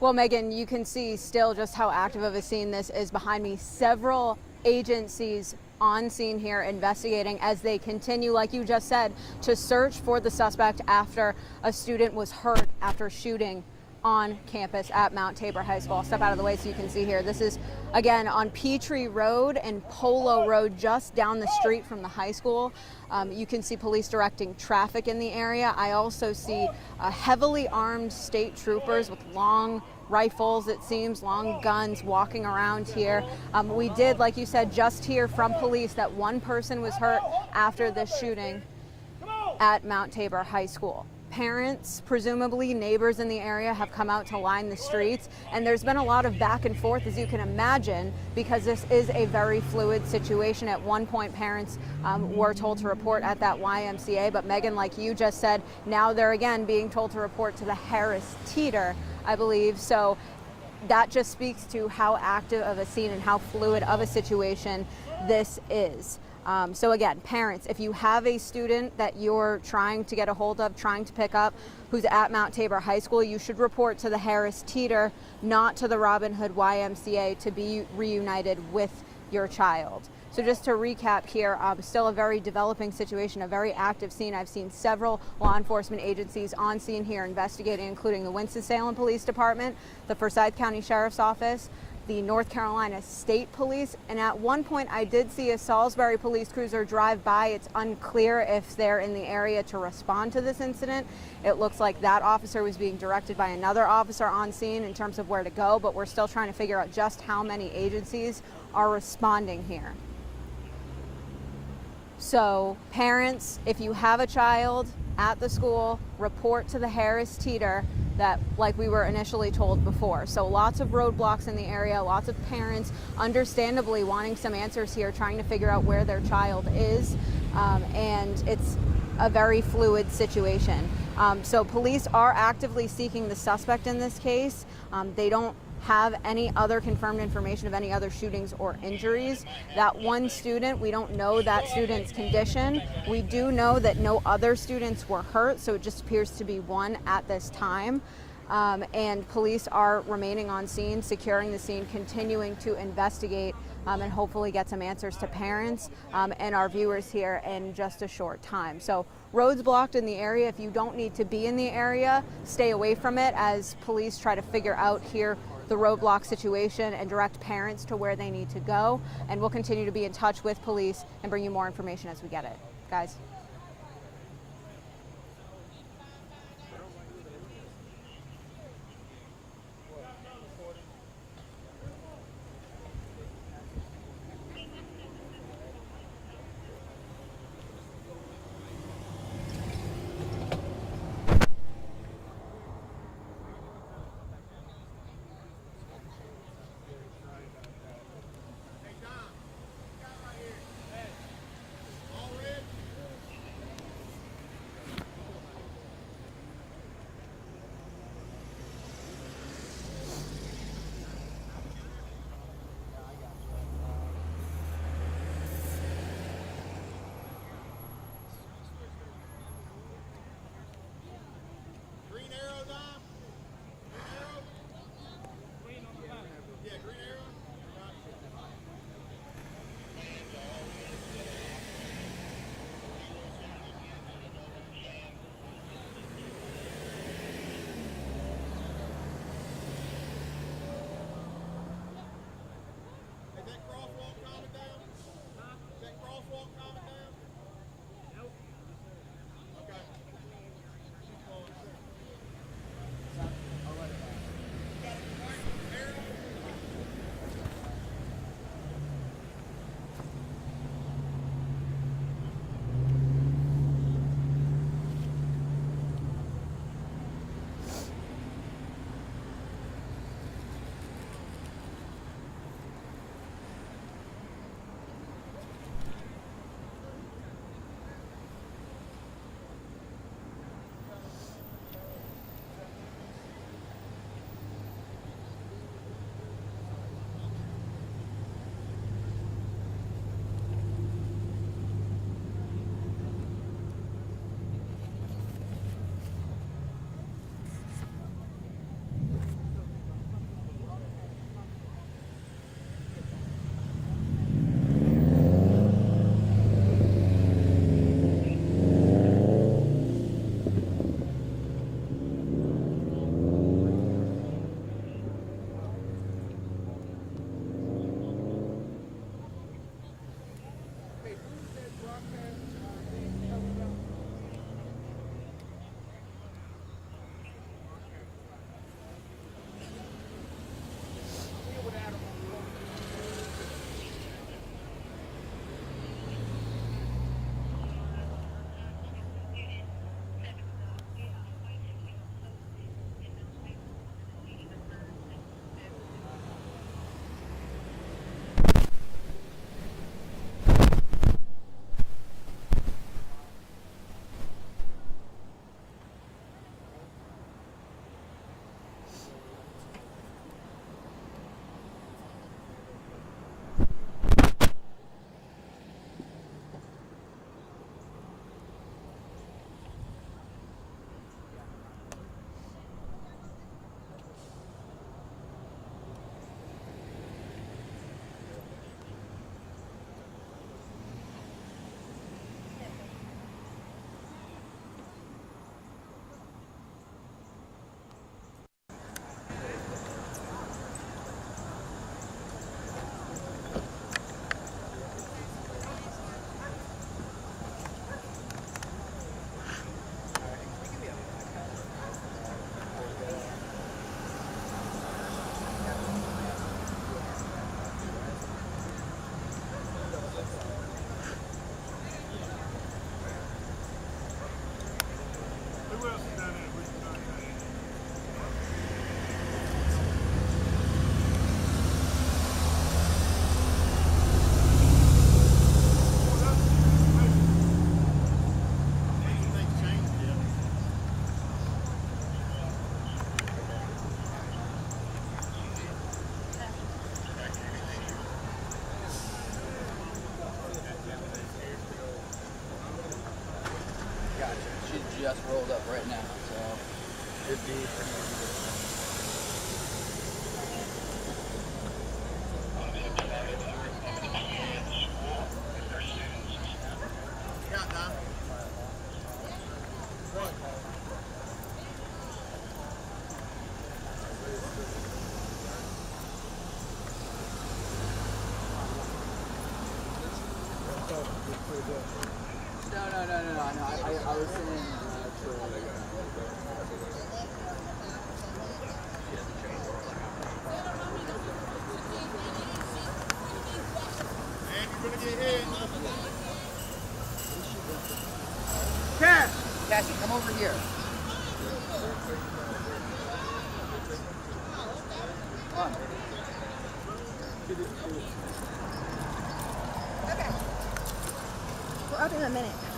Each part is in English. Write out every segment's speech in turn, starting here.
Well, Megan, you can see still just how active of a scene this is behind me. Several agencies on scene here investigating as they continue, like you just said, to search for the suspect after a student was hurt after shooting on campus at Mount Tabor High School. I'll step out of the way so you can see here. This is, again, on Petrie Road and Polo Road, just down the street from the high school. You can see police directing traffic in the area. I also see heavily armed state troopers with long rifles, it seems, long guns walking around here. We did, like you said, just hear from police that one person was hurt after this shooting at Mount Tabor High School. Parents, presumably neighbors in the area, have come out to line the streets, and there's been a lot of back and forth, as you can imagine, because this is a very fluid situation. At one point, parents were told to report at that YMCA, but Megan, like you just said, now they're again being told to report to the Harris Teeter, I believe. So that just speaks to how active of a scene and how fluid of a situation this is. So again, parents, if you have a student that you're trying to get a hold of, trying to pick up, who's at Mount Tabor High School, you should report to the Harris Teeter, not to the Robin Hood YMCA, to be reunited with your child. So just to recap here, still a very developing situation, a very active scene. I've seen several law enforcement agencies on scene here investigating, including the Winston-Salem Police Department, the Forsyth County Sheriff's Office, the North Carolina State Police, and at one point I did see a Salisbury police cruiser drive by. It's unclear if they're in the area to respond to this incident. It looks like that officer was being directed by another officer on scene in terms of where to go, but we're still trying to figure out just how many agencies are responding here. So parents, if you have a child at the school, report to the Harris Teeter, that, like we were initially told before. So lots of roadblocks in the area, lots of parents understandably wanting some answers here, trying to figure out where their child is, and it's a very fluid situation. So police are actively seeking the suspect in this case. They don't have any other confirmed information of any other shootings or injuries. That one student, we don't know that student's condition. We do know that no other students were hurt, so it just appears to be one at this time. and police are remaining on scene, securing the scene, continuing to investigate, and hopefully get some answers to parents and our viewers here in just a short time. So roads blocked in the area. If you don't need to be in the area, stay away from it as police try to figure out here the roadblock situation and direct parents to where they need to go. And we'll continue to be in touch with police and bring you more information as we get it. Guys. Just rolled up right now, so it'd be pretty easy. No. I was saying You're gonna get hit. Cassie, come over here. Come on. Okay. We're up in a minute.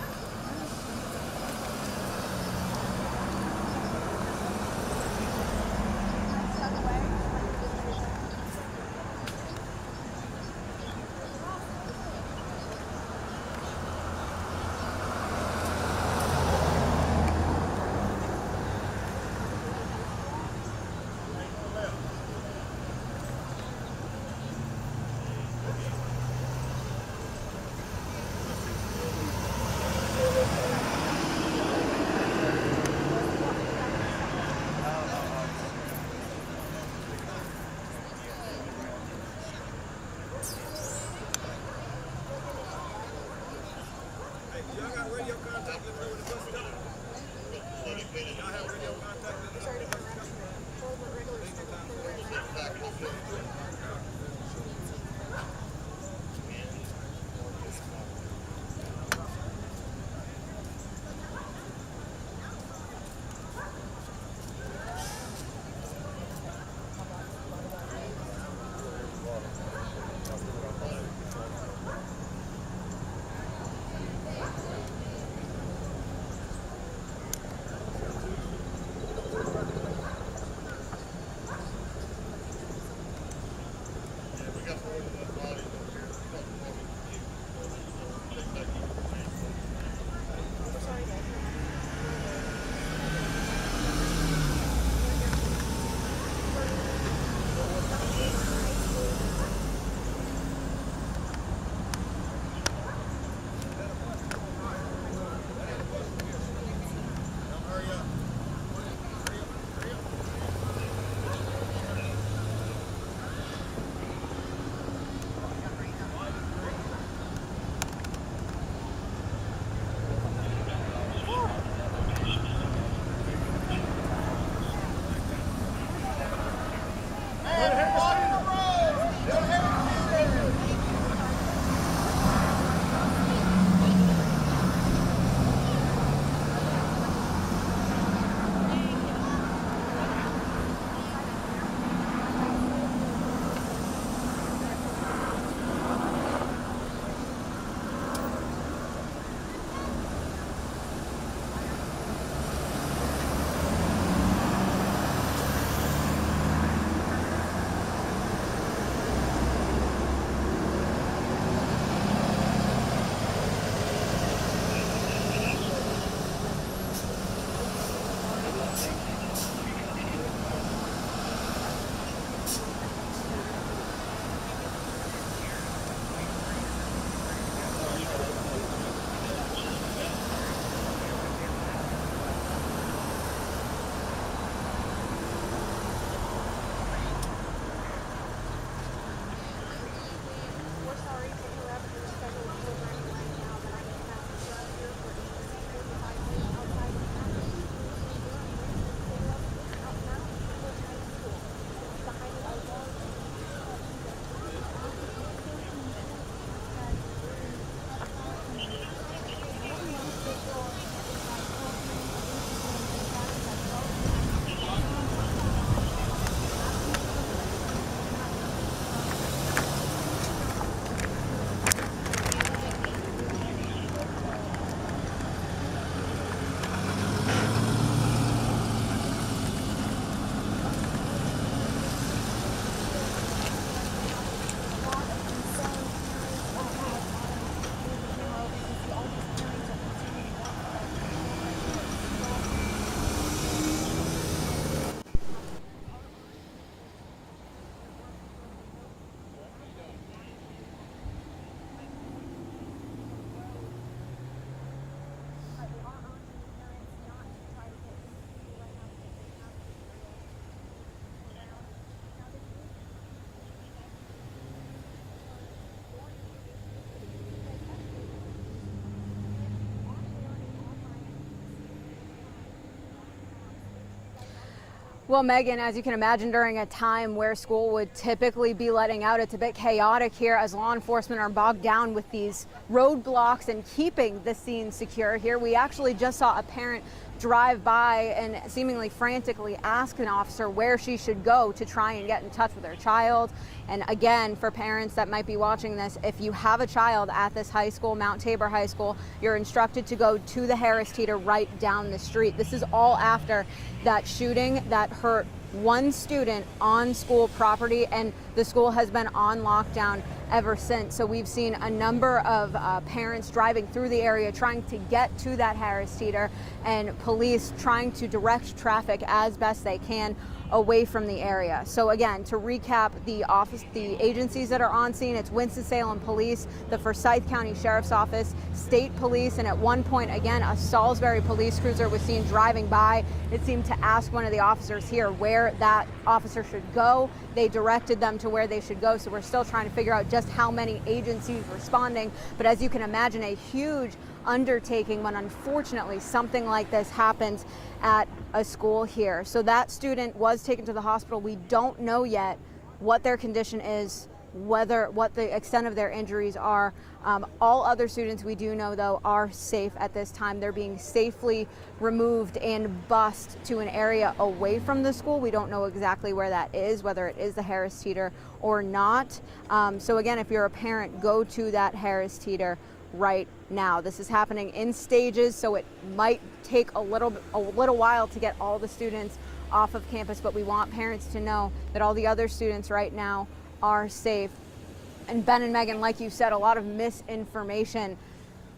Well, Megan, as you can imagine, during a time where school would typically be letting out, it's a bit chaotic here as law enforcement are bogged down with these roadblocks and keeping the scene secure here. We actually just saw a parent drive by and seemingly frantically ask an officer where she should go to try and get in touch with her child. And again, for parents that might be watching this, if you have a child at this high school, Mount Tabor High School, you're instructed to go to the Harris Teeter right down the street. This is all after that shooting that hurt one student on school property, and the school has been on lockdown ever since. So we've seen a number of parents driving through the area trying to get to that Harris Teeter, and police trying to direct traffic as best they can away from the area. So again, to recap, the agencies that are on scene, it's Winston-Salem Police, the Forsyth County Sheriff's Office, State Police, and at one point, again, a Salisbury police cruiser was seen driving by. It seemed to ask one of the officers here where that officer should go. They directed them to where they should go. So we're still trying to figure out just how many agencies responding. But as you can imagine, a huge undertaking when unfortunately something like this happens at a school here. So that student was taken to the hospital. We don't know yet what their condition is, what the extent of their injuries are. All other students we do know though are safe at this time. They're being safely removed and bused to an area away from the school. We don't know exactly where that is, whether it is the Harris Teeter or not. So again, if you're a parent, go to that Harris Teeter right now. This is happening in stages, so it might take a little while to get all the students off of campus, but we want parents to know that all the other students right now are safe. And Ben and Megan, like you said, a lot of misinformation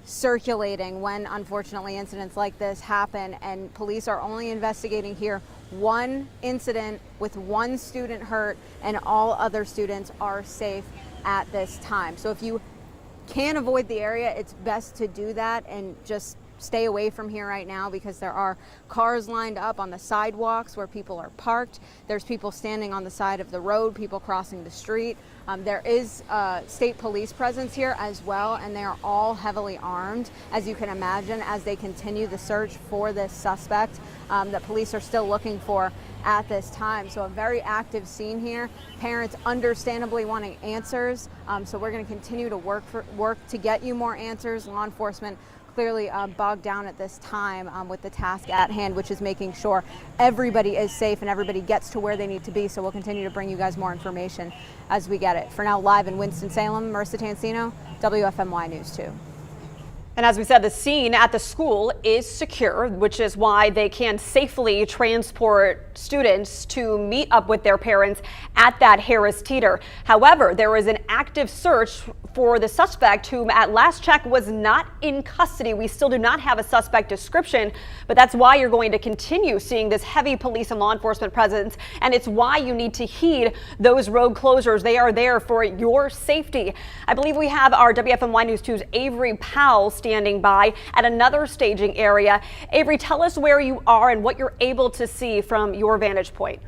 circulating when unfortunately incidents like this happen, and police are only investigating here one incident with one student hurt, and all other students are safe at this time. So if you can avoid the area, it's best to do that and just stay away from here right now, because there are cars lined up on the sidewalks where people are parked. There's people standing on the side of the road, people crossing the street. There is state police presence here as well, and they are all heavily armed, as you can imagine, as they continue the search for this suspect that police are still looking for at this time. So a very active scene here. Parents understandably wanting answers. So we're going to continue to work to get you more answers. Law enforcement clearly bogged down at this time with the task at hand, which is making sure everybody is safe and everybody gets to where they need to be. So we'll continue to bring you guys more information as we get it. For now, live in Winston-Salem, Marissa Tansino, WFMY News 2. And as we said, the scene at the school is secure, which is why they can safely transport students to meet up with their parents at that Harris Teeter. However, there is an active search for the suspect, whom at last check was not in custody. We still do not have a suspect description, but that's why you're going to continue seeing this heavy police and law enforcement presence. And it's why you need to heed those road closures. They are there for your safety. I believe we have our WFMY News 2's Avery Powell standing by at another staging area. Avery, tell us where you are and what you're able to see from your vantage point.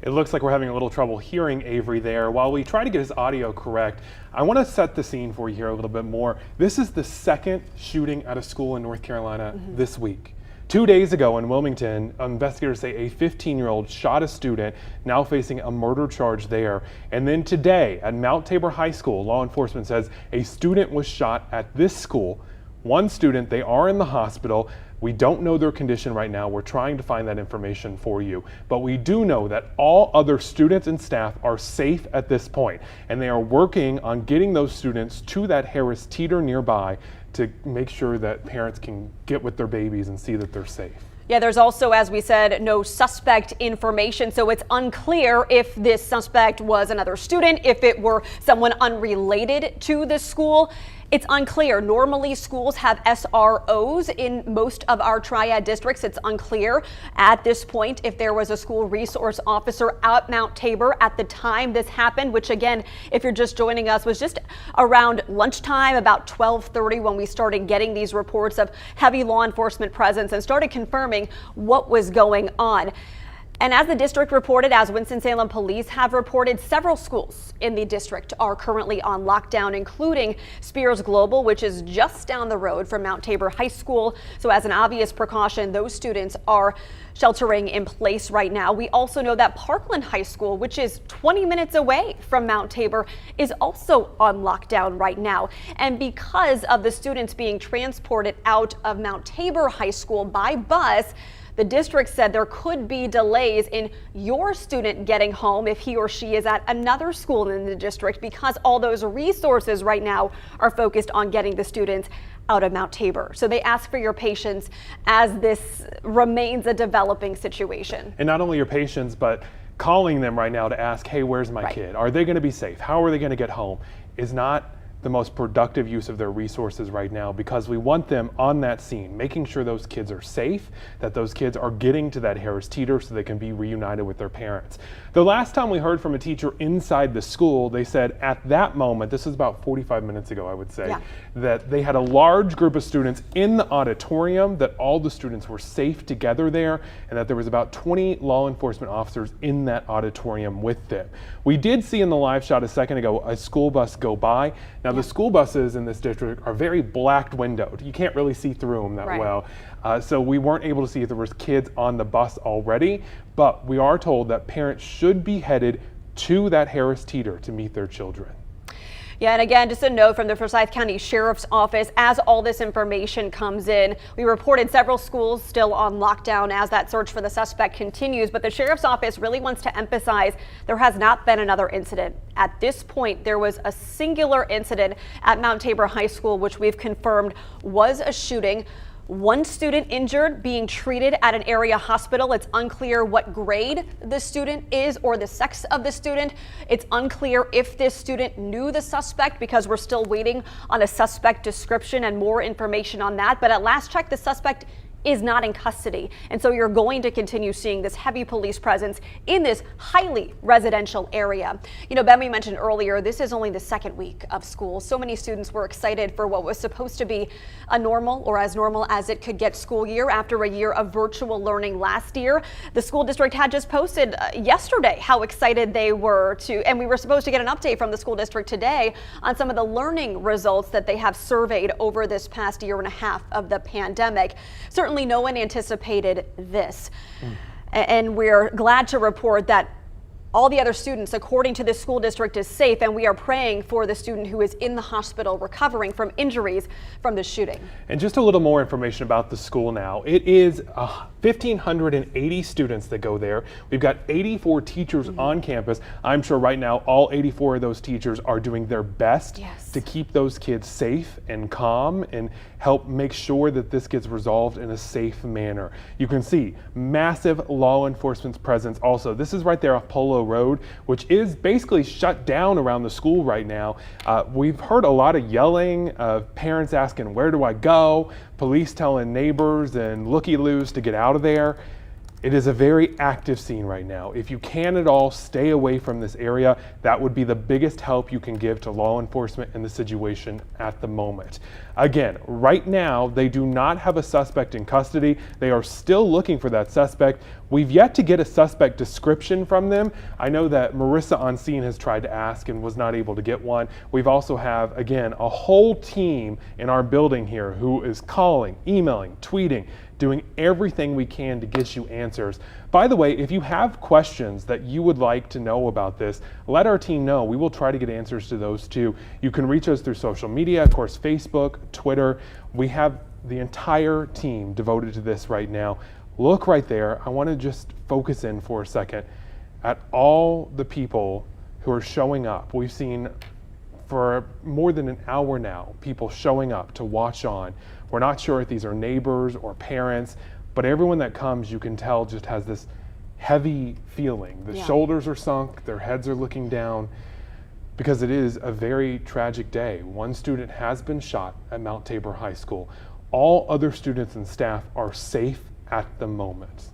It looks like we're having a little trouble hearing Avery there. While we try to get his audio correct, I want to set the scene for you here a little bit more. This is the second shooting at a school in North Carolina this week. 2 days ago in Wilmington, investigators say a 15-year-old shot a student, now facing a murder charge there. And then today at Mount Tabor High School, law enforcement says a student was shot at this school. One student, they are in the hospital. We don't know their condition right now. We're trying to find that information for you. But we do know that all other students and staff are safe at this point, and they are working on getting those students to that Harris Teeter nearby to make sure that parents can get with their babies and see that they're safe. Yeah, there's also, as we said, no suspect information, so it's unclear if this suspect was another student, if it were someone unrelated to the school. It's unclear. Normally schools have SROs in most of our triad districts. It's unclear at this point if there was a school resource officer at Mount Tabor at the time this happened, which again, if you're just joining us, was just around lunchtime, about 12:30, when we started getting these reports of heavy law enforcement presence and started confirming what was going on. And as the district reported, as Winston-Salem police have reported, several schools in the district are currently on lockdown, including Spears Global, which is just down the road from Mount Tabor High School. So as an obvious precaution, those students are sheltering in place right now. We also know that Parkland High School, which is 20 minutes away from Mount Tabor, is also on lockdown right now. And because of the students being transported out of Mount Tabor High School by bus, the district said there could be delays in your student getting home if he or she is at another school in the district, because all those resources right now are focused on getting the students out of Mount Tabor. So they ask for your patience as this remains a developing situation. And not only your patience, but calling them right now to ask, hey, where's my kid? Are they going to be safe? How are they going to get home? Is not the most productive use of their resources right now, because we want them on that scene, making sure those kids are safe, that those kids are getting to that Harris Teeter so they can be reunited with their parents. The last time we heard from a teacher inside the school, they said at that moment, this is about 45 minutes ago, I would say, that they had a large group of students in the auditorium, that all the students were safe together there, and that there was about 20 law enforcement officers in that auditorium with them. We did see in the live shot a second ago a school bus go by. Now the school buses in this district are very black windowed. You can't really see through them that well. So we weren't able to see if there was kids on the bus already, but we are told that parents should be headed to that Harris Teeter to meet their children. Yeah, and again, just a note from the Forsyth County Sheriff's Office, as all this information comes in, we reported several schools still on lockdown as that search for the suspect continues, but the Sheriff's Office really wants to emphasize there has not been another incident. At this point, there was a singular incident at Mount Tabor High School, which we've confirmed was a shooting. One student injured, being treated at an area hospital. It's unclear what grade the student is or the sex of the student. It's unclear if this student knew the suspect, because we're still waiting on a suspect description and more information on that. But at last check, the suspect is not in custody. And so you're going to continue seeing this heavy police presence in this highly residential area. You know, Ben, we mentioned earlier, this is only the second week of school. So many students were excited for what was supposed to be a normal, or as normal as it could get, school year after a year of virtual learning last year. The school district had just posted yesterday how excited they were to, and we were supposed to get an update from the school district today on some of the learning results that they have surveyed over this past year and a half of the pandemic. Certainly no one anticipated this. And we're glad to report that all the other students, according to the school district, is safe, and we are praying for the student who is in the hospital recovering from injuries from the shooting. And just a little more information about the school now. It is 1,580 students that go there. We've got 84 teachers on campus. I'm sure right now all 84 of those teachers are doing their best to keep those kids safe and calm and help make sure that this gets resolved in a safe manner. You can see massive law enforcement presence also. This is right there off Polo Road, which is basically shut down around the school right now. We've heard a lot of yelling, parents asking, where do I go? Police telling neighbors and looky-loos to get out of there. It is a very active scene right now. If you can at all stay away from this area, that would be the biggest help you can give to law enforcement in the situation at the moment. Again, right now, they do not have a suspect in custody. They are still looking for that suspect. We've yet to get a suspect description from them. I know that Marissa on scene has tried to ask and was not able to get one. We've also have, again, a whole team in our building here who is calling, emailing, tweeting, doing everything we can to get you answers. By the way, if you have questions that you would like to know about this, let our team know. We will try to get answers to those too. You can reach us through social media, of course, Facebook, Twitter. We have the entire team devoted to this right now. Look right there. I want to just focus in for a second at all the people who are showing up. We've seen for more than an hour now, people showing up to watch on. We're not sure if these are neighbors or parents, but everyone that comes, you can tell, just has this heavy feeling. The shoulders are sunk, their heads are looking down, because it is a very tragic day. One student has been shot at Mount Tabor High School. All other students and staff are safe at the moment.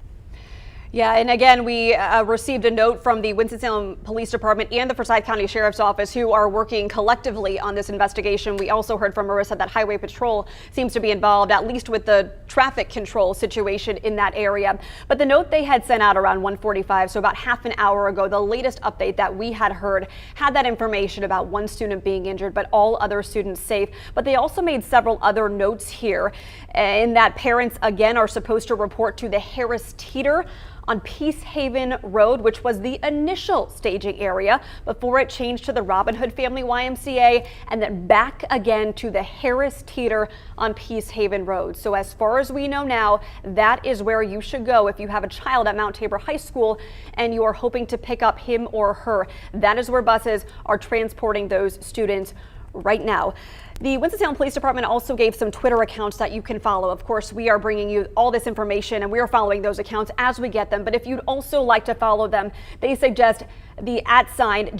Yeah, and again, we received a note from the Winston-Salem Police Department and the Forsyth County Sheriff's Office, who are working collectively on this investigation. We also heard from Marissa that Highway Patrol seems to be involved, at least with the traffic control situation in that area. But the note they had sent out around 1:45, so about half an hour ago, the latest update that we had heard had that information about one student being injured, but all other students safe. But they also made several other notes here in that parents, again, are supposed to report to the Harris Teeter on Peace Haven Road, which was the initial staging area before it changed to the Robin Hood Family YMCA, and then back again to the Harris Teeter on Peace Haven Road. So as far as we know now, that is where you should go if you have a child at Mount Tabor High School and you are hoping to pick up him or her. That is where buses are transporting those students right now. The Winston-Salem Police Department also gave some Twitter accounts that you can follow. Of course, we are bringing you all this information and we are following those accounts as we get them. But if you'd also like to follow them, they suggest the @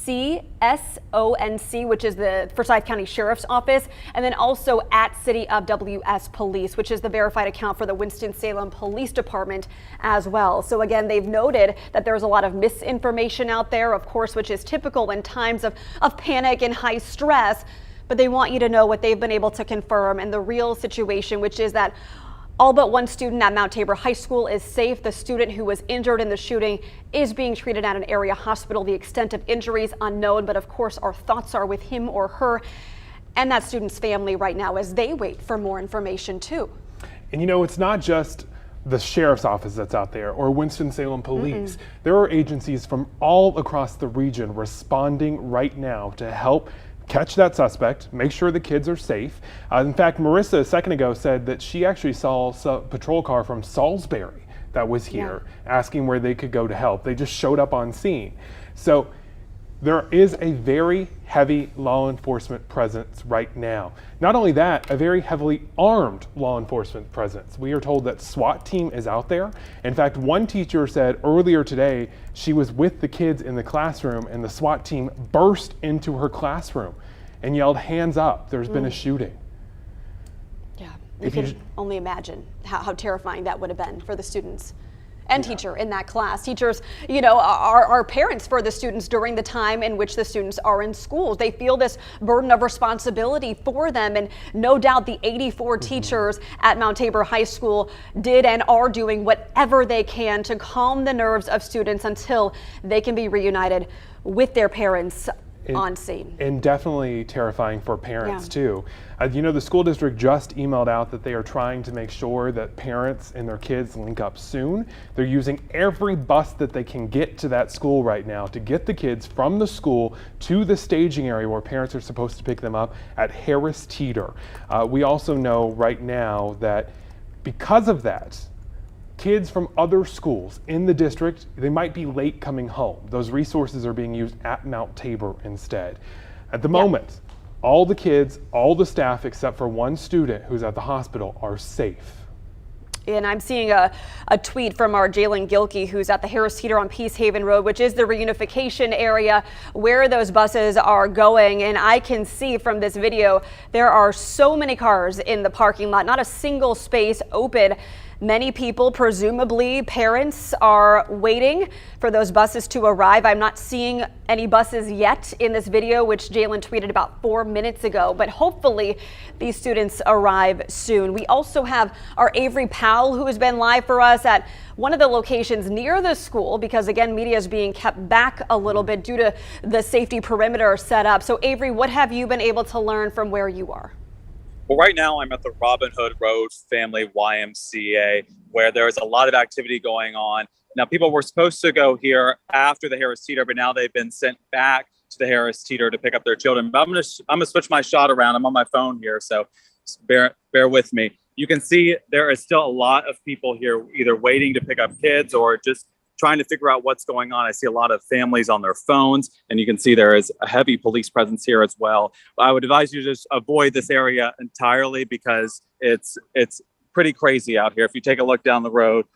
GOFCSONC, which is the Forsyth County Sheriff's Office, and then also @City of WS Police, which is the verified account for the Winston-Salem Police Department as well. So again, they've noted that there's a lot of misinformation out there, of course, which is typical in times of panic and high stress, but they want you to know what they've been able to confirm and the real situation, which is that all but one student at Mount Tabor High School is safe. The student who was injured in the shooting is being treated at an area hospital. The extent of injuries unknown, but of course our thoughts are with him or her and that student's family right now as they wait for more information too. And you know, it's not just the sheriff's office that's out there or Winston-Salem Police. There are agencies from all across the region responding right now to help catch that suspect, make sure the kids are safe. In fact, Marissa a second ago said that she actually saw a patrol car from Salisbury that was here asking where they could go to help. They just showed up on scene. So there is a very heavy law enforcement presence right now. Not only that, a very heavily armed law enforcement presence. We are told that SWAT team is out there. In fact, one teacher said earlier today she was with the kids in the classroom and the SWAT team burst into her classroom and yelled, "Hands up, there's been a shooting." Yeah, you can only imagine how terrifying that would have been for the students and teacher in that class. Teachers, you know, are parents for the students during the time in which the students are in schools. They feel this burden of responsibility for them, and no doubt the 84 teachers at Mount Tabor High School did and are doing whatever they can to calm the nerves of students until they can be reunited with their parents on scene. And definitely terrifying for parents too. You know, the school district just emailed out that they are trying to make sure that parents and their kids link up soon. They're using every bus that they can get to that school right now to get the kids from the school to the staging area where parents are supposed to pick them up at Harris Teeter. We also know right now that because of that, kids from other schools in the district, they might be late coming home. Those resources are being used at Mount Tabor instead. At the moment, all the kids, all the staff, except for one student who's at the hospital, are safe. And I'm seeing a tweet from our Jalen Gilkey, who's at the Harris Teeter on Peace Haven Road, which is the reunification area where those buses are going. And I can see from this video, there are so many cars in the parking lot, not a single space open. Many people, presumably parents, are waiting for those buses to arrive. I'm not seeing any buses yet in this video, which Jalen tweeted about 4 minutes ago, but hopefully these students arrive soon. We also have our Avery Powell, who has been live for us at one of the locations near the school, because again, media is being kept back a little bit due to the safety perimeter set up. So Avery, what have you been able to learn from where you are? Well, right now I'm at the Robin Hood Road Family YMCA, where there's a lot of activity going on. Now, people were supposed to go here after the Harris Teeter, but now they've been sent back to the Harris Teeter to pick up their children. But I'm gonna switch my shot around. I'm on my phone here, so bear with me. You can see there is still a lot of people here either waiting to pick up kids or just trying to figure out what's going on. I see a lot of families on their phones, and you can see there is a heavy police presence here as well. I would advise you to just avoid this area entirely because it's pretty crazy out here. If you take a look down the road,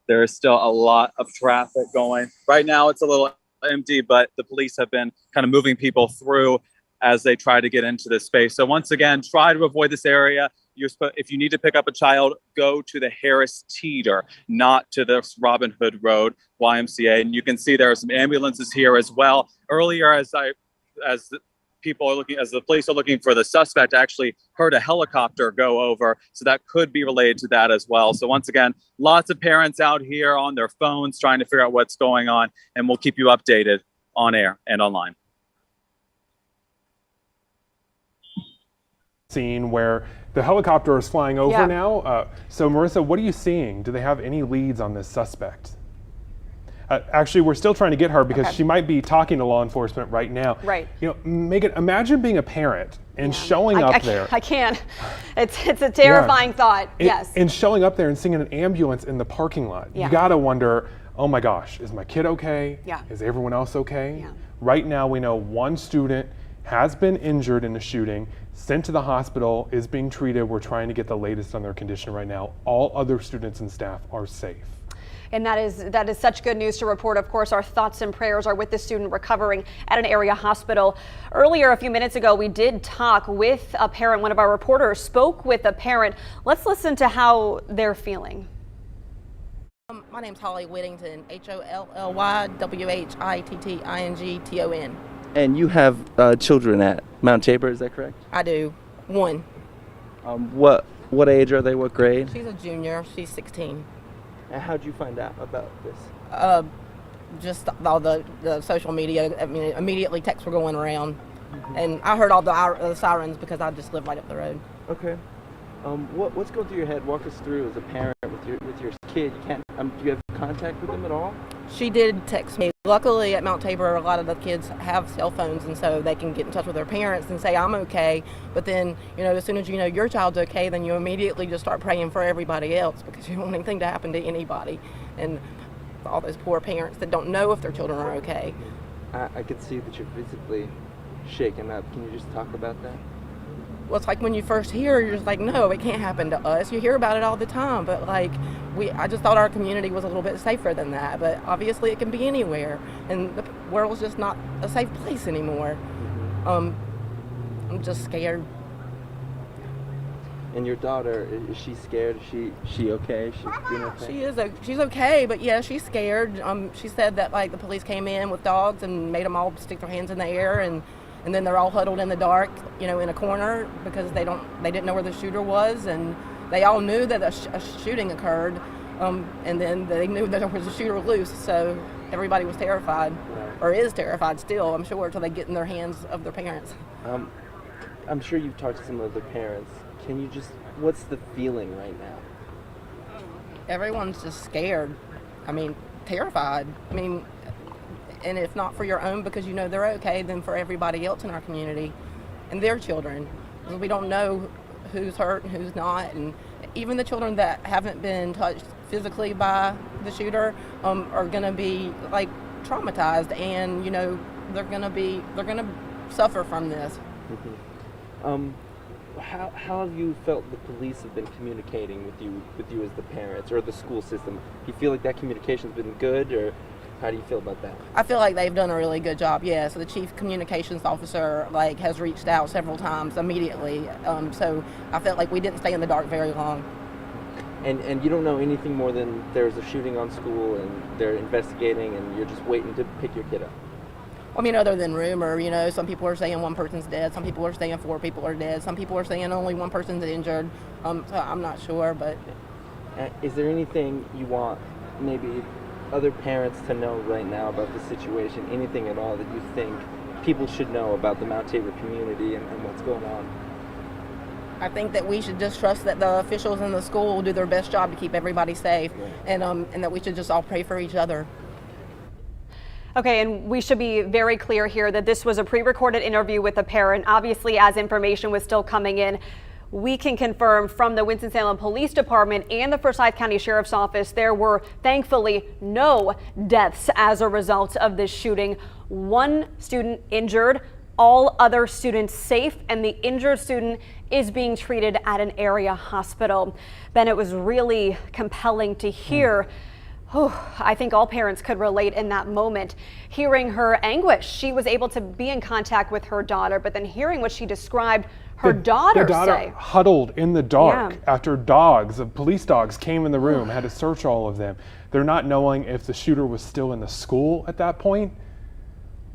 there is still a lot of traffic going. Right now it's a little empty, but the police have been kind of moving people through as they try to get into this space. So once again, try to avoid this area. if you need to pick up a child, go to the Harris Teeter, not to the Robin Hood Road YMCA. And you can see there are some ambulances here as well. Earlier, as the police are looking for the suspect, I actually heard a helicopter go over. So that could be related to that as well. So once again, lots of parents out here on their phones trying to figure out what's going on, and we'll keep you updated on air and online. Scene where the helicopter is flying over Yeah. now. So Marissa, what are you seeing? Do they have any leads on this suspect? Actually, we're still trying to get her because she might be talking to law enforcement right now. Right. You know, Megan, imagine being a parent and showing up there. I can't. It's a terrifying thought. Yes. And showing up there and seeing an ambulance in the parking lot. Yeah. You gotta wonder, oh my gosh, is my kid okay? Yeah. Is everyone else okay? Yeah. Right now we know one student has been injured in the shooting, sent to the hospital, is being treated. We're trying to get the latest on their condition right now. All other students and staff are safe. And that is such good news to report. Of course, our thoughts and prayers are with the student recovering at an area hospital. Earlier, a few minutes ago, we did talk with a parent. One of our reporters spoke with a parent. Let's listen to how they're feeling. My name's Holly Whittington, HOLLYWHITTINGTON. And you have children at Mount Tabor, is that correct? I do. One. What age are they? What grade? She's a junior. She's 16. And how'd you find out about this? Just all the social media. I mean, immediately texts were going around, and I heard all the sirens because I just live right up the road. Okay. What's going through your head? Walk us through as a parent with your kid. You can't. Do you have contact with them at all? She did text me. Luckily, at Mount Tabor, a lot of the kids have cell phones, and so they can get in touch with their parents and say, I'm okay. But then, as soon as you know your child's okay, then you immediately just start praying for everybody else because you don't want anything to happen to anybody. And all those poor parents that don't know if their children are okay. I can see that you're physically shaken up. Can you just talk about that? Well, it's like when you first hear, you're just like, no, it can't happen to us. You hear about it all the time, but I just thought our community was a little bit safer than that, but obviously it can be anywhere, and the world's just not a safe place anymore. I'm just scared. And your daughter, is she scared? Is she okay? She's doing okay? She's okay, but yeah, she's scared. She said that the police came in with dogs and made them all stick their hands in the air, and then they're all huddled in the dark, in a corner because they didn't know where the shooter was, and they all knew that a shooting occurred, and then they knew that there was a shooter loose, so everybody was terrified, or is terrified still, I'm sure, until they get in their hands of their parents. I'm sure you've talked to some of the parents. What's the feeling right now? Everyone's just scared. Terrified. And if not for your own because they're okay, then for everybody else in our community and their children. Because we don't know who's hurt and who's not. And even the children that haven't been touched physically by the shooter are going to be traumatized, and they're going to suffer from this. How have you felt the police have been communicating with you as the parents or the school system? Do you feel like that communication's been good, or how do you feel about that? I feel like they've done a really good job, yeah. So the chief communications officer has reached out several times immediately. So I felt like we didn't stay in the dark very long. And you don't know anything more than there's a shooting on school and they're investigating and you're just waiting to pick your kid up? Other than rumor, some people are saying one person's dead, some people are saying 4 people are dead, some people are saying only one person's injured. So I'm not sure, but... Is there anything you want maybe other parents to know right now about the situation, anything at all that you think people should know about the Mount Tabor community and what's going on? I think that we should just trust that the officials in the school will do their best job to keep everybody safe, and that we should just all pray for each other. Okay, and we should be very clear here that this was a pre-recorded interview with a parent. Obviously, as information was still coming in, we can confirm from the Winston-Salem Police Department and the Forsyth County Sheriff's Office there were thankfully no deaths as a result of this shooting. 1 student injured, all other students safe, and the injured student is being treated at an area hospital. Ben, it was really compelling to hear I think all parents could relate in that moment. Hearing her anguish, she was able to be in contact with her daughter, but then hearing what she described her daughter say. Huddled in the dark after police dogs came in the room, had to search all of them. They're not knowing if the shooter was still in the school at that point.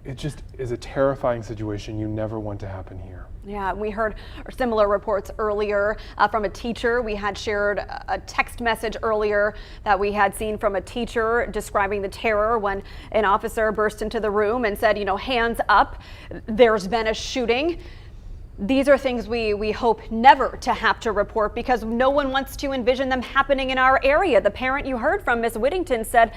It just is a terrifying situation you never want to happen here. Yeah, we heard similar reports earlier from a teacher. We had shared a text message earlier that we had seen from a teacher describing the terror when an officer burst into the room and said, you know, hands up, there's been a shooting. These are things we hope never to have to report because no one wants to envision them happening in our area. The parent you heard from, Ms. Whittington, said,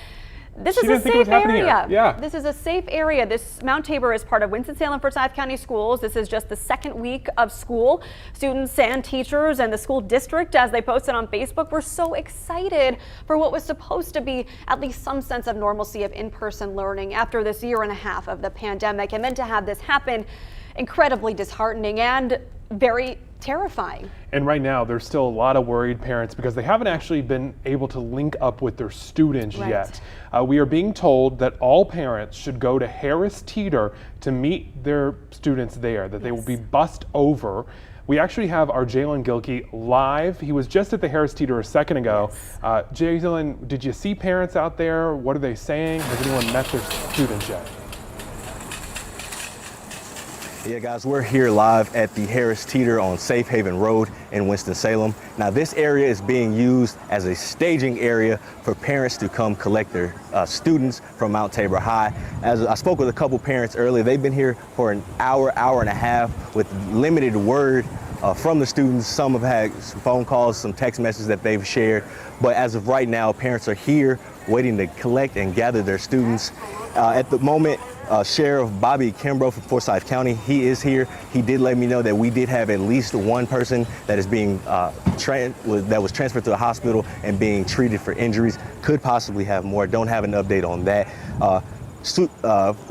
this is a safe area. Yeah. This is a safe area. This Mount Tabor is part of Winston-Salem Forsyth County Schools. This is just the second week of school. Students and teachers and the school district, as they posted on Facebook, were so excited for what was supposed to be at least some sense of normalcy of in-person learning after this year and a half of the pandemic. And then to have this happen, incredibly disheartening and very terrifying. And right now, there's still a lot of worried parents because they haven't actually been able to link up with their students yet. We are being told that all parents should go to Harris Teeter to meet their students there, that they will be bussed over. We actually have our Jalen Gilkey live. He was just at the Harris Teeter a second ago. Jalen, did you see parents out there? What are they saying? Has anyone met their students yet? Yeah, guys, we're here live at the Harris Teeter on Safe Haven Road in Winston-Salem. Now, this area is being used as a staging area for parents to come collect their students from Mount Tabor High. As I spoke with a couple parents earlier, they've been here for an hour and a half with limited word from the students. Some have had some phone calls, some text messages that they've shared. But as of right now, parents are here waiting to collect and gather their students. At the moment, Sheriff Bobby Kimbrough from Forsyth County, he is here. He did let me know that we did have at least one person that is being that was transferred to the hospital and being treated for injuries. Could possibly have more. Don't have an update on that.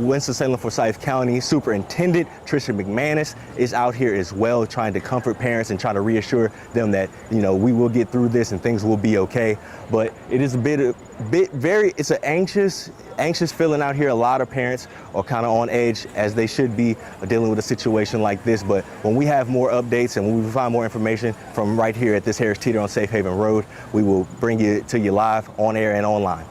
Winston-Salem Forsyth County Superintendent Tricia McManus is out here as well, trying to comfort parents and trying to reassure them that, you know, we will get through this and things will be okay. But it is it's an anxious feeling out here. A lot of parents are kind of on edge, as they should be, dealing with a situation like this. But when we have more updates and when we find more information from right here at this Harris Teeter on Safe Haven Road, we will bring it to you live on air and online.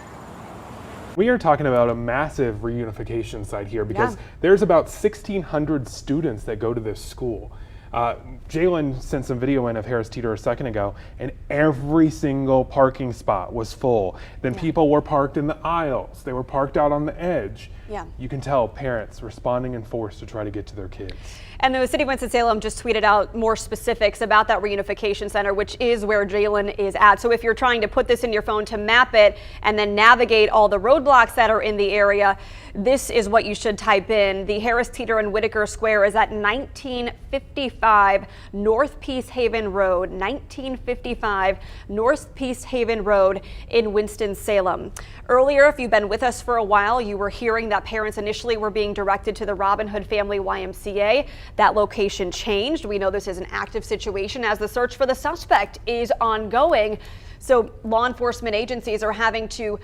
We are talking about a massive reunification site here because there's about 1,600 students that go to this school. Jalen sent some video in of Harris Teeter a second ago, and every single parking spot was full. Then people were parked in the aisles. They were parked out on the edge. You can tell parents responding in force to try to get to their kids. And the city of Winston-Salem just tweeted out more specifics about that reunification center, which is where Jalen is at. So if you're trying to put this in your phone to map it and then navigate all the roadblocks that are in the area, this is what you should type in. The Harris Teeter and Whitaker Square is at 1955 North Peace Haven Road, 1955 North Peace Haven Road in Winston-Salem. Earlier, if you've been with us for a while, you were hearing that parents initially were being directed to the Robin Hood Family YMCA. That location changed. We know this is an active situation as the search for the suspect is ongoing. So law enforcement agencies are having to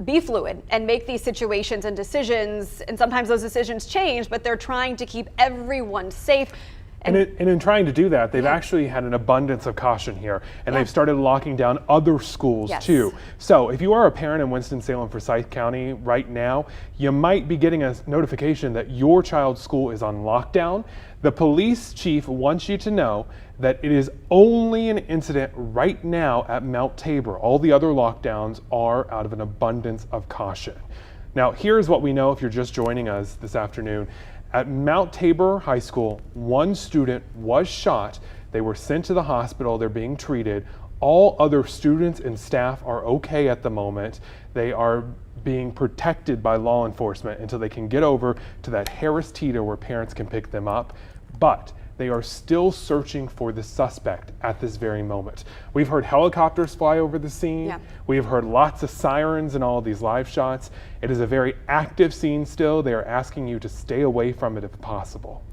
be fluid and make these situations and decisions. And sometimes those decisions change, but they're trying to keep everyone safe. And in trying to do that, they've actually had an abundance of caution here, and they've started locking down other schools too. So if you are a parent in Winston-Salem Forsyth County right now, you might be getting a notification that your child's school is on lockdown. The police chief wants you to know that it is only an incident right now at Mount Tabor. All the other lockdowns are out of an abundance of caution. Now, here's what we know if you're just joining us this afternoon. At Mount Tabor High School, one student was shot. They were sent to the hospital. They're being treated. All other students and staff are okay at the moment. They are being protected by law enforcement until they can get over to that Harris Teeter where parents can pick them up. But they are still searching for the suspect at this very moment. We've heard helicopters fly over the scene. We have heard lots of sirens in all of these live shots. It is a very active scene still. They are asking you to stay away from it if possible.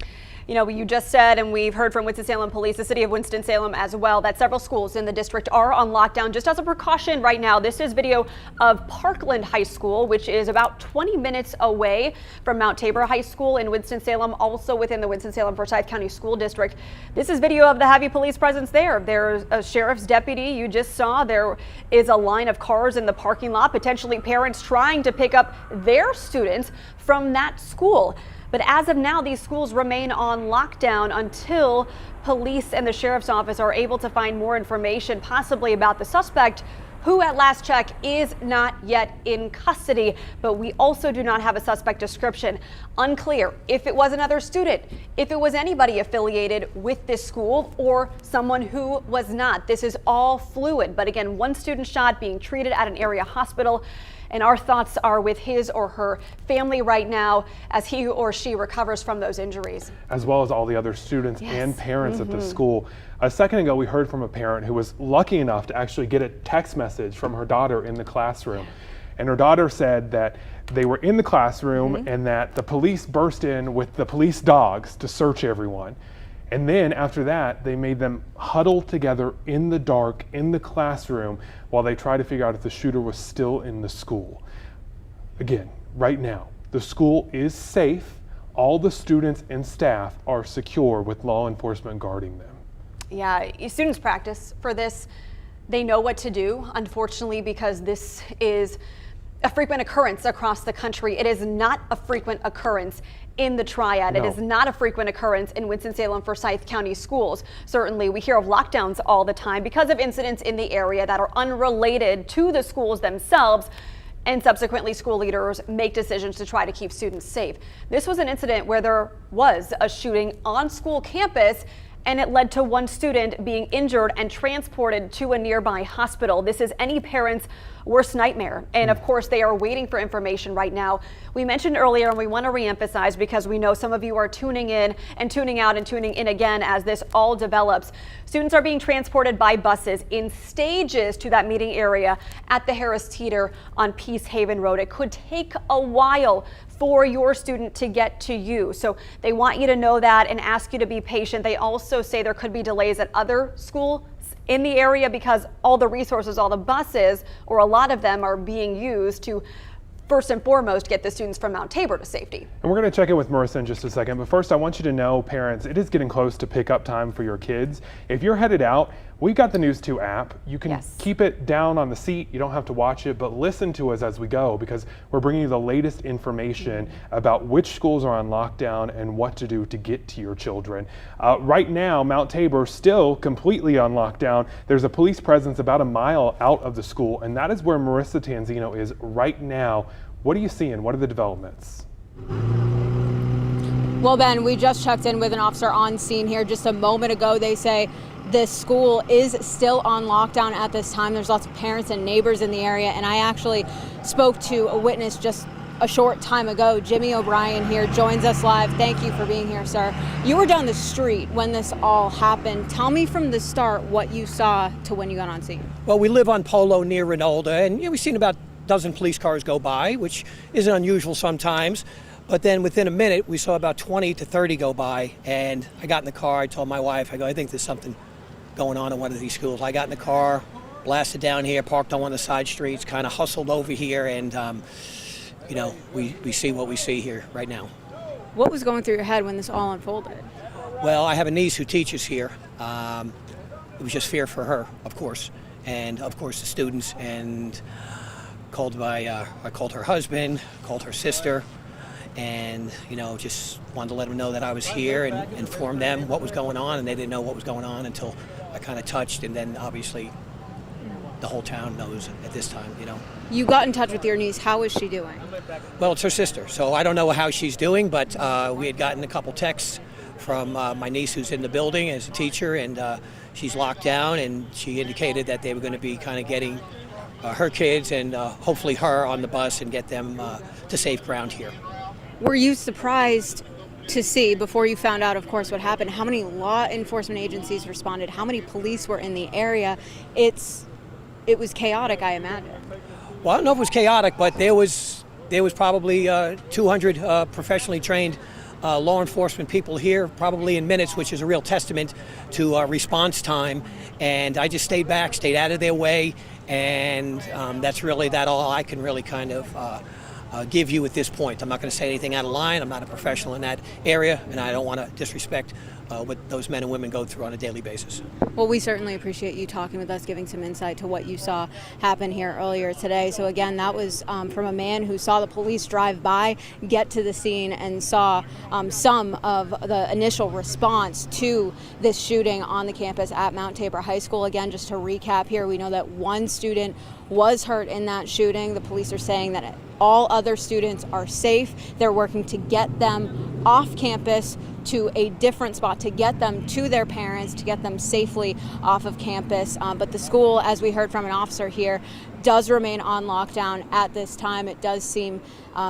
You know, you just said, and we've heard from Winston-Salem Police, the city of Winston-Salem as well, that several schools in the district are on lockdown. Just as a precaution right now, this is video of Parkland High School, which is about 20 minutes away from Mount Tabor High School in Winston-Salem, also within the Winston-Salem Forsyth County School District. This is video of the heavy police presence there. There's a sheriff's deputy you just saw. There is a line of cars in the parking lot, potentially parents trying to pick up their students from that school. But as of now, these schools remain on lockdown until police and the sheriff's office are able to find more information, possibly about the suspect, who at last check is not yet in custody. But we also do not have a suspect description. Unclear if it was another student, if it was anybody affiliated with this school, or someone who was not. This is all fluid. But again, one student shot, being treated at an area hospital. And our thoughts are with his or her family right now as he or she recovers from those injuries. As well as all the other students and parents at the school. A second ago, we heard from a parent who was lucky enough to actually get a text message from her daughter in the classroom. And her daughter said that they were in the classroom and that the police burst in with the police dogs to search everyone. And then after that, they made them huddle together in the dark in the classroom while they tried to figure out if the shooter was still in the school. Again, right now, the school is safe. All the students and staff are secure with law enforcement guarding them. Yeah, students practice for this. They know what to do, unfortunately, because this is a frequent occurrence across the country. It is not a frequent occurrence in the Triad. No. It is not a frequent occurrence in Winston-Salem Forsyth County schools. Certainly, we hear of lockdowns all the time because of incidents in the area that are unrelated to the schools themselves, and subsequently school leaders make decisions to try to keep students safe. This was an incident where there was a shooting on school campus, and it led to one student being injured and transported to a nearby hospital. This is any parent's worst nightmare. And of course, they are waiting for information right now. We mentioned earlier, and we want to reemphasize because we know some of you are tuning in and tuning out and tuning in again as this all develops. Students are being transported by buses in stages to that meeting area at the Harris Teeter on Peace Haven Road. It could take a while for your student to get to you. So they want you to know that and ask you to be patient. They also say there could be delays at other schools in the area because all the resources, all the buses, or a lot of them are being used to first and foremost get the students from Mount Tabor to safety. And we're going to check in with Marissa in just a second, but first I want you to know, parents, it is getting close to pick up time for your kids. If you're headed out, we've got the News 2 app. You can keep it down on the seat. You don't have to watch it, but listen to us as we go because we're bringing you the latest information about which schools are on lockdown and what to do to get to your children. Right now, Mount Tabor still completely on lockdown. There's a police presence about a mile out of the school, and that is where Marissa Tanzino is right now. What are you seeing? What are the developments? Well, Ben, we just checked in with an officer on scene here just a moment ago. They say this school is still on lockdown at this time. There's lots of parents and neighbors in the area, and I actually spoke to a witness just a short time ago. Jimmy O'Brien here joins us live. Thank you for being here, sir. You were down the street when this all happened. Tell me from the start what you saw to when you got on scene. Well, we live on Polo near Renard, and we've seen about a dozen police cars go by, which isn't unusual sometimes. But then within a minute, we saw about 20 to 30 go by, and I got in the car. I told my wife, I think there's something going on in one of these schools. I got in the car, blasted down here, parked on one of the side streets, kind of hustled over here, and we see what we see here right now. What was going through your head when this all unfolded? Well, I have a niece who teaches here. It was just fear for her, of course, and of course the students, and I called her husband, called her sister, and just wanted to let them know that I was here and inform them what was going on, and they didn't know what was going on until I kind of touched, and then obviously the whole town knows at this time. You got in touch with your niece. How is she doing? Well, it's her sister, so I don't know how she's doing, but we had gotten a couple texts from my niece who's in the building as a teacher, and she's locked down, and she indicated that they were going to be kind of getting her kids and hopefully her on the bus and get them to safe ground here. Were you surprised to see, before you found out, of course, what happened, how many law enforcement agencies responded, how many police were in the area? It was chaotic, I imagine. Well, I don't know if it was chaotic, but there was probably 200 professionally trained law enforcement people here, probably in minutes, which is a real testament to response time. And I just stayed back, stayed out of their way, and that's really all I can really kind of give you at this point. I'm not going to say anything out of line. I'm not a professional in that area, and I don't want to disrespect what those men and women go through on a daily basis. Well, we certainly appreciate you talking with us, giving some insight to what you saw happen here earlier today. So again, that was from a man who saw the police drive by, get to the scene, and saw some of the initial response to this shooting on the campus at Mount Tabor High School. Again, just to recap here, we know that one student was hurt in that shooting. The police are saying that all other students are safe. They're working to get them off campus to a different spot, to get them to their parents, to get them safely off of campus. But the school, as we heard from an officer here, does remain on lockdown at this time. It does seem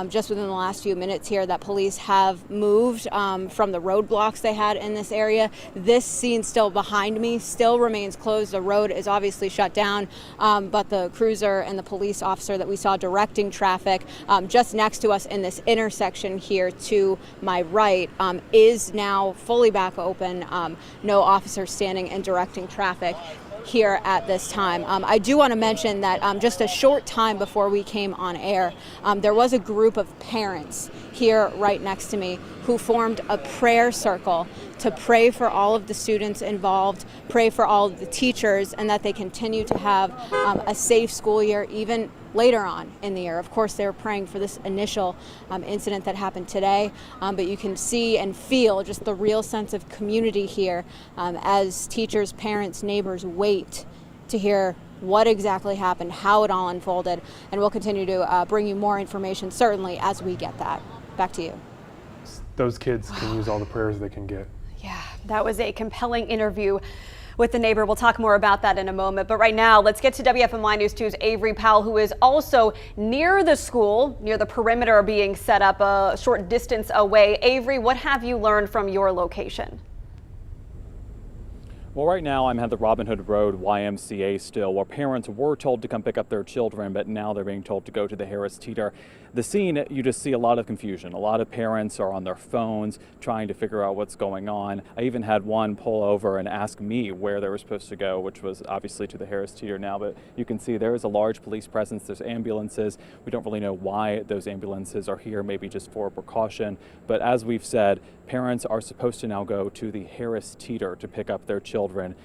just within the last few minutes here that police have moved from the roadblocks they had in this area. This scene still behind me still remains closed. The road is obviously shut down, but the cruiser and the police officer that we saw directing traffic just next to us in this intersection here to my right is now fully back open. No officer standing and directing traffic here at this time. I do want to mention that just a short time before we came on air, there was a group of parents here right next to me who formed a prayer circle to pray for all of the students involved, pray for all of the teachers, and that they continue to have a safe school year even later on in the year. Of course, they were praying for this initial incident that happened today, but you can see and feel just the real sense of community here as teachers, parents, neighbors wait to hear what exactly happened, how it all unfolded, and we'll continue to bring you more information certainly as we get that. Back to you. Those kids can use all the prayers they can get. Yeah, that was a compelling interview with the neighbor. We'll talk more about that in a moment. But right now, let's get to WFMY News 2's Avery Powell, who is also near the school, near the perimeter being set up a short distance away. Avery, what have you learned from your location? Well, right now I'm at the Robin Hood Road YMCA still, where parents were told to come pick up their children, but now they're being told to go to the Harris Teeter. The scene, you just see a lot of confusion. A lot of parents are on their phones trying to figure out what's going on. I even had one pull over and ask me where they were supposed to go, which was obviously to the Harris Teeter now, but you can see there is a large police presence. There's ambulances. We don't really know why those ambulances are here, maybe just for precaution. But as we've said, parents are supposed to now go to the Harris Teeter to pick up their children.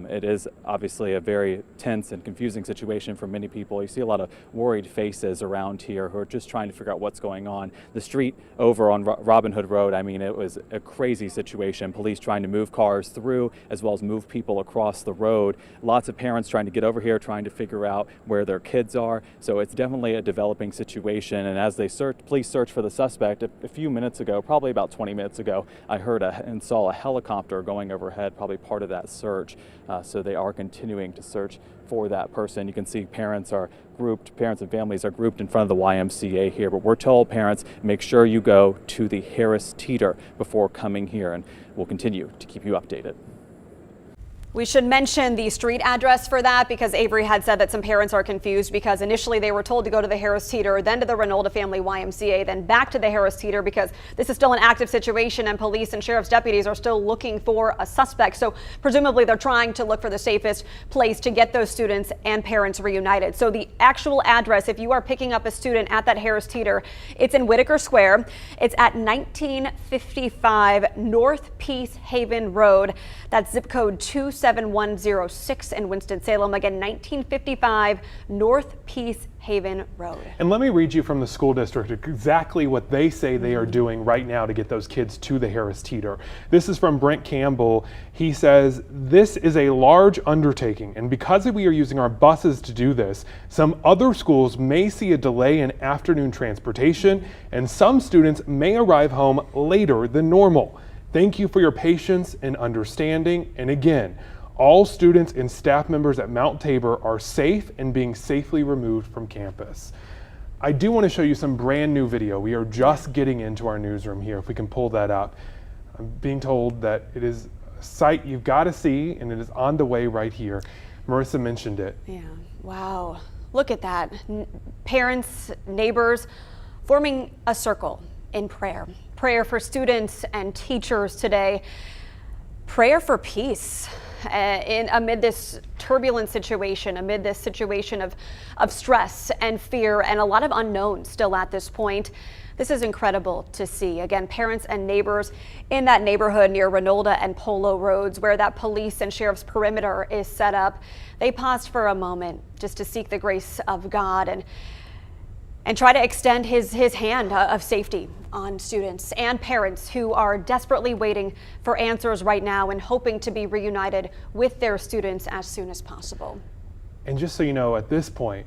It is obviously a very tense and confusing situation for many people. You see a lot of worried faces around here who are just trying to figure out what's going on. The street over on Robin Hood Road, I mean, it was a crazy situation. Police trying to move cars through as well as move people across the road. Lots of parents trying to get over here, trying to figure out where their kids are. So it's definitely a developing situation. And as they police search for the suspect, a few minutes ago, probably about 20 minutes ago, I heard and saw a helicopter going overhead, probably part of that search. So they are continuing to search for that person. You can see parents and families are grouped in front of the YMCA here, but we're told parents, make sure you go to the Harris Teeter before coming here, and we'll continue to keep you updated. We should mention the street address for that because Avery had said that some parents are confused because initially they were told to go to the Harris Teeter, then to the Renard Family YMCA, then back to the Harris Teeter because this is still an active situation and police and sheriff's deputies are still looking for a suspect. So presumably they're trying to look for the safest place to get those students and parents reunited. So the actual address, if you are picking up a student at that Harris Teeter, it's in Whitaker Square. It's at 1955 North Peace Haven Road. That's zip code 27106 in Winston-Salem. Again, 1955 North Peace Haven Road. And let me read you from the school district exactly what they say they are doing right now to get those kids to the Harris Teeter. This is from Brent Campbell. He says, this is a large undertaking, and because we are using our buses to do this, some other schools may see a delay in afternoon transportation, and some students may arrive home later than normal. Thank you for your patience and understanding. And again, all students and staff members at Mount Tabor are safe and being safely removed from campus. I do want to show you some brand new video. We are just getting into our newsroom here, if we can pull that up. I'm being told that it is a sight you've got to see, and it is on the way right here. Marissa mentioned it. Yeah, wow. Look at that. Parents, neighbors forming a circle in prayer. Prayer for students and teachers today. Prayer for peace amid this turbulent situation, amid this situation of stress and fear and a lot of unknowns still at this point. This is incredible to see. Again, parents and neighbors in that neighborhood near Renard and Polo Roads, where that police and sheriff's perimeter is set up, they paused for a moment just to seek the grace of God and try to extend his hand of safety on students and parents who are desperately waiting for answers right now and hoping to be reunited with their students as soon as possible. And just so you know, at this point,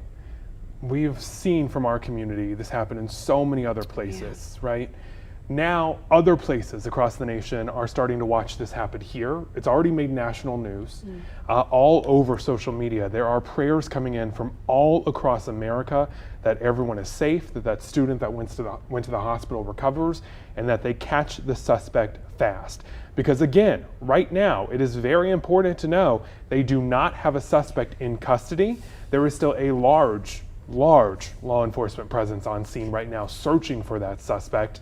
we've seen from our community this happen in so many other places, right? Now, other places across the nation are starting to watch this happen here. It's already made national news. All over social media, there are prayers coming in from all across America that everyone is safe, that student that went to the hospital recovers, and that they catch the suspect fast. Because again, right now, it is very important to know they do not have a suspect in custody. There is still a large law enforcement presence on scene right now searching for that suspect.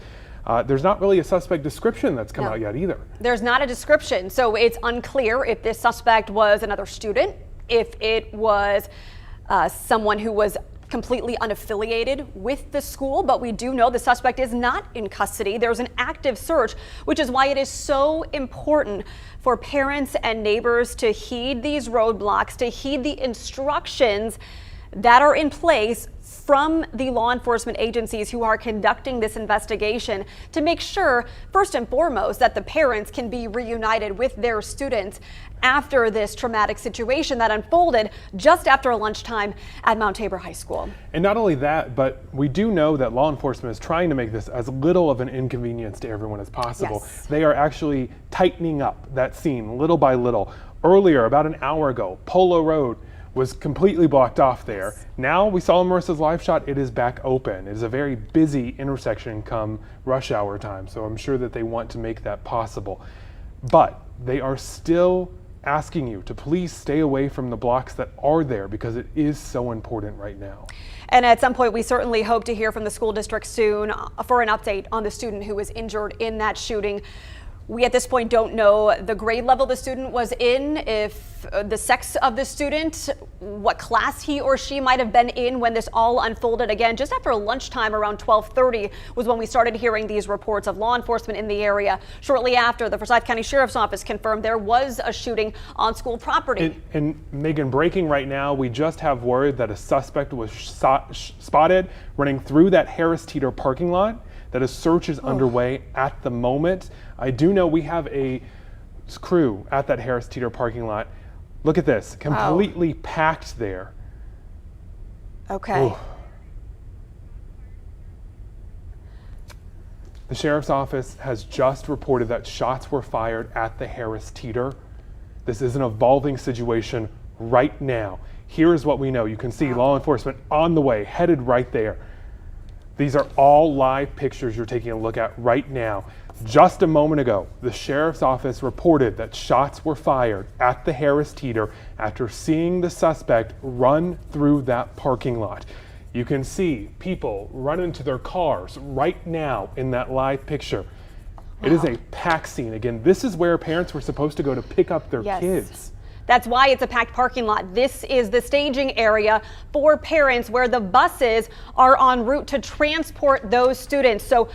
There's not really a suspect description that's come out yet either. There's not a description, so it's unclear if this suspect was another student, if it was someone who was completely unaffiliated with the school, but we do know the suspect is not in custody. There's an active search, which is why it is so important for parents and neighbors to heed these roadblocks, to heed the instructions that are in place from the law enforcement agencies who are conducting this investigation to make sure, first and foremost, that the parents can be reunited with their students after this traumatic situation that unfolded just after lunchtime at Mount Tabor High School. And not only that, but we do know that law enforcement is trying to make this as little of an inconvenience to everyone as possible. Yes. They are actually tightening up that scene little by little. Earlier, about an hour ago, Polo Road was completely blocked off there. Now we saw Marissa's live shot, it is back open. It is a very busy intersection come rush hour time, so I'm sure that they want to make that possible. But they are still asking you to please stay away from the blocks that are there because it is so important right now. And at some point, we certainly hope to hear from the school district soon for an update on the student who was injured in that shooting. We at this point don't know the grade level the student was in, if the sex of the student, what class he or she might have been in when this all unfolded. Again, just after lunchtime around 12:30 was when we started hearing these reports of law enforcement in the area. Shortly after, the Forsyth County Sheriff's Office confirmed there was a shooting on school property. And Megan, breaking right now, we just have word that a suspect was spotted running through that Harris Teeter parking lot, that a search is underway at the moment. I do know we have a crew at that Harris Teeter parking lot. Look at this, completely packed there. Okay. Ooh. The sheriff's office has just reported that shots were fired at the Harris Teeter. This is an evolving situation right now. Here is what we know. You can see law enforcement on the way, headed right there. These are all live pictures you're taking a look at right now. Just a moment ago, the sheriff's office reported that shots were fired at the Harris Teeter after seeing the suspect run through that parking lot. You can see people run into their cars right now in that live picture. It is a packed scene. Again, this is where parents were supposed to go to pick up their kids. That's why it's a packed parking lot. This is the staging area for parents where the buses are en route to transport those students. So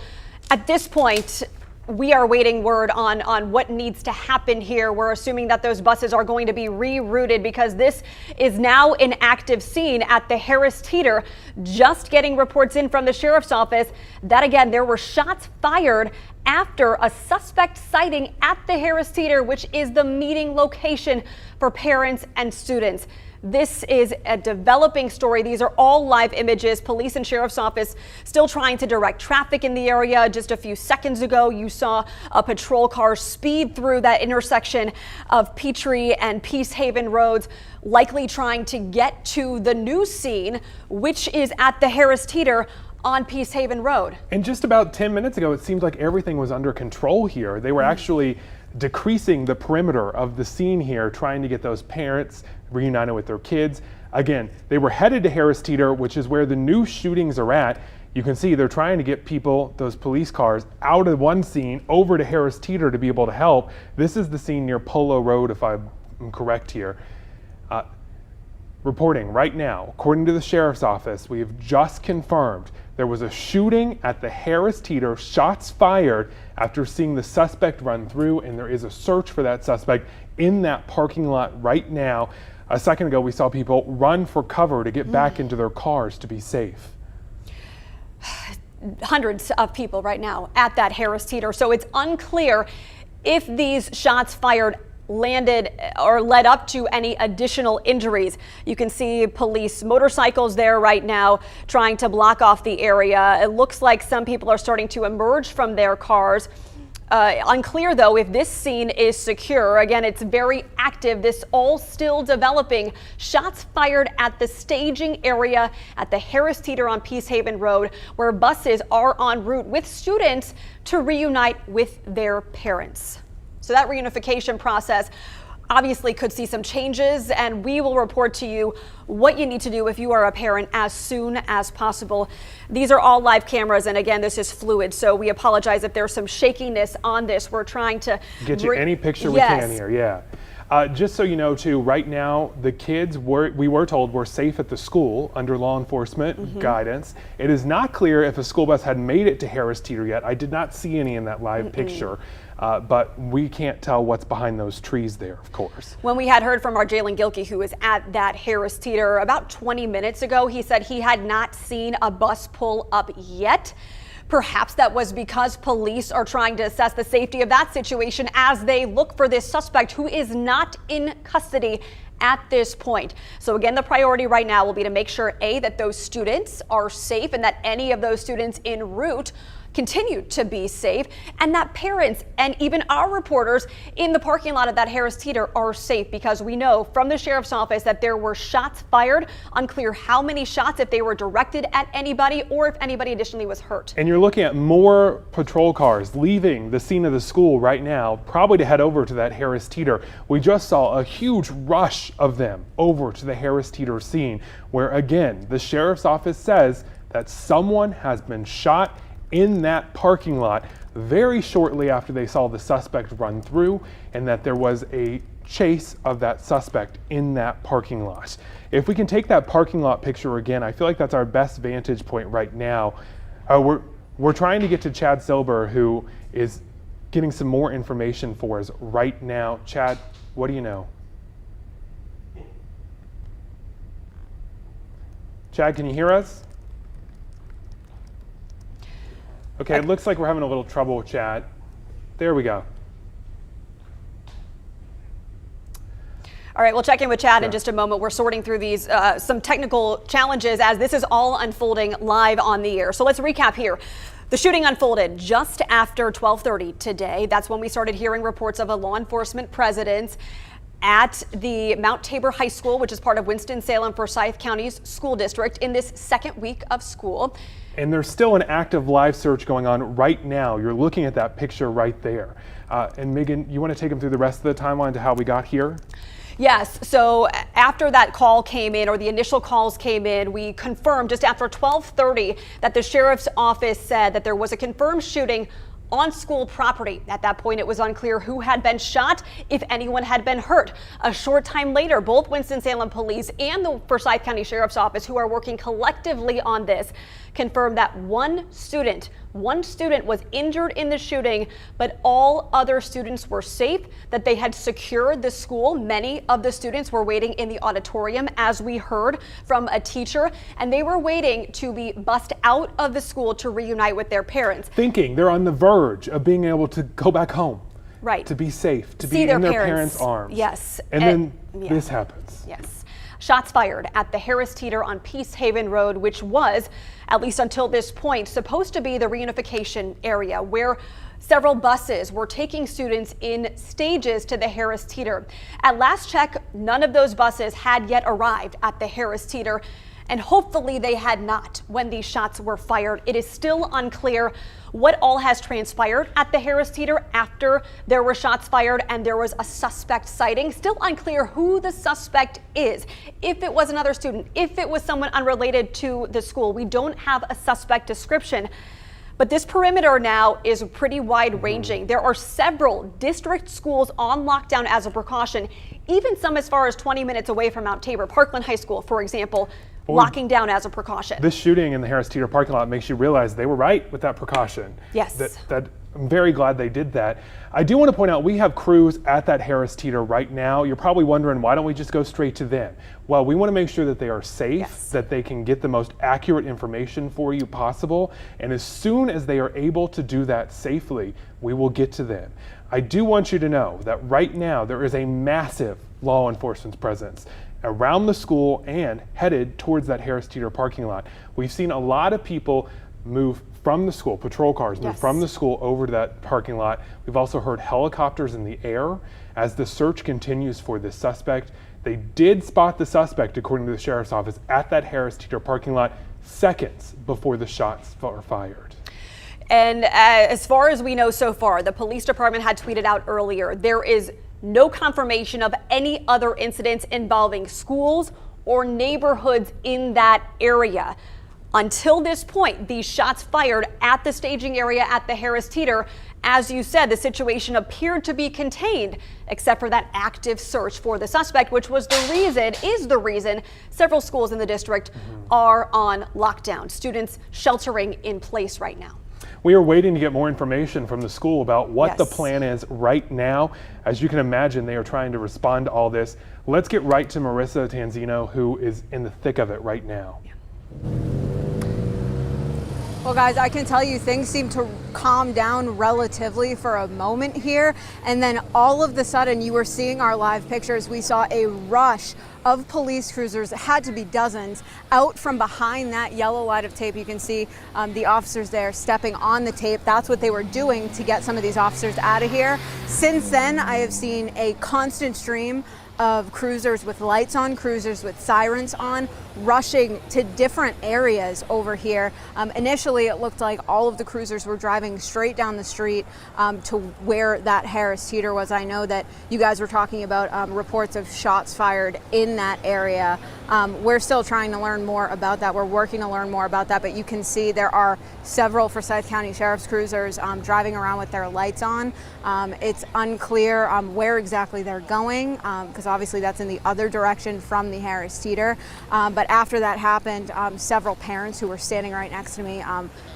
at this point, we are waiting word on what needs to happen here. We're assuming that those buses are going to be rerouted because this is now an active scene at the Harris Teeter. Just getting reports in from the sheriff's office that, again, there were shots fired after a suspect sighting at the Harris Teeter, which is the meeting location for parents and students. This is a developing story. These are all live images. Police and sheriff's office still trying to direct traffic in the area. Just a few seconds ago, you saw a patrol car speed through that intersection of Petrie and Peace Haven roads, likely trying to get to the new scene, which is at the Harris Teeter on Peace Haven Road. And just about 10 minutes ago, it seemed like everything was under control here. They were actually decreasing the perimeter of the scene here, trying to get those parents reunited with their kids. Again, they were headed to Harris Teeter, which is where the new shootings are at. You can see they're trying to get people, those police cars, out of one scene over to Harris Teeter to be able to help. This is the scene near Polo Road, if I'm correct here. Reporting right now, according to the sheriff's office, we have just confirmed there was a shooting at the Harris Teeter, shots fired after seeing the suspect run through, and there is a search for that suspect in that parking lot right now. A second ago, we saw people run for cover to get back into their cars to be safe. Hundreds of people right now at that Harris Teeter, so it's unclear if these shots fired landed or led up to any additional injuries. You can see police motorcycles there right now trying to block off the area. It looks like some people are starting to emerge from their cars. Unclear though if this scene is secure. Again, it's very active. This all still developing. Shots fired at the staging area at the Harris Teeter on Peacehaven Road, where buses are en route with students to reunite with their parents. So that reunification process obviously could see some changes, and we will report to you what you need to do if you are a parent as soon as possible. These are all live cameras, and again, this is fluid, so we apologize if there's some shakiness on this. We're trying to get you any picture we can here. Yeah. Just so you know too, right now the kids we were told were safe at the school under law enforcement guidance. It is not clear if a school bus had made it to Harris Teeter yet. I did not see any in that live picture. But we can't tell what's behind those trees there, of course. When we had heard from our Jalen Gilkey, who was at that Harris Teeter about 20 minutes ago, he said he had not seen a bus pull up yet. Perhaps that was because police are trying to assess the safety of that situation as they look for this suspect who is not in custody at this point. So again, the priority right now will be to make sure, A, that those students are safe and that any of those students en route continue to be safe, and that parents and even our reporters in the parking lot of that Harris Teeter are safe, because we know from the sheriff's office that there were shots fired. Unclear how many shots, if they were directed at anybody or if anybody additionally was hurt. And you're looking at more patrol cars leaving the scene of the school right now, probably to head over to that Harris Teeter. We just saw a huge rush of them over to the Harris Teeter scene, where again, the sheriff's office says that someone has been shot in that parking lot very shortly after they saw the suspect run through, and that there was a chase of that suspect in that parking lot. If we can take that parking lot picture again, I feel like that's our best vantage point right now. We're trying to get to Chad Silber, who is getting some more information for us right now. Chad, what do you know? Chad, can you hear us? Okay, it looks like we're having a little trouble with Chad. There we go. All right, we'll check in with Chad in just a moment. We're sorting through these some technical challenges as this is all unfolding live on the air. So let's recap here. The shooting unfolded just after 12:30 today. That's when we started hearing reports of a law enforcement presence at the Mount Tabor High School, which is part of Winston-Salem Forsyth County's school district, in this second week of school. And there's still an active live search going on right now. You're looking at that picture right there. And Megan, you want to take them through the rest of the timeline to how we got here? Yes, so after that call came in, or the initial calls came in, we confirmed just after 12:30 that the sheriff's office said that there was a confirmed shooting on school property. At that point, it was unclear who had been shot, if anyone had been hurt. A short time later, both Winston-Salem Police and the Forsyth County Sheriff's Office, who are working collectively on this, confirmed that one student was injured in the shooting, but all other students were safe, that they had secured the school. Many of the students were waiting in the auditorium, as we heard from a teacher, and they were waiting to be bussed out of the school to reunite with their parents. Thinking they're on the verge of being able to go back home. Right. To be safe, to See be in their parents' arms. Yes. And then this happens. Yes. Shots fired at the Harris Teeter on Peacehaven Road, which was, at least until this point, supposed to be the reunification area where several buses were taking students in stages to the Harris Teeter. At last check, none of those buses had yet arrived at the Harris Teeter. and hopefully they had not when these shots were fired. It is still unclear what all has transpired at the Harris Teeter after there were shots fired and there was a suspect sighting. Still unclear who the suspect is. If it was another student, if it was someone unrelated to the school. We don't have a suspect description. But this perimeter now is pretty wide-ranging. There are several district schools on lockdown as a precaution, even some as far as 20 minutes away from Mount Tabor. Parkland High School, for example, locking down as a precaution. This shooting in the Harris Teeter parking lot makes you realize they were right with that precaution. Yes. I'm very glad they did that. I do want to point out we have crews at that Harris Teeter right now. You're probably wondering, why don't we just go straight to them? Well, we want to make sure that they are safe, yes, that they can get the most accurate information for you possible. And as soon as they are able to do that safely, we will get to them. I do want you to know that right now there is a massive law enforcement presence around the school and headed towards that Harris Teeter parking lot. We've seen a lot of people move from the school, patrol cars move yes, from the school over to that parking lot. We've also heard helicopters in the air as the search continues for this suspect. They did spot the suspect, according to the sheriff's office, at that Harris Teeter parking lot seconds before the shots were fired. And as far as we know so far, the police department had tweeted out earlier, there is no confirmation of any other incidents involving schools or neighborhoods in that area. Until this point, these shots fired at the staging area at the Harris Teeter, as you said, the situation appeared to be contained, except for that active search for the suspect, which is the reason several schools in the district are on lockdown. Students sheltering in place right now. We are waiting to get more information from the school about what yes, the plan is right now. As you can imagine, they are trying to respond to all this. Let's get right to Marissa Tanzino, who is in the thick of it right now. Yeah. Well, guys, I can tell you things seem to calm down relatively for a moment here. And then all of the sudden, you were seeing our live pictures. We saw a rush of police cruisers, it had to be dozens, out from behind that yellow line of tape. You can see the officers there stepping on the tape. That's what they were doing to get some of these officers out of here. Since then, I have seen a constant stream of cruisers with lights on, cruisers with sirens on, rushing to different areas over here. Initially, it looked like all of the cruisers were driving straight down the street to where that Harris Teeter was. I know that you guys were talking about reports of shots fired in that area. We're still trying to learn more about that. We're working to learn more about that, but you can see there are several Forsyth County Sheriffs cruisers driving around with their lights on. It's unclear where exactly they're going, because obviously that's in the other direction from the Harris Teeter. But after that happened, several parents who were standing right next to me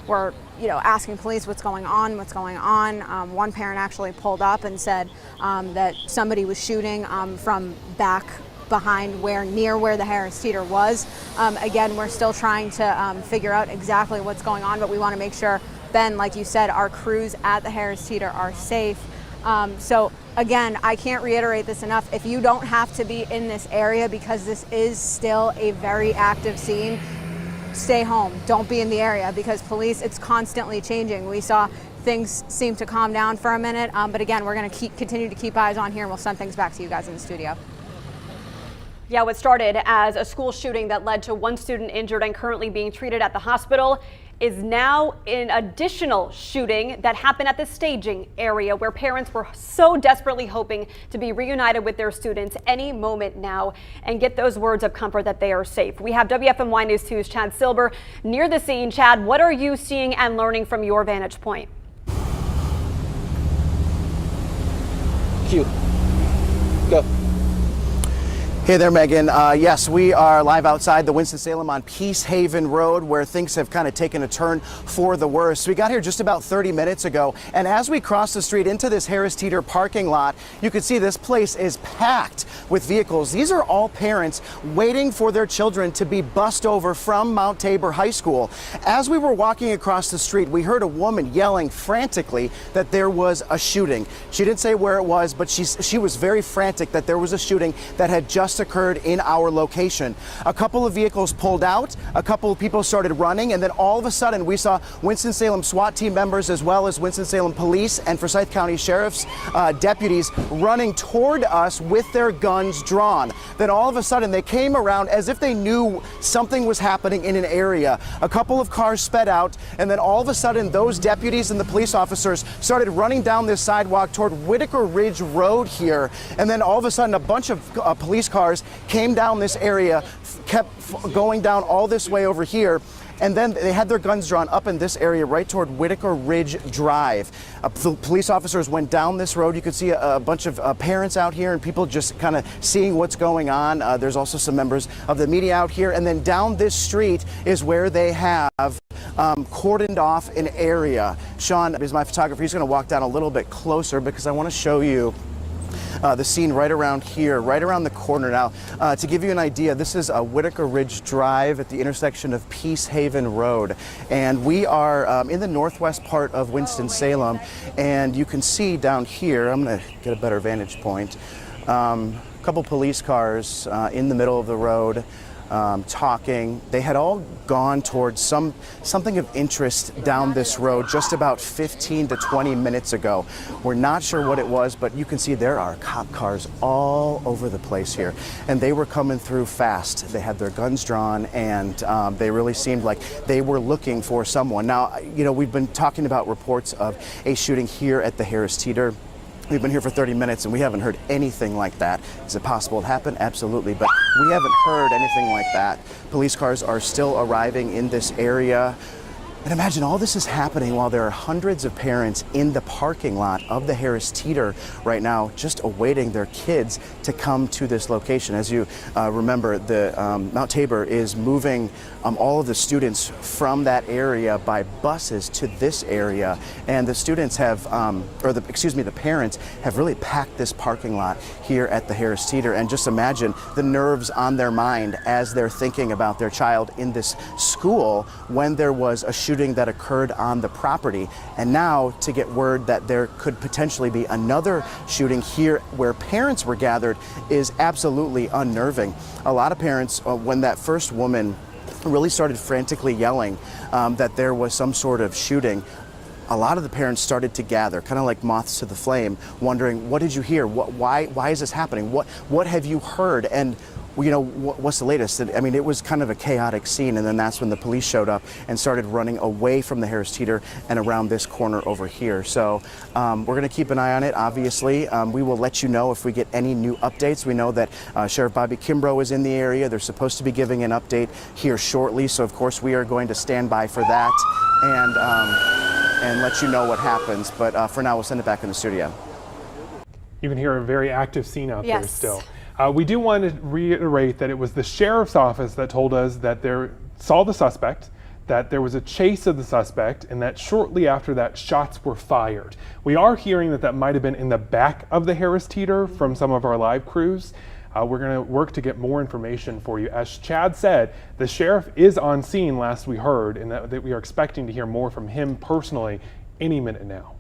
were, asking police what's going on. One parent actually pulled up and said that somebody was shooting from back behind near where the Harris Teeter was. Again, we're still trying to figure out exactly what's going on, but we want to make sure, Ben, like you said, our crews at the Harris Teeter are safe. So again, I can't reiterate this enough. If you don't have to be in this area because this is still a very active scene, stay home. Don't be in the area because police, it's constantly changing. We saw things seem to calm down for a minute, but again, we're going to continue to keep eyes on here and we'll send things back to you guys in the studio. Yeah, what started as a school shooting that led to one student injured and currently being treated at the hospital is now an additional shooting that happened at the staging area where parents were so desperately hoping to be reunited with their students any moment now and get those words of comfort that they are safe. We have WFMY News 2's Chad Silber near the scene. Chad, what are you seeing and learning from your vantage point? Cue. Go. Hey there, Megan. Yes, we are live outside the Winston-Salem on Peace Haven Road, where things have kind of taken a turn for the worse. We got here just about 30 minutes ago, and as we cross the street into this Harris Teeter parking lot, you can see this place is packed with vehicles. These are all parents waiting for their children to be bussed over from Mount Tabor High School. As we were walking across the street, we heard a woman yelling frantically that there was a shooting. She didn't say where it was, but she was very frantic that there was a shooting that had just just occurred in our location. A couple of vehicles pulled out, a couple of people started running, and then all of a sudden we saw Winston-Salem SWAT team members as well as Winston-Salem Police and Forsyth County Sheriffs deputies running toward us with their guns drawn. Then all of a sudden they came around as if they knew something was happening in an area. A couple of cars sped out, and then all of a sudden those deputies and the police officers started running down this sidewalk toward Whitaker Ridge Road here. And then all of a sudden a bunch of police cars came down this area, kept going down all this way over here. And then they had their guns drawn up in this area right toward Whitaker Ridge Drive. Police officers went down this road. You could see a bunch of parents out here and people just kind of seeing what's going on. There's also some members of the media out here. And then down this street is where they have cordoned off an area. Sean is my photographer. He's going to walk down a little bit closer because I want to show you the scene right around here, right around the corner. Now, to give you an idea, this is Whitaker Ridge Drive at the intersection of Peace Haven Road. And we are in the northwest part of Winston-Salem. And you can see down here, I'm going to get a better vantage point, a couple police cars in the middle of the road. Talking. They had all gone towards something of interest down this road just about 15 to 20 minutes ago. We're not sure what it was, but you can see there are cop cars all over the place here. And they were coming through fast. They had their guns drawn, and they really seemed like they were looking for someone. Now, you know, we've been talking about reports of a shooting here at the Harris Teeter. We've been here for 30 minutes and we haven't heard anything like that. Is it possible it happened? Absolutely, but we haven't heard anything like that. Police cars are still arriving in this area. And imagine all this is happening while there are hundreds of parents in the parking lot of the Harris Teeter right now, just awaiting their kids to come to this location. As you remember, the Mount Tabor is moving all of the students from that area by buses to this area. And the students have, the parents have really packed this parking lot here at the Harris Teeter. And just imagine the nerves on their mind as they're thinking about their child in this school when there was a shooting that occurred on the property. And now to get word that there could potentially be another shooting here where parents were gathered is absolutely unnerving. A lot of parents, when that first woman really started frantically yelling that there was some sort of shooting, a lot of the parents started to gather, kind of like moths to the flame, wondering, what did you hear? Why is this happening? What have you heard? And you know, what's the latest? I mean, it was kind of a chaotic scene, and then that's when the police showed up and started running away from the Harris Teeter and around this corner over here. So we're going to keep an eye on it, obviously. We will let you know if we get any new updates. We know that Sheriff Bobby Kimbrough is in the area. They're supposed to be giving an update here shortly, so of course we are going to stand by for that and let you know what happens. But for now, we'll send it back in the studio. You can hear a very active scene out there still. We do want to reiterate that it was the sheriff's office that told us that they saw the suspect, that there was a chase of the suspect, and that shortly after that, shots were fired. We are hearing that that might have been in the back of the Harris Teeter from some of our live crews. We're going to work to get more information for you. As Chad said, the sheriff is on scene last we heard, and that we are expecting to hear more from him personally any minute now.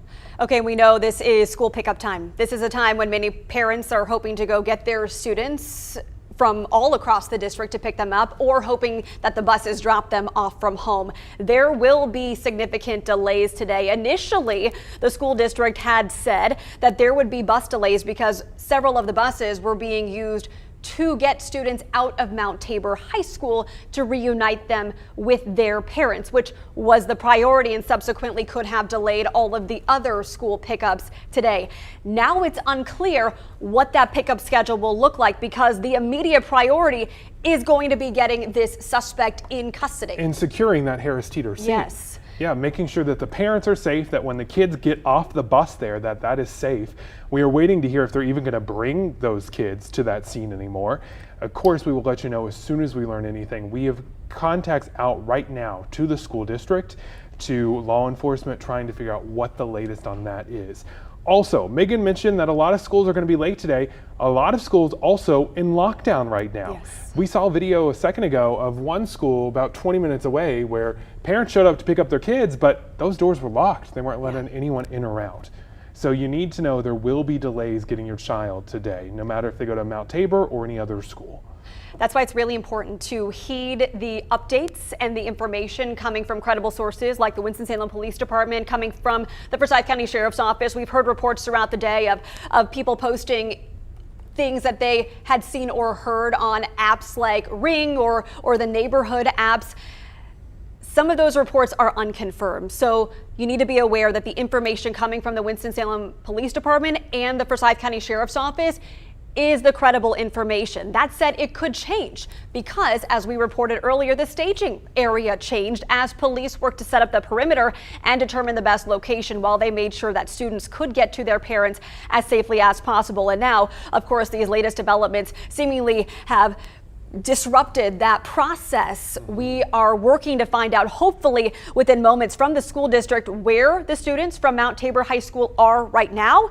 Okay, we know this is school pickup time. This is a time when many parents are hoping to go get their students from all across the district to pick them up, or hoping that the buses drop them off from home. There will be significant delays today. Initially, the school district had said that there would be bus delays because several of the buses were being used to get students out of Mount Tabor High School to reunite them with their parents, which was the priority and subsequently could have delayed all of the other school pickups today. Now it's unclear what that pickup schedule will look like because the immediate priority is going to be getting this suspect in custody. And securing that Harris Teeter seat. Yes. Yeah, making sure that the parents are safe, that when the kids get off the bus there, that is safe. We are waiting to hear if they're even going to bring those kids to that scene anymore. Of course, we will let you know as soon as we learn anything. We have contacts out right now to the school district, to law enforcement, trying to figure out what the latest on that is. Also, Megan mentioned that a lot of schools are going to be late today. A lot of schools also in lockdown right now. Yes. We saw a video a second ago of one school about 20 minutes away where parents showed up to pick up their kids, but those doors were locked. They weren't letting anyone in or out. So you need to know there will be delays getting your child today, no matter if they go to Mount Tabor or any other school. That's why it's really important to heed the updates and the information coming from credible sources like the Winston-Salem Police Department, coming from the Forsyth County Sheriff's Office. We've heard reports throughout the day of people posting things that they had seen or heard on apps like Ring or the neighborhood apps. Some of those reports are unconfirmed, so you need to be aware that the information coming from the Winston-Salem Police Department and the Forsyth County Sheriff's Office is the credible information. That said, it could change because, as we reported earlier, the staging area changed as police worked to set up the perimeter and determine the best location while they made sure that students could get to their parents as safely as possible. And now, of course, these latest developments seemingly have disrupted that process. We are working to find out, hopefully within moments, from the school district where the students from Mount Tabor High School are right now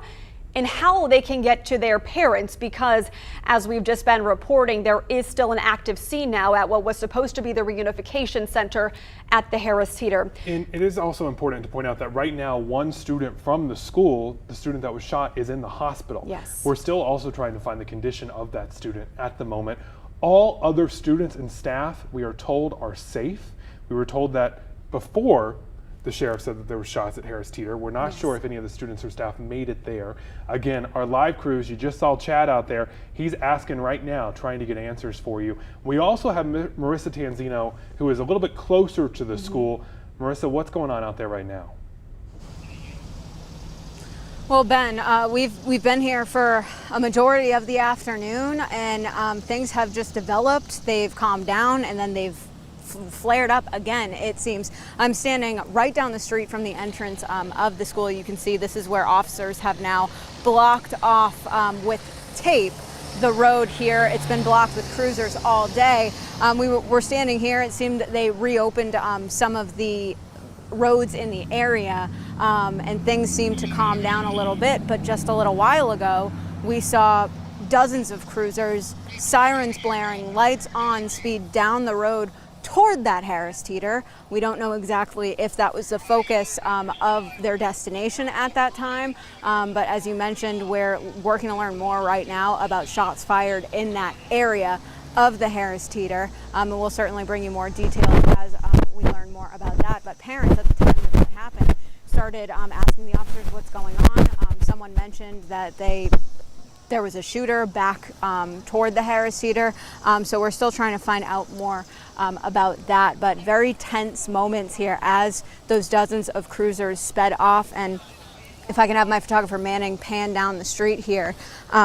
and how they can get to their parents, because as we've just been reporting, there is still an active scene now at what was supposed to be the Reunification Center at the Harris Teeter. And it is also important to point out that right now, one student from the school, the student that was shot, is in the hospital. Yes. We're still also trying to find the condition of that student at the moment. All other students and staff, we are told, are safe. We were told that before the sheriff said that there were shots at Harris Teeter. We're not sure if any of the students or staff made it there. Again, our live crews, you just saw Chad out there. He's asking right now, trying to get answers for you. We also have Marissa Tanzino, who is a little bit closer to the school. Marissa, what's going on out there right now? Well, Ben, we've been here for a majority of the afternoon, and things have just developed. They've calmed down, and then they've flared up again, it seems. I'm standing right down the street from the entrance of the school. You can see this is where officers have now blocked off with tape the road here. It's been blocked with cruisers all day. We're standing here. It seemed that they reopened some of the roads in the area, and things seemed to calm down a little bit, but just a little while ago we saw dozens of cruisers, sirens blaring, lights on, speed down the road toward that Harris Teeter. We don't know exactly if that was the focus of their destination at that time, but as you mentioned, we're working to learn more right now about shots fired in that area of the Harris Teeter, and we'll certainly bring you more details as we learn more about that. But parents at the time that happened started asking the officers what's going on. Someone mentioned that there was a shooter back toward the Harris Teeter, so we're still trying to find out more about that. But very tense moments here as those dozens of cruisers sped off. And if I can have my photographer Manning pan down the street here,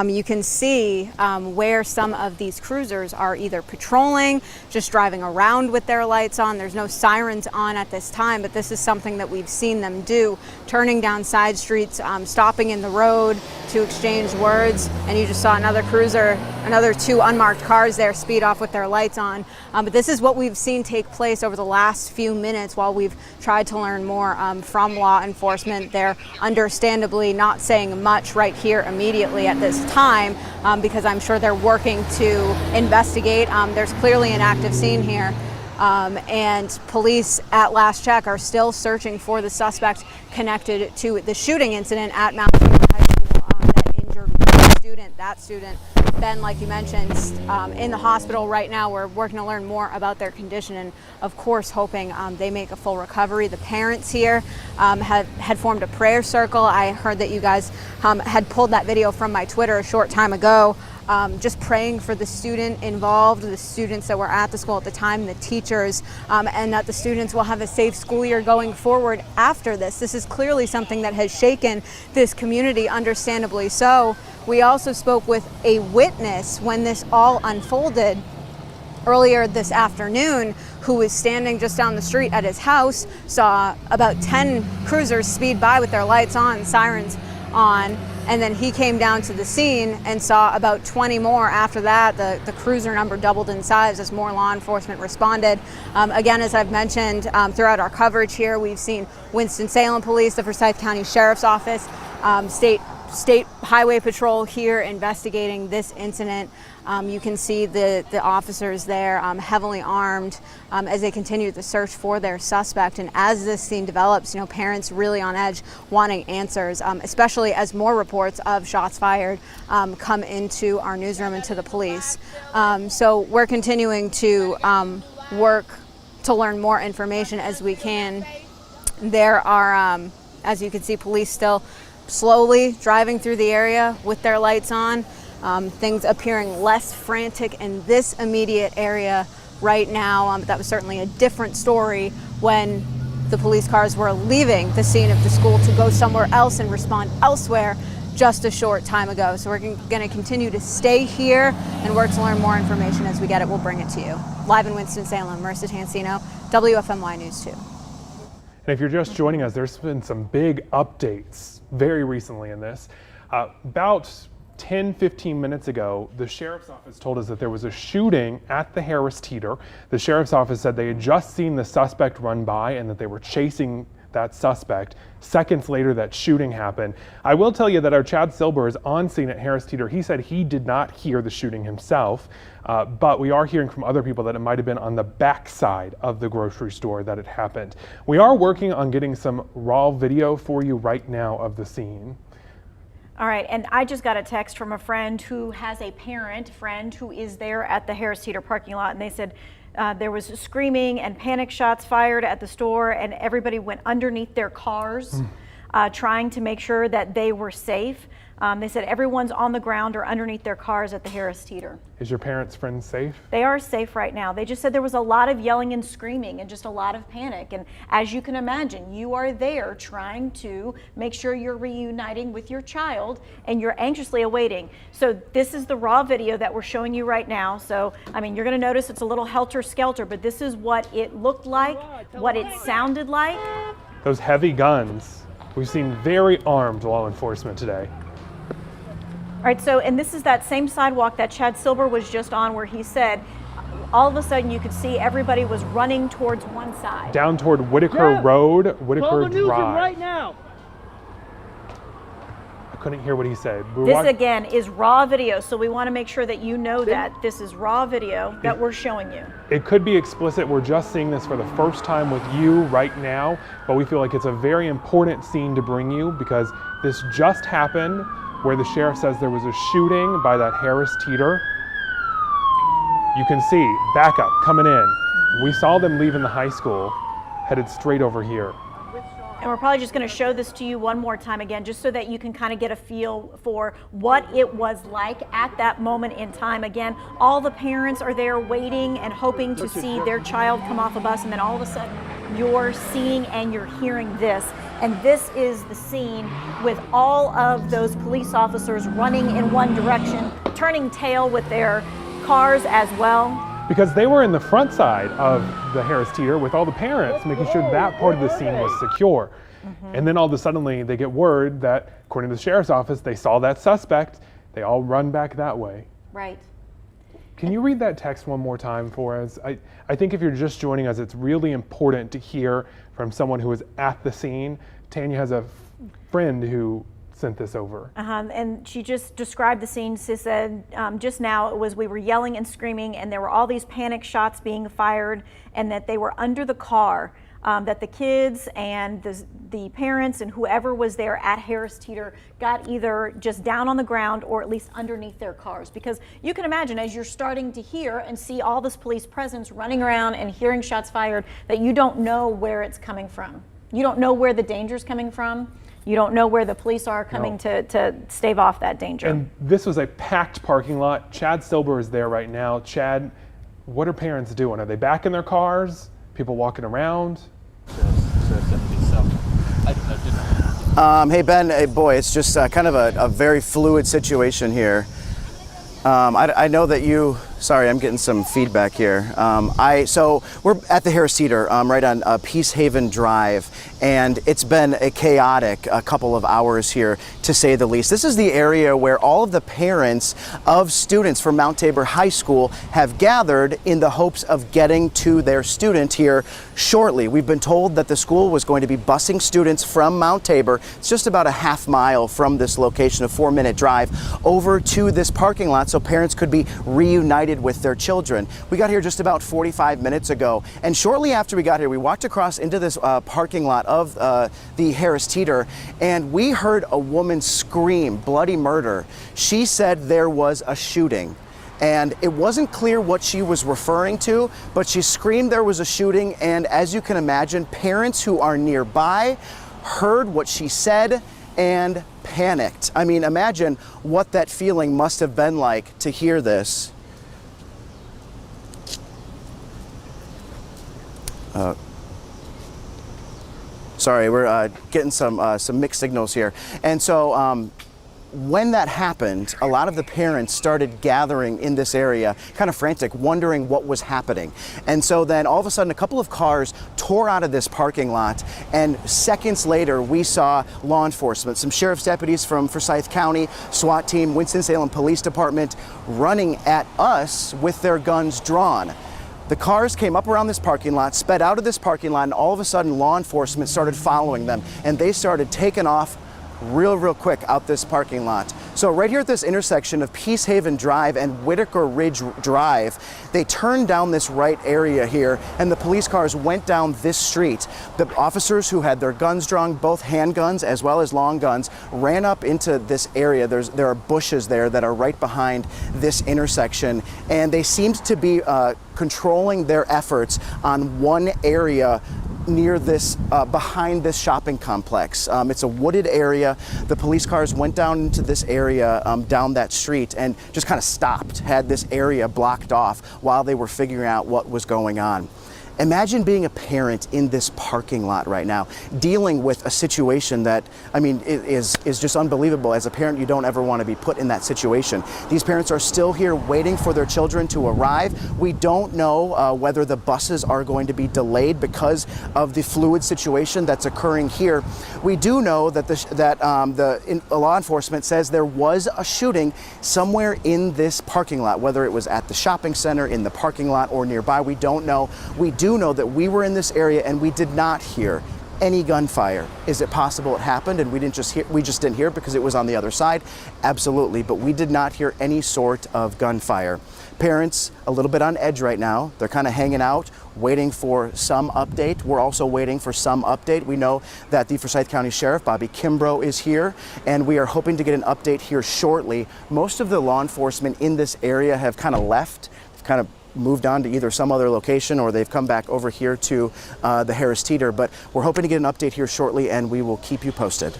you can see where some of these cruisers are either patrolling, just driving around with their lights on. There's no sirens on at this time, but this is something that we've seen them do, turning down side streets, stopping in the road to exchange words. And you just saw another cruiser, another two unmarked cars there speed off with their lights on. But this is what we've seen take place over the last few minutes while we've tried to learn more from law enforcement. They're understandably not saying much right here immediately at this time because I'm sure they're working to investigate. There's clearly an active scene here, and police at last check are still searching for the suspect connected to the shooting incident at Mount Tabor High School that injured one student. That student, Ben, like you mentioned, in the hospital right now. We're working to learn more about their condition and, of course, hoping they make a full recovery. The parents here had formed a prayer circle. I heard that you guys had pulled that video from my Twitter a short time ago, just praying for the student involved, the students that were at the school at the time, the teachers, and that the students will have a safe school year going forward after this. This is clearly something that has shaken this community, understandably so. We also spoke with a witness when this all unfolded earlier this afternoon, who was standing just down the street at his house, saw about 10 cruisers speed by with their lights on, sirens on, and then he came down to the scene and saw about 20 more after that. The cruiser number doubled in size as more law enforcement responded. Again, as I've mentioned throughout our coverage here, we've seen Winston-Salem Police, the Forsyth County Sheriff's Office, State State Highway Patrol here investigating this incident. You can see the officers there heavily armed as they continue the search for their suspect. And as this scene develops, parents really on edge wanting answers, especially as more reports of shots fired come into our newsroom and to the police. So we're continuing to work to learn more information as we can. There are, as you can see, police still slowly driving through the area with their lights on. Things appearing less frantic in this immediate area right now. That was certainly a different story when the police cars were leaving the scene of the school to go somewhere else and respond elsewhere just a short time ago. So we're going to continue to stay here and work to learn more information. As we get it, we'll bring it to you. Live in Winston-Salem, Marissa Tansino, WFMY News 2. And if you're just joining us, there's been some big updates very recently in this. About 10-15 minutes ago, the sheriff's office told us that there was a shooting at the Harris Teeter. The sheriff's office said they had just seen the suspect run by and that they were chasing that suspect. Seconds later, that shooting happened. I will tell you that our Chad Silber is on scene at Harris Teeter. He said he did not hear the shooting himself, but we are hearing from other people that it might have been on the backside of the grocery store that it happened. We are working on getting some raw video for you right now of the scene. All right, and I just got a text from a friend who has a friend who is there at the Harris Teeter parking lot, and they said there was screaming and panic shots fired at the store, and everybody went underneath their cars trying to make sure that they were safe. They said everyone's on the ground or underneath their cars at the Harris Teeter. Is your parents' friends safe? They are safe right now. They just said there was a lot of yelling and screaming and just a lot of panic. And as you can imagine, you are there trying to make sure you're reuniting with your child and you're anxiously awaiting. So this is the raw video that we're showing you right now. So, I mean, you're going to notice it's a little helter-skelter, but this is what it looked like, what it sounded like. Those heavy guns. We've seen very armed law enforcement today. All right, so, and this is that same sidewalk that Chad Silber was just on where he said, all of a sudden you could see everybody was running towards one side. Down toward Whitaker Road, Whitaker Drive. Right now. I couldn't hear what he said. This again is raw video, so we want to make sure that you know that this is raw video that we're showing you. It could be explicit. We're just seeing this for the first time with you right now, but we feel like it's a very important scene to bring you because this just happened where the sheriff says there was a shooting by that Harris Teeter. You can see backup coming in. We saw them leaving the high school, headed straight over here. And we're probably just going to show this to you one more time again, just so that you can kind of get a feel for what it was like at that moment in time. Again, all the parents are there waiting and hoping to see their child come off a bus, and then all of a sudden you're seeing and you're hearing this. And this is the scene with all of those police officers running in one direction, turning tail with their cars as well. Because they were in the front side of the Harris Teeter with all the parents, making sure that part of the scene was secure. And then all of a sudden they get word that, according to the sheriff's office, they saw that suspect. They all run back that way. Right. Can you read that text one more time for us? I think if you're just joining us, it's really important to hear from someone who was at the scene. Tanya has a friend who sent this over. And she just described the scene. She said just now we were yelling and screaming, and there were all these panic shots being fired, and that they were under the car. That the kids and the parents and whoever was there at Harris Teeter got either just down on the ground or at least underneath their cars. Because you can imagine, as you're starting to hear and see all this police presence running around and hearing shots fired, that you don't know where it's coming from. You don't know where the danger's coming from. You don't know where the police are coming to stave off that danger. And this was a packed parking lot. Chad Silber is there right now. Chad, what are parents doing? Are they back in their cars? People walking around? Hey Ben, hey boy, it's just kind of a very fluid situation here. I know that you, sorry, I'm getting some feedback here. So we're at the Harris Teeter right on Peace Haven Drive, and it's been a chaotic couple of hours here. to say the least. This is the area where all of the parents of students from Mount Tabor High School have gathered in the hopes of getting to their student here shortly. We've been told that the school was going to be busing students from Mount Tabor. It's just about a half mile from this location, a 4-minute drive, over to this parking lot so parents could be reunited with their children. We got here just about 45 minutes ago, and shortly after we got here, we walked across into this parking lot of the Harris Teeter, and we heard a woman scream bloody murder. She said there was a shooting. And it wasn't clear what she was referring to, but she screamed there was a shooting, and as you can imagine, parents who are nearby heard what she said and panicked. I mean, imagine what that feeling must have been like to hear this. Sorry, we're getting some mixed signals here. And so when that happened, a lot of the parents started gathering in this area, kind of frantic, wondering what was happening. And so then all of a sudden, a couple of cars tore out of this parking lot, and seconds later, we saw law enforcement, some sheriff's deputies from Forsyth County, SWAT team, Winston-Salem Police Department, running at us with their guns drawn. The cars came up around this parking lot, sped out of this parking lot, and all of a sudden, law enforcement started following them, and they started taking off real quick out this parking lot. So right here at this intersection of Peace Haven Drive and Whitaker Ridge Drive, they turned down this right area here, and the police cars went down this street. The officers who had their guns drawn, both handguns as well as long guns, ran up into this area. There are bushes there that are right behind this intersection, and they seemed to be controlling their efforts on one area near this, behind this shopping complex. It's a wooded area. The police cars went down into this area, down that street, and just kind of stopped, had this area blocked off while they were figuring out what was going on. Imagine being a parent in this parking lot right now, dealing with a situation that, I mean, is just unbelievable. As a parent, you don't ever want to be put in that situation. These parents are still here waiting for their children to arrive. We don't know whether the buses are going to be delayed because of the fluid situation that's occurring here. We do know that the law enforcement says there was a shooting somewhere in this parking lot, whether it was at the shopping center, in the parking lot, or nearby. We don't know. We do know that we were in this area and we did not hear any gunfire. Is it possible it happened and we just didn't hear it because it was on the other side? Absolutely, but we did not hear any sort of gunfire. Parents a little bit on edge right now. They're kind of hanging out, waiting for some update. We're also waiting for some update. We know that the Forsyth County Sheriff, Bobby Kimbrough, is here, and we are hoping to get an update here shortly. Most of the law enforcement in this area have kind of left, kind of moved on to either some other location or they've come back over here to the Harris Teeter, but we're hoping to get an update here shortly, and we will keep you posted.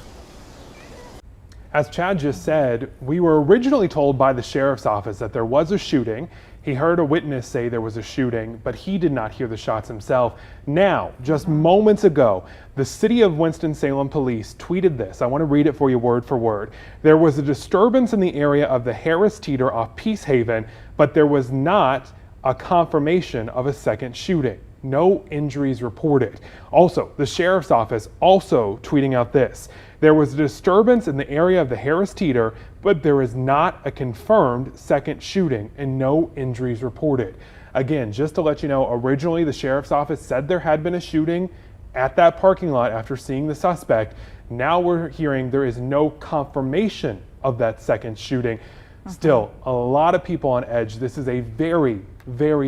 As Chad just said, we were originally told by the sheriff's office that there was a shooting. He heard a witness say there was a shooting, but he did not hear the shots himself. Now, just moments ago, the city of Winston-Salem Police tweeted this. I want to read it for you word for word. There was a disturbance in the area of the Harris Teeter off Peace Haven, but there was not a confirmation of a second shooting. No injuries reported. Also, the sheriff's office also tweeting out this. There was a disturbance in the area of the Harris Teeter, but there is not a confirmed second shooting and no injuries reported. Again, just to let you know, originally the sheriff's office said there had been a shooting at that parking lot after seeing the suspect. Now we're hearing there is no confirmation of that second shooting. Still, a lot of people on edge. This is a very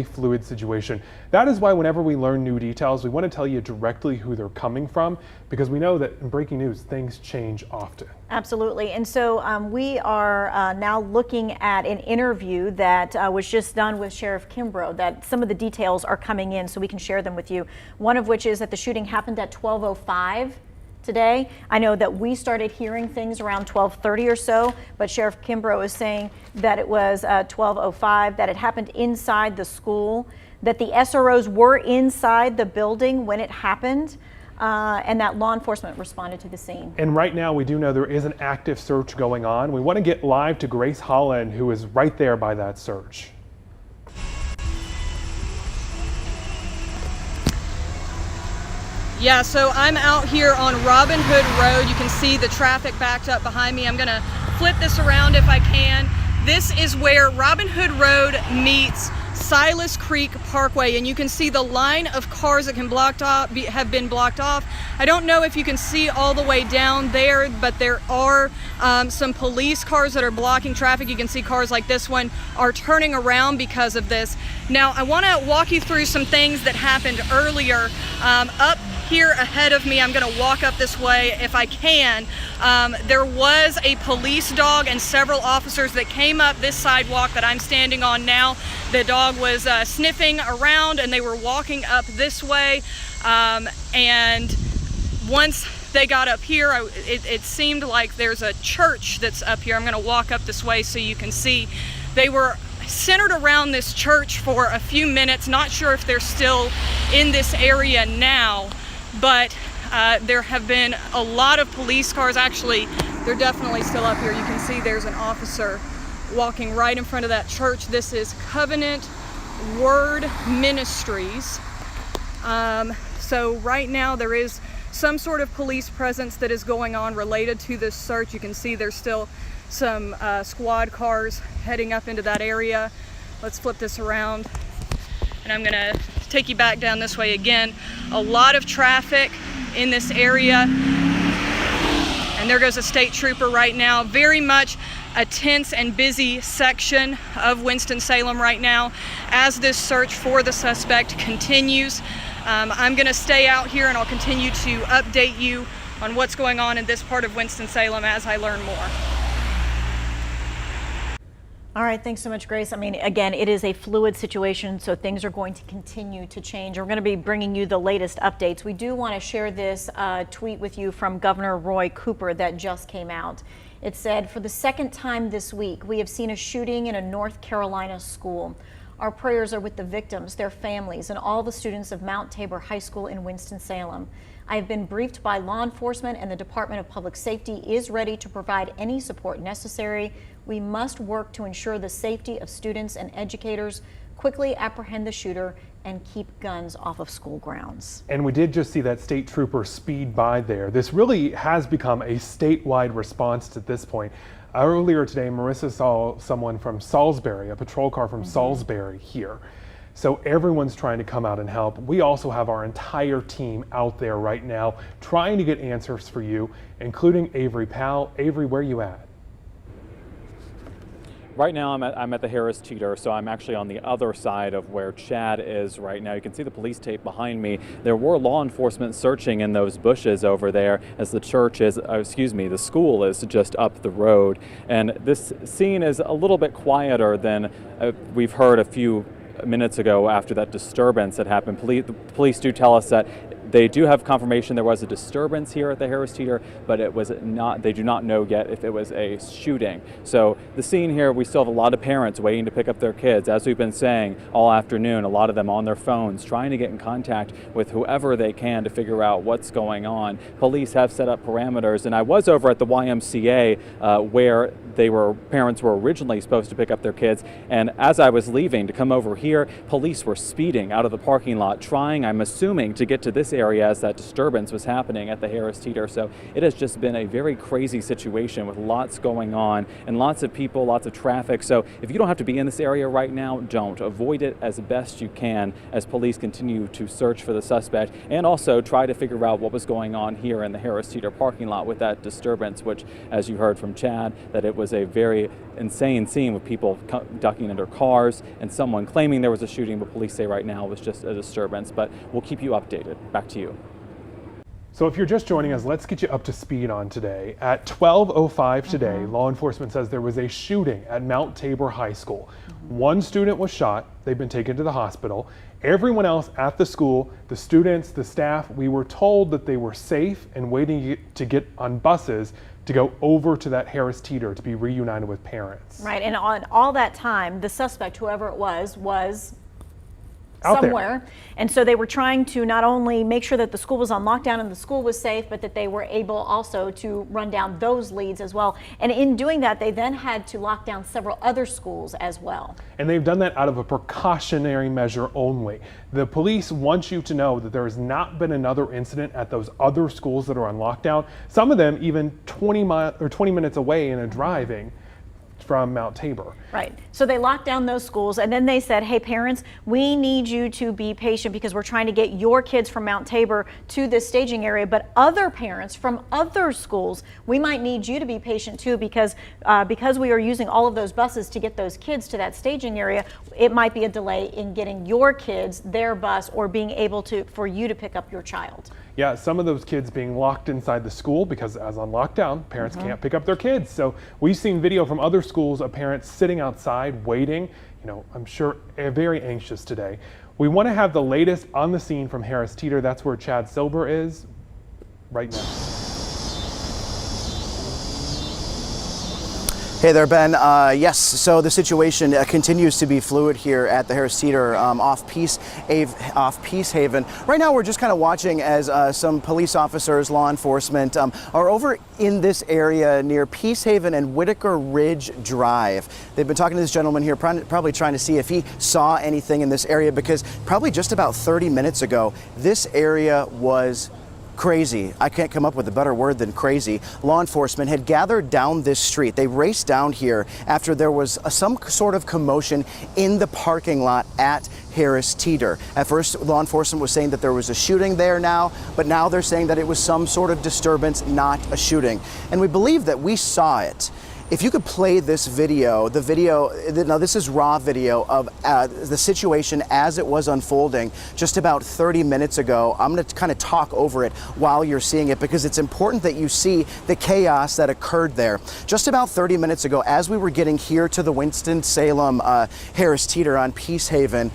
fluid situation. That is why whenever we learn new details, we want to tell you directly who they're coming from, because we know that in breaking news, things change often. Absolutely. And so we are now looking at an interview that was just done with Sheriff Kimbrough, that some of the details are coming in so we can share them with you. One of which is that the shooting happened at 12:05 today. I know that we started hearing things around 12:30 or so, but Sheriff Kimbrough is saying that it was 12:05, that it happened inside the school, that the SROs were inside the building when it happened, and that law enforcement responded to the scene. And right now we do know there is an active search going on. We want to get live to Grace Holland, who is right there by that search. Yeah, so I'm out here on Robin Hood Road. You can see the traffic backed up behind me. I'm gonna flip this around if I can. This is where Robin Hood Road meets Silas Creek Parkway, and you can see the line of cars that can have been blocked off. I don't know if you can see all the way down there, but there are some police cars that are blocking traffic. You can see cars like this one are turning around because of this. Now, I want to walk you through some things that happened earlier. Up here ahead of me, I'm going to walk up this way if I can. There was a police dog and several officers that came up this sidewalk that I'm standing on now. The dog was sniffing around and they were walking up this way. And once they got up here, it seemed like there's a church that's up here. I'm going to walk up this way so you can see. They were centered around this church for a few minutes. Not sure if they're still in this area now, but there have been a lot of police cars. Actually, they're definitely still up here. You can see there's an officer walking right in front of that church. This is Covenant Word Ministries. So right now there is some sort of police presence that is going on related to this search. You can see there's still some squad cars heading up into that area. Let's flip this around and I'm gonna take you back down this way again. A lot of traffic in this area, and there goes a state trooper right now. Very much a tense and busy section of Winston-Salem right now as this search for the suspect continues. I'm gonna stay out here and I'll continue to update you on what's going on in this part of Winston-Salem as I learn more. All right, thanks so much, Grace. I mean, again, it is a fluid situation, so things are going to continue to change. We're going to be bringing you the latest updates. We do want to share this tweet with you from Governor Roy Cooper that just came out. It said, for the second time this week, we have seen a shooting in a North Carolina school. Our prayers are with the victims, their families, and all the students of Mount Tabor High School in Winston-Salem. I have been briefed by law enforcement, and the Department of Public Safety is ready to provide any support necessary. We must work to ensure the safety of students and educators, quickly apprehend the shooter, and keep guns off of school grounds. And we did just see that state trooper speed by there. This really has become a statewide response at this point. Earlier today, Marissa saw someone from Salisbury, a patrol car from Salisbury here. So everyone's trying to come out and help. We also have our entire team out there right now trying to get answers for you, including Avery Powell. Avery, where are you at? Right now I'm at the Harris Teeter, so I'm actually on the other side of where Chad is right now. You can see the police tape behind me. There were law enforcement searching in those bushes over there as the church is, the school is just up the road. And this scene is a little bit quieter than we've heard a few minutes ago after that disturbance that happened. The police do tell us that they do have confirmation there was a disturbance here at the Harris Teeter, but it was not, they do not know yet if it was a shooting. So the scene here, we still have a lot of parents waiting to pick up their kids. As we've been saying all afternoon, a lot of them on their phones trying to get in contact with whoever they can to figure out what's going on. Police have set up parameters, and I was over at the YMCA where parents were originally supposed to pick up their kids, and as I was leaving to come over here, police were speeding out of the parking lot trying, I'm assuming, to get to this area as that disturbance was happening at the Harris Teeter. So it has just been a very crazy situation with lots going on and lots of people, lots of traffic. So if you don't have to be in this area right now, don't. Avoid it as best you can as police continue to search for the suspect and also try to figure out what was going on here in the Harris Teeter parking lot with that disturbance, which, as you heard from Chad, that it was a very insane scene with people ducking under cars and someone claiming there was a shooting, but police say right now it was just a disturbance. But we'll keep you updated. Back to you. So if you're just joining us, let's get you up to speed on today. At 12:05 today, law enforcement says there was a shooting at Mount Tabor High School. One student was shot. They've been taken to the hospital. Everyone else at the school, the students, the staff, we were told that they were safe and waiting to get on buses to go over to that Harris Teeter to be reunited with parents. Right, and on all that time, the suspect, whoever it was out somewhere. There. And so they were trying to not only make sure that the school was on lockdown and the school was safe, but that they were able also to run down those leads as well. And in doing that, they then had to lock down several other schools as well. And they've done that out of a precautionary measure only. The police want you to know that there has not been another incident at those other schools that are on lockdown. Some of them even 20 minutes away in a driving from Mount Tabor. Right. So they locked down those schools, and then they said, hey, parents, we need you to be patient because we're trying to get your kids from Mount Tabor to this staging area. But other parents from other schools, we might need you to be patient too, because we are using all of those buses to get those kids to that staging area. It might be a delay in getting your kids their bus or being able to, for you to pick up your child. Yeah, some of those kids being locked inside the school because as on lockdown, parents can't pick up their kids. So we've seen video from other schools of parents sitting outside waiting, I'm sure very anxious today. We want to have the latest on the scene from Harris Teeter. That's where Chad Silber is right now. Hey there, Ben. Yes, so the situation continues to be fluid here at the Harris Teeter off Peace Haven. Right now, we're just kind of watching as some police officers, law enforcement, are over in this area near Peace Haven and Whitaker Ridge Drive. They've been talking to this gentleman here, probably trying to see if he saw anything in this area, because probably just about 30 minutes ago, this area was crazy. I can't come up with a better word than crazy. Law enforcement had gathered down this street. They raced down here after there was some sort of commotion in the parking lot at Harris Teeter. At first, law enforcement was saying that there was a shooting there now, but now they're saying that it was some sort of disturbance, not a shooting. And we believe that we saw it. If you could play this video, now this is raw video of the situation as it was unfolding just about 30 minutes ago. I'm going to kind of talk over it while you're seeing it because it's important that you see the chaos that occurred there. Just about 30 minutes ago, as we were getting here to the Winston-Salem Harris Teeter on Peace Haven,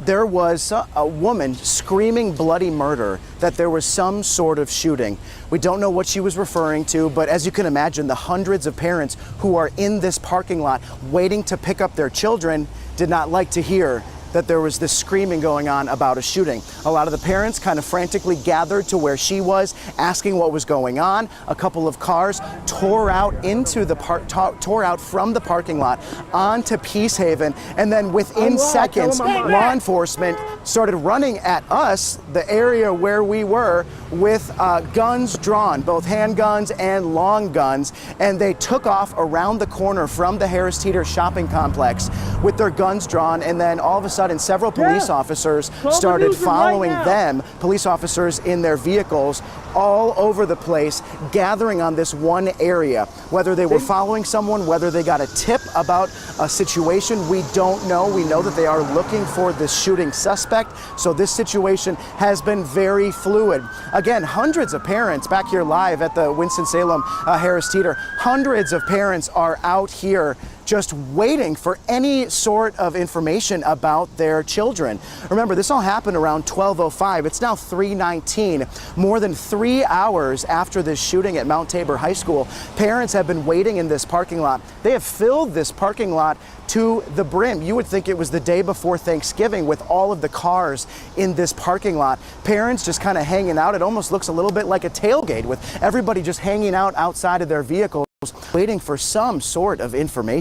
there was a woman screaming bloody murder, that there was some sort of shooting. We don't know what she was referring to, but as you can imagine, the hundreds of parents who are in this parking lot waiting to pick up their children did not like to hear that there was this screaming going on about a shooting. A lot of the parents kind of frantically gathered to where she was, asking what was going on. A couple of cars tore out from the parking lot onto Peace Haven, and then within seconds, law enforcement started running at us, the area where we were, with guns drawn, both handguns and long guns, and they took off around the corner from the Harris Teeter shopping complex with their guns drawn, and then all of a sudden several police officers started following them, police officers in their vehicles all over the place, gathering on this one area. Whether they were following someone, whether they got a tip about a situation, we don't know. We know that they are looking for this shooting suspect, so this situation has been very fluid. Again, hundreds of parents back here live at the Winston-Salem Harris Teeter, hundreds of parents are out here just waiting for any sort of information about their children. Remember, this all happened around 12:05. It's now 3:19. More than 3 hours after this shooting at Mount Tabor High School, parents have been waiting in this parking lot. They have filled this parking lot to the brim. You would think it was the day before Thanksgiving with all of the cars in this parking lot. Parents just kind of hanging out. It almost looks a little bit like a tailgate with everybody just hanging out outside of their vehicles, waiting for some sort of information.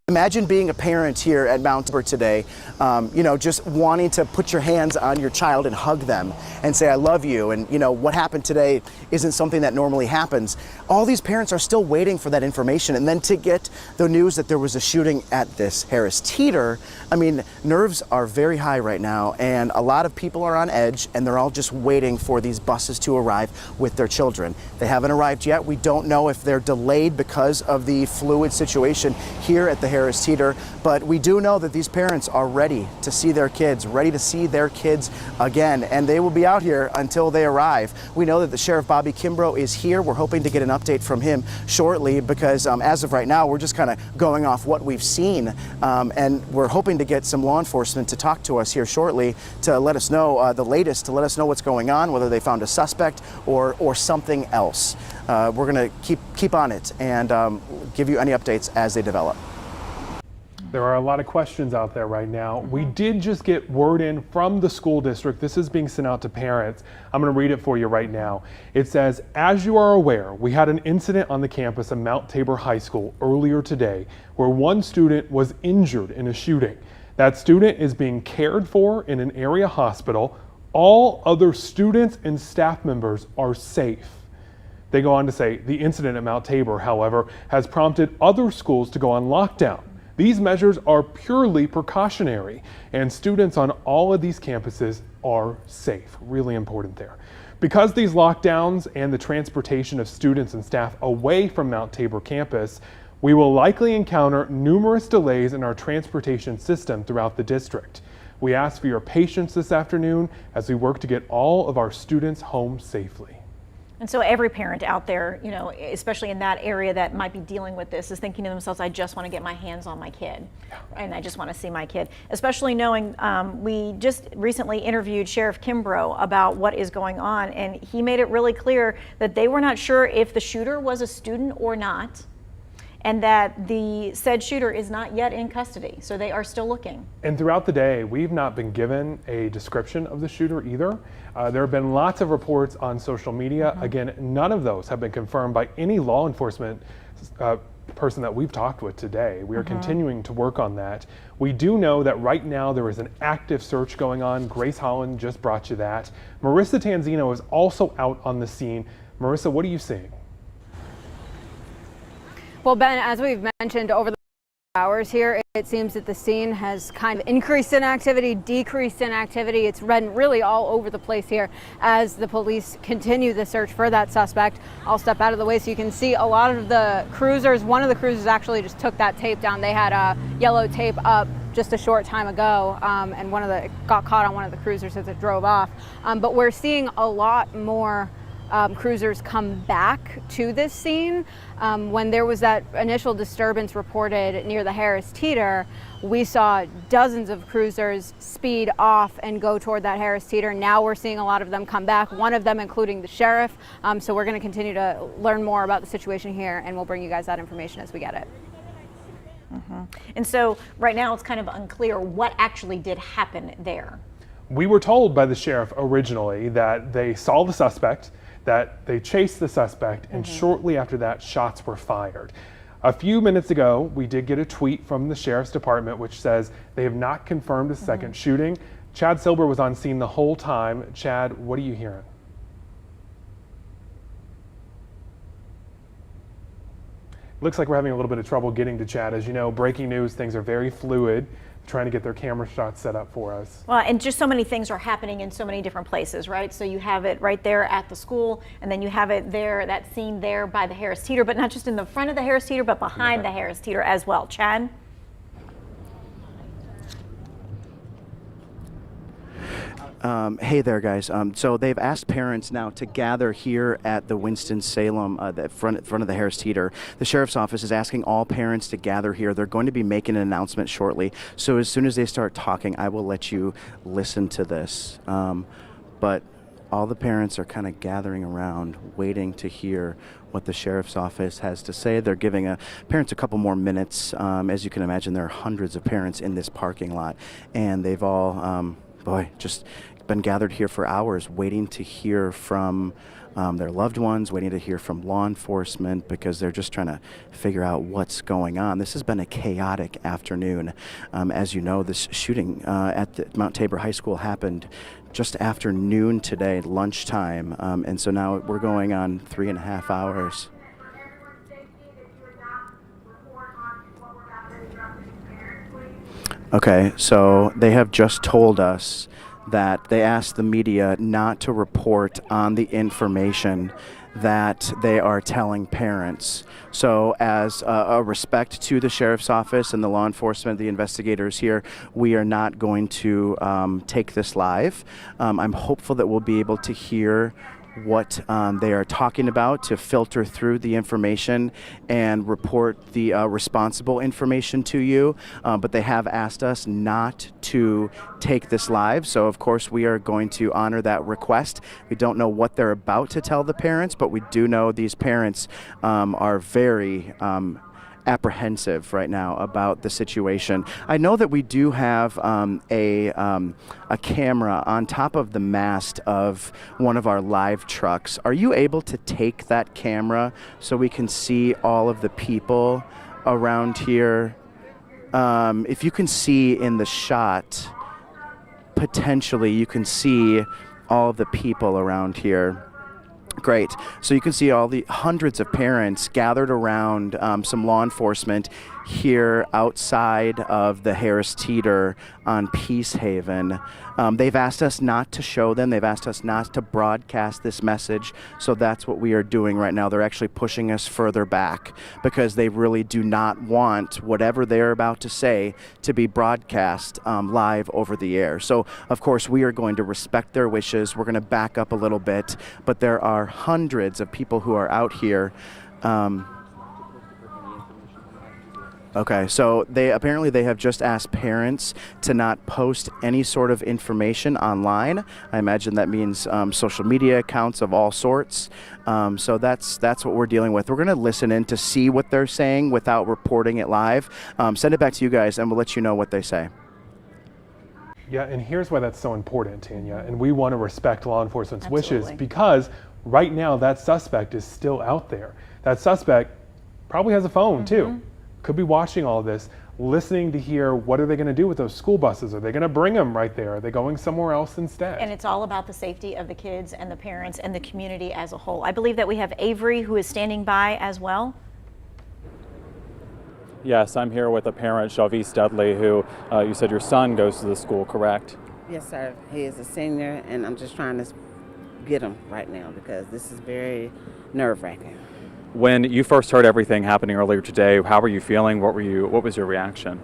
Imagine being a parent here at Mount Tabor today, just wanting to put your hands on your child and hug them and say, I love you. And, what happened today isn't something that normally happens. All these parents are still waiting for that information. And then to get the news that there was a shooting at this Harris Teeter, nerves are very high right now. And a lot of people are on edge, and they're all just waiting for these buses to arrive with their children. They haven't arrived yet. We don't know if they're delayed because of the fluid situation here at the Harris Teeter, but we do know that these parents are ready to see their kids, again, and they will be out here until they arrive. We know that the Sheriff Bobby Kimbrough is here. We're hoping to get an update from him shortly because as of right now, we're just kind of going off what we've seen, and we're hoping to get some law enforcement to talk to us here shortly to let us know the latest, to let us know what's going on, whether they found a suspect or something else. We're going to keep on it and give you any updates as they develop. There are a lot of questions out there right now. We did just get word in from the school district. This is being sent out to parents. I'm going to read it for you right now. It says, as you are aware, we had an incident on the campus of Mount Tabor High School earlier today where one student was injured in a shooting. That student is being cared for in an area hospital. All other students and staff members are safe. They go on to say, the incident at Mount Tabor, however, has prompted other schools to go on lockdown. These measures are purely precautionary, and students on all of these campuses are safe. Really important there. Because these lockdowns and the transportation of students and staff away from Mount Tabor campus, we will likely encounter numerous delays in our transportation system throughout the district. We ask for your patience this afternoon as we work to get all of our students home safely. And so every parent out there, you know, especially in that area that might be dealing with this, is thinking to themselves, I just want to get my hands on my kid. And I just want to see my kid. Especially knowing we just recently interviewed Sheriff Kimbrough about what is going on, and he made it really clear that they were not sure if the shooter was a student or not, and that the said shooter is not yet in custody. So they are still looking. And throughout the day, we've not been given a description of the shooter either. There have been lots of reports on social media. Again, none of those have been confirmed by any law enforcement person that we've talked with today. We are continuing to work on that. We do know that right now there is an active search going on. Grace Holland just brought you that. Marissa Tanzino is also out on the scene. Marissa, what are you seeing? Well, Ben, as we've mentioned over the hours here, it seems that the scene has kind of increased in activity, decreased in activity. It's been really all over the place here as the police continue the search for that suspect. I'll step out of the way so you can see a lot of the cruisers. One of the cruisers actually just took that tape down. They had a yellow tape up just a short time ago, and got caught on one of the cruisers as it drove off. But we're seeing a lot more cruisers come back to this scene. When there was that initial disturbance reported near the Harris Teeter, we saw dozens of cruisers speed off and go toward that Harris Teeter. Now we're seeing a lot of them come back, one of them including the sheriff. So we're going to continue to learn more about the situation here, and we'll bring you guys that information as we get it. And so right now it's kind of unclear what actually did happen there. We were told by the sheriff originally that they saw the suspect, that they chased the suspect, and shortly after that, shots were fired. A few minutes ago, we did get a tweet from the sheriff's department which says they have not confirmed a second shooting. Chad Silber was on scene the whole time. Chad, what are you hearing? Looks like we're having a little bit of trouble getting to Chad. As you know, breaking news, things are very fluid, trying to get their camera shots set up for us. Well, and just so many things are happening in so many different places, right? So you have it right there at the school, and then you have it there, that scene there by the Harris Teeter, but not just in the front of the Harris Teeter, but behind the Harris Teeter as well. Chad? Hey there, guys. So they've asked parents now to gather here at the Winston-Salem, the front of the Harris Teeter. The sheriff's office is asking all parents to gather here. They're going to be making an announcement shortly. So as soon as they start talking, I will let you listen to this. But all the parents are kind of gathering around, waiting to hear what the sheriff's office has to say. They're giving parents a couple more minutes. As you can imagine, there are hundreds of parents in this parking lot, and they've all, just been gathered here for hours waiting to hear from their loved ones, waiting to hear from law enforcement, because they're just trying to figure out what's going on. This has been a chaotic afternoon. As you know, this shooting at the Mount Tabor High School happened just after noon today, lunchtime, and so now we're going on 3.5 hours. Okay, so they have just told us that they asked the media not to report on the information that they are telling parents. So as a respect to the sheriff's office and the law enforcement, the investigators here, we are not going to take this live. I'm hopeful that we'll be able to hear what they are talking about, to filter through the information and report the responsible information to you. But they have asked us not to take this live, so of course we are going to honor that request. We don't know what they're about to tell the parents, but we do know these parents are very apprehensive right now about the situation. I know that we do have a camera on top of the mast of one of our live trucks. Are you able to take that camera so we can see all of the people around here? If you can see in the shot, potentially you can see all of the people around here. Great. So you can see all the hundreds of parents gathered around some law enforcement here outside of the Harris Teeter on Peace Haven. They've asked us not to show them. They've asked us not to broadcast this message. So that's what we are doing right now. They're actually pushing us further back because they really do not want whatever they're about to say to be broadcast live over the air. So, of course, we are going to respect their wishes. We're going to back up a little bit, but there are hundreds of people who are out here. Okay, so they have just asked parents to not post any sort of information online. I imagine that means social media accounts of all sorts. So that's what we're dealing with. We're going to listen in to see what they're saying without reporting it live. Send it back to you guys, and we'll let you know what they say. Yeah, and here's why that's so important, Tanya. And we want to respect law enforcement's wishes because right now that suspect is still out there. That suspect probably has a phone too. Could be watching all of this, listening to hear what are they going to do with those school buses? Are they going to bring them right there? Are they going somewhere else instead? And it's all about the safety of the kids and the parents and the community as a whole. I believe that we have Avery who is standing by as well. Yes, I'm here with a parent, Chavis Dudley, who you said your son goes to the school, correct? Yes, sir. He is a senior, and I'm just trying to get him right now because this is very nerve-wracking. When you first heard everything happening earlier today, how were you feeling? What was your reaction?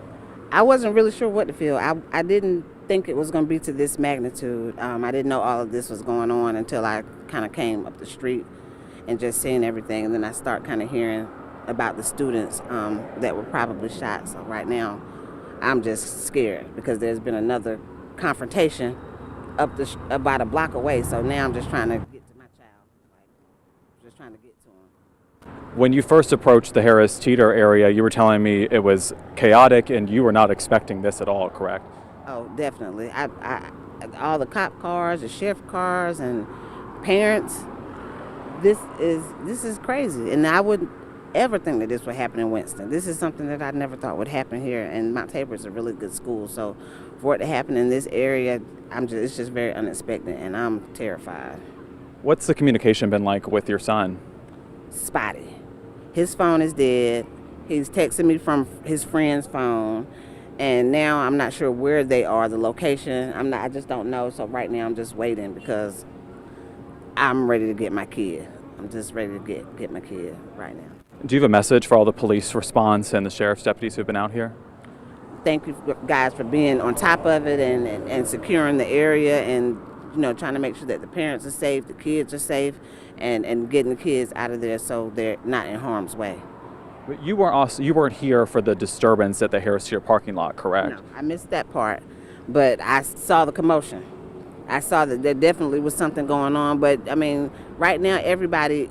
I wasn't really sure what to feel. I didn't think it was going to be to this magnitude. I didn't know all of this was going on until I kind of came up the street and just seeing everything. And then I start kind of hearing about the students that were probably shot. So right now, I'm just scared because there's been another confrontation about a block away. So now I'm just trying to get to my child, just trying to get to him. When you first approached the Harris Teeter area, you were telling me it was chaotic and you were not expecting this at all, correct? Oh, definitely. All the cop cars, the sheriff cars, and parents. This is crazy, and I wouldn't ever think that this would happen in Winston. This is something that I never thought would happen here, and Mount Tabor is a really good school. So, for it to happen in this area, it's just very unexpected, and I'm terrified. What's the communication been like with your son? Spotty. His phone is dead. He's texting me from his friend's phone, and now I'm not sure where they are, the location. I just don't know. So right now I'm just waiting because I'm ready to get my kid. I'm just ready to get my kid right now. Do you have a message for all the police response and the sheriff's deputies who've been out here? Thank you guys for being on top of it and securing the area and trying to make sure that the parents are safe, the kids are safe, and getting the kids out of there so they're not in harm's way. But you weren't here for the disturbance at the Harris Teeter parking lot, correct? No, I missed that part, but I saw the commotion. I saw that there definitely was something going on, but I mean, right now everybody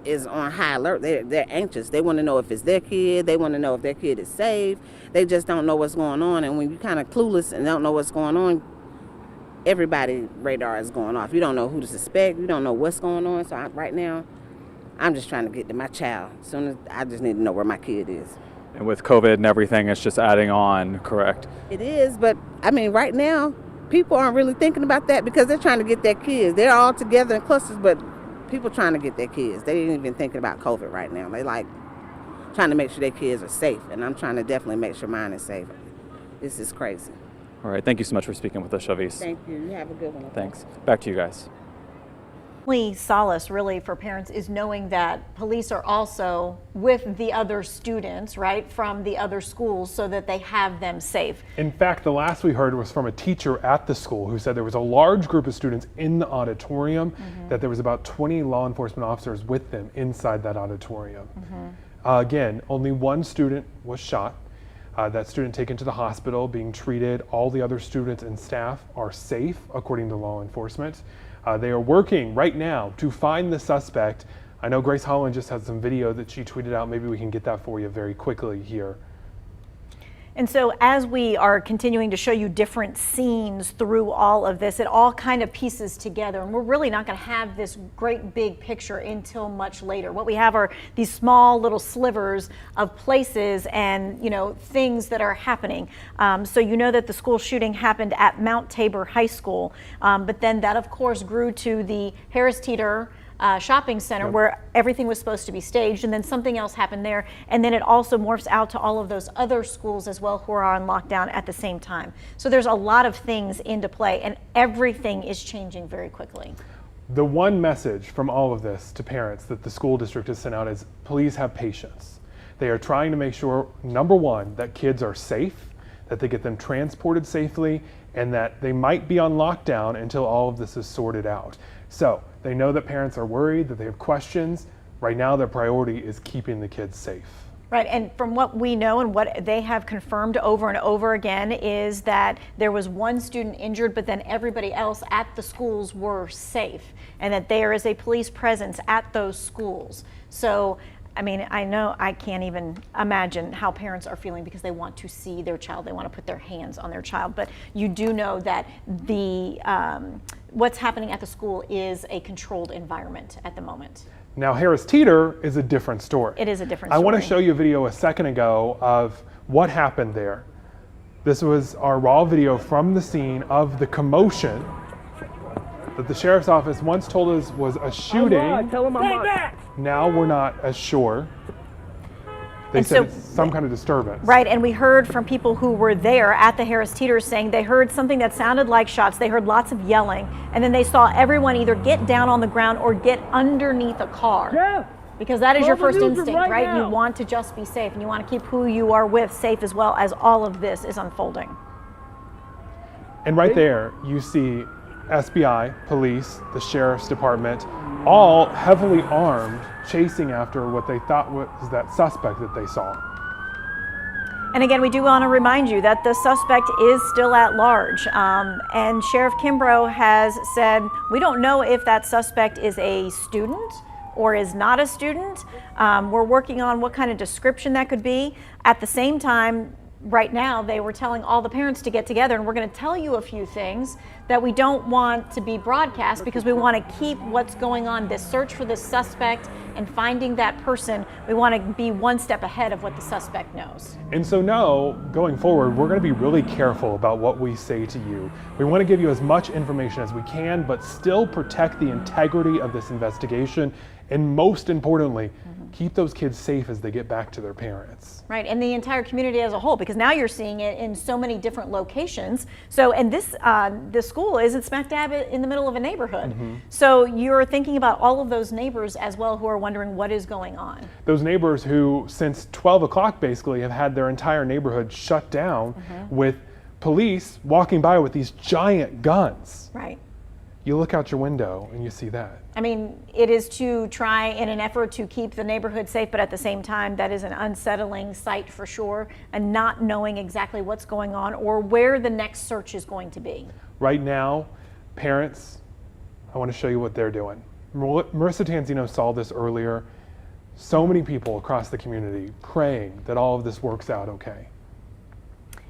is on high alert. They're anxious. They want to know if it's their kid. They want to know if their kid is safe. They just don't know what's going on, and when you're kind of clueless and don't know what's going on, everybody's radar is going off. You don't know who to suspect. You don't know what's going on. So right now, I'm just trying to get to my child. As soon as I just need to know where my kid is. And with COVID and everything, it's just adding on, correct? It is, but I mean, right now, people aren't really thinking about that because they're trying to get their kids. They're all together in clusters, but people trying to get their kids. They ain't even thinking about COVID right now. They like trying to make sure their kids are safe, and I'm trying to definitely make sure mine is safe. This is crazy. All right, thank you so much for speaking with us, Chavis. Thank you. You have a good one. Thanks. Back to you guys. Only solace really for parents is knowing that police are also with the other students, right, from the other schools so that they have them safe. In fact, the last we heard was from a teacher at the school who said there was a large group of students in the auditorium, that there was about 20 law enforcement officers with them inside that auditorium. Again, only one student was shot. That student taken to the hospital, being treated. All the other students and staff are safe, according to law enforcement. They are working right now to find the suspect, I know Grace Holland just had some video that she tweeted out. Maybe we can get that for you very quickly here. And so as we are continuing to show you different scenes through all of this, it all kind of pieces together, and we're really not going to have this great big picture until much later. What we have are these small little slivers of places and, you know, things that are happening. So you know that the school shooting happened at Mount Tabor High School, but then that of course grew to the Harris Teeter shopping center where everything was supposed to be staged, and then something else happened there, and then it also morphs out to all of those other schools as well who are on lockdown at the same time. So there's a lot of things into play, and everything is changing very quickly. The one message from all of this to parents that the school district has sent out is please have patience. They are trying to make sure, number one, that kids are safe, that they get them transported safely, and that they might be on lockdown until all of this is sorted out. So they know that parents are worried, that they have questions. Right now, their priority is keeping the kids safe. Right, and from what we know and what they have confirmed over and over again is that there was one student injured, but then everybody else at the schools were safe, and that there is a police presence at those schools. So, I mean, I know I can't even imagine how parents are feeling because they want to see their child, they want to put their hands on their child, but you do know that the what's happening at the school is a controlled environment at the moment. Now, Harris Teeter is a different story. It is a different story. I want to story. show you a video a second ago of what happened there. This was our raw video from the scene of the commotion that the sheriff's office once told us was a shooting. Now we're not as sure. They said it's some kind of disturbance. Right, and we heard from people who were there at the Harris Teeter saying they heard something that sounded like shots, they heard lots of yelling, and then they saw everyone either get down on the ground or get underneath a car. Because that is your first instinct, right? You want to just be safe, and you want to keep who you are with safe as well as all of this is unfolding. And right there, you see SBI, police, the sheriff's department, all heavily armed, chasing after what they thought was that suspect that they saw. And again, we do want to remind you that the suspect is still at large. And Sheriff Kimbrough has said, we don't know if that suspect is a student or is not a student. We're working on what kind of description that could be. At the same time, right now, they were telling all the parents to get together, and we're going to tell you a few things that we don't want to be broadcast because we want to keep what's going on, this search for this suspect and finding that person. We want to be one step ahead of what the suspect knows. And so now, going forward, we're going to be really careful about what we say to you. We want to give you as much information as we can, but still protect the integrity of this investigation, and most importantly, keep those kids safe as they get back to their parents. Right, and the entire community as a whole, because now you're seeing it in so many different locations. So, and this school is smack dab in the middle of a neighborhood. So you're thinking about all of those neighbors as well who are wondering what is going on. Those neighbors who, since 12 o'clock basically, have had their entire neighborhood shut down with police walking by with these giant guns. Right. You look out your window and you see that. I mean, it is to try in an effort to keep the neighborhood safe, but at the same time, that is an unsettling sight for sure, and not knowing exactly what's going on or where the next search is going to be. Right now, parents, I want to show you what they're doing. Marissa Tanzino saw this earlier. So many people across the community praying that all of this works out okay.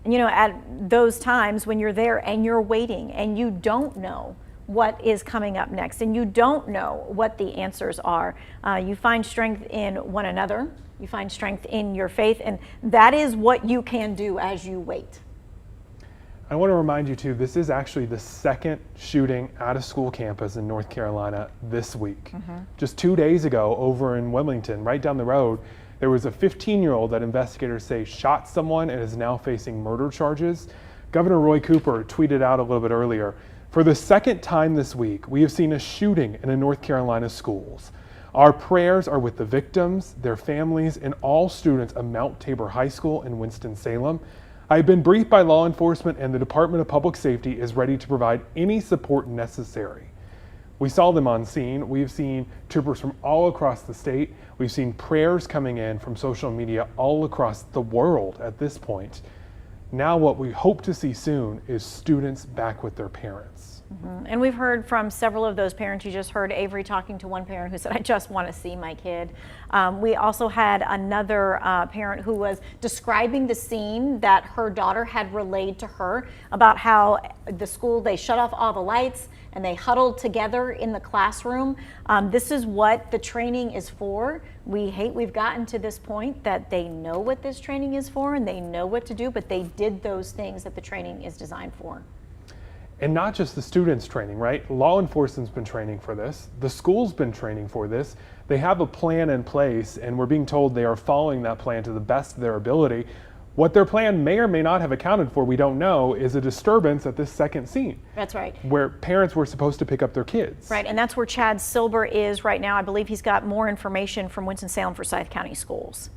And you know, at those times when you're there and you're waiting and you don't know what is coming up next, and you don't know what the answers are. You find strength in one another, you find strength in your faith, and that is what you can do as you wait. I want to remind you too, this is actually the second shooting at a school campus in North Carolina this week. Just 2 days ago over in Wilmington, right down the road, there was a 15-year-old that investigators say shot someone and is now facing murder charges. Governor Roy Cooper tweeted out a little bit earlier, for the second time this week, we have seen a shooting in a North Carolina schools. Our prayers are with the victims, their families, and all students of Mount Tabor High School in Winston-Salem. I have been briefed by law enforcement, and the Department of Public Safety is ready to provide any support necessary. We saw them on scene. We've seen troopers from all across the state. We've seen prayers coming in from social media all across the world at this point. Now what we hope to see soon is students back with their parents. And we've heard from several of those parents. You just heard Avery talking to one parent who said, I just want to see my kid. We also had another parent who was describing the scene that her daughter had relayed to her about how the school, they shut off all the lights and they huddled together in the classroom. This is what the training is for. We've gotten to this point that they know what this training is for and they know what to do, but they did those things that the training is designed for. And not just the students training, right? Law enforcement's been training for this. The school's been training for this. They have a plan in place, and we're being told they are following that plan to the best of their ability. What their plan may or may not have accounted for, we don't know, is a disturbance at this second scene. That's right. Where parents were supposed to pick up their kids. Right, and that's where Chad Silber is right now. I believe he's got more information from Winston-Salem Forsyth County Schools.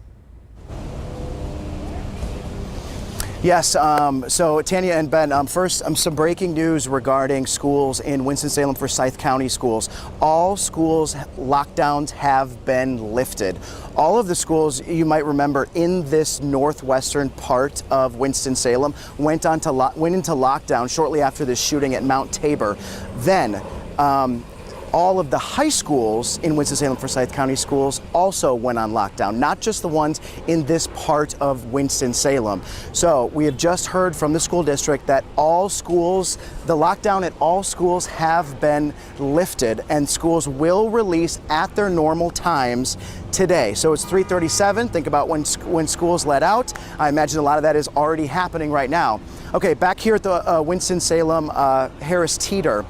Yes, so Tanya and Ben, first some breaking news regarding schools in Winston-Salem Forsyth County schools. All schools lockdowns have been lifted. All of the schools, you might remember, in this northwestern part of Winston-Salem went into lockdown shortly after this shooting at Mount Tabor. Then all of the high schools in Winston-Salem Forsyth County schools also went on lockdown, not just the ones in this part of Winston-Salem. So we have just heard from the school district that all schools, the lockdown at all schools have been lifted and schools will release at their normal times today. So it's 3:37. Think about when schools let out. I imagine a lot of that is already happening right now. Okay, back here at the Winston-Salem Harris Teeter.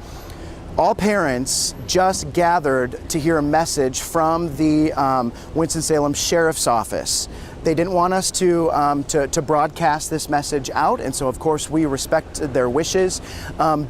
All parents just gathered to hear a message from the Winston-Salem Sheriff's Office. They didn't want us to broadcast this message out, and so of course we respect their wishes.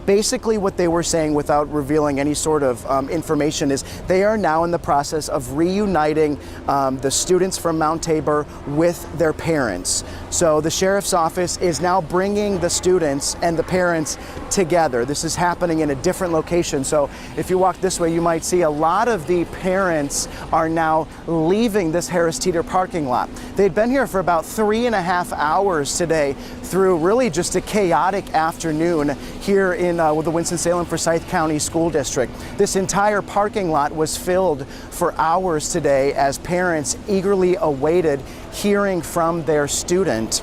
Basically what they were saying, without revealing any sort of information, is they are now in the process of reuniting the students from Mount Tabor with their parents. So the Sheriff's Office is now bringing the students and the parents together. This is happening in a different location. So if you walk this way, you might see a lot of the parents are now leaving this Harris Teeter parking lot. They'd been here for about 3.5 hours today through really just a chaotic afternoon here in with the Winston-Salem Forsyth County School District. This entire parking lot was filled for hours today as parents eagerly awaited hearing from their student,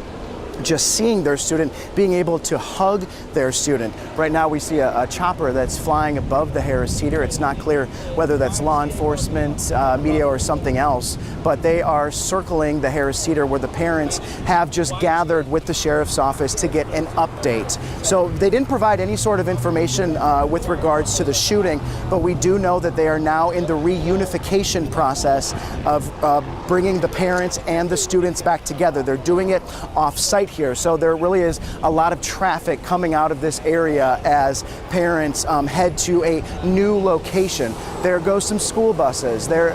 just seeing their student, being able to hug their student. Right now we see a chopper that's flying above the Harris Teeter. It's not clear whether that's law enforcement, media, or something else, but they are circling the Harris Teeter where the parents have just gathered with the Sheriff's Office to get an update. So they didn't provide any sort of information with regards to the shooting, but we do know that they are now in the reunification process of bringing the parents and the students back together. They're doing it off-site here, so there really is a lot of traffic coming out of this area as parents head to a new location. There go some school buses. There,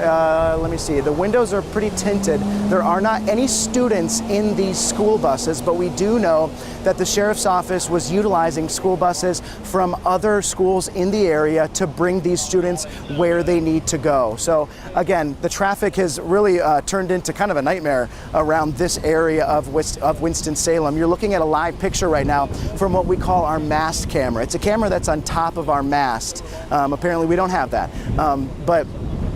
let me see, the windows are pretty tinted. There are not any students in these school buses, but we do know that the Sheriff's Office was utilizing school buses from other schools in the area to bring these students where they need to go. So again, the traffic has really turned into kind of a nightmare around this area of Winston-Salem. You're looking at a live picture right now from what we call our mast camera. It's a camera that's on top of our mast. Apparently we don't have that, but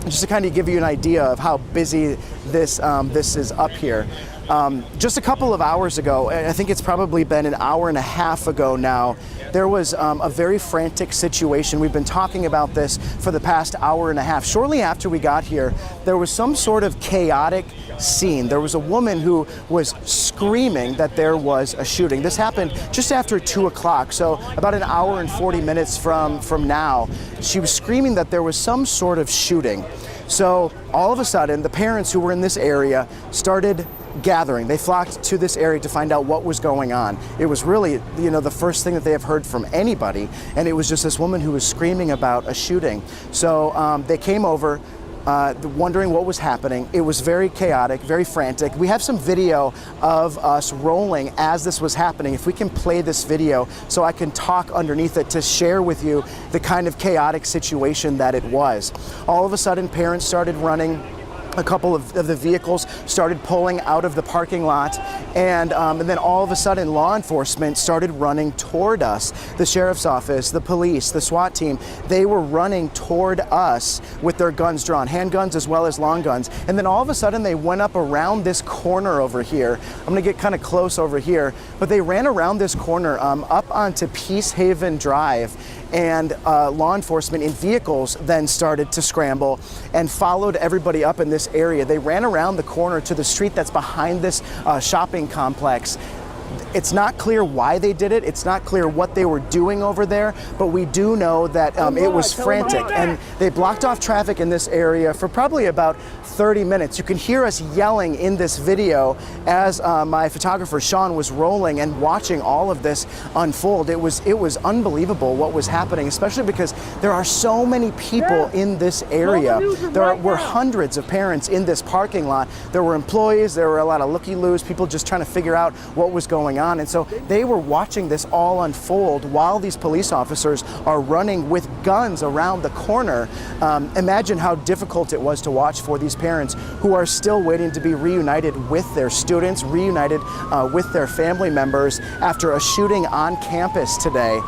just to kind of give you an idea of how busy this is up here. Just a couple of hours ago, I think it's probably been an hour and a half ago now, there was a very frantic situation. We've been talking about this for the past hour and a half. Shortly after we got here, there was some sort of chaotic scene. There was a woman who was screaming that there was a shooting. This happened just after 2 o'clock, so about an hour and 40 minutes from now. She was screaming that there was some sort of shooting. So all of a sudden, the parents who were in this area started gathering. They flocked to this area to find out what was going on. It was really, the first thing that they have heard from anybody, and it was just this woman who was screaming about a shooting. So they came over, wondering what was happening. It was very chaotic, very frantic. We have some video of us rolling as this was happening. If we can play this video so I can talk underneath it to share with you the kind of chaotic situation that it was. All of a sudden, parents started running. A couple of the vehicles started pulling out of the parking lot, and then all of a sudden law enforcement started running toward us. The sheriff's office, the police, the SWAT team, they were running toward us with their guns drawn, handguns as well as long guns. And then all of a sudden they went up around this corner over here. I'm gonna get kind of close over here, but they ran around this corner up onto Peace Haven Drive, and law enforcement in vehicles then started to scramble and followed everybody up in this area. They ran around the corner to the street that's behind this shopping complex. It's not clear why they did it. It's not clear what they were doing over there, but we do know that it was frantic, and they blocked off traffic in this area for probably about 30 minutes. You can hear us yelling in this video as my photographer Sean was rolling and watching all of this unfold. It was unbelievable what was happening, especially because there are so many people in this area. There were hundreds of parents in this parking lot. There were employees, there were a lot of looky-loos, people just trying to figure out what was going on. And so they were watching this all unfold while these police officers are running with guns around the corner. Imagine how difficult it was to watch for these parents who are still waiting to be reunited with their students, reunited with their family members after a shooting on campus today.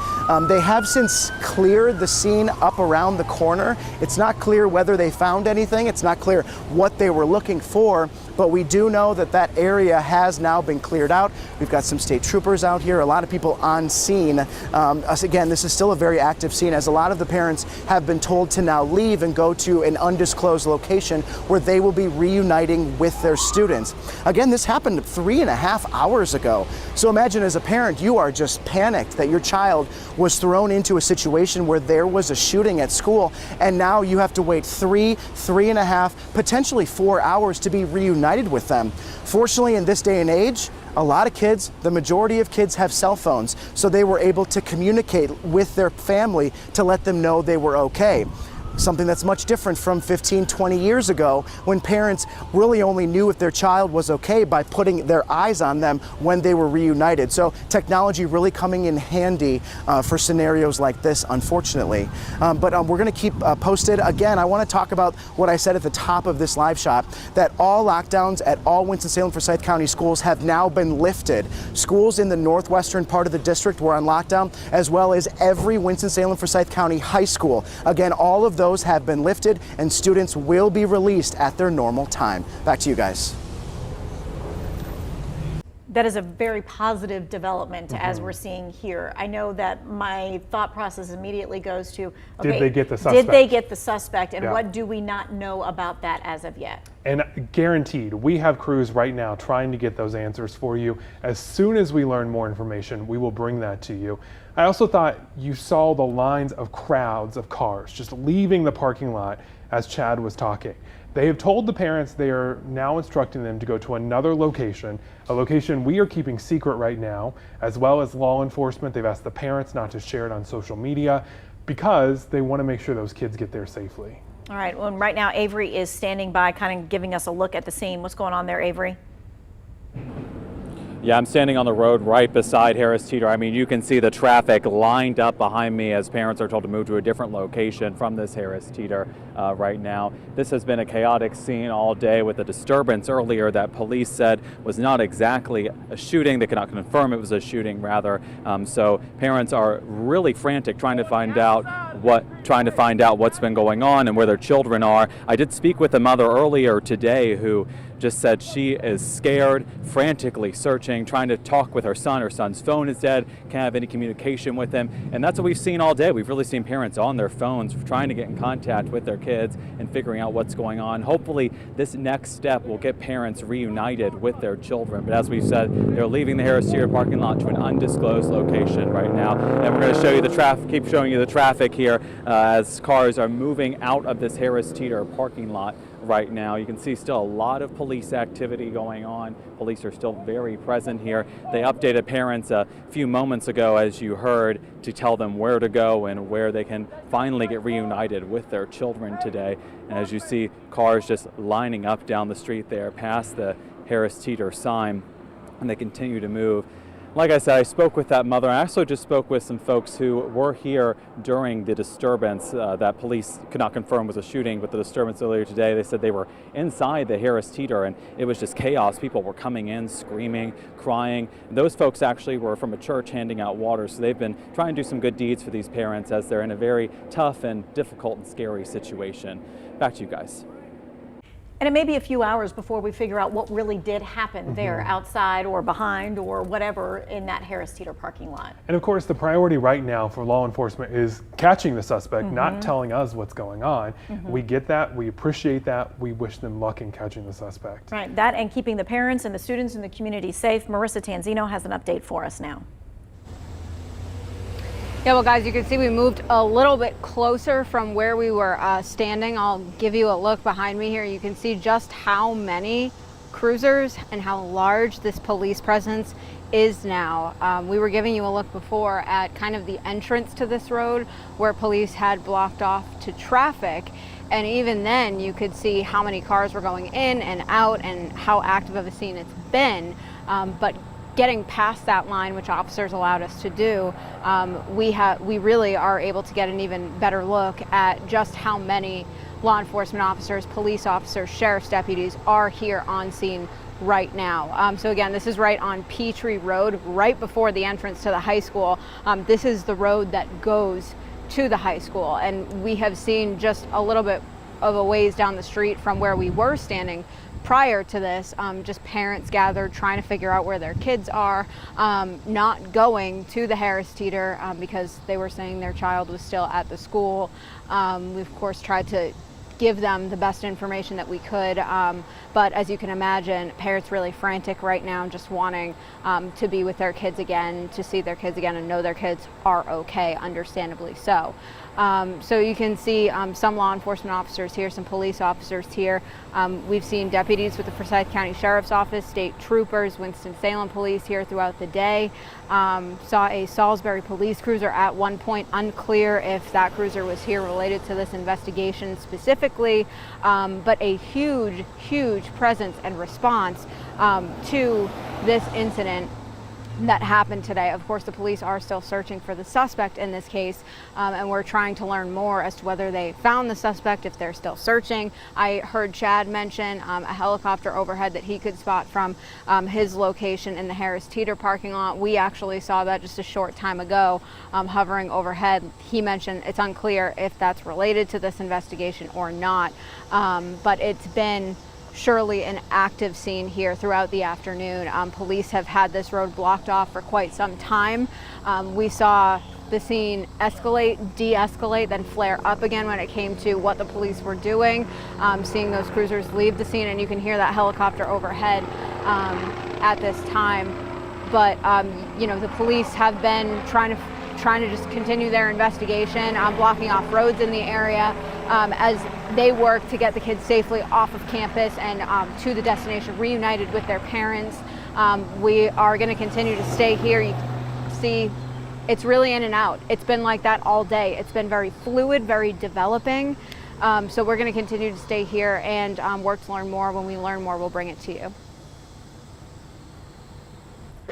They have since cleared the scene up around the corner. It's not clear whether they found anything. It's not clear what they were looking for, but we do know that that area has now been cleared out. We've got some state troopers out here, a lot of people on scene. Again, this is still a very active scene, as a lot of the parents have been told to now leave and go to an undisclosed location where they will be reuniting with their students. Again, this happened 3.5 hours ago. So imagine as a parent, you are just panicked that your child was thrown into a situation where there was a shooting at school, and now you have to wait 3.5, potentially 4 hours to be reunited with them. Fortunately, in this day and age, a lot of kids, the majority of kids have cell phones, so they were able to communicate with their family to let them know they were okay. Something that's much different from 15, 20 years ago, when parents really only knew if their child was okay by putting their eyes on them when they were reunited. So technology really coming in handy for scenarios like this, unfortunately. But we're gonna keep posted. Again, I wanna talk about what I said at the top of this live shot, that all lockdowns at all Winston-Salem Forsyth County schools have now been lifted. Schools in the northwestern part of the district were on lockdown, as well as every Winston-Salem Forsyth County high school. Again, all of those have been lifted, and students will be released at their normal time. Back to you guys. That is a very positive development as we're seeing here. I know that my thought process immediately goes to, okay, did they get the suspect? Did they get the suspect, and Yeah. what do we not know about that as of yet? And guaranteed, we have crews right now trying to get those answers for you. As soon as we learn more information, we will bring that to you. I also thought you saw the lines of crowds of cars just leaving the parking lot as Chad was talking. They have told the parents they are now instructing them to go to another location, a location we are keeping secret right now, as well as law enforcement. They've asked the parents not to share it on social media because they want to make sure those kids get there safely. All right, well, right now Avery is standing by, kind of giving us a look at the scene. What's going on there, Avery? Yeah, I'm standing on the road right beside Harris Teeter. I mean, you can see the traffic lined up behind me as parents are told to move to a different location from this Harris Teeter right now. This has been a chaotic scene all day with a disturbance earlier that police said was not exactly a shooting. They cannot confirm it was a shooting, rather. So parents are really frantic trying to find out what's been going on and where their children are. I did speak with a mother earlier today who just said she is scared, frantically searching, trying to talk with her son. Her son's phone is dead, can't have any communication with him. And that's what we've seen all day. We've really seen parents on their phones trying to get in contact with their kids and figuring out what's going on. Hopefully this next step will get parents reunited with their children. But as we've said, they're leaving the Harris Teeter parking lot to an undisclosed location right now. And we're going to show you the traffic, keep showing you the traffic here as cars are moving out of this Harris Teeter parking lot right now. You can see still a lot of police activity going on. Police are still very present here. They updated parents a few moments ago, as you heard, to tell them where to go and where they can finally get reunited with their children today. And as you see, cars just lining up down the street there past the Harris Teeter sign, and they continue to move. Like I said, I spoke with that mother. I also just spoke with some folks who were here during the disturbance that police could not confirm was a shooting, but the disturbance earlier today, they said they were inside the Harris Teeter and it was just chaos. People were coming in, screaming, crying. Those folks actually were from a church handing out water, so they've been trying to do some good deeds for these parents as they're in a very tough and difficult and scary situation. Back to you guys. And it may be a few hours before we figure out what really did happen there outside or behind or whatever in that Harris Teeter parking lot. And of course, the priority right now for law enforcement is catching the suspect, not telling us what's going on. We get that, we appreciate that, we wish them luck in catching the suspect. Right, that and keeping the parents and the students in the community safe. Marissa Tanzino has an update for us now. Yeah, well, guys, you can see we moved a little bit closer from where we were standing. I'll give you a look behind me here. You can see just how many cruisers and how large this police presence is now. We were giving you a look before at kind of the entrance to this road where police had blocked off to traffic. And even then, you could see how many cars were going in and out and how active of a scene it's been. But getting past that line, which officers allowed us to do, we really are able to get an even better look at just how many law enforcement officers, police officers, sheriff's deputies are here on scene right now. So again, this is right on Petrie Road, right before the entrance to the high school. This is the road that goes to the high school, and we have seen just a little bit of a ways down the street from where we were standing prior to this, just parents gathered trying to figure out where their kids are, not going to the Harris Teeter because they were saying their child was still at the school. We of course tried to give them the best information that we could, but as you can imagine, parents really frantic right now, just wanting to be with their kids again, to see their kids again and know their kids are okay, understandably so. So you can see some law enforcement officers here, some police officers here. We've seen deputies with the Forsyth County Sheriff's Office, state troopers, Winston-Salem Police here throughout the day. Saw a Salisbury police cruiser at one point, unclear if that cruiser was here related to this investigation specifically, but a huge, huge presence and response to this incident that happened today. Of course, the police are still searching for the suspect in this case, and we're trying to learn more as to whether they found the suspect, if they're still searching. I heard Chad mention a helicopter overhead that he could spot from his location in the Harris Teeter parking lot. We actually saw that just a short time ago, hovering overhead. He mentioned it's unclear if that's related to this investigation or not, but it's been surely an active scene here throughout the afternoon. Police have had this road blocked off for quite some time. We saw the scene escalate, de-escalate, then flare up again when it came to what the police were doing. Seeing those cruisers leave the scene, and you can hear that helicopter overhead at this time. But you know, the police have been trying to just continue their investigation, blocking off roads in the area as they work to get the kids safely off of campus and to the destination, reunited with their parents. We are going to continue to stay here. You can see it's really in and out. It's been like that all day. It's been very fluid, very developing. So we're going to continue to stay here and work to learn more. When we learn more, we'll bring it to you.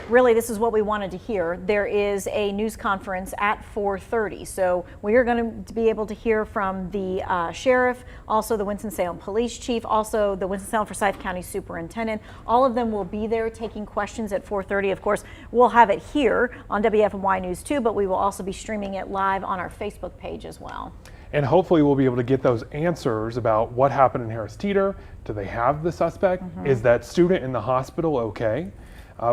Really, this is what we wanted to hear. There is a news conference at 4:30, so we are going to be able to hear from the sheriff, also the Winston-Salem police chief, also the Winston-Salem Forsyth County superintendent. All of them will be there taking questions at 4:30. Of course, we'll have it here on WFMY News 2, but we will also be streaming it live on our Facebook page as well. And hopefully we'll be able to get those answers about what happened in Harris Teeter. Do they have the suspect? Is that student in the hospital okay?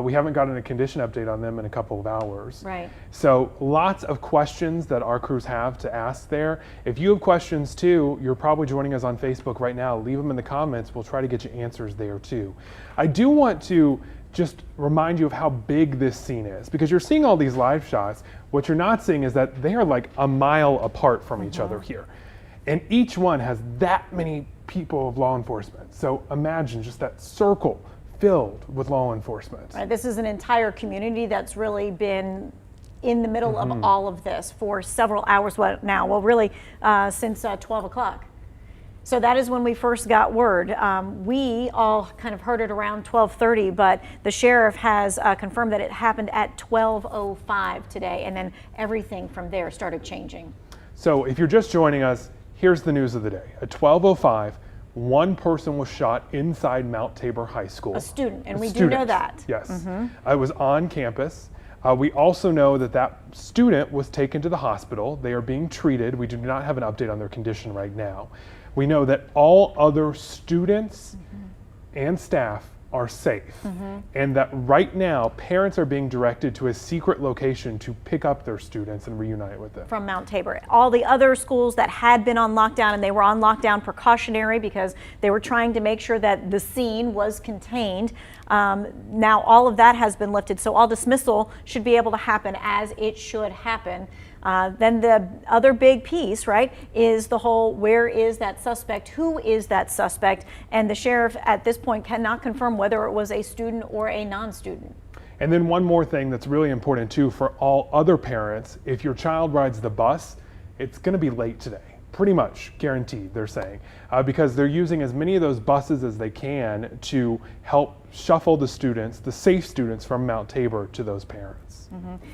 We haven't gotten a condition update on them in a couple of hours. Right. So lots of questions that our crews have to ask there. If you have questions too, you're probably joining us on Facebook right now. Leave them in the comments. We'll try to get you answers there too. I do want to just remind you of how big this scene is, because you're seeing all these live shots. What you're not seeing is that they are like a mile apart from each other here. And each one has that many people of law enforcement. So imagine just that circle filled with law enforcement. Right, this is an entire community that's really been in the middle of all of this for several hours now. Well, really since 12 o'clock. So that is when we first got word. We all kind of heard it around 12:30, but the sheriff has confirmed that it happened at 12:05 today, and then everything from there started changing. So if you're just joining us, here's the news of the day. At 12:05, one person was shot inside Mount Tabor High School. A student, and we do know that. Yes. I was on campus. We also know that that student was taken to the hospital. They are being treated. We do not have an update on their condition right now. We know that all other students and staff are safe, and that right now parents are being directed to a secret location to pick up their students and reunite with them. From Mount Tabor. All the other schools that had been on lockdown, and they were on lockdown precautionary because they were trying to make sure that the scene was contained. Now all of that has been lifted, so all dismissal should be able to happen as it should happen. Then the other big piece, right, is the whole where is that suspect, who is that suspect, and the sheriff at this point cannot confirm whether it was a student or a non-student. And then one more thing that's really important too for all other parents, if your child rides the bus, it's going to be late today. Pretty much guaranteed, they're saying, because they're using as many of those buses as they can to help shuffle the students, the safe students from Mount Tabor to those parents.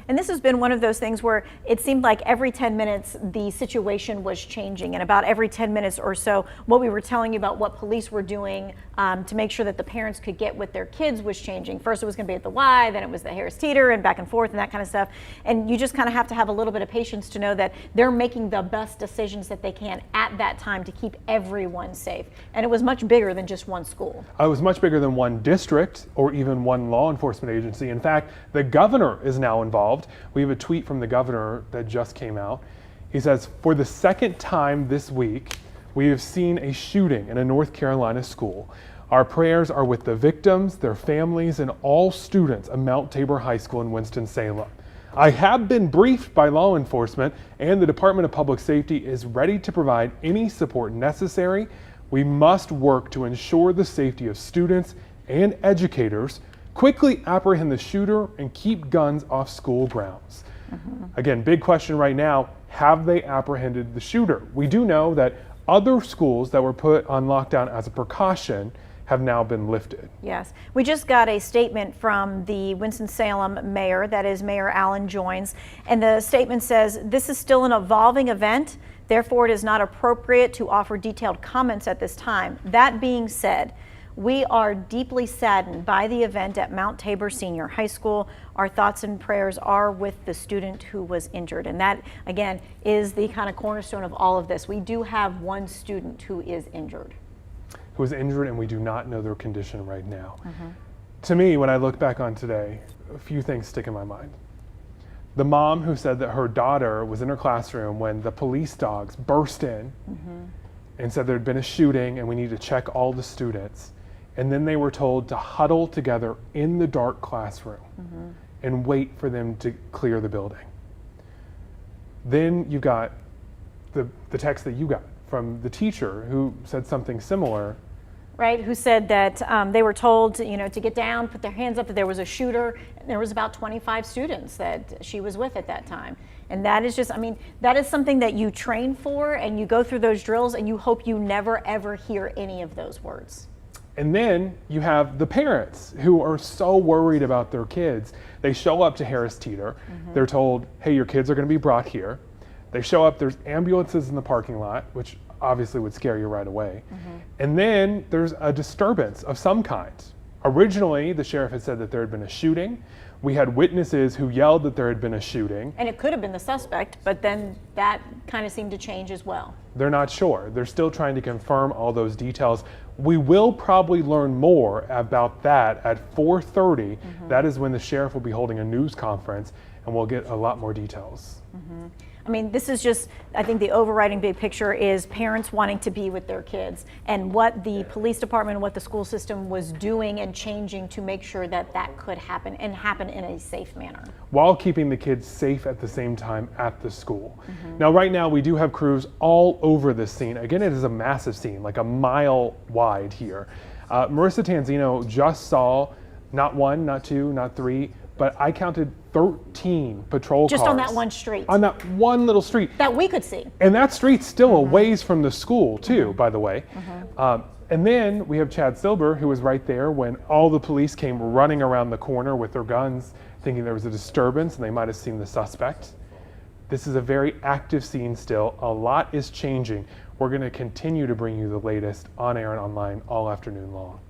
And this has been one of those things where it seemed like every 10 minutes the situation was changing, and about every 10 minutes or so what we were telling you about what police were doing to make sure that the parents could get with their kids was changing. First it was going to be at the Y, then it was the Harris Teeter, and back and forth and that kind of stuff. And you just kind of have to have a little bit of patience to know that they're making the best decisions that they can at that time to keep everyone safe. And it was much bigger than just one school. It was much bigger than one district or even one law enforcement agency. In fact, the governor is now involved. We have a tweet from the governor that just came out. He says, for the second time this week, we have seen a shooting in a North Carolina school. Our prayers are with the victims, their families, and all students of Mount Tabor High School in Winston-Salem. I have been briefed by law enforcement, and the Department of Public Safety is ready to provide any support necessary. We must work to ensure the safety of students and educators, quickly apprehend the shooter, and keep guns off school grounds. Again, big question right now, have they apprehended the shooter? We do know that other schools that were put on lockdown as a precaution have now been lifted. Yes, we just got a statement from the Winston-Salem mayor, that is Mayor Alan Joins, and the statement says, this is still an evolving event, therefore it is not appropriate to offer detailed comments at this time. That being said, we are deeply saddened by the event at Mount Tabor Senior High School. Our thoughts and prayers are with the student who was injured. And that, again, is the kind of cornerstone of all of this. We do have one student who is injured. Who is injured, and we do not know their condition right now. To me, when I look back on today, a few things stick in my mind. The mom who said that her daughter was in her classroom when the police dogs burst in and said there had been a shooting and we need to check all the students. And then they were told to huddle together in the dark classroom and wait for them to clear the building. Then you got the text that you got from the teacher who said something similar. Right, who said that they were told to, to get down, put their hands up, that there was a shooter. And there was about 25 students that she was with at that time. And that is just, that is something that you train for, and you go through those drills and you hope you never ever hear any of those words. And then you have the parents who are so worried about their kids. They show up to Harris Teeter. They're told, hey, your kids are going to be brought here. They show up, there's ambulances in the parking lot, which obviously would scare you right away. And then there's a disturbance of some kind. Originally, the sheriff had said that there had been a shooting. We had witnesses who yelled that there had been a shooting. And it could have been the suspect, but then that kind of seemed to change as well. They're not sure. They're still trying to confirm all those details. We will probably learn more about that at 4:30. That is when the sheriff will be holding a news conference, and we'll get a lot more details. This is just, I think the overriding big picture is parents wanting to be with their kids, and what the police department and what the school system was doing and changing to make sure that that could happen and happen in a safe manner. While keeping the kids safe at the same time at the school. Now, right now, we do have crews all over this scene. Again, it is a massive scene, like a mile wide here. Marissa Tanzino just saw Not one, not two, not three, but I counted 13 patrol cars. Just on that one street. On that one little street. That we could see. And that street's still a ways from the school too, by the way. And then we have Chad Silber, who was right there when all the police came running around the corner with their guns, thinking there was a disturbance and they might have seen the suspect. This is a very active scene still. A lot is changing. We're going to continue to bring you the latest on air and online all afternoon long.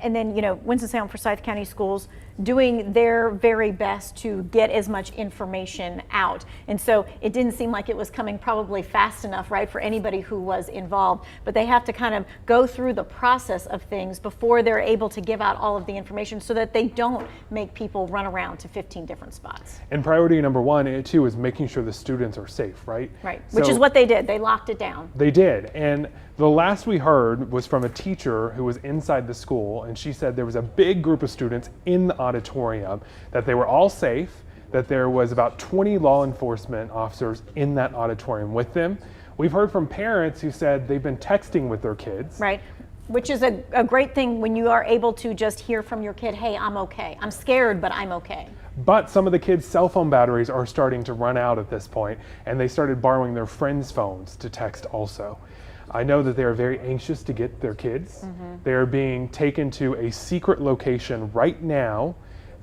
And then, you know, Winston-Salem Forsyth County Schools doing their very best to get as much information out. And so it didn't seem like it was coming probably fast enough, right, for anybody who was involved. But they have to kind of go through the process of things before they're able to give out all of the information so that they don't make people run around to 15 different spots. And priority number one, too, is making sure the students are safe, right? Right, which is what they did. They locked it down. They did. And the last we heard was from a teacher who was inside the school, and she said there was a big group of students in the auditorium, that they were all safe, that there was about 20 law enforcement officers in that auditorium with them. We've heard from parents who said they've been texting with their kids. Right, which is a great thing when you are able to just hear from your kid, hey, I'm okay. I'm scared, but I'm okay. But some of the kids' cell phone batteries are starting to run out at this point, and they started borrowing their friends' phones to text also. I know that they are very anxious to get their kids. They are being taken to a secret location right now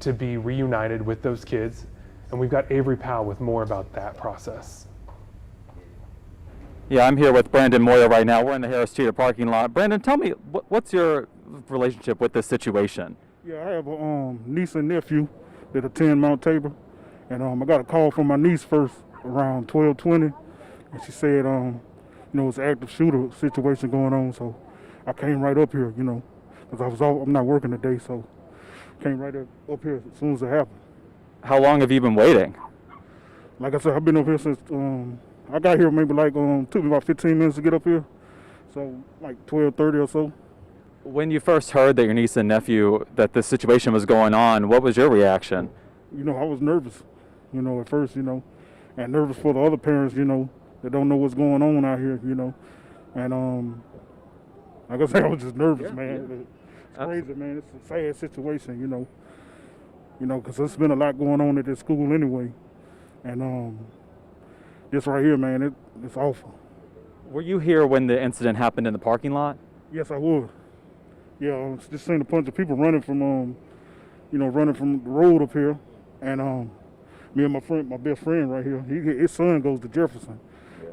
to be reunited with those kids. And we've got Avery Powell with more about that process. Yeah, I'm here with Brandon Moyer right now. We're in the Harris Teeter parking lot. Brandon, tell me, what's your relationship with this situation? Yeah, I have a niece and nephew that attend Mount Tabor. And I got a call from my niece first around 12:20. And she said, you know, it's an active shooter situation going on, so I came right up here, you know, because I'm not working today, so came right up here as soon as it happened. How long have you been waiting? Like I said, I've been up here since, I got here maybe like, took me about 15 minutes to get up here, so like 12:30 or so. When you first heard that your niece and nephew, that this situation was going on, what was your reaction? You know, I was nervous, you know, at first, you know, and nervous for the other parents, you know, that don't know what's going on out here, you know. And like I said, I was just nervous, man. It's crazy, man. It's a sad situation, you know, because there's been a lot going on at this school anyway. And this right here, man, it's awful. Were you here when the incident happened in the parking lot? Yes, I was. Yeah, just seeing a bunch of people running from, you know, running from the road up here. And me and my best friend right here, his son goes to Jefferson.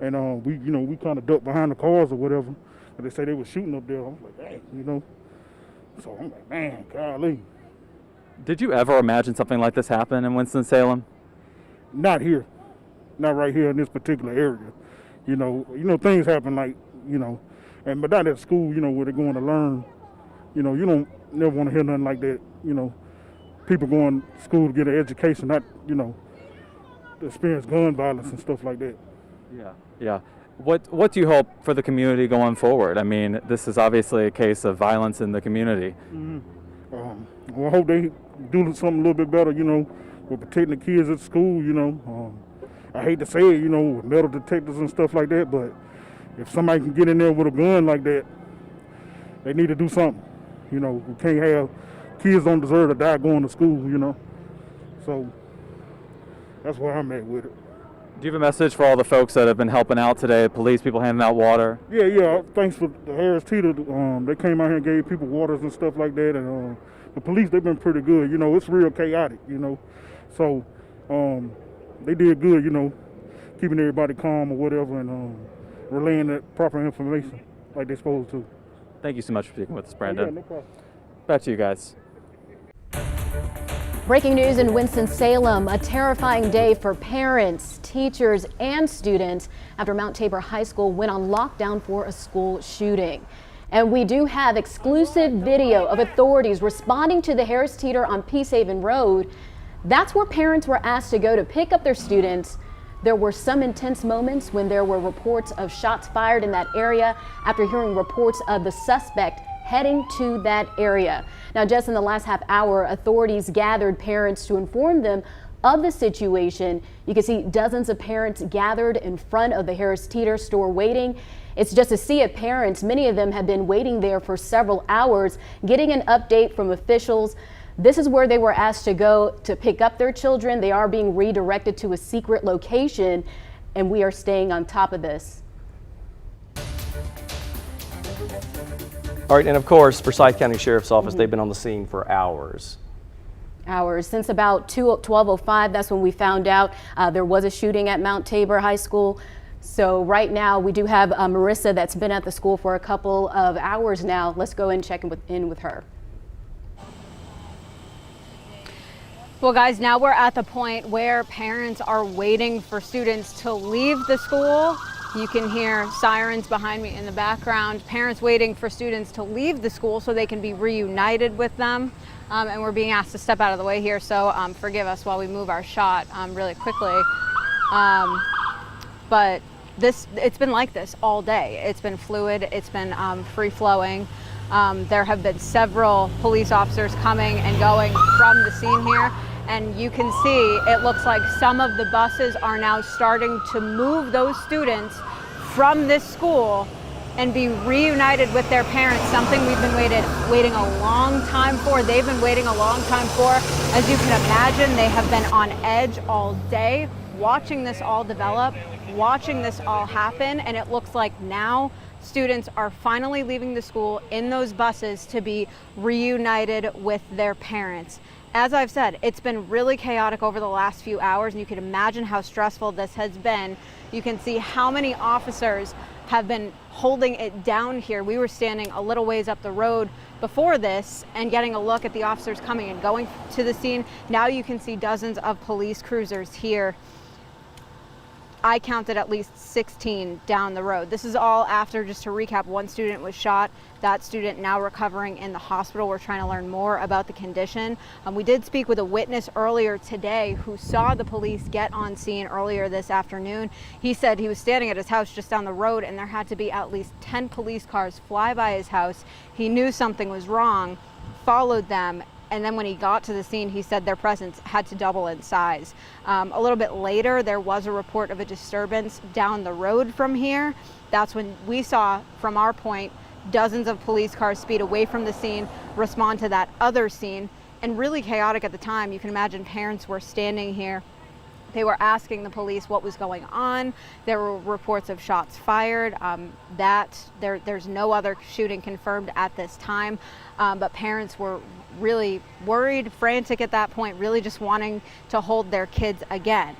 And we kind of ducked behind the cars or whatever. But they say they were shooting up there. I was like, hey, you know. So I'm like, man, golly. Did you ever imagine something like this happen in Winston-Salem? Not here. Not right here in this particular area. You know, things happen like, you know, but not at school, you know, where they're going to learn. You know, you don't never want to hear nothing like that, you know. People going to school to get an education, not, you know, to experience gun violence and stuff like that. Yeah. What do you hope for the community going forward? I mean, this is obviously a case of violence in the community. Well, I hope they do something a little bit better, you know, with protecting the kids at school, you know. I hate to say it, you know, with metal detectors and stuff like that, but if somebody can get in there with a gun like that, they need to do something. You know, we can't have kids don't deserve to die going to school, you know. So that's where I'm at with it. Do you have a message for all the folks that have been helping out today, police, people handing out water? Yeah. Thanks for the Harris Teeter. They came out here and gave people waters and stuff like that. And the police, they've been pretty good. You know, it's real chaotic, you know. So they did good, you know, keeping everybody calm or whatever and relaying that proper information like they're supposed to. Thank you so much for speaking with us, Brandon. Yeah, no problem. Back to you guys. Breaking news in Winston-Salem, a terrifying day for parents, teachers, and students after Mount Tabor High School went on lockdown for a school shooting. And we do have exclusive video of authorities responding to the Harris Teeter on Peace Haven Road. That's where parents were asked to go to pick up their students. There were some intense moments when there were reports of shots fired in that area after hearing reports of the suspect heading to that area. Now, just in the last half hour, authorities gathered parents to inform them of the situation. You can see dozens of parents gathered in front of the Harris Teeter store waiting. It's just a sea of parents. Many of them have been waiting there for several hours, getting an update from officials. This is where they were asked to go to pick up their children. They are being redirected to a secret location, and we are staying on top of this. All right, and of course, Forsyth County Sheriff's Office, they've been on the scene for hours. Since about 12:05, that's when we found out there was a shooting at Mount Tabor High School. So right now we do have Marissa that's been at the school for a couple of hours now. Let's go and check in with her. Well, guys, now we're at the point where parents are waiting for students to leave the school. You can hear sirens behind me in the background. Parents waiting for students to leave the school so they can be reunited with them. And we're being asked to step out of the way here, so forgive us while we move our shot really quickly. But it's been like this all day. It's been fluid, it's been free-flowing. There have been several police officers coming and going from the scene here, and you can see it looks like some of the buses are now starting to move those students from this school and be reunited with their parents, something we've been waiting a long time for. They've been waiting a long time for. As you can imagine, they have been on edge all day, watching this all develop, watching this all happen, and it looks like now students are finally leaving the school in those buses to be reunited with their parents. As I've said, it's been really chaotic over the last few hours, and you can imagine how stressful this has been. You can see how many officers have been holding it down here. We were standing a little ways up the road before this and getting a look at the officers coming and going to the scene. Now you can see dozens of police cruisers here. I counted at least 16 down the road. This is all after, just to recap, one student was shot. That student now recovering in the hospital. We're trying to learn more about the condition. We did speak with a witness earlier today who saw the police get on scene earlier this afternoon. He said he was standing at his house just down the road and there had to be at least 10 police cars fly by his house. He knew something was wrong, followed them, and then when he got to the scene, he said their presence had to double in size. A little bit later, there was a report of a disturbance down the road from here. That's when we saw, from our point, dozens of police cars speed away from the scene, respond to that other scene, and really chaotic at the time. You can imagine parents were standing here. They were asking the police what was going on. There were reports of shots fired. There's no other shooting confirmed at this time, but parents were really worried, frantic at that point, really just wanting to hold their kids again.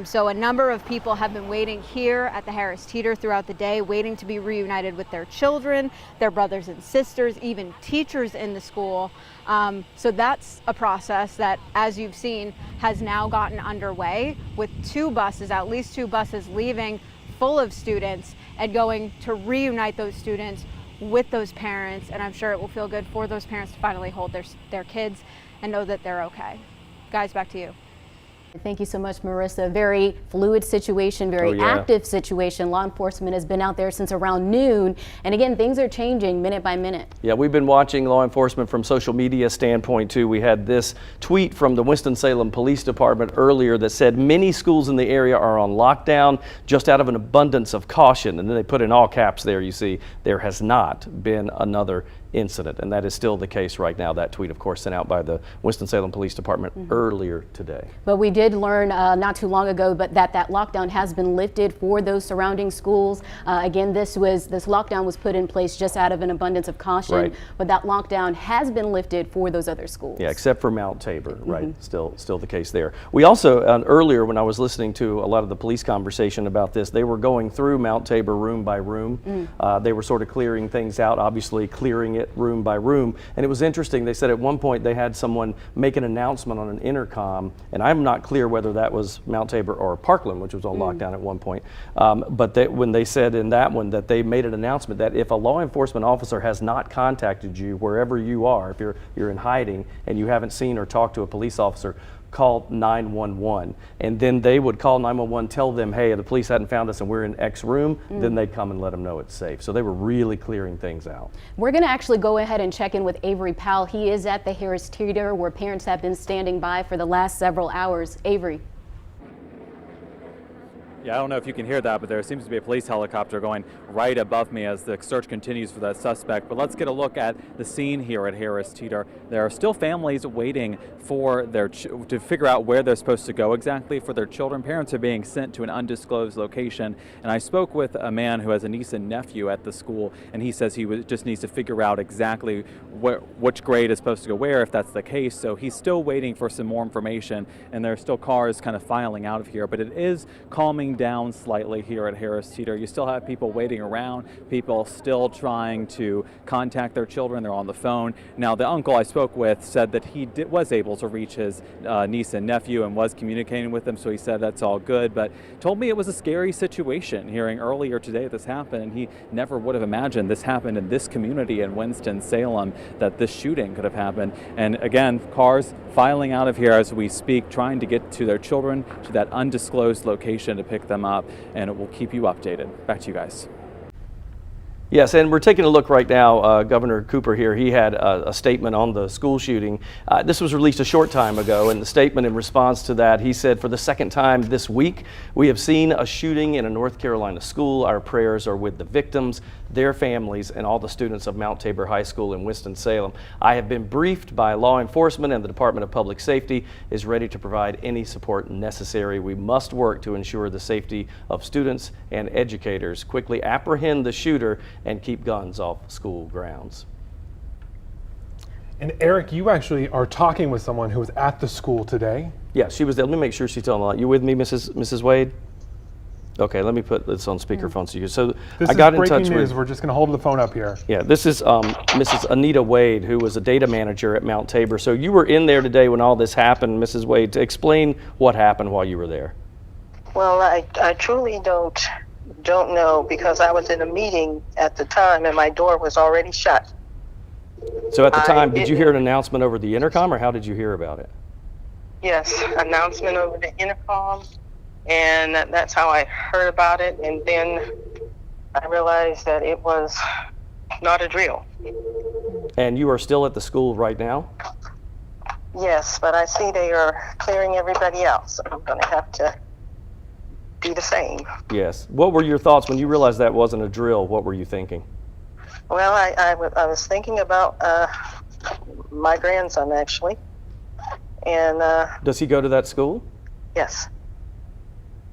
So a number of people have been waiting here at the Harris Teeter throughout the day, waiting to be reunited with their children, their brothers and sisters, even teachers in the school. So that's a process that, as you've seen, has now gotten underway with at least two buses leaving full of students and going to reunite those students with those parents. And I'm sure it will feel good for those parents to finally hold their kids and know that they're okay. Guys, back to you. Thank you so much, Marissa. Very fluid situation, very active situation. Law enforcement has been out there since around noon. And again, things are changing minute by minute. Yeah, we've been watching law enforcement from social media standpoint too. We had this tweet from the Winston-Salem Police Department earlier that said many schools in the area are on lockdown just out of an abundance of caution. And then they put in all caps there, you see, there has not been another incident, and that is still the case right now. That tweet, of course, sent out by the Winston-Salem Police Department earlier today. But we did learn not too long ago that lockdown has been lifted for those surrounding schools. Again, this lockdown was put in place just out of an abundance of caution, but that lockdown has been lifted for those other schools. Yeah, except for Mount Tabor, right? Still the case there. We also, earlier when I was listening to a lot of the police conversation about this, they were going through Mount Tabor room by room. They were sort of clearing things out, obviously clearing it room by room. And it was interesting. They said at one point they had someone make an announcement on an intercom, and I'm not clear whether that was Mount Tabor or Parkland, which was on lockdown at one point. But when they said in that one that they made an announcement that if a law enforcement officer has not contacted you wherever you are, if you're in hiding and you haven't seen or talked to a police officer, call 911. And then they would call 911, tell them, hey, the police hadn't found us and we're in X room. Then they'd come and let them know it's safe. So they were really clearing things out. We're going to actually go ahead and check in with Avery Powell. He is at the Harris Teeter where parents have been standing by for the last several hours. Avery. Yeah, I don't know if you can hear that, but there seems to be a police helicopter going right above me as the search continues for that suspect. But let's get a look at the scene here at Harris Teeter. There are still families waiting for to figure out where they're supposed to go exactly for their children. Parents are being sent to an undisclosed location. And I spoke with a man who has a niece and nephew at the school, and he says he just needs to figure out exactly which grade is supposed to go where, if that's the case. So he's still waiting for some more information, and there are still cars kind of filing out of here. But it is calming down slightly here at Harris Teeter. You still have people waiting around, people still trying to contact their children. They're on the phone. Now, the uncle I spoke with said that he was able to reach his niece and nephew and was communicating with them, so he said that's all good, but told me it was a scary situation hearing earlier today this happened, and he never would have imagined this happened in this community in Winston-Salem, that this shooting could have happened. And again, cars filing out of here as we speak, trying to get to their children to that undisclosed location to pick them up, and it will keep you updated. Back to you guys. Yes, and we're taking a look right now. Governor Cooper here, he had a statement on the school shooting. This was released a short time ago, and the statement in response to that, he said, for the second time this week, we have seen a shooting in a North Carolina school. Our prayers are with the victims, their families, and all the students of Mount Tabor High School in Winston-Salem. I have been briefed by law enforcement, and the Department of Public Safety is ready to provide any support necessary. We must work to ensure the safety of students and educators, quickly apprehend the shooter, and keep guns off school grounds. And Eric, you actually are talking with someone who was at the school today. Yeah, she was there. Let me make sure she's telling the line. You with me, Mrs. Wade? Okay, let me put this on speakerphone so you. So this I got is in touch breaking news. with. We're just going to hold the phone up here. Yeah, this is Mrs. Anita Wade, who was a data manager at Mount Tabor. So you were in there today when all this happened, Mrs. Wade. To explain what happened while you were there. Well, I truly don't know, because I was in a meeting at the time and my door was already shut. So at the time, did you hear an announcement over the intercom, or how did you hear about it? Yes, announcement over the intercom, and that's how I heard about it. And then I realized that it was not a drill. And you are still at the school right now? Yes, but I see they are clearing everybody out, so I'm going to have to do the same. Yes. What were your thoughts when you realized that wasn't a drill? What were you thinking? Well, I was thinking about my grandson, actually. And does he go to that school? yes.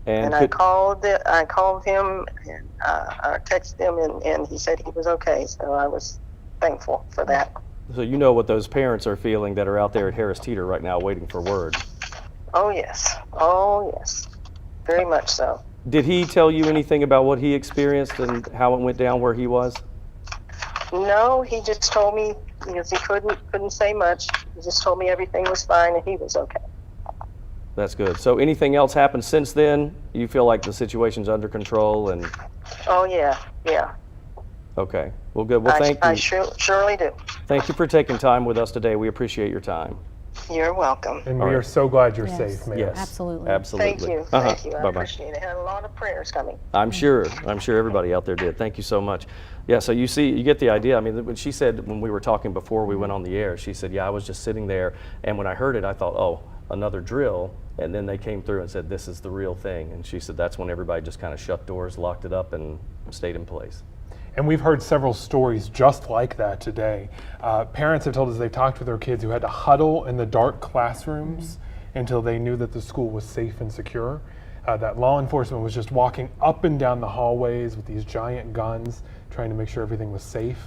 And I called him, and I texted him, and he said he was okay. So I was thankful for that. So you know what those parents are feeling that are out there at Harris Teeter right now waiting for word. Oh yes. Oh yes. Very much so. Did he tell you anything about what he experienced and how it went down where he was? No, he just told me, because he couldn't say much. He just told me everything was fine and he was okay. That's good. So anything else happened since then? You feel like the situation's under control and? Oh yeah, yeah. Okay. Well, good. Well, thank you. I surely do. Thank you for taking time with us today. We appreciate your time. You're welcome. And we are so glad you're safe, man. Yes, absolutely. Absolutely. Thank you. Thank you. I appreciate it. I had a lot of prayers coming. I'm sure everybody out there did. Thank you so much. Yeah, so you get the idea. I mean, when she said, when we were talking before we went on the air, she said, yeah, I was just sitting there, and when I heard it, I thought, oh, another drill. And then they came through and said, this is the real thing. And she said that's when everybody just kind of shut doors, locked it up, and stayed in place. And we've heard several stories just like that today. Parents have told us they've talked with their kids who had to huddle in the dark classrooms until they knew that the school was safe and secure. That law enforcement was just walking up and down the hallways with these giant guns, trying to make sure everything was safe.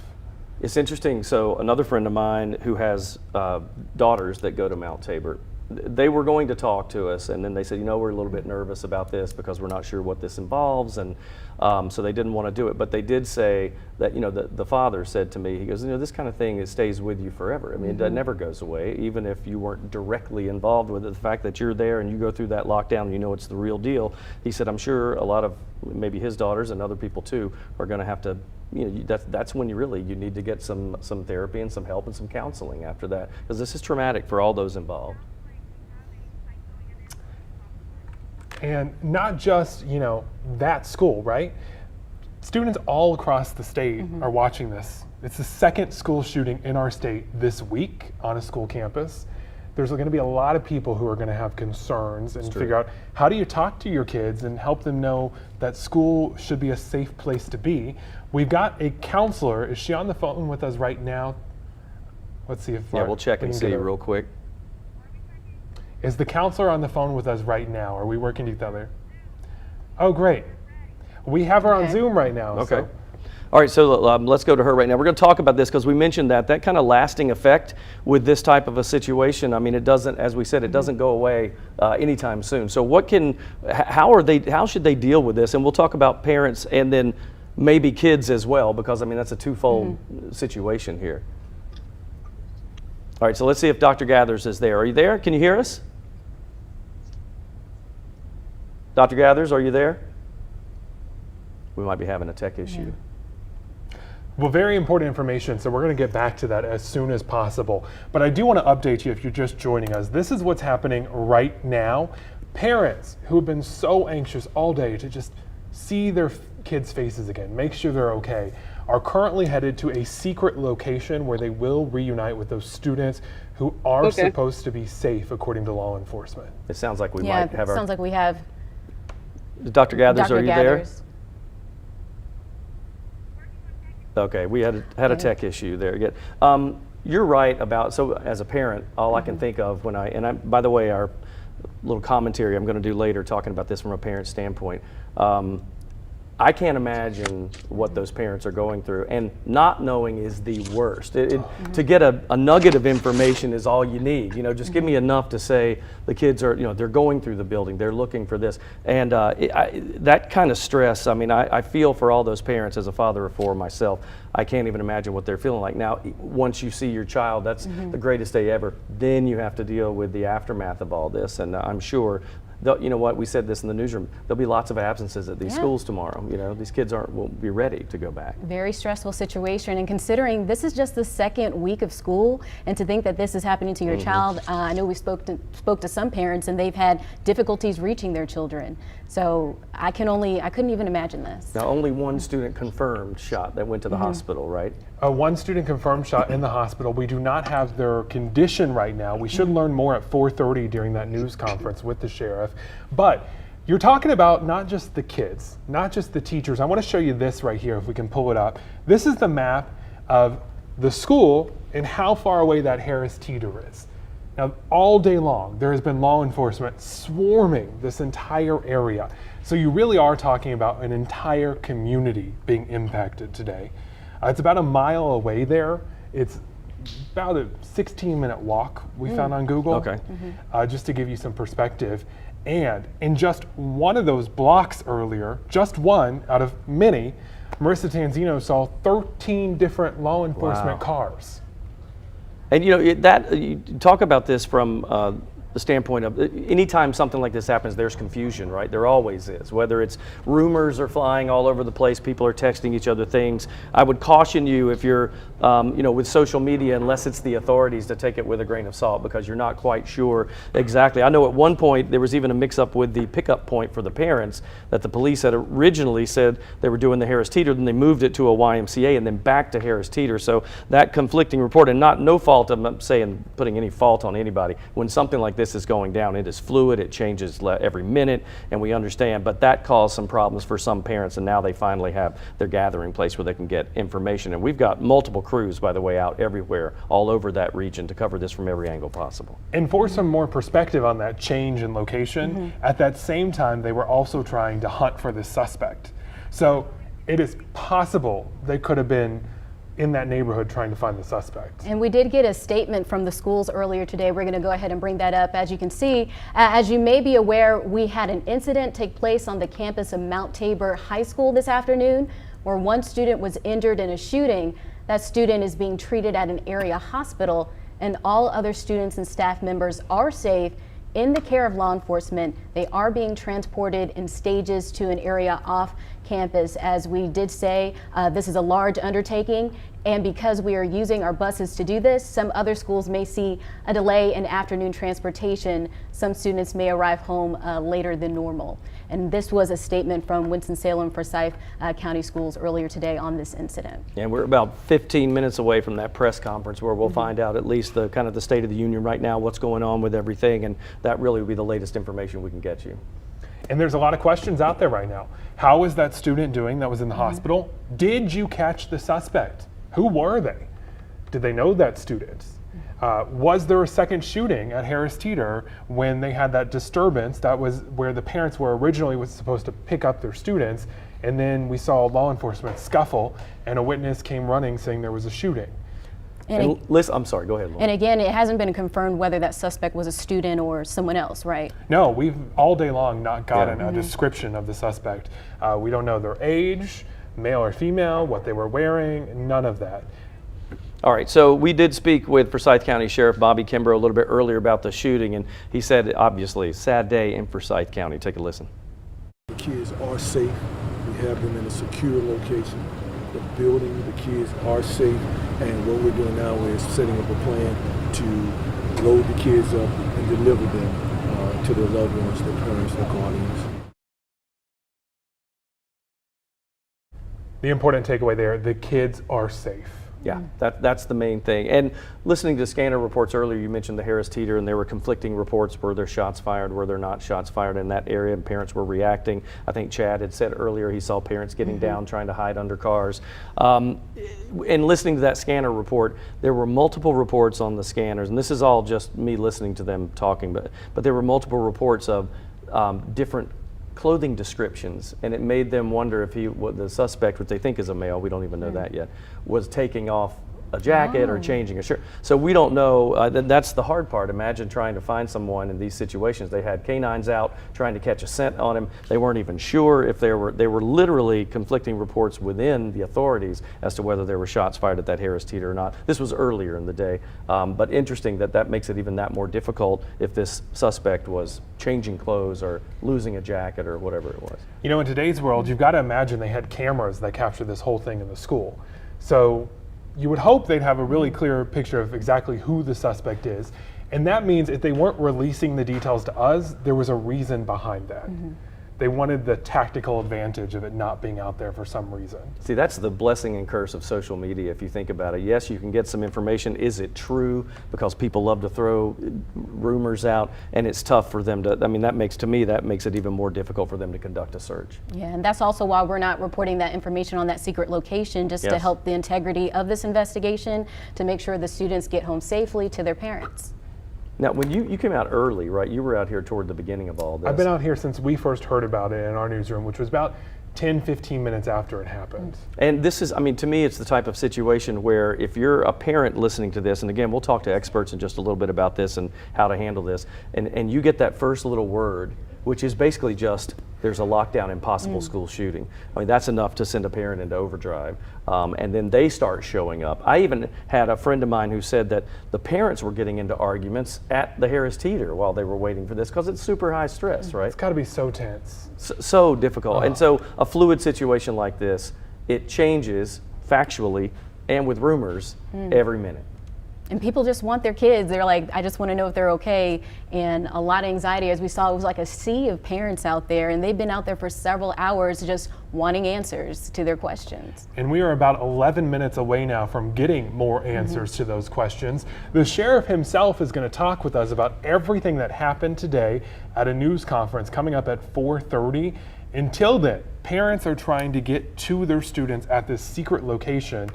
It's interesting. So another friend of mine who has daughters that go to Mount Tabor, they were going to talk to us, and then they said, we're a little bit nervous about this because we're not sure what this involves, and so they didn't want to do it. But they did say that, the father said to me, he goes, this kind of thing, it stays with you forever. I mean, it never goes away, even if you weren't directly involved with it. The fact that you're there and you go through that lockdown, and it's the real deal. He said, I'm sure a lot of maybe his daughters and other people too are going to have to, that's when you need to get some therapy and some help and some counseling after that, because this is traumatic for all those involved. And not just, you know, that school, right? Students all across the state are watching this. It's the second school shooting in our state this week on a school campus. There's going to be a lot of people who are going to have concerns and figure out how do you talk to your kids and help them know that school should be a safe place to be. We've got a counselor. Is she on the phone with us right now? Let's see if we'll check and see real quick. Is the counselor on the phone with us right now? Are we working together? Oh, great. We have her on Zoom right now. Okay. So. All right, so let's go to her right now. We're going to talk about this because we mentioned that kind of lasting effect with this type of a situation. I mean, it doesn't, as we said, it doesn't go away anytime soon. So how should they deal with this? And we'll talk about parents and then maybe kids as well, because I mean, that's a twofold situation here. All right, so let's see if Dr. Gathers is there. Are you there? Can you hear us? Dr. Gathers, are you there? We might be having a tech issue. Well, very important information, so we're going to get back to that as soon as possible. But I do want to update you if you're just joining us. This is what's happening right now. Parents who have been so anxious all day to just see their kids' faces again, make sure they're okay, are currently headed to a secret location where they will reunite with those students who are supposed to be safe according to law enforcement. It sounds like we might have sounds like we have Dr. Gathers, Dr. are you Gathers. there? Okay, we had a tech issue there again. You're right about, so as a parent, all I can think of when by the way, our little commentary I'm going to do later talking about this from a parent standpoint. I can't imagine what those parents are going through, and not knowing is the worst. To get a nugget of information is all you need. You know, just give me enough to say the kids are, you know, they're going through the building, they're looking for this, and that kind of stress. I mean, I feel for all those parents as a father of four myself. I can't even imagine what they're feeling like. Now, once you see your child, that's the greatest day ever. Then you have to deal with the aftermath of all this, and I'm sure. You know what, we said this in the newsroom, there'll be lots of absences at these schools tomorrow. You know, these kids won't be ready to go back. Very stressful situation, and considering this is just the second week of school, and to think that this is happening to your child, I know we spoke to some parents and they've had difficulties reaching their children. So I couldn't even imagine this. Now, only one student confirmed shot that went to the hospital, right? One student confirmed shot in the hospital. We do not have their condition right now. We should learn more at 4:30 during that news conference with the sheriff. But you're talking about not just the kids, not just the teachers. I want to show you this right here, if we can pull it up. This is the map of the school and how far away that Harris Teeter is. Now, all day long, there has been law enforcement swarming this entire area. So you really are talking about an entire community being impacted today. It's about a mile away there. It's about a 16-minute walk we found on Google. Okay. Just to give you some perspective. And in just one of those blocks earlier, just one out of many, Marissa Tanzino saw 13 different law enforcement cars. And you know, you talk about this from the standpoint of anytime something like this happens, there's confusion, right? There always is. Whether it's rumors are flying all over the place, people are texting each other things. I would caution you if you're, you know, with social media, unless it's the authorities, to take it with a grain of salt because you're not quite sure exactly. I know at one point there was even a mix-up with the pickup point for the parents that the police had originally said they were doing the Harris Teeter, then they moved it to a YMCA and then back to Harris Teeter. So that conflicting report, and no fault, I'm not saying putting any fault on anybody. When something like this is going down, it is fluid, it changes every minute, and we understand, but that caused some problems for some parents, and now they finally have their gathering place where they can get information. And we've got multiple crews, by the way, out everywhere, all over that region to cover this from every angle possible. And for some more perspective on that change in location, at that same time, they were also trying to hunt for the suspect. So it is possible they could have been in that neighborhood trying to find the suspect. And we did get a statement from the schools earlier today. We're going to go ahead and bring that up. As you can see, as you may be aware, we had an incident take place on the campus of Mount Tabor High School this afternoon where one student was injured in a shooting. That student is being treated at an area hospital, and all other students and staff members are safe in the care of law enforcement. They are being transported in stages to an area off campus. As we did say, this is a large undertaking, and because we are using our buses to do this, some other schools may see a delay in afternoon transportation. Some students may arrive home later than normal. And this was a statement from Winston-Salem Forsyth County Schools earlier today on this incident. And we're about 15 minutes away from that press conference where we'll find out at least the kind of the state of the union right now, what's going on with everything, and that really will be the latest information we can get you. And there's a lot of questions out there right now. How is that student doing that was in the hospital? Did you catch the suspect? Who were they? Did they know that student? Was there a second shooting at Harris Teeter when they had that disturbance? That was where the parents were originally supposed to pick up their students, and then we saw law enforcement scuffle, and a witness came running saying there was a shooting. And I'm sorry, go ahead, Lauren. And again, it hasn't been confirmed whether that suspect was a student or someone else, right? No, we've all day long not gotten a description of the suspect. We don't know their age, male or female, what they were wearing, none of that. All right, so we did speak with Forsyth County Sheriff Bobby Kimbrough a little bit earlier about the shooting, and he said, obviously, sad day in Forsyth County. Take a listen. The kids are safe. We have them in a secure location. The building, the kids are safe, and what we're doing now is setting up a plan to load the kids up and deliver them to their loved ones, their parents, their guardians. The important takeaway there, the kids are safe. Yeah, that's the main thing. And listening to scanner reports earlier, you mentioned the Harris Teeter, and there were conflicting reports. Were there shots fired? Were there not shots fired in that area? And parents were reacting. I think Chad had said earlier he saw parents getting down, trying to hide under cars. And listening to that scanner report, there were multiple reports on the scanners, and this is all just me listening to them talking, but there were multiple reports of different clothing descriptions, and it made them wonder if the suspect, which they think is a male, we don't even know that yet, was taking off a jacket or changing a shirt. So we don't know. That's the hard part. Imagine trying to find someone in these situations. They had canines out trying to catch a scent on him. They weren't even sure if there were literally conflicting reports within the authorities as to whether there were shots fired at that Harris Teeter or not. This was earlier in the day, but interesting that makes it even that more difficult if this suspect was changing clothes or losing a jacket or whatever it was. You know, in today's world, you've got to imagine they had cameras that captured this whole thing in the school. So you would hope they'd have a really clear picture of exactly who the suspect is. And that means if they weren't releasing the details to us, there was a reason behind that. They wanted the tactical advantage of it not being out there for some reason. See, that's the blessing and curse of social media if you think about it. Yes, you can get some information. Is it true? Because people love to throw rumors out, and it's tough for them to, I mean, that makes it even more difficult for them to conduct a search. Yeah, and that's also why we're not reporting that information on that secret location, just to help the integrity of this investigation, to make sure the students get home safely to their parents. Now, when you came out early, right? You were out here toward the beginning of all this. I've been out here since we first heard about it in our newsroom, which was about 10-15 minutes after it happened. And this is, I mean, to me, it's the type of situation where if you're a parent listening to this, and again, we'll talk to experts in just a little bit about this and how to handle this, and you get that first little word, which is basically just, there's a lockdown in possible school shooting. I mean, that's enough to send a parent into overdrive. And then they start showing up. I even had a friend of mine who said that the parents were getting into arguments at the Harris Teeter while they were waiting for this, because it's super high stress, right? It's got to be so tense. So difficult. And so a fluid situation like this, it changes factually and with rumors every minute. And people just want their kids. They're like, I just want to know if they're okay. And a lot of anxiety, as we saw, it was like a sea of parents out there, and they've been out there for several hours just wanting answers to their questions. And we are about 11 minutes away now from getting more answers to those questions. The sheriff himself is going to talk with us about everything that happened today at a news conference coming up at 4:30. Until then, parents are trying to get to their students at this secret location,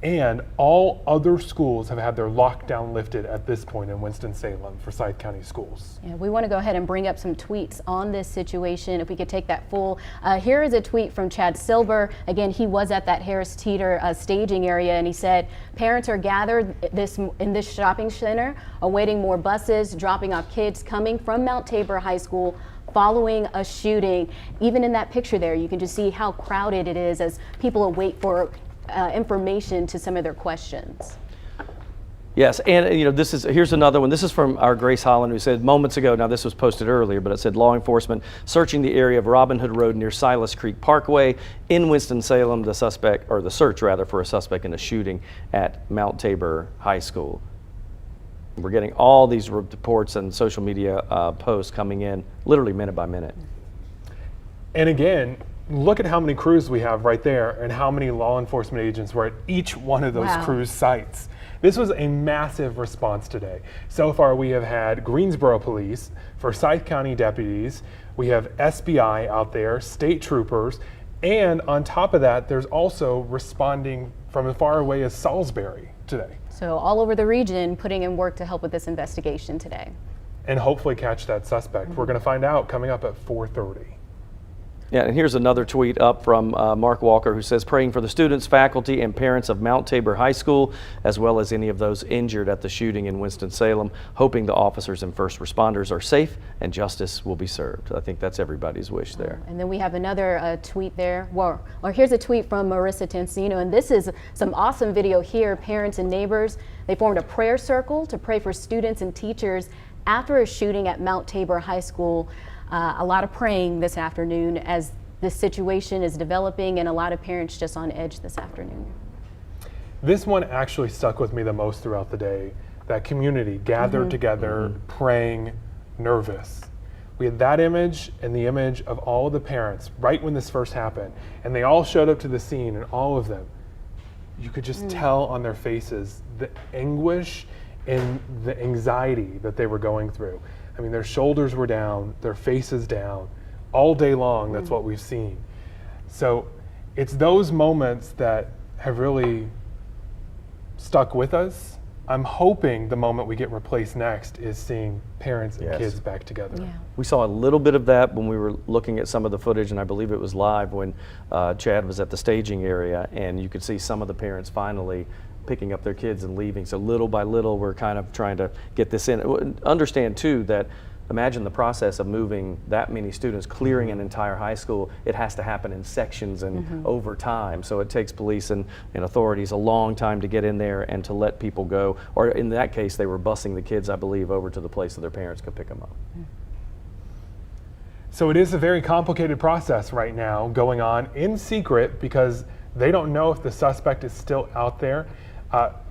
and all other schools have had their lockdown lifted at this point in Winston-Salem, Forsyth County Schools. Yeah, we want to go ahead and bring up some tweets on this situation, if we could take that full. Here is a tweet from Chad Silber. Again, he was at that Harris Teeter staging area, and he said, parents are gathered in this shopping center, awaiting more buses, dropping off kids coming from Mount Tabor High School following a shooting. Even in that picture there, you can just see how crowded it is as people await for information to some of their questions. Yes, and here's another one. This is from our Grace Holland, who said moments ago, now this was posted earlier, but it said law enforcement searching the area of Robin Hood Road near Silas Creek Parkway in Winston-Salem, the search for a suspect in a shooting at Mount Tabor High School. We're getting all these reports and social media posts coming in literally minute by minute. And again, look at how many crews we have right there and how many law enforcement agents were at each one of those crews' sites. This was a massive response today. So far, we have had Greensboro Police, Forsyth County deputies, we have SBI out there, state troopers, and on top of that, there's also responding from as far away as Salisbury today. So all over the region putting in work to help with this investigation today. And hopefully catch that suspect. We're going to find out coming up at 4:30. Yeah, and here's another tweet up from Mark Walker, who says, praying for the students, faculty, and parents of Mount Tabor High School, as well as any of those injured at the shooting in Winston-Salem, hoping the officers and first responders are safe and justice will be served. I think that's everybody's wish there. And then we have another tweet there. Or here's a tweet from Marissa Tansino, and this is some awesome video here. Parents and neighbors, they formed a prayer circle to pray for students and teachers after a shooting at Mount Tabor High School. A lot of praying this afternoon as this situation is developing, and a lot of parents just on edge this afternoon. This one actually stuck with me the most throughout the day. That community gathered together, praying, nervous. We had that image and the image of all of the parents right when this first happened, and they all showed up to the scene, and all of them, you could just tell on their faces the anguish and the anxiety that they were going through. I mean, their shoulders were down, their faces down, all day long. That's what we've seen. So it's those moments that have really stuck with us. I'm hoping the moment we get replaced next is seeing parents and kids back together. Yeah. We saw a little bit of that when we were looking at some of the footage, and I believe it was live when Chad was at the staging area, and you could see some of the parents finally picking up their kids and leaving. So little by little, we're kind of trying to get this in. Understand too that imagine the process of moving that many students, clearing an entire high school. It has to happen in sections and over time. So it takes police and authorities a long time to get in there and to let people go. Or in that case, they were busing the kids, I believe, over to the place that their parents could pick them up. So it is a very complicated process right now going on in secret because they don't know if the suspect is still out there.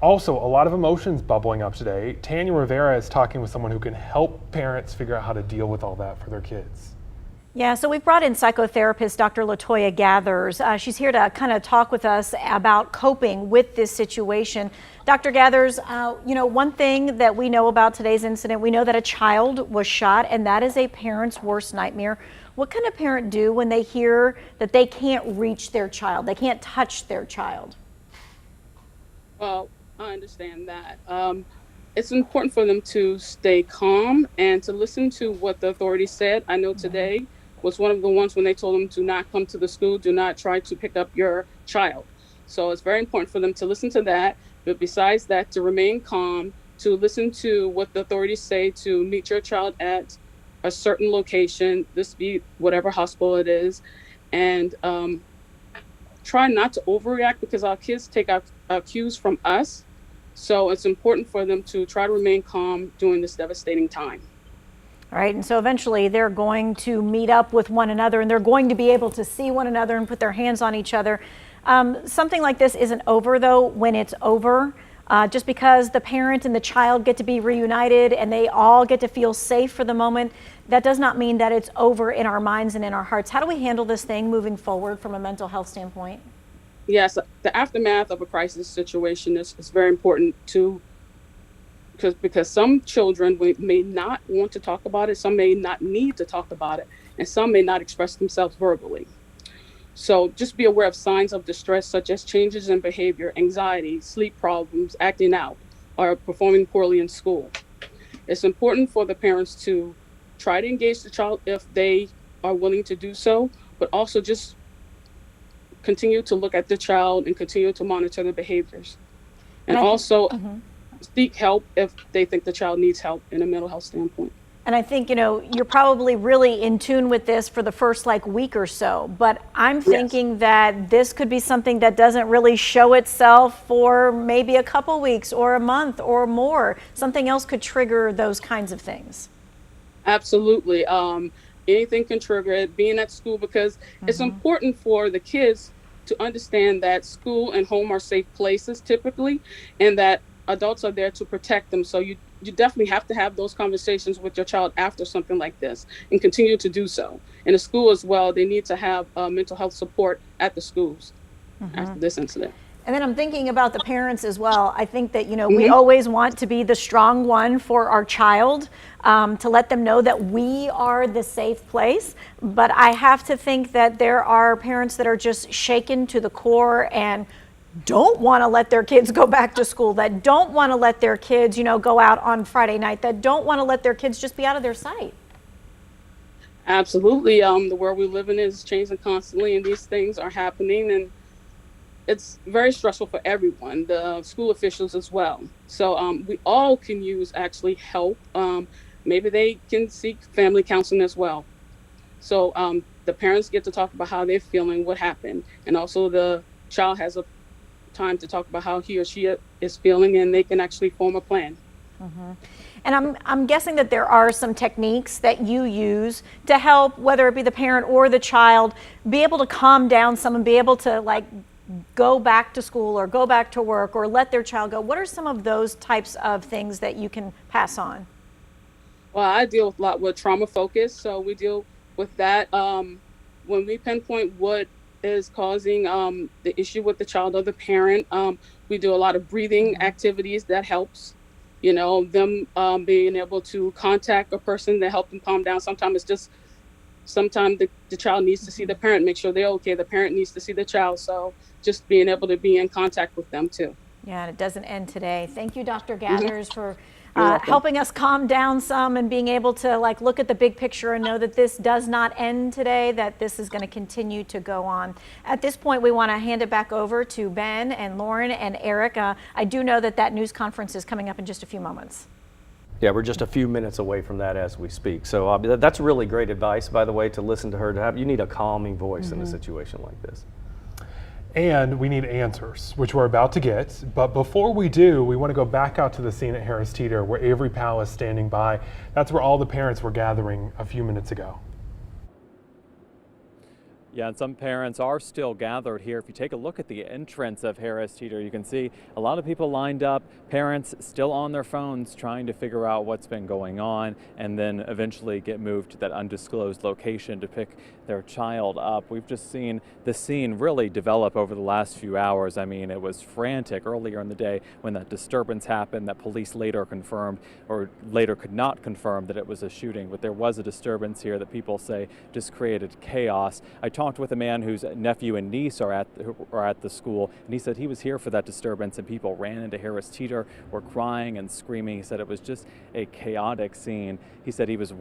Also, a lot of emotions bubbling up today. Tanya Rivera is talking with someone who can help parents figure out how to deal with all that for their kids. Yeah, so we've brought in psychotherapist Dr. Latoya Gathers. She's here to kind of talk with us about coping with this situation. Dr. Gathers, one thing that we know about today's incident, we know that a child was shot, and that is a parent's worst nightmare. What can a parent do when they hear that they can't reach their child, they can't touch their child? Well, I understand that. It's important for them to stay calm and to listen to what the authorities said. I know today was one of the ones when they told them do not come to the school, do not try to pick up your child. So it's very important for them to listen to that. But besides that, to remain calm, to listen to what the authorities say, to meet your child at a certain location, this be whatever hospital it is, and try not to overreact because our kids take our cues from us. So it's important for them to try to remain calm during this devastating time. All right, and so eventually they're going to meet up with one another and they're going to be able to see one another and put their hands on each other. Something like this isn't over though when it's over. Just because the parent and the child get to be reunited and they all get to feel safe for the moment, that does not mean that it's over in our minds and in our hearts. How do we handle this thing moving forward from a mental health standpoint? Yes, the aftermath of a crisis situation is very important too, because some children may not want to talk about it, some may not need to talk about it, and some may not express themselves verbally. So just be aware of signs of distress such as changes in behavior, anxiety, sleep problems, acting out, or performing poorly in school. It's important for the parents to try to engage the child if they are willing to do so, but also just continue to look at the child and continue to monitor their behaviors. And also seek help if they think the child needs help in a mental health standpoint. And I think, you know, you're probably really in tune with this for the first like week or so, but I'm thinking that this could be something that doesn't really show itself for maybe a couple weeks or a month or more. Something else could trigger those kinds of things. Absolutely. Anything can trigger it, being at school, because it's important for the kids to understand that school and home are safe places typically, and that adults are there to protect them. So you definitely have to have those conversations with your child after something like this, and continue to do so. In the school as well, they need to have mental health support at the schools after this incident. And then I'm thinking about the parents as well. I think that, you know, we always want to be the strong one for our child, to let them know that we are the safe place. But I have to think that there are parents that are just shaken to the core and don't want to let their kids go back to school, that don't want to let their kids, you know, go out on Friday night, that don't want to let their kids just be out of their sight. Absolutely. The world we live in is changing constantly, and these things are happening, and it's very stressful for everyone, the school officials as well. So we all can use actually help. Maybe they can seek family counseling as well. So the parents get to talk about how they're feeling, what happened, and also the child has a time to talk about how he or she is feeling, and they can actually form a plan. And I'm guessing that there are some techniques that you use to help, whether it be the parent or the child, be able to calm down some and be able to like go back to school or go back to work or let their child go. What are some of those types of things that you can pass on? Well, I deal a lot with trauma focus, so we deal with that. When we pinpoint what is causing the issue with the child or the parent, we do a lot of breathing activities that helps. You know, them being able to contact a person to help them calm down. Sometimes the child needs to see the parent, make sure they're okay. The parent needs to see the child. So just being able to be in contact with them too. Yeah, and it doesn't end today. Thank you, Dr. Gathers, for helping us calm down some and being able to like look at the big picture and know that this does not end today, that this is going to continue to go on. At this point, we want to hand it back over to Ben and Lauren and Eric. I do know that news conference is coming up in just a few moments. Yeah, we're just a few minutes away from that as we speak. So that's really great advice, by the way, to listen to her. You need a calming voice in a situation like this. And we need answers, which we're about to get. But before we do, we want to go back out to the scene at Harris Teeter where Avery Powell is standing by. That's where all the parents were gathering a few minutes ago. Yeah, and some parents are still gathered here. If you take a look at the entrance of Harris Teeter, you can see a lot of people lined up, parents still on their phones trying to figure out what's been going on, and then eventually get moved to that undisclosed location to pick their child up. We've just seen the scene really develop over the last few hours. I mean, it was frantic earlier in the day when that disturbance happened that police later confirmed, or later could not confirm, that it was a shooting. But there was a disturbance here that people say just created chaos. I talked with a man whose nephew and niece are at the school, and he said he was here for that disturbance and people ran into Harris Teeter, were crying and screaming. He said it was just a chaotic scene. He said he was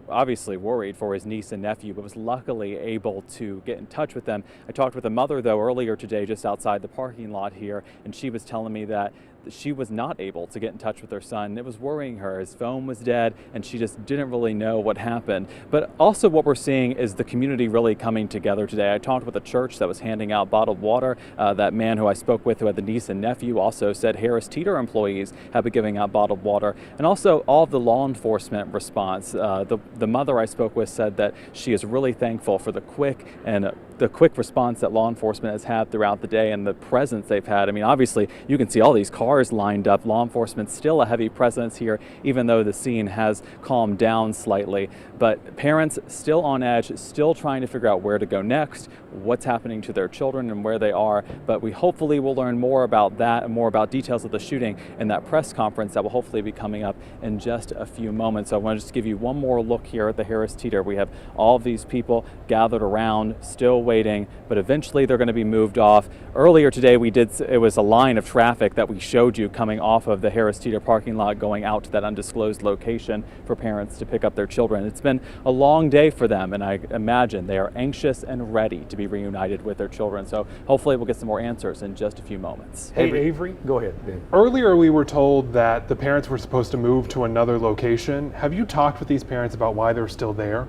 obviously worried for his niece and nephew, but was luckily able to get in touch with them. I talked with a mother, though, earlier today just outside the parking lot here, and she was telling me that she was not able to get in touch with her son. It was worrying her. His phone was dead, and she just didn't really know what happened. But also what we're seeing is the community really coming together today. I talked with a church that was handing out bottled water. That man who I spoke with who had the niece and nephew also said Harris Teeter employees have been giving out bottled water. And also all of the law enforcement response. The mother I spoke with said that she is really thankful for the quick response that law enforcement has had throughout the day and the presence they've had. I mean, obviously, you can see all these cars lined up. Law enforcement's still a heavy presence here, even though the scene has calmed down slightly. But parents still on edge, still trying to figure out where to go next, what's happening to their children and where they are. But we hopefully will learn more about that and more about details of the shooting in that press conference that will hopefully be coming up in just a few moments. So I want to just give you one more look here at the Harris Teeter. We have all of these people gathered around, still waiting waiting, but eventually they're going to be moved off. Earlier today, it was a line of traffic that we showed you coming off of the Harris Teeter parking lot going out to that undisclosed location for parents to pick up their children. It's been a long day for them, and I imagine they are anxious and ready to be reunited with their children. So hopefully we'll get some more answers in just a few moments. Hey, Avery. Go ahead, Ben. Earlier we were told that the parents were supposed to move to another location. Have you talked with these parents about why they're still there?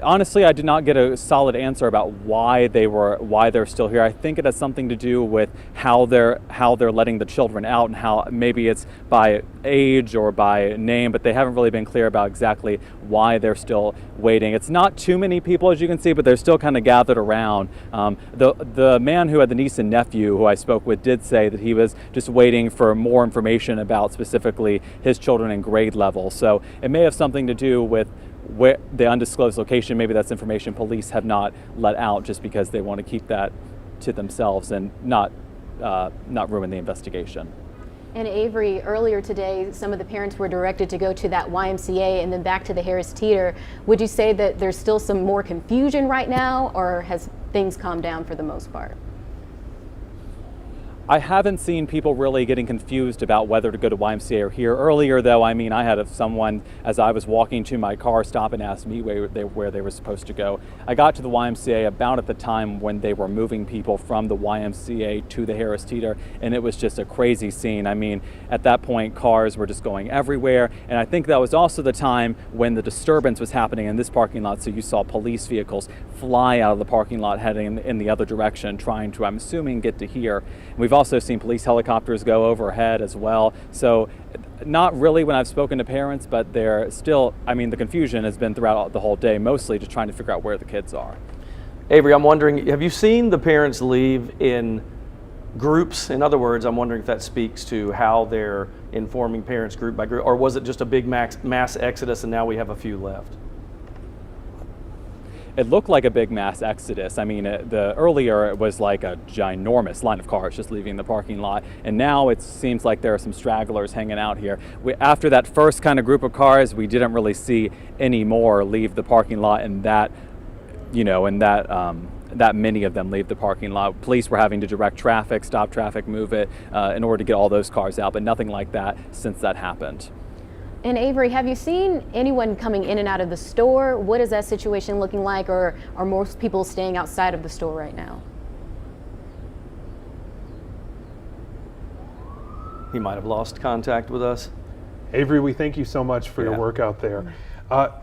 Honestly, I did not get a solid answer about why they're still here. I think it has something to do with how they're letting the children out, and how maybe it's by age or by name, but they haven't really been clear about exactly why they're still waiting. It's not too many people, as you can see, but they're still kind of gathered around. The man who had the niece and nephew who I spoke with did say that he was just waiting for more information about specifically his children and grade level. So it may have something to do with where the undisclosed location. Maybe that's information police have not let out just because they want to keep that to themselves and not ruin the investigation. And Avery, earlier today, some of the parents were directed to go to that YMCA and then back to the Harris Teeter. Would you say that there's still some more confusion right now, or has things calmed down for the most part? I haven't seen people really getting confused about whether to go to YMCA or here. Earlier, though, I had someone, as I was walking to my car, stop and ask me where they were supposed to go. I got to the YMCA about at the time when they were moving people from the YMCA to the Harris Teeter, and it was just a crazy scene. At that point, cars were just going everywhere, and I think that was also the time when the disturbance was happening in this parking lot, so you saw police vehicles fly out of the parking lot heading in the other direction, trying to, I'm assuming, get to here. We've also seen police helicopters go overhead as well. So not really when I've spoken to parents, but they're still, the confusion has been throughout the whole day, mostly just trying to figure out where the kids are. Avery, I'm wondering, have you seen the parents leave in groups? In other words, I'm wondering if that speaks to how they're informing parents group by group, or was it just a big mass exodus and now we have a few left? It looked like a big mass exodus. Earlier it was like a ginormous line of cars just leaving the parking lot, and now it seems like there are some stragglers hanging out here. After that first kind of group of cars, we didn't really see any more leave the parking lot, and that many of them leave the parking lot. Police were having to direct traffic, stop traffic, move it in order to get all those cars out, but nothing like that since that happened. And Avery, have you seen anyone coming in and out of the store? What is that situation looking like, or are most people staying outside of the store right now? He might have lost contact with us. Avery, we thank you so much for your work out there.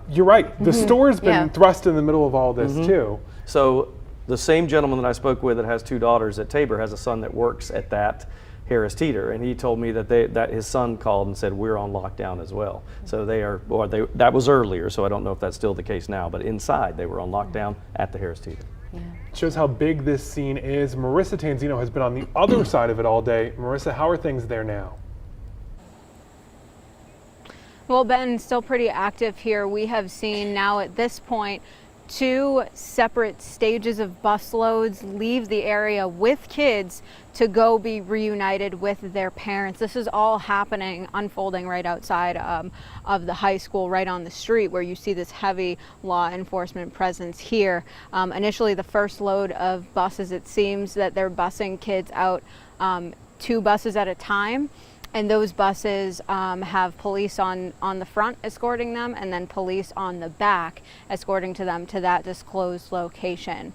You're right, the store's been thrust in the middle of all this too. So the same gentleman that I spoke with that has two daughters at Tabor has a son that works at that Harris Teeter, and he told me that his son called and said we're on lockdown as well. So that was earlier, so I don't know if that's still the case now, but inside they were on lockdown at the Harris Teeter. Yeah. Shows how big this scene is. Marissa Tanzino has been on the other side of it all day. Marissa, how are things there now? Well, Ben, still pretty active here. We have seen now at this point 2 separate stages of busloads leave the area with kids to go be reunited with their parents. This is all happening, unfolding right outside of the high school, right on the street where you see this heavy law enforcement presence here. Initially, the first load of buses, it seems that they're busing kids out 2 buses at a time. And those buses have police on the front escorting them, and then police on the back escorting them to that disclosed location.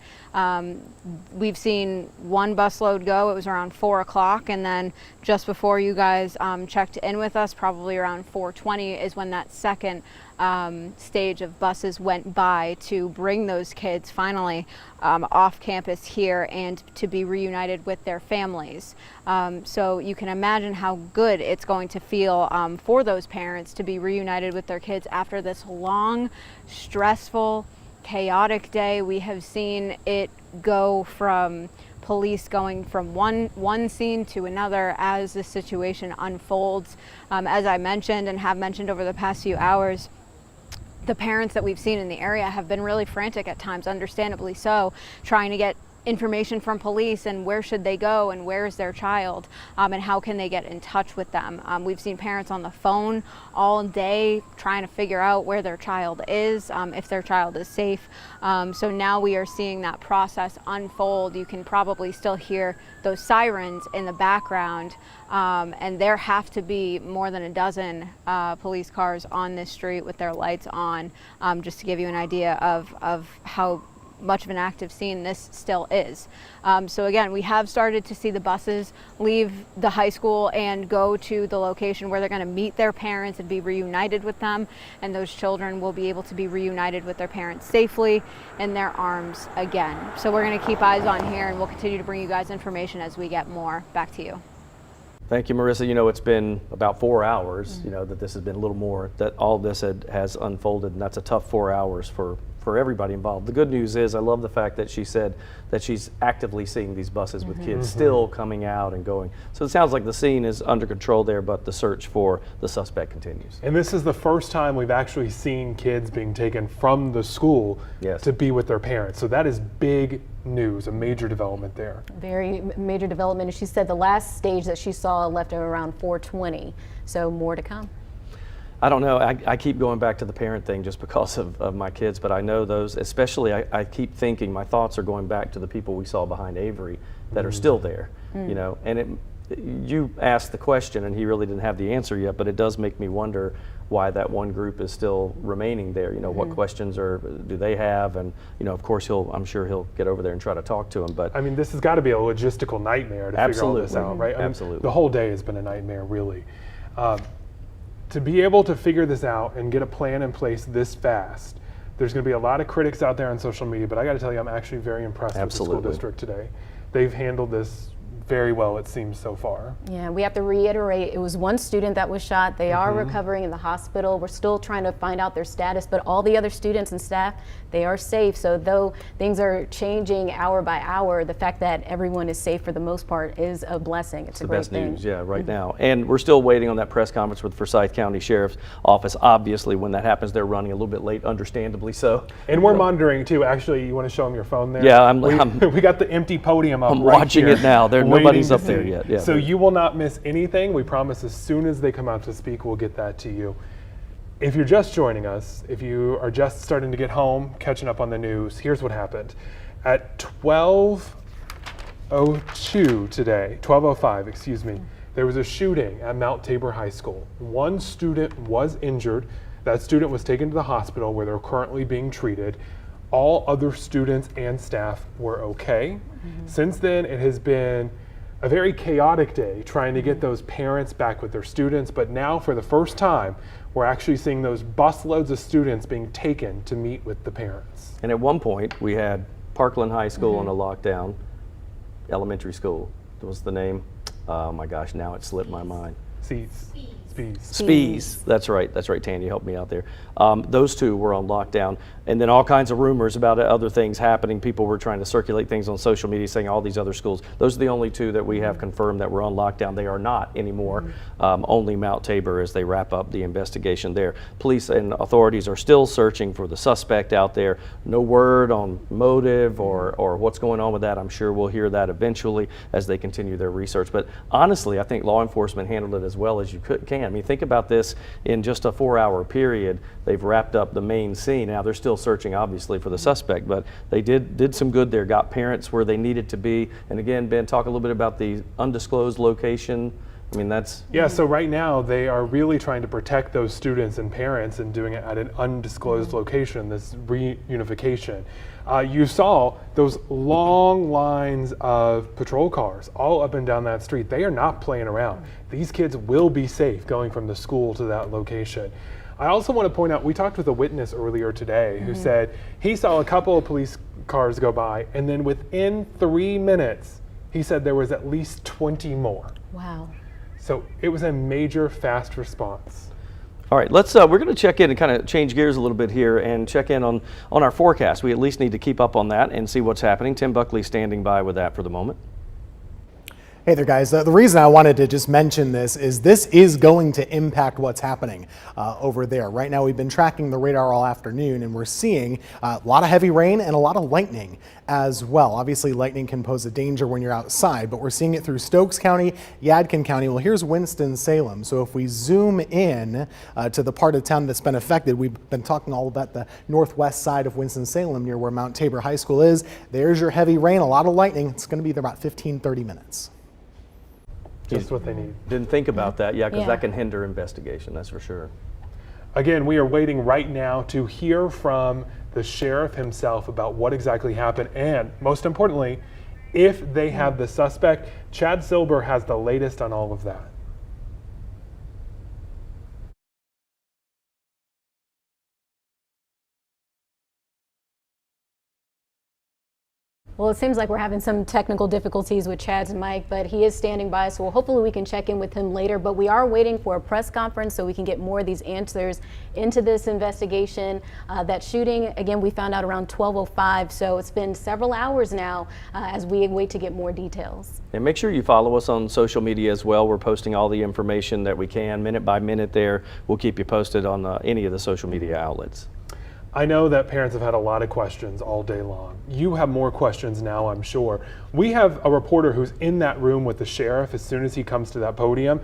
We've seen 1 busload go. It was around 4 o'clock, and then just before you guys checked in with us, probably around 4:20 is when that second stage of buses went by to bring those kids finally off campus here and to be reunited with their families. So you can imagine how good it's going to feel for those parents to be reunited with their kids after this long, stressful, chaotic day. We have seen it go from police going from one scene to another as the situation unfolds. As I mentioned and have mentioned over the past few hours, the parents that we've seen in the area have been really frantic at times, understandably so, trying to get information from police and where should they go and where is their child, and how can they get in touch with them. We've seen parents on the phone all day trying to figure out where their child is, if their child is safe. So now we are seeing that process unfold. You can probably still hear those sirens in the background, and there have to be more than a dozen police cars on this street with their lights on, just to give you an idea of how much of an active scene this still is. So again, we have started to see the buses leave the high school and go to the location where they're going to meet their parents and be reunited with them, and those children will be able to be reunited with their parents safely in their arms again. So we're going to keep eyes on here, and we'll continue to bring you guys information as we get more. Back to you. Thank you, Marissa. You know, it's been about 4 hours, you know, that this has been a little more, that all this has unfolded, and that's a tough 4 hours for everybody involved. The good news is, I love the fact that she said that she's actively seeing these buses with kids still coming out and going. So it sounds like the scene is under control there, but the search for the suspect continues. And this is the first time we've actually seen kids being taken from the school to be with their parents. So that is big news, a major development there. Very major development. And she said the last stage that she saw left at around 4:20. So more to come. I don't know. I keep going back to the parent thing just because of my kids, but I know those, especially I keep thinking, my thoughts are going back to the people we saw behind Avery that are still there, you know, and you asked the question and he really didn't have the answer yet, but it does make me wonder why that one group is still remaining there. You know, what questions do they have? And, you know, of course I'm sure he'll get over there and try to talk to them, but. I mean, this has got to be a logistical nightmare to figure all this out, right? I mean, Absolutely. The whole day has been a nightmare, really. To be able to figure this out and get a plan in place this fast, there's going to be a lot of critics out there on social media, but I got to tell you, I'm actually very impressed with the school district today. They've handled this very well, it seems, so far. Yeah, we have to reiterate, it was one student that was shot. They are recovering in the hospital. We're still trying to find out their status, but all the other students and staff, they are safe. So though things are changing hour by hour, the fact that everyone is safe for the most part is a blessing. It's a great thing. The best news, yeah, right now. And we're still waiting on that press conference with Forsyth County Sheriff's Office. Obviously, when that happens, they're running a little bit late, understandably so. And we're monitoring too. Actually, you want to show them your phone there? Yeah, we got the empty podium up. I'm right watching here, it now. Nobody's up there yet. Yeah. So you will not miss anything. We promise as soon as they come out to speak, we'll get that to you. If you're just joining us, if you are just starting to get home, catching up on the news, here's what happened. At 12:02 today, 12:05, excuse me, there was a shooting at Mount Tabor High School. One student was injured. That student was taken to the hospital where they're currently being treated. All other students and staff were okay. Since then, it has been a very chaotic day trying to get those parents back with their students, but now for the first time, we're actually seeing those busloads of students being taken to meet with the parents. And at one point, we had Parkland High School on a lockdown, elementary school. What was the name? Oh my gosh, now it slipped my mind. Spies. That's right, Tanya, help me out there. Those two were on lockdown, and then all kinds of rumors about other things happening. People were trying to circulate things on social media saying all these other schools. Those are the only two that we have confirmed that were on lockdown. They are not anymore, only Mount Tabor as they wrap up the investigation there. Police and authorities are still searching for the suspect out there. No word on motive or what's going on with that. I'm sure we'll hear that eventually as they continue their research. But honestly, I think law enforcement handled it as well as you can. I mean, think about this, in just a 4-hour period, they've wrapped up the main scene. Now they're still searching obviously for the suspect, but they did some good there, got parents where they needed to be. And again, Ben, talk a little bit about the undisclosed location. I mean, that's... Yeah, so right now they are really trying to protect those students and parents and doing it at an undisclosed location, this reunification. You saw those long lines of patrol cars all up and down that street. They are not playing around. These kids will be safe going from the school to that location. I also want to point out, we talked with a witness earlier today who said he saw a couple of police cars go by, and then within 3 minutes, he said there was at least 20 more. Wow. So it was a major fast response. All right, let's. We're going to check in and kind of change gears a little bit here and check in on our forecast. We at least need to keep up on that and see what's happening. Tim Buckley standing by with that for the moment. Hey there, guys. The reason I wanted to just mention this is going to impact what's happening over there. Right now, we've been tracking the radar all afternoon, and we're seeing a lot of heavy rain and a lot of lightning as well. Obviously, lightning can pose a danger when you're outside, but we're seeing it through Stokes County, Yadkin County. Well, here's Winston-Salem. So if we zoom in to the part of town that's been affected, we've been talking all about the northwest side of Winston-Salem near where Mount Tabor High School is. There's your heavy rain, a lot of lightning. It's going to be there about 15-30 minutes. Just what they need. Didn't think about that, yeah, because Yeah. that can hinder investigation, that's for sure. Again, we are waiting right now to hear from the sheriff himself about what exactly happened, and most importantly, if they have the suspect. Chad Silber has the latest on all of that. Well, it seems like we're having some technical difficulties with Chad's mic, but he is standing by, so hopefully we can check in with him later. But we are waiting for a press conference so we can get more of these answers into this investigation. That shooting, again, we found out around 12:05, so it's been several hours now as we wait to get more details. And make sure you follow us on social media as well. We're posting all the information that we can, minute by minute there. We'll keep you posted on any of the social media outlets. I know that parents have had a lot of questions all day long. You have more questions now, I'm sure. We have a reporter who's in that room with the sheriff as soon as he comes to that podium.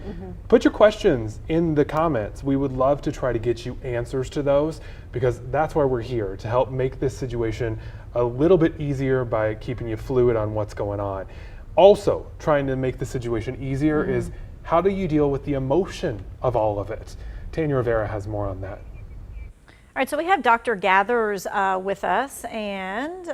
Put your questions in the comments. We would love to try to get you answers to those, because that's why we're here, to help make this situation a little bit easier by keeping you fluid on what's going on. Also, trying to make the situation easier is, how do you deal with the emotion of all of it? Tanya Rivera has more on that. All right, so we have Dr. Gathers with us, and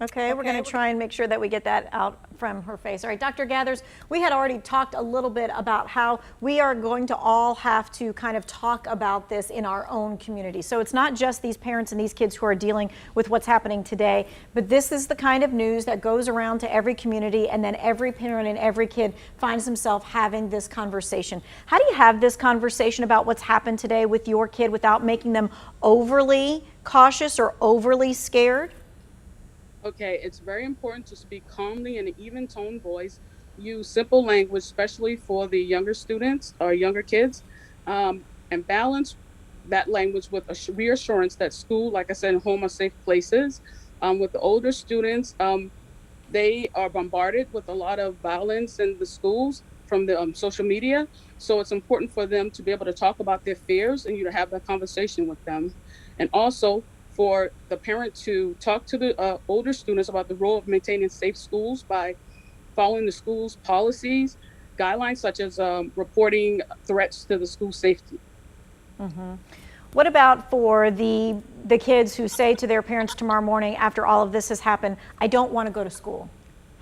okay, we're going to try and make sure that we get that out from her face. All right, Dr. Gathers, we had already talked a little bit about how we are going to all have to kind of talk about this in our own community. So it's not just these parents and these kids who are dealing with what's happening today, but this is the kind of news that goes around to every community, and then every parent and every kid finds himself having this conversation. How do you have this conversation about what's happened today with your kid without making them overly cautious or overly scared? Okay, it's very important to speak calmly in an even tone voice, use simple language, especially for the younger students or younger kids, and balance that language with a reassurance that school, like I said, and home are safe places. With the older students, they are bombarded with a lot of violence in the schools from the social media. So it's important for them to be able to talk about their fears and you to have that conversation with them. And also, for the parent to talk to the older students about the role of maintaining safe schools by following the school's policies, guidelines such as reporting threats to the school safety. What about for the kids who say to their parents tomorrow morning after all of this has happened, I don't want to go to school?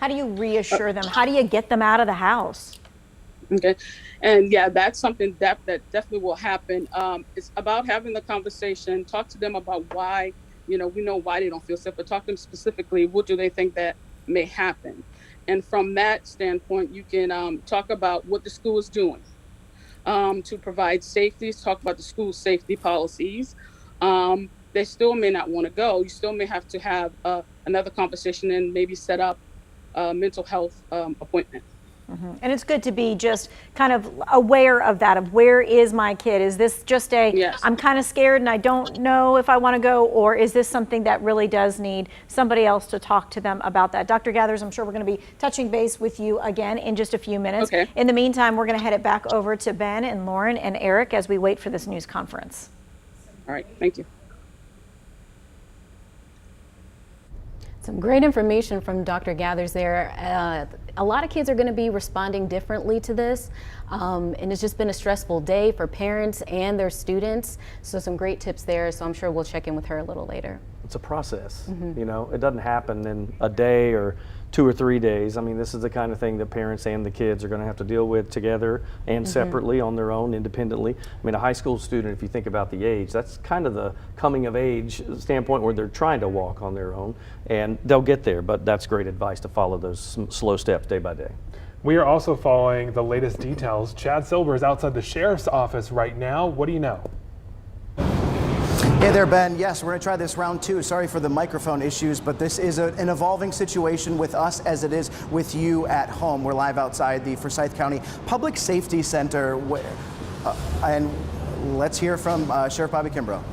How do you reassure them? How do you get them out of the house? Okay, and yeah, that's something that definitely will happen. It's about having the conversation, talk to them about why, we know why they don't feel safe, but talk to them specifically, what do they think that may happen? And from that standpoint, you can talk about what the school is doing to provide safety, talk about the school's safety policies. They still may not want to go. You still may have to have another conversation and maybe set up a mental health appointment. And it's good to be just kind of aware of that, of where is my kid? Is this just I'm kind of scared and I don't know if I want to go, or is this something that really does need somebody else to talk to them about that? Dr. Gathers, I'm sure we're going to be touching base with you again in just a few minutes. Okay. In the meantime, we're going to head it back over to Ben and Lauren and Eric as we wait for this news conference. All right, thank you. Some great information from Dr. Gathers there. A lot of kids are going to be responding differently to this, and it's just been a stressful day for parents and their students. So some great tips there, so I'm sure we'll check in with her a little later. It's a process, it doesn't happen in a day or 2 or 3 days. I mean, this is the kind of thing that parents and the kids are going to have to deal with together and separately on their own, independently. I mean, a high school student, if you think about the age, that's kind of the coming of age standpoint where they're trying to walk on their own, and they'll get there, but that's great advice to follow those slow steps day by day. We are also following the latest details. Chad Silber is outside the sheriff's office right now. What do you know? Hey there, Ben. Yes, we're going to try this round two. Sorry for the microphone issues, but this is an evolving situation with us as it is with you at home. We're live outside the Forsyth County Public Safety Center, and let's hear from Sheriff Bobby Kimbrough.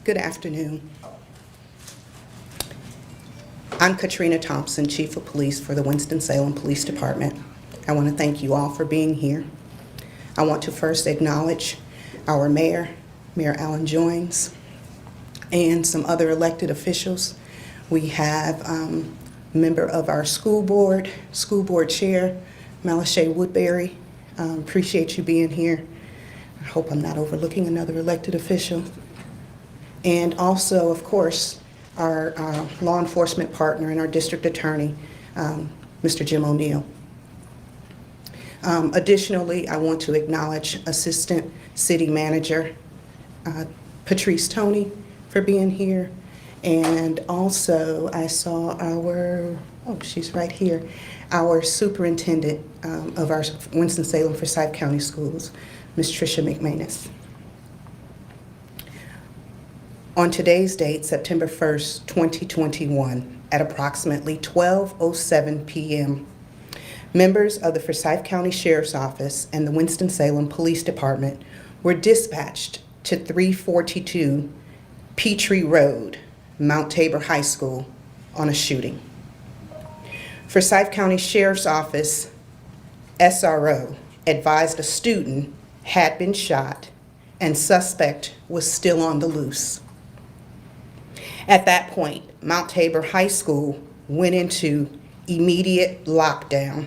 Good afternoon. I'm Katrina Thompson, Chief of Police for the Winston-Salem Police Department. I want to thank you all for being here. I want to first acknowledge our Mayor Alan Joines, and some other elected officials. We have a member of our school board chair, Malashay Woodbury. Appreciate you being here. I hope I'm not overlooking another elected official. And also, of course, our law enforcement partner and our district attorney, Mr. Jim O'Neill. Additionally, I want to acknowledge Assistant City Manager Patrice Toney for being here. And also, I saw she's right here, our superintendent of our Winston-Salem Forsyth County Schools, Ms. Tricia McManus. On today's date, September 1st, 2021, at approximately 12:07 p.m., members of the Forsyth County Sheriff's Office and the Winston-Salem Police Department were dispatched to 342 Petrie Road, Mount Tabor High School, on a shooting. Forsyth County Sheriff's Office SRO advised a student had been shot and suspect was still on the loose. At that point, Mount Tabor High School went into immediate lockdown.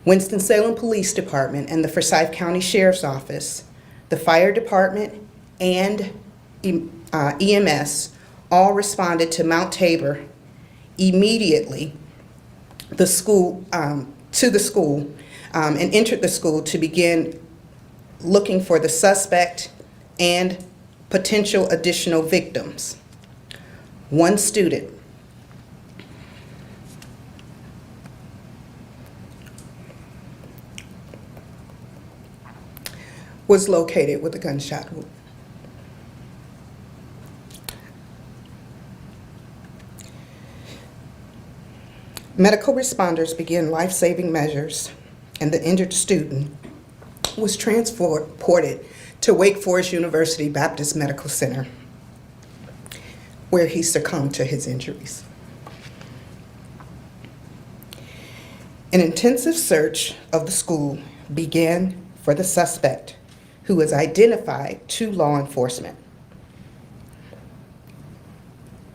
Winston-Salem Police Department and the Forsyth County Sheriff's Office, the fire department, and EMS all responded to Mount Tabor immediately. The school and entered the school to begin looking for the suspect and potential additional victims. One student was located with a gunshot wound. Medical responders began life-saving measures, and the injured student was transported to Wake Forest University Baptist Medical Center, where he succumbed to his injuries. An intensive search of the school began for the suspect, who was identified to law enforcement.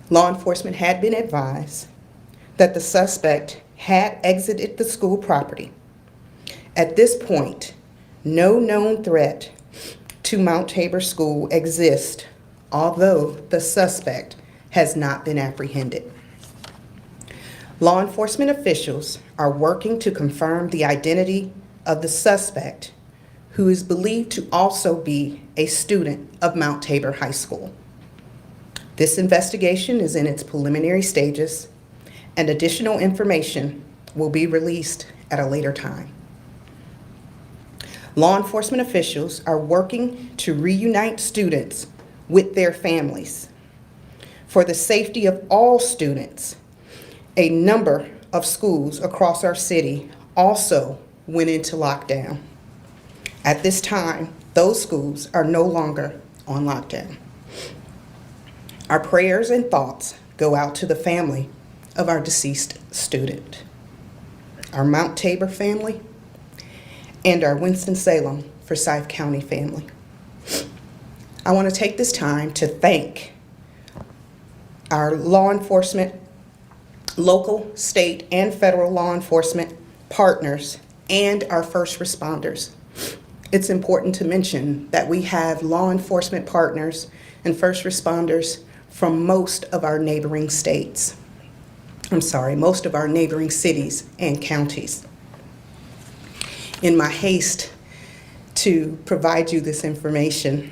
Law enforcement had been advised that the suspect had exited the school property. At this point, no known threat to Mount Tabor School exists, although the suspect has not been apprehended. Law enforcement officials are working to confirm the identity of the suspect, who is believed to also be a student of Mount Tabor High School. This investigation is in its preliminary stages, and additional information will be released at a later time. Law enforcement officials are working to reunite students with their families. For the safety of all students, a number of schools across our city also went into lockdown. At this time, those schools are no longer on lockdown. Our prayers and thoughts go out to the family of our deceased student, our Mount Tabor family, and our Winston-Salem Forsyth County family. I want to take this time to thank our law enforcement, local, state, and federal law enforcement partners, and our first responders. It's important to mention that we have law enforcement partners and first responders from most of our neighboring states. most of our neighboring cities and counties. In my haste to provide you this information,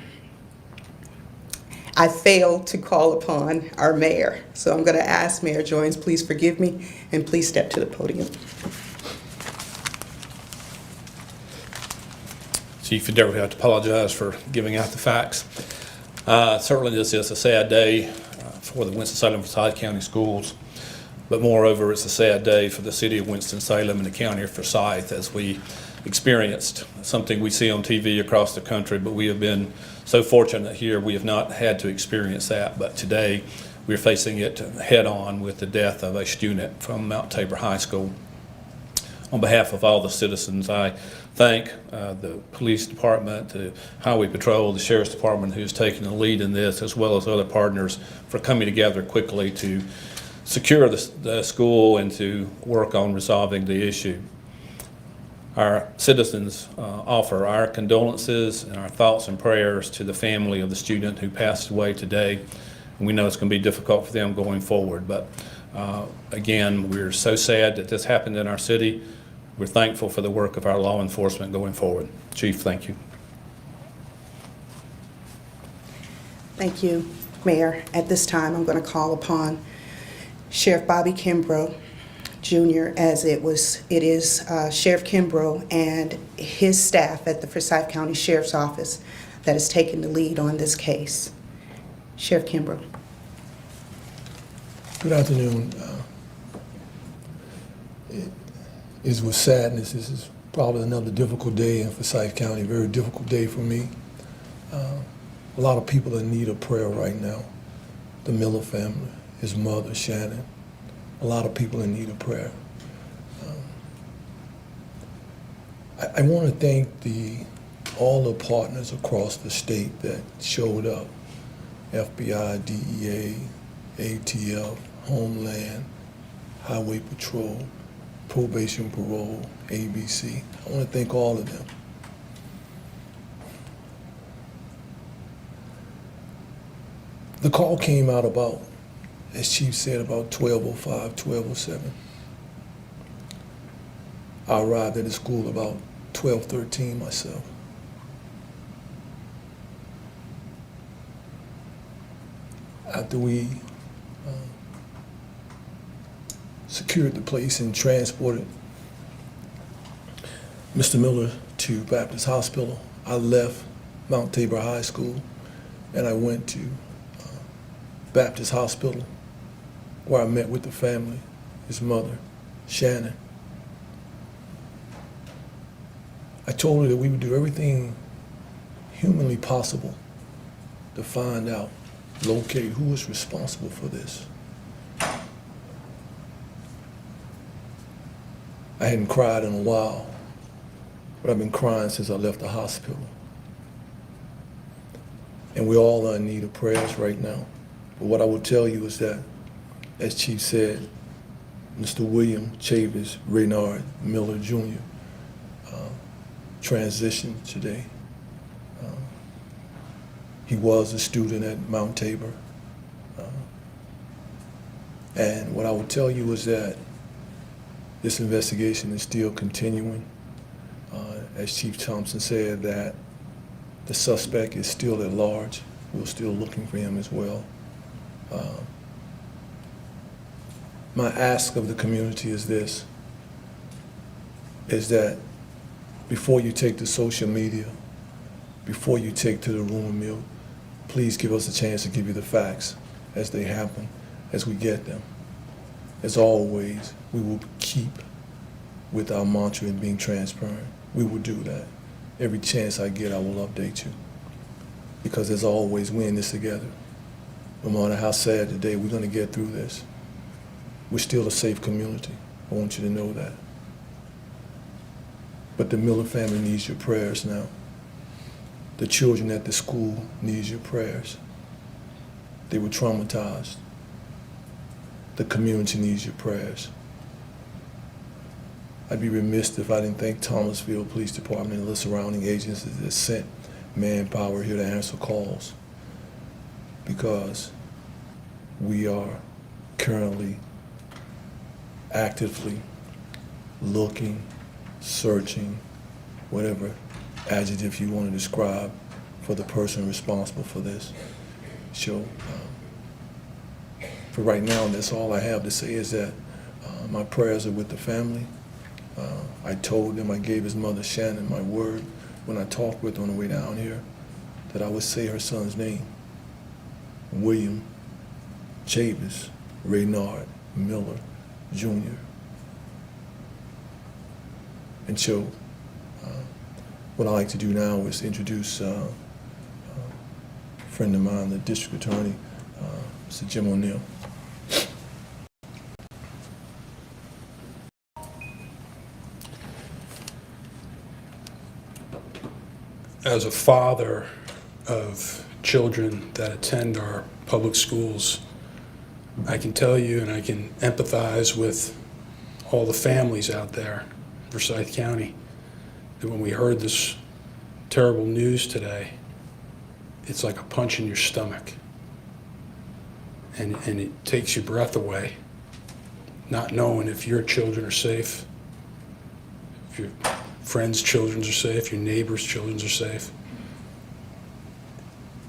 I failed to call upon our mayor. So I'm going to ask Mayor Joines, please forgive me, and please step to the podium. Chief, you never have to apologize for giving out the facts. Certainly this is a sad day for the Winston-Salem Forsyth County schools, but moreover, it's a sad day for the city of Winston-Salem and the county of Forsyth, as we experienced something we see on TV across the country, but we have been so fortunate here we have not had to experience that. But today we're facing it head on with the death of a student from Mount Tabor High School. On behalf of all the citizens, I thank the police department, the highway patrol, the sheriff's department who's taken the lead in this, as well as other partners, for coming together quickly to secure the school and to work on resolving the issue. Our citizens offer our condolences and our thoughts and prayers to the family of the student who passed away today. And we know it's going to be difficult for them going forward. But again, we're so sad that this happened in our city. We're thankful for the work of our law enforcement going forward. Chief, thank you. Thank you, Mayor. At this time, I'm going to call upon Sheriff Bobby Kimbrough, Jr., as it is Sheriff Kimbrough and his staff at the Forsyth County Sheriff's Office that has taken the lead on this case. Sheriff Kimbrough. Good afternoon. It is with sadness. This is probably another difficult day in Forsyth County, a very difficult day for me. A lot of people in need of prayer right now. The Miller family, his mother, Shannon. A lot of people in need of prayer. I want to thank all the partners across the state that showed up. FBI, DEA, ATF, Homeland, Highway Patrol, Probation Parole, ABC. I want to thank all of them. The call came out about, as Chief said, about 12:05, 12:07. I arrived at the school about 12:13 myself. After we secured the place and transported Mr. Miller to Baptist Hospital, I left Mount Tabor High School and I went to Baptist Hospital, where I met with the family, his mother, Shannon. I told her that we would do everything humanly possible to find out, locate who was responsible for this. I hadn't cried in a while, but I've been crying since I left the hospital. And we all are in need of prayers right now. But what I will tell you is that, as Chief said, Mr. William Chavis Renard Miller Jr. Transitioned today. He was a student at Mount Tabor. And what I will tell you is that this investigation is still continuing. As Chief Thompson said, that the suspect is still at large. We're still looking for him as well. My ask of the community is this, is that before you take to social media, before you take to the rumor mill, please give us a chance to give you the facts as they happen, as we get them. As always, we will keep with our mantra in being transparent. We will do that. Every chance I get, I will update you. Because as always, we're in this together. No matter how sad today, we're gonna get through this. We're still a safe community. I want you to know that. But the Miller family needs your prayers now. The children at the school need your prayers. They were traumatized. The community needs your prayers. I'd be remiss if I didn't thank Thomasville Police Department and the surrounding agencies that sent manpower here to answer calls, because we are currently actively looking, searching, whatever adjective you want to describe for the person responsible for this. So for right now, that's all I have to say is that my prayers are with the family. I told him, I gave his mother Shannon my word when I talked with her on the way down here that I would say her son's name, William Chavis Renard Miller Jr. And so what I like to do now is introduce a friend of mine, the district attorney, Mr. Jim O'Neill. As a father of children that attend our public schools, I can tell you and I can empathize with all the families out there in Forsyth County that when we heard this terrible news today, it's like a punch in your stomach. And it takes your breath away, not knowing if your children are safe, if your friends' children are safe, your neighbors' children are safe.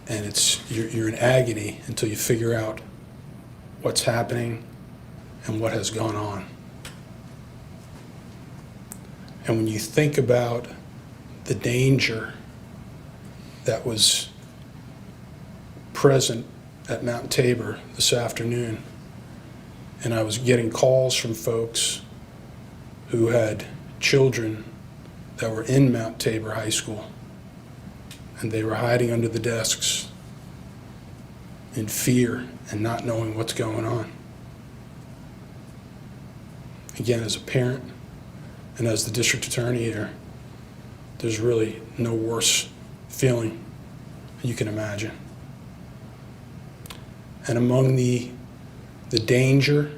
And you're in agony until you figure out what's happening and what has gone on. And when you think about the danger that was present at Mount Tabor this afternoon, and I was getting calls from folks who had children that were in Mount Tabor High School, and they were hiding under the desks in fear and not knowing what's going on. Again, as a parent and as the district attorney here, there's really no worse feeling you can imagine. And among the danger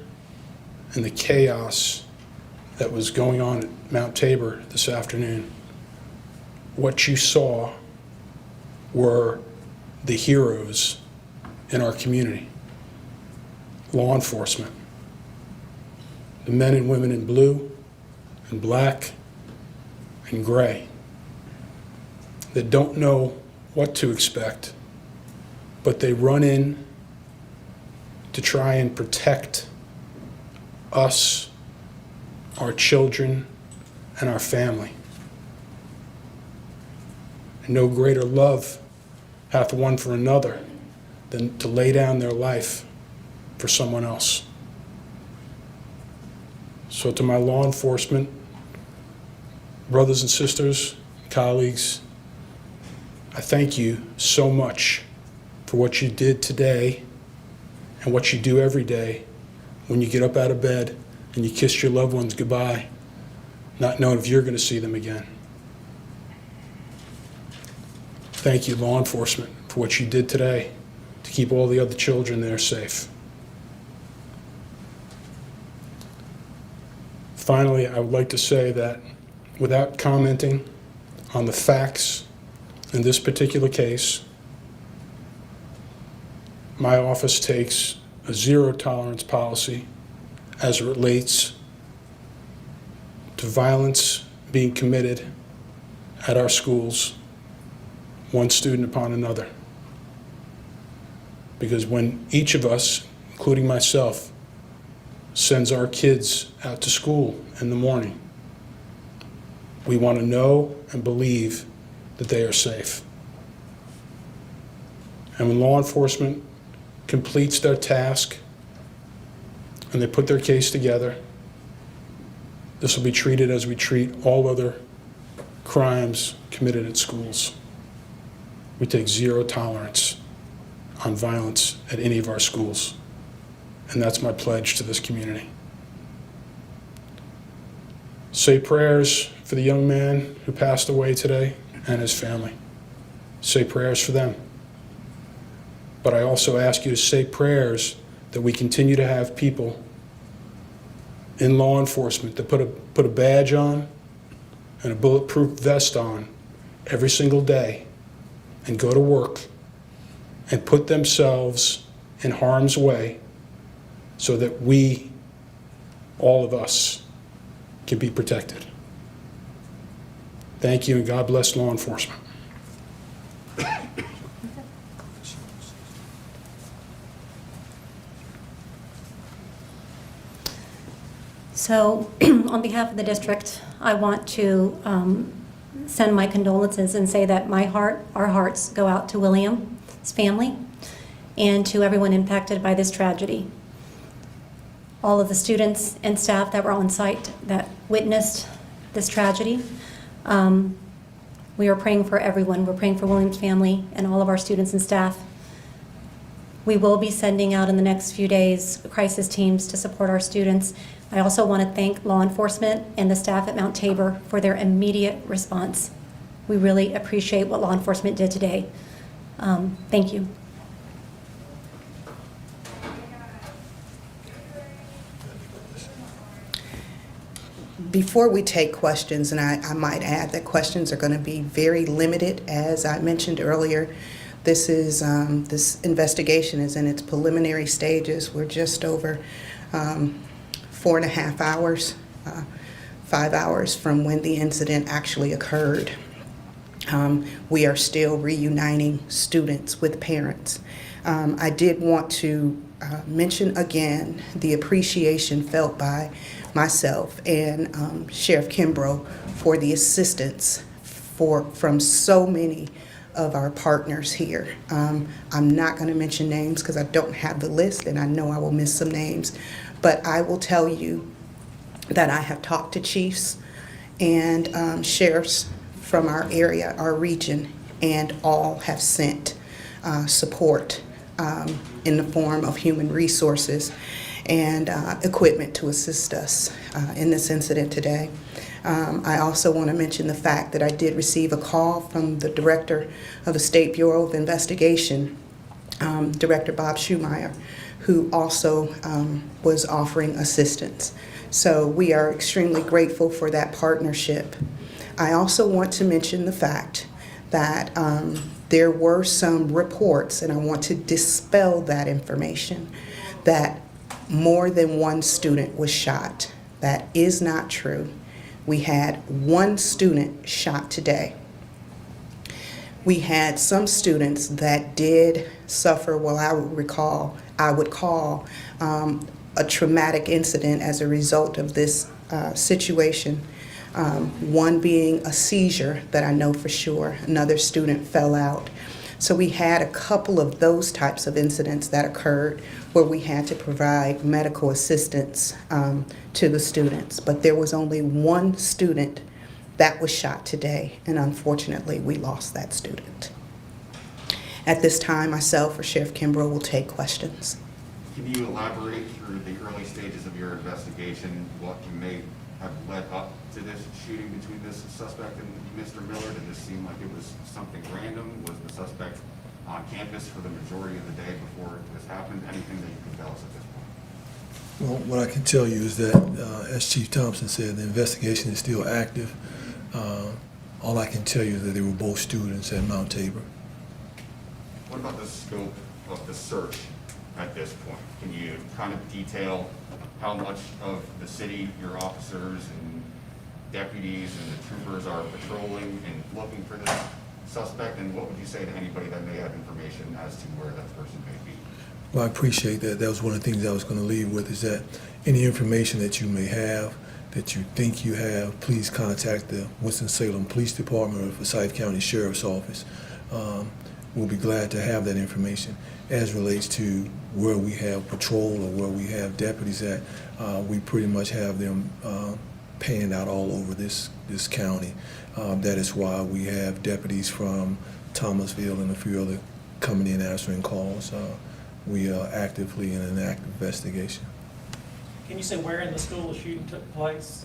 and the chaos that was going on at Mount Tabor this afternoon, what you saw were the heroes in our community, law enforcement, the men and women in blue and black and gray that don't know what to expect, but they run in to try and protect us, our children, and our family. And no greater love hath one for another than to lay down their life for someone else. So to my law enforcement brothers and sisters, colleagues, I thank you so much for what you did today and what you do every day when you get up out of bed and you kiss your loved ones goodbye, not knowing if you're going to see them again. Thank you, law enforcement, for what you did today to keep all the other children there safe. Finally, I would like to say that without commenting on the facts in this particular case, my office takes a zero-tolerance policy as it relates to violence being committed at our schools, one student upon another. Because when each of us, including myself, sends our kids out to school in the morning, we want to know and believe that they are safe. And when law enforcement completes their task and they put their case together, this will be treated as we treat all other crimes committed at schools. We take zero tolerance on violence at any of our schools. And that's my pledge to this community. Say prayers for the young man who passed away today and his family. Say prayers for them. But I also ask you to say prayers that we continue to have people in law enforcement that put a badge on and a bulletproof vest on every single day and go to work and put themselves in harm's way so that we all of us can be protected. Thank you, and God bless law enforcement. So on behalf of the district, I want to send my condolences and say that our hearts go out to William's family and to everyone impacted by this tragedy. All of the students and staff that were on site that witnessed this tragedy. We are praying for everyone. We're praying for William's family and all of our students and staff. We will be sending out in the next few days crisis teams to support our students. I also want to thank law enforcement and the staff at Mount Tabor for their immediate response. We really appreciate what law enforcement did today. Thank you. Before we take questions, and I might add that questions are going to be very limited, as I mentioned earlier. This investigation is in its preliminary stages. We're just over 4.5 hours, 5 hours from when the incident actually occurred. We are still reuniting students with parents. I did want to mention again the appreciation felt by myself and Sheriff Kimbrough for the assistance from so many of our partners here. I'm not going to mention names because I don't have the list and I know I will miss some names, but I will tell you that I have talked to chiefs and sheriffs from our area, our region, and all have sent support in the form of human resources and equipment to assist us in this incident today. I also want to mention the fact that I did receive a call from the director of the State Bureau of Investigation, Director Bob Schumeyer, who also was offering assistance. So we are extremely grateful for that partnership. I also want to mention the fact that there were some reports, and I want to dispel that information, that more than one student was shot. That is not true. We had one student shot today. We had some students that did suffer what I would call a traumatic incident as a result of this situation. One being a seizure that I know for sure. Another student fell out. So we had a couple of those types of incidents that occurred where we had to provide medical assistance to the students. But there was only one student that was shot today, and unfortunately we lost that student. At this time, myself or Sheriff Kimbrough will take questions. Can you elaborate through the early stages of your investigation what may have led up to this shooting between this suspect and Mr. Miller? Did this seem like it was something random? Was the suspect on campus for the majority of the day before this happened? Anything that you can tell us at this point? Well, what I can tell you is that, as Chief Thompson said, the investigation is still active. All I can tell you is that they were both students at Mount Tabor. What about the scope of the search at this point? Can you kind of detail how much of the city your officers and deputies and the troopers are patrolling and looking for this suspect, and what would you say to anybody that may have information as to where that person may be? Well, I appreciate that. That was one of the things I was going to leave with, is that any information that you may have, that you think you have, please contact the Winston-Salem Police Department or the Forsyth County Sheriff's Office. We'll be glad to have that information. As relates to where we have patrol or where we have deputies at, we pretty much have them panned out all over this county. That is why we have deputies from Thomasville and a few other coming in answering calls. We are actively in an active investigation. Can you say where in the school the shooting took place?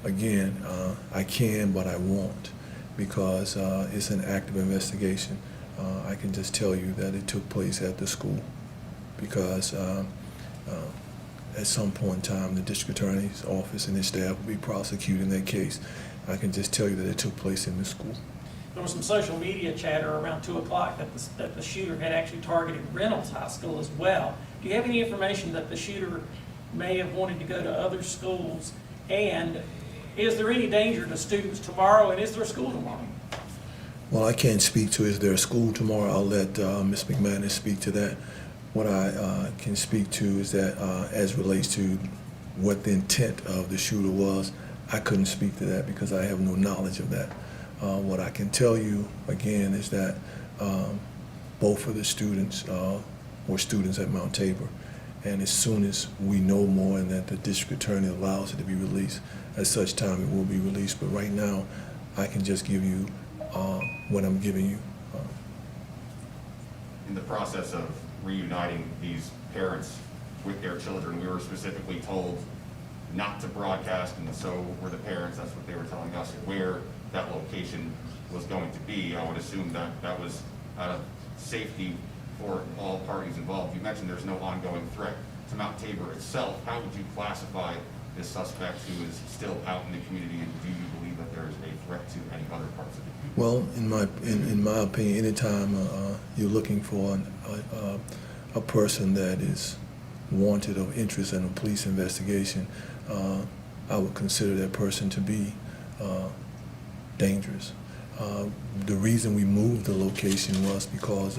Again, I can, but I won't, because it's an active investigation. I can just tell you that it took place at the school, because at some point in time the district attorney's office and his staff will be prosecuting that case. I can just tell you that it took place in the school. There was some social media chatter around 2 o'clock that the shooter had actually targeted Reynolds High School as well. Do you have any information that the shooter may have wanted to go to other schools? And is there any danger to students tomorrow, and is there school tomorrow? Well, I can't speak to is there a school tomorrow. I'll let Ms. McManus speak to that. What I can speak to is that as relates to what the intent of the shooter was, I couldn't speak to that because I have no knowledge of that. What I can tell you, again, is that both of the students were students at Mount Tabor. And as soon as we know more and that the district attorney allows it to be released, at such time it will be released. But right now, I can just give you what I'm giving you. In the process of reuniting these parents with their children, we were specifically told not to broadcast, and so were the parents. That's what they were telling us, where that location was going to be. I would assume that that was out of safety for all parties involved. You mentioned there's no ongoing threat to Mount Tabor itself. How would you classify this suspect who is still out in the community, and do you believe that there is a threat to any other parts of the community? Well, in my opinion, anytime you're looking for a person that is wanted of interest in a police investigation, I would consider that person to be dangerous. The reason we moved the location was because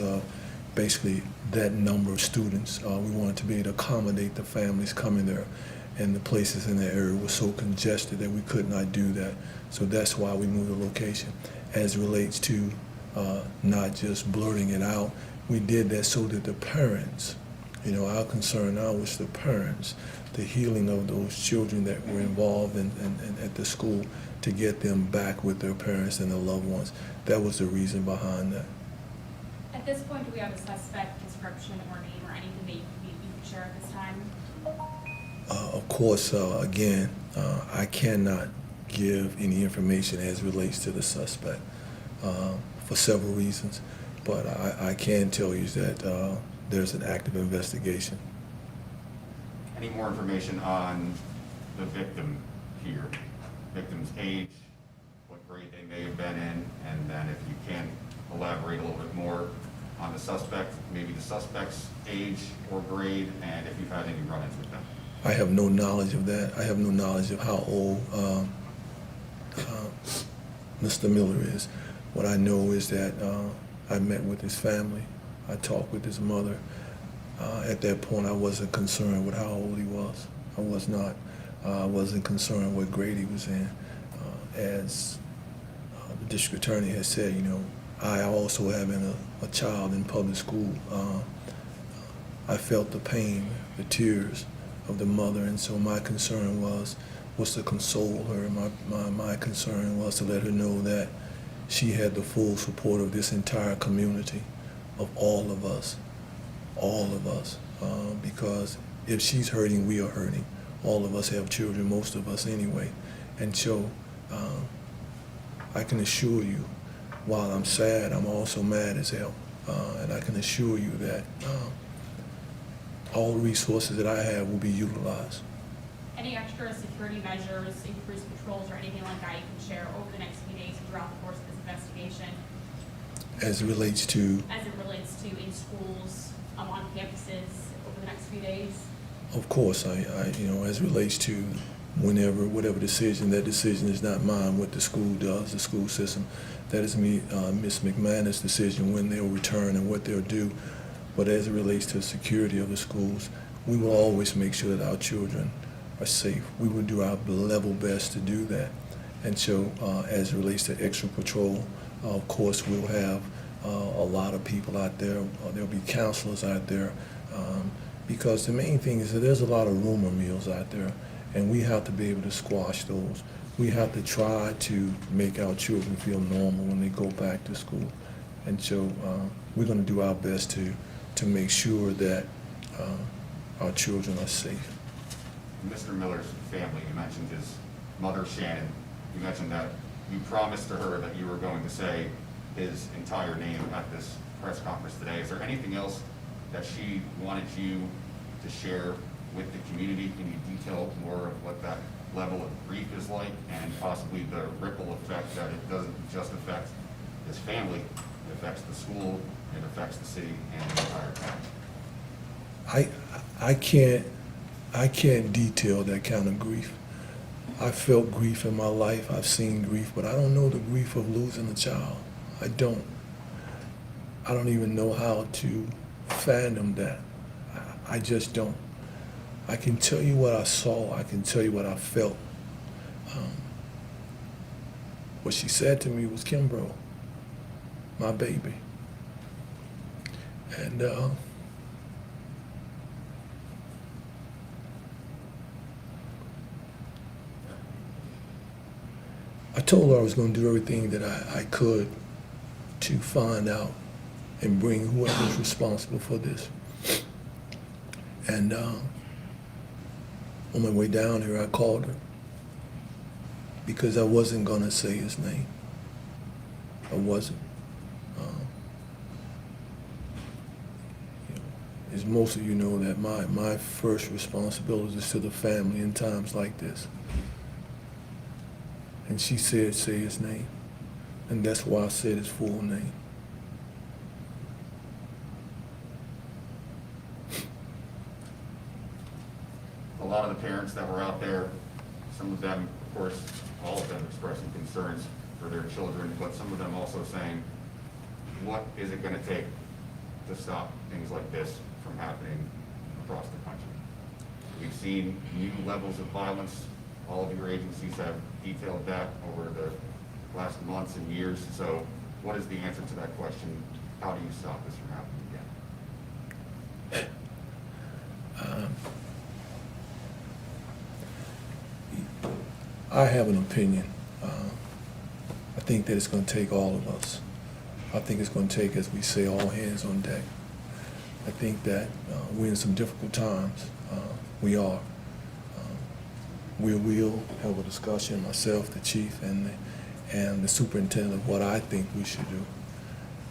basically that number of students, we wanted to be able to accommodate the families coming there, and the places in the area were so congested that we could not do that. So that's why we moved the location. As it relates to not just blurting it out, we did that so that the parents, our concern now was the parents, the healing of those children that were involved in at the school, to get them back with their parents and their loved ones. That was the reason behind that. At this point, do we have a suspect description or name or anything that you can share at this time? Of course, again, I cannot give any information as relates to the suspect for several reasons, but I can tell you that there's an active investigation. Any more information on the victim here? Victim's age, what grade they may have been in, and then if you can elaborate a little bit more on the suspect, maybe the suspect's age or grade, and if you've had any run-ins with them. I have no knowledge of that. I have no knowledge of how old Mr. Miller is. What I know is that I met with his family. I talked with his mother. At that point, I wasn't concerned with how old he was. I was not. I wasn't concerned what grade he was in. As the district attorney has said, I also having a child in public school, I felt the pain, the tears of the mother, and so my concern was to console her. My concern was to let her know that she had the full support of this entire community, of all of us, because if she's hurting, we are hurting. All of us have children, most of us anyway, and so I can assure you, while I'm sad, I'm also mad as hell, and I can assure you that all the resources that I have will be utilized. Any extra security measures, increased patrols, or anything like that you can share over the next few days throughout the course of this investigation? As it relates to? As it relates to in schools, on campuses over the next few days? Of course, as it relates to whatever decision, that decision is not mine. What the school does, the school system, that is Ms. McManus' decision when they'll return and what they'll do. But as it relates to the security of the schools, we will always make sure that our children are safe. We will do our level best to do that. And so as it relates to extra patrol, of course, we'll have a lot of people out there. There'll be counselors out there. Because the main thing is that there's a lot of rumor mills out there, and we have to be able to squash those. We have to try to make our children feel normal when they go back to school. And so we're going to do our best to make sure that our children are safe. Mr. Miller's family, you mentioned his mother, Shannon. You mentioned that you promised to her that you were going to say his entire name at this press conference today. Is there anything else that she wanted you to share with the community? Can you detail more of what that level of grief is like, and possibly the ripple effect that it doesn't just affect his family, it affects the school, it affects the city and the entire town? I can't detail that kind of grief. I felt grief in my life. I've seen grief, but I don't know the grief of losing a child. I don't. I don't even know how to fathom that. I just don't. I can tell you what I saw. I can tell you what I felt. What she said to me was, Kimbrough, my baby. And I told her I was going to do everything that I could to find out and bring whoever's responsible for this. And on my way down here, I called her because I wasn't going to say his name. I wasn't. As most of you know, that my first responsibility is to the family in times like this. And she said, say his name. And that's why I said his full name. A lot of the parents that were out there, some of them, of course, all of them expressing concerns for their children, but some of them also saying, what is it going to take to stop things like this from happening across the country? We've seen new levels of violence. All of your agencies have detailed that over the last months and years. So what is the answer to that question? How do you stop this from happening again? I have an opinion. I think that it's going to take all of us. I think it's going to take, as we say, all hands on deck. I think that we're in some difficult times. We are. We will have a discussion, myself, the chief, and the superintendent, of what I think we should do.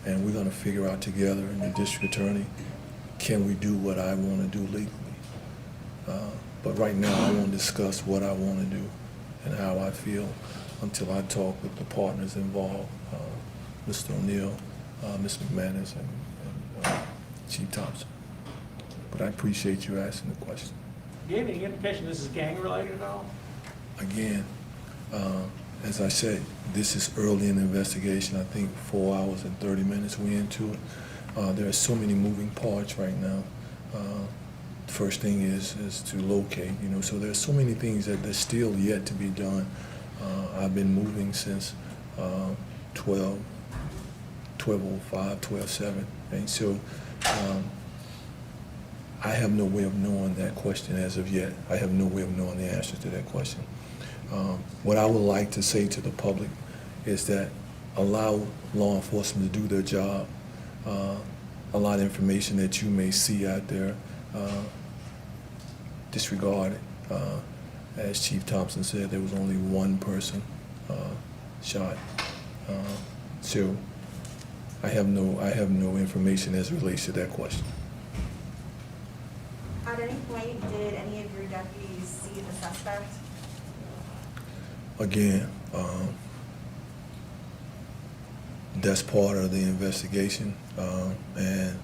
And we're going to figure out together, and the district attorney, can we do what I want to do legally? But right now, I won't discuss what I want to do and how I feel until I talk with the partners involved, Mr. O'Neill, Ms. McManus, and Chief Thompson. But I appreciate you asking the question. Do you have any indication this is gang-related at all? Again, as I said, this is early in the investigation. I think 4 hours and 30 minutes we're into it. There are so many moving parts right now. First thing is to locate, so there's so many things that are still yet to be done. I've been moving since 12:05, 12:07, and so I have no way of knowing that question as of yet. I have no way of knowing the answer to that question. What I would like to say to the public is that allow law enforcement to do their job. A lot of information that you may see out there, disregard it. As Chief Thompson said, there was only one person shot. So I have no information as it relates to that question. At any point, did any of your deputies see the suspect? Again, that's part of the investigation, and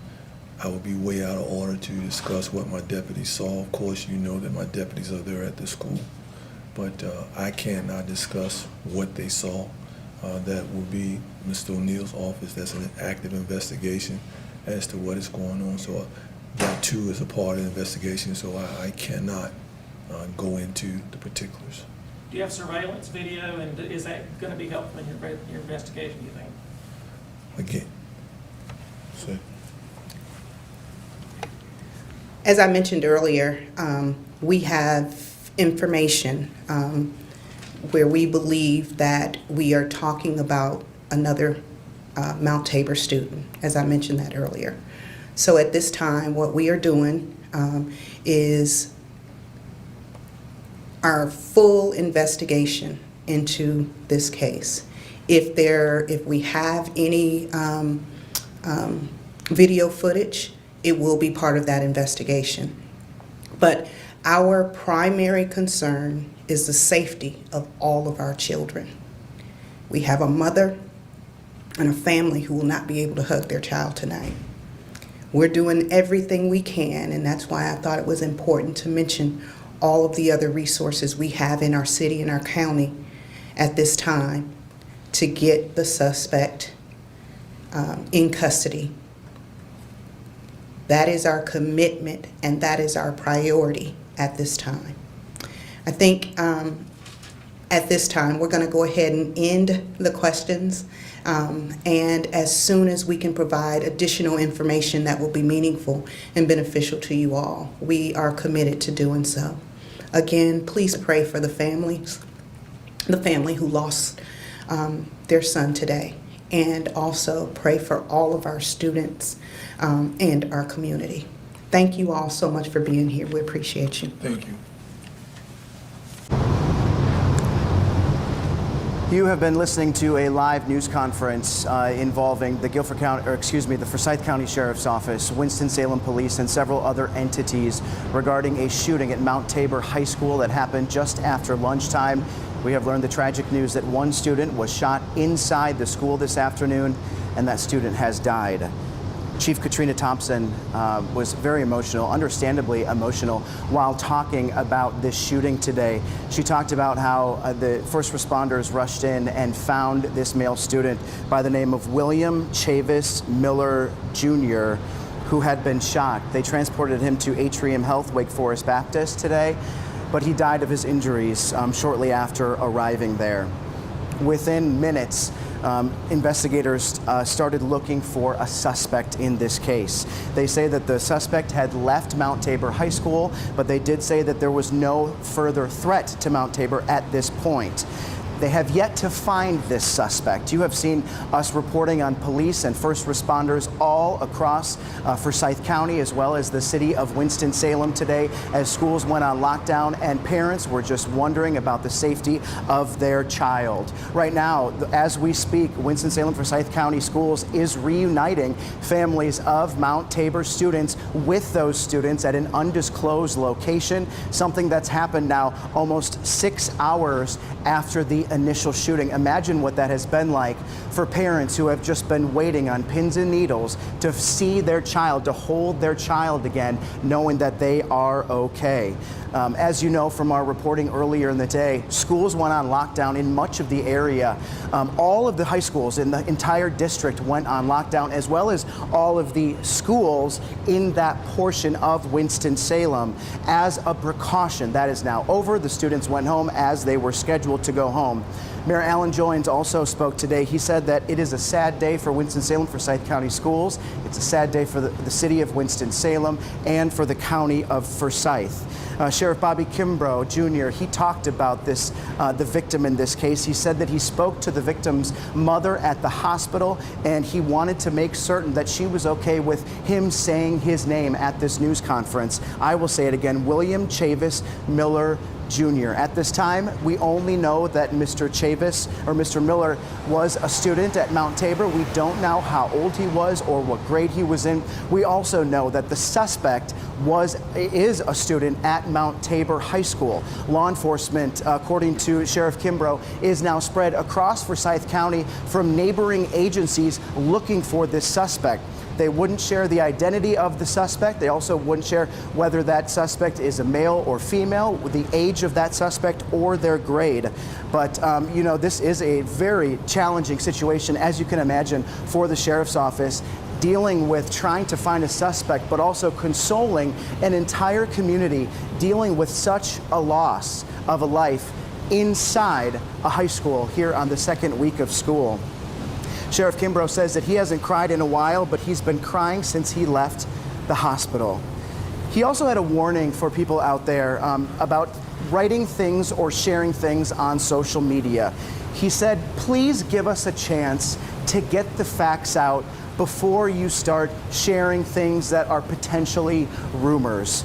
I would be way out of order to discuss what my deputies saw. Of course, you know that my deputies are there at the school, but I cannot discuss what they saw. That would be Mr. O'Neill's office. That's an active investigation as to what is going on. So that too is a part of the investigation, so I cannot go into the particulars. Do you have surveillance video, and is that going to be helpful in your investigation, do you think? Again, so. As I mentioned earlier, we have information where we believe that we are talking about another Mount Tabor student, as I mentioned that earlier. So at this time, what we are doing is our full investigation into this case. If we have any video footage, it will be part of that investigation. But our primary concern is the safety of all of our children. We have a mother and a family who will not be able to hug their child tonight. We're doing everything we can, and that's why I thought it was important to mention all of the other resources we have in our city and our county at this time to get the suspect in custody. That is our commitment, and that is our priority at this time. I think at this time, we're going to go ahead and end the questions. And as soon as we can provide additional information that will be meaningful and beneficial to you all, we are committed to doing so. Again, please pray for the family who lost their son today, and also pray for all of our students and our community. Thank you all so much for being here. We appreciate you. Thank you. You have been listening to a live news conference involving the the Forsyth County Sheriff's Office, Winston-Salem Police, and several other entities regarding a shooting at Mount Tabor High School that happened just after lunchtime. We have learned the tragic news that one student was shot inside the school this afternoon, and that student has died. Chief Katrina Thompson was very emotional, understandably emotional, while talking about this shooting today. She talked about how the first responders rushed in and found this male student by the name of William Chavis Miller Jr., who had been shot. They transported him to Atrium Health, Wake Forest Baptist today, but he died of his injuries shortly after arriving there. Within minutes, investigators started looking for a suspect in this case. They say that the suspect had left Mount Tabor High School, but they did say that there was no further threat to Mount Tabor at this point. They have yet to find this suspect. You have seen us reporting on police and first responders all across Forsyth County, as well as the city of Winston-Salem today, as schools went on lockdown and parents were just wondering about the safety of their child. Right now, as we speak, Winston-Salem Forsyth County Schools is reuniting families of Mount Tabor students with those students at an undisclosed location, something that's happened now almost 6 hours after the initial shooting. Imagine what that has been like for parents who have just been waiting on pins and needles to see their child, to hold their child again, knowing that they are okay. As you know from our reporting earlier in the day, schools went on lockdown in much of the area. All of the high schools in the entire district went on lockdown, as well as all of the schools in that portion of Winston-Salem as a precaution. That is now over. The students went home as they were scheduled to go home. Mayor Alan Joines also spoke today. He said that it is a sad day for Winston-Salem Forsyth County Schools. It's a sad day for the city of Winston-Salem and for the county of Forsyth. Sheriff Bobby Kimbrough Jr., he talked about this, the victim in this case. He said that he spoke to the victim's mother at the hospital, and he wanted to make certain that she was okay with him saying his name at this news conference. I will say it again, William Chavis Miller Jr. At this time, we only know that Mr. Chavis or Mr. Miller was a student at Mount Tabor. We don't know how old he was or what grade he was in. We also know that the suspect is a student at Mount Tabor High School. Law enforcement, according to Sheriff Kimbrough, is now spread across Forsyth County from neighboring agencies looking for this suspect. They wouldn't share the identity of the suspect. They also wouldn't share whether that suspect is a male or female, the age of that suspect, or their grade. But, you know, this is a very challenging situation, as you can imagine, for the sheriff's office, dealing with trying to find a suspect, but also consoling an entire community dealing with such a loss of a life inside a high school here on the second week of school. Sheriff Kimbrough says that he hasn't cried in a while, but he's been crying since he left the hospital. He also had a warning for people out there about writing things or sharing things on social media. He said, please give us a chance to get the facts out before you start sharing things that are potentially rumors.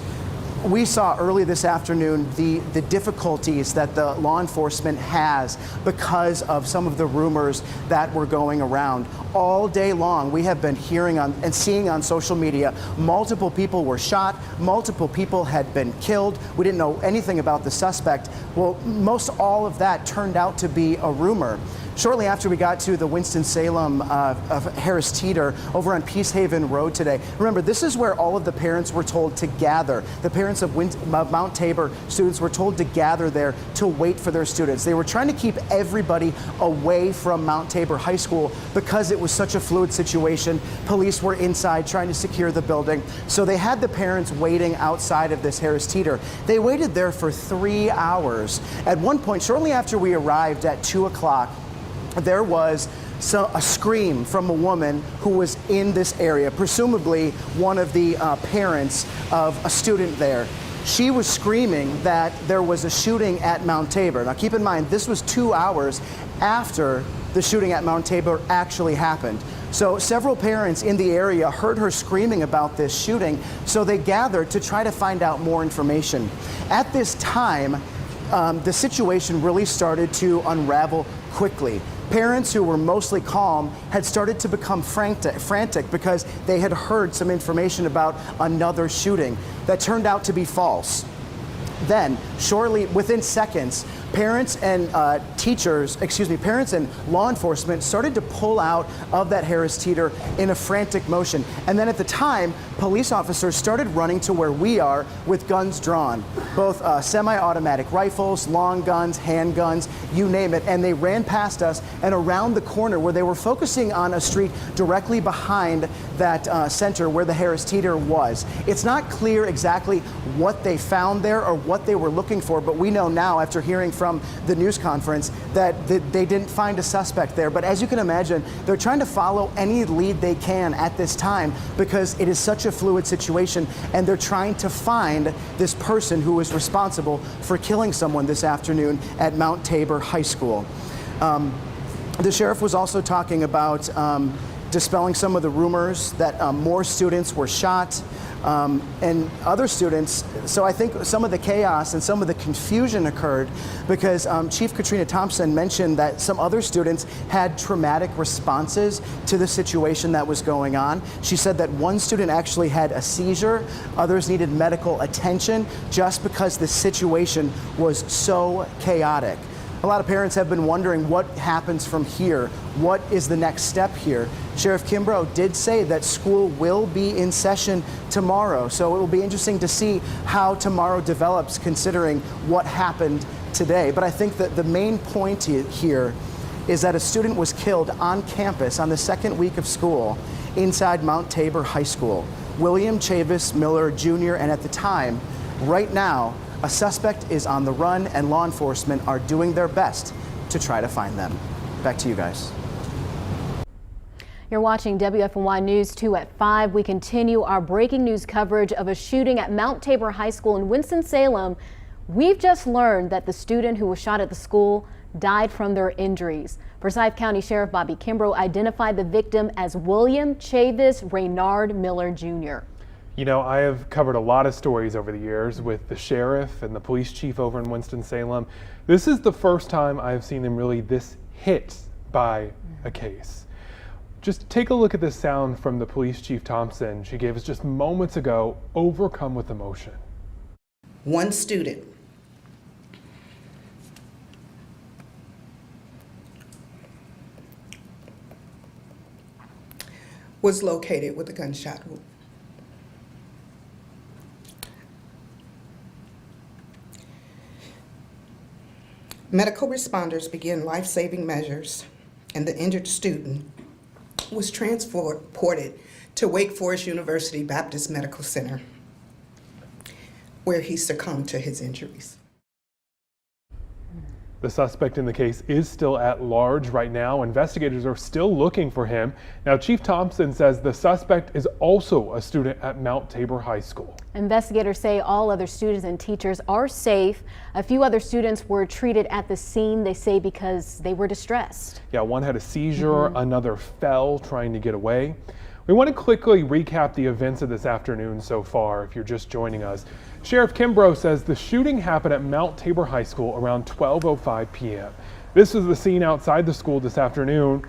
We saw early this afternoon the difficulties that the law enforcement has because of some of the rumors that were going around. All day long, we have been hearing and seeing on social media, multiple people were shot, multiple people had been killed. We didn't know anything about the suspect. Well, most all of that turned out to be a rumor. shortly after we got to the Winston-Salem of Harris Teeter over on Peace Haven Road today. Remember, this is where all of the parents were told to gather. The parents of Mount Tabor students were told to gather there to wait for their students. They were trying to keep everybody away from Mount Tabor High School because it was such a fluid situation. Police were inside trying to secure the building. So they had the parents waiting outside of this Harris Teeter. They waited there for 3 hours. At one point, shortly after we arrived at 2 o'clock, there was a scream from a woman who was in this area, presumably one of the parents of a student there. She was screaming that there was a shooting at Mount Tabor. Now keep in mind, this was 2 hours after the shooting at Mount Tabor actually happened. So several parents in the area heard her screaming about this shooting, so they gathered to try to find out more information. At this time, the situation really started to unravel quickly. Parents who were mostly calm had started to become frantic because they had heard some information about another shooting that turned out to be false. Then, shortly, within seconds, parents and parents and law enforcement started to pull out of that Harris Teeter in a frantic motion. And then at the time, police officers started running to where we are with guns drawn, both semi-automatic rifles, long guns, handguns, you name it. And they ran past us and around the corner where they were focusing on a street directly behind that center where the Harris Teeter was. It's not clear exactly what they found there or what they were looking for, but we know now after hearing from the news conference that they didn't find a suspect there. But as you can imagine, they're trying to follow any lead they can at this time because it is such a fluid situation, and they're trying to find this person who was responsible for killing someone this afternoon at Mount Tabor High School. The sheriff was also talking about dispelling some of the rumors that more students were shot and other students. So I think some of the chaos and some of the confusion occurred because Chief Katrina Thompson mentioned that some other students had traumatic responses to the situation that was going on. She said that one student actually had a seizure, others needed medical attention just because the situation was so chaotic. A lot of parents have been wondering what happens from here. What is the next step here? Sheriff Kimbrough did say that school will be in session tomorrow, so it will be interesting to see how tomorrow develops considering what happened today. But I think that the main point here is that a student was killed on campus on the second week of school inside Mount Tabor High School. William Chavis Miller Jr., and at the time, right now, a suspect is on the run and law enforcement are doing their best to try to find them. Back to you guys. You're watching WFNY News 2 at 5. We continue our breaking news coverage of a shooting at Mount Tabor High School in Winston-Salem. We've just learned that the student who was shot at the school died from their injuries. Forsyth County Sheriff Bobby Kimbrough identified the victim as William Chavis Renard Miller Jr. You know, I have covered a lot of stories over the years with the sheriff and the police chief over in Winston-Salem. This is the first time I've seen them really this hit by a case. Just take a look at this sound from the police chief Thompson. She gave us just moments ago, overcome with emotion. One student was located with a gunshot wound. Medical responders began life-saving measures, and the injured student was transported to Wake Forest University Baptist Medical Center, where he succumbed to his injuries. The suspect in the case is still at large right now. Investigators are still looking for him. Now, Chief Thompson says the suspect is also a student at Mount Tabor High School. Investigators say all other students and teachers are safe. A few other students were treated at the scene, they say, because they were distressed. Yeah, one had a seizure, another fell trying to get away. We want to quickly recap the events of this afternoon so far, if you're just joining us. Sheriff Kimbrough says the shooting happened at Mount Tabor High School around 12:05 p.m. This is the scene outside the school this afternoon.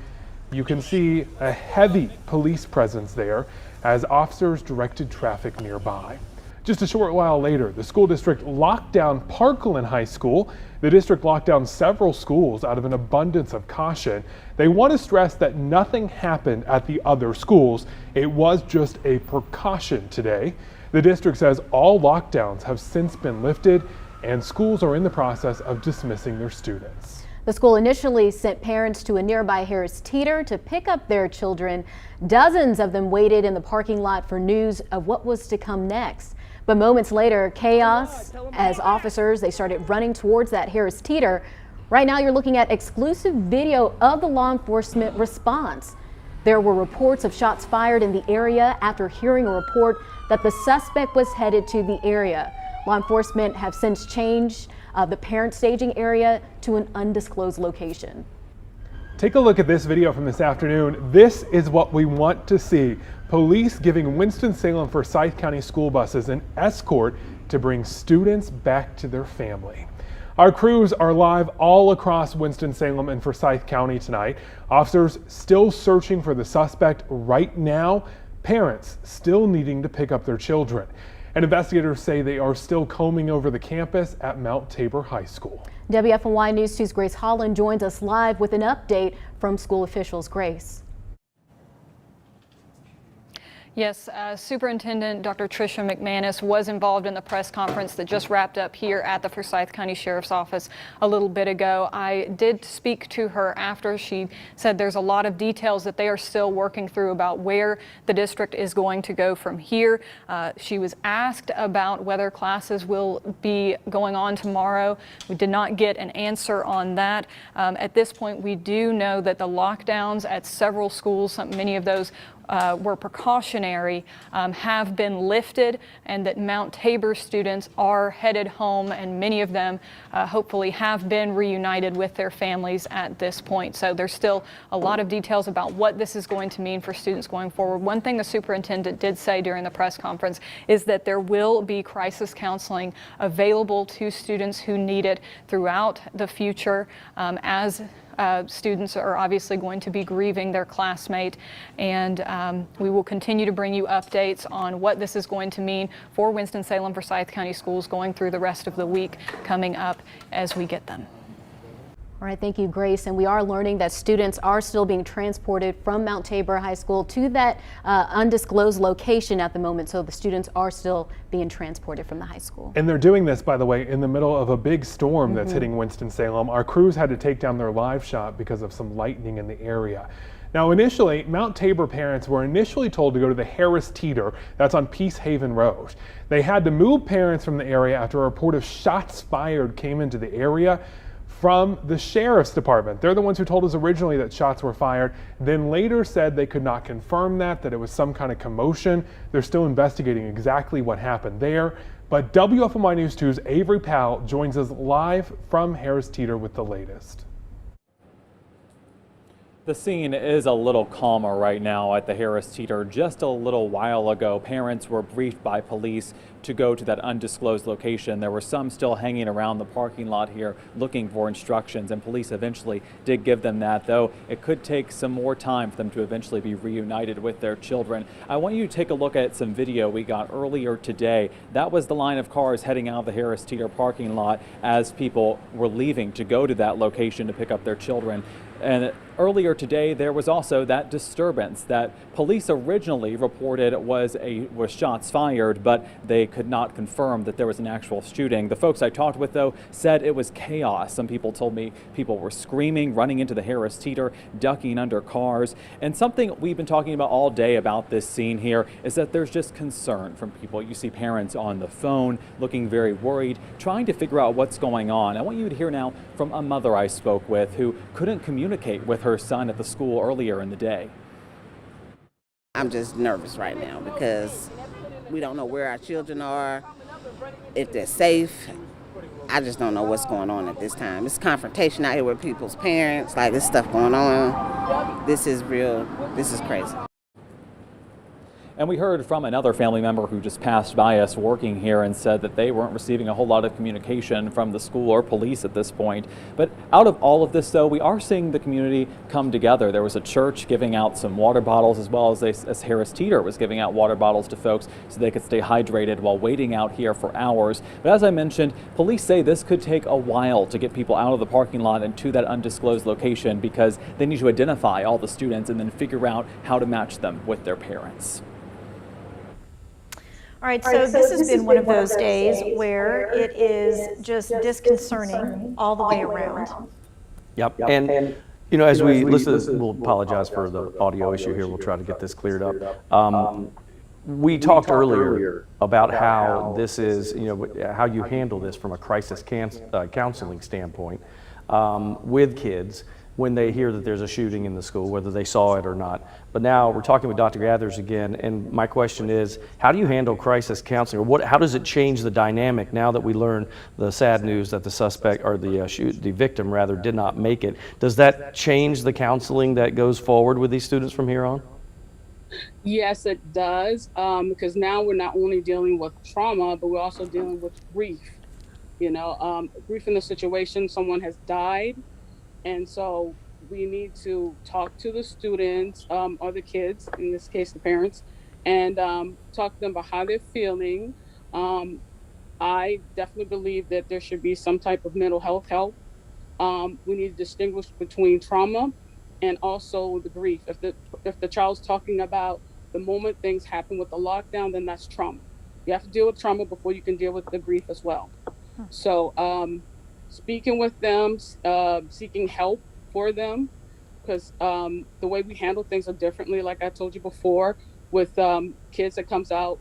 You can see a heavy police presence there as officers directed traffic nearby. Just a short while later, the school district locked down Parkland High School. The district locked down several schools out of an abundance of caution. They want to stress that nothing happened at the other schools. It was just a precaution today. The district says all lockdowns have since been lifted and schools are in the process of dismissing their students. The school initially sent parents to a nearby Harris Teeter to pick up their children. Dozens of them waited in the parking lot for news of what was to come next. But moments later, chaos as officers, they started running towards that Harris Teeter. Right now, you're looking at exclusive video of the law enforcement response. There were reports of shots fired in the area after hearing a report that the suspect was headed to the area. Law enforcement have since changed the parent staging area to an undisclosed location. Take a look at this video from this afternoon. This is what we want to see. Police giving Winston-Salem Forsyth County school buses an escort to bring students back to their family. Our crews are live all across Winston-Salem and Forsyth County tonight. Officers still searching for the suspect right now. Parents still needing to pick up their children. And investigators say they are still combing over the campus at Mount Tabor High School. WFMY News 2's Grace Holland joins us live with an update from school officials. Grace. Yes, Superintendent Dr. Tricia McManus was involved in the press conference that just wrapped up here at the Forsyth County Sheriff's Office a little bit ago. I did speak to her after. She said there's a lot of details that they are still working through about where the district is going to go from here. She was asked about whether classes will be going on tomorrow. We did not get an answer on that. At this point, we do know that the lockdowns at several schools, many of those were precautionary, have been lifted, and that Mount Tabor students are headed home, and many of them hopefully have been reunited with their families at this point. So there's still a lot of details about what this is going to mean for students going forward. One thing the superintendent did say during the press conference is that there will be crisis counseling available to students who need it throughout the future as students are obviously going to be grieving their classmate, and we will continue to bring you updates on what this is going to mean for Winston-Salem Forsyth County schools going through the rest of the week coming up as we get them. All right, thank you, Grace. And we are learning that students are still being transported from Mount Tabor High School to that undisclosed location at the moment. So the students are still being transported from the high school. And they're doing this, by the way, in the middle of a big storm that's hitting Winston-Salem. Our crews had to take down their live shot because of some lightning in the area. Now, initially, Mount Tabor parents were initially told to go to the Harris Teeter, that's on Peace Haven Road. They had to move parents from the area after a report of shots fired came into the area from the Sheriff's Department. They're the ones who told us originally that shots were fired, then later said they could not confirm that it was some kind of commotion. They're still investigating exactly what happened there. But WFMY News 2's Avery Powell joins us live from Harris Teeter with the latest. The scene is a little calmer right now at the Harris Teeter. Just a little while ago, parents were briefed by police to go to that undisclosed location. There were some still hanging around the parking lot here looking for instructions, and police eventually did give them that, though it could take some more time for them to eventually be reunited with their children. I want you to take a look at some video we got earlier today. That was the line of cars heading out of the Harris Teeter parking lot as people were leaving to go to that location to pick up their children. And earlier today, there was also that disturbance that police originally reported was shots fired, but they could not confirm that there was an actual shooting. The folks I talked with, though, said it was chaos. Some people told me people were screaming, running into the Harris Teeter, ducking under cars. And something we've been talking about all day about this scene here is that there's just concern from people. You see parents on the phone looking very worried, trying to figure out what's going on. I want you to hear now from a mother I spoke with who couldn't communicate with her son at the school earlier in the day. I'm just nervous right now because we don't know where our children are, if they're safe. I just don't know what's going on at this time. It's confrontation out here with people's parents, like this stuff going on. This is real, this is crazy. And we heard from another family member who just passed by us working here and said that they weren't receiving a whole lot of communication from the school or police at this point. But out of all of this, though, we are seeing the community come together. There was a church giving out some water bottles, as well as Harris Teeter was giving out water bottles to folks so they could stay hydrated while waiting out here for hours. But as I mentioned, police say this could take a while to get people out of the parking lot and to that undisclosed location because they need to identify all the students and then figure out how to match them with their parents. All right, so this has been one of those days where it is just disconcerting all the way around. Yep. And you know, as we listen, we'll apologize for the audio issue here. We'll try to get this cleared up. We talked earlier about how this is, you know, how you handle this from a crisis counseling standpoint with kids when they hear that there's a shooting in the school, whether they saw it or not. But now we're talking with Dr. Gathers again, and my question is, how do you handle crisis counseling, or how does it change the dynamic now that we learn the sad news that the suspect, or the victim rather, did not make it? Does that change the counseling that goes forward with these students from here on? Yes, it does, because now we're not only dealing with trauma, but we're also dealing with grief. You know, grief in the situation, someone has died, and so we need to talk to the students or the kids, in this case the parents, and talk to them about how they're feeling. I definitely believe that there should be some type of mental health help. We need to distinguish between trauma and also the grief. If the child's talking about the moment things happen with the lockdown, then that's trauma. You have to deal with trauma before you can deal with the grief as well. So speaking with them, seeking help for them, because the way we handle things are differently, like I told you before, with kids that comes out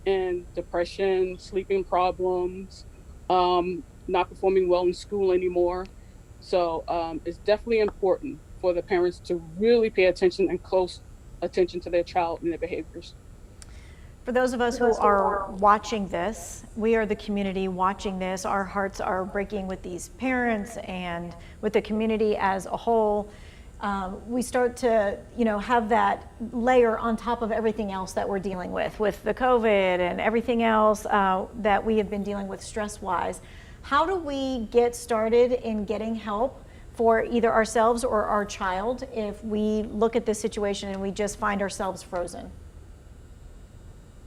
in depression, sleeping problems, not performing well in school anymore. So it's definitely important for the parents to really pay attention and close attention to their child and their behaviors. For those of us who are watching this, we are the community watching this. Our hearts are breaking with these parents and with the community as a whole. We start to, you know, have that layer on top of everything else that we're dealing with the COVID and everything else that we have been dealing with stress-wise. How do we get started in getting help for either ourselves or our child if we look at this situation and we just find ourselves frozen?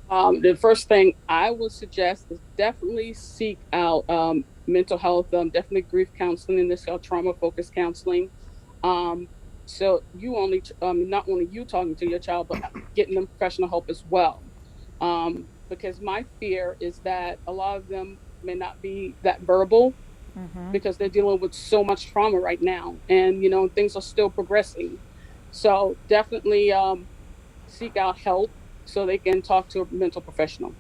The first thing I would suggest is definitely seek out mental health, definitely grief counseling, and this trauma-focused counseling. So you only, not only you talking to your child, but getting them professional help as well. Because my fear is that a lot of them may not be that verbal because they're dealing with so much trauma right now, and you know, things are still progressing. So definitely seek out help so they can talk to a mental professional.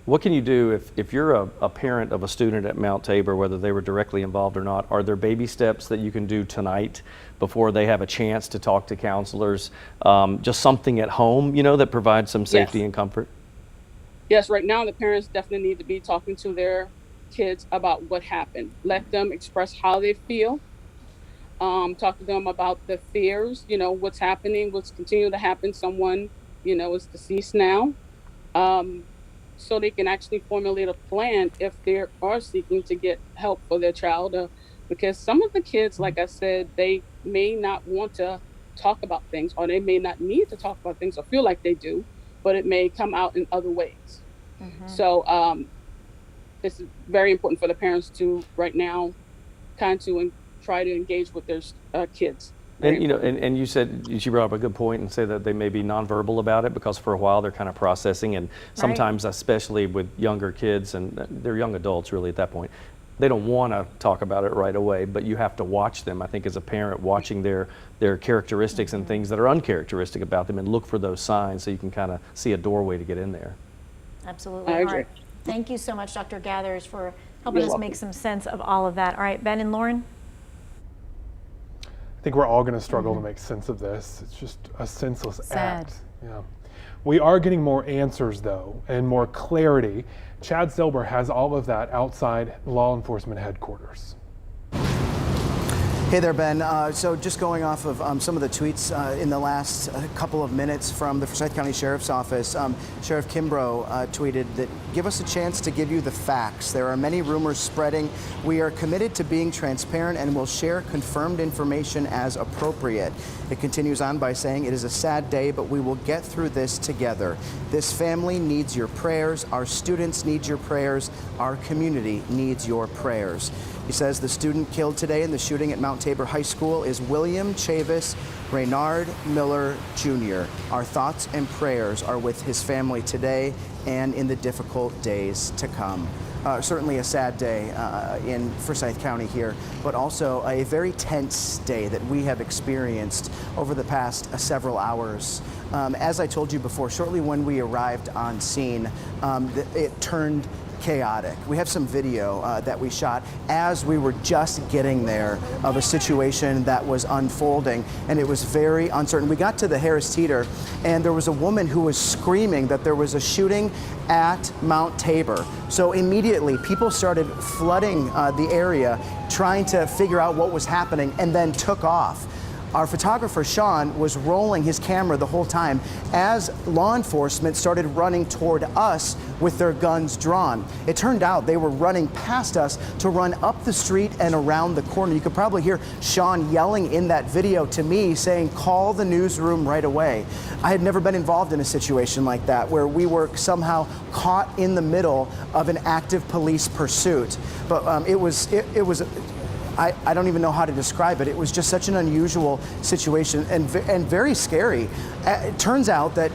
What can you do if you're a parent of a student at Mount Tabor, whether they were directly involved or not? Are there baby steps that you can do tonight before they have a chance to talk to counselors? Just something at home, you know, that provides some safety and comfort? Yes, right now the parents definitely need to be talking to their kids about what happened. Let them express how they feel. Talk to them about the fears, you know, what's happening, what's continuing to happen. Someone, you know, is deceased now. So they can actually formulate a plan if they are seeking to get help for their child. Because some of the kids, like I said, they may not want to talk about things, or they may not need to talk about things or feel like they do, but it may come out in other ways. So it's very important for the parents to right now kind of try to engage with their kids. And you know, and you said, she brought up a good point and say that they may be nonverbal about it because for a while they're kind of processing, and sometimes, especially with younger kids, and they're young adults really at that point, they don't want to talk about it right away, but you have to watch them, I think, as a parent, watching their characteristics and things that are uncharacteristic about them, and look for those signs so you can kind of see a doorway to get in there. Absolutely. I agree. All right. Thank you so much, Dr. Gathers, for helping us make some sense of all of that. All right, Ben and Lauren? I think we're all going to struggle to make sense of this. It's just a senseless act. Yeah. We are getting more answers, though, and more clarity. Chad Silber has all of that outside law enforcement headquarters. Hey there, Ben. So just going off of some of the tweets in the last couple of minutes from the Forsyth County Sheriff's Office, Sheriff Kimbrough tweeted that, "Give us a chance to give you the facts. There are many rumors spreading. We are committed to being transparent and will share confirmed information as appropriate." It continues on by saying, "It is a sad day, but we will get through this together. This family needs your prayers. Our students need your prayers. Our community needs your prayers." He says the student killed today in the shooting at Mount Tabor High School is William Chavis Renard Miller Jr. Our thoughts and prayers are with his family today and in the difficult days to come. Certainly a sad day in Forsyth County here, but also a very tense day that we have experienced over the past several hours. As I told you before, shortly when we arrived on scene, it turned chaotic. We have some video that we shot as we were just getting there of a situation that was unfolding, and it was very uncertain. We got to the Harris Teeter, and there was a woman who was screaming that there was a shooting at Mount Tabor. So immediately people started flooding the area, trying to figure out what was happening, and then took off. Our photographer, Sean, was rolling his camera the whole time as law enforcement started running toward us with their guns drawn. It turned out they were running past us to run up the street and around the corner. You could probably hear Sean yelling in that video to me saying, "Call the newsroom right away." I had never been involved in a situation like that where we were somehow caught in the middle of an active police pursuit. But it was I don't even know how to describe it. It was just such an unusual situation and very scary. It turns out that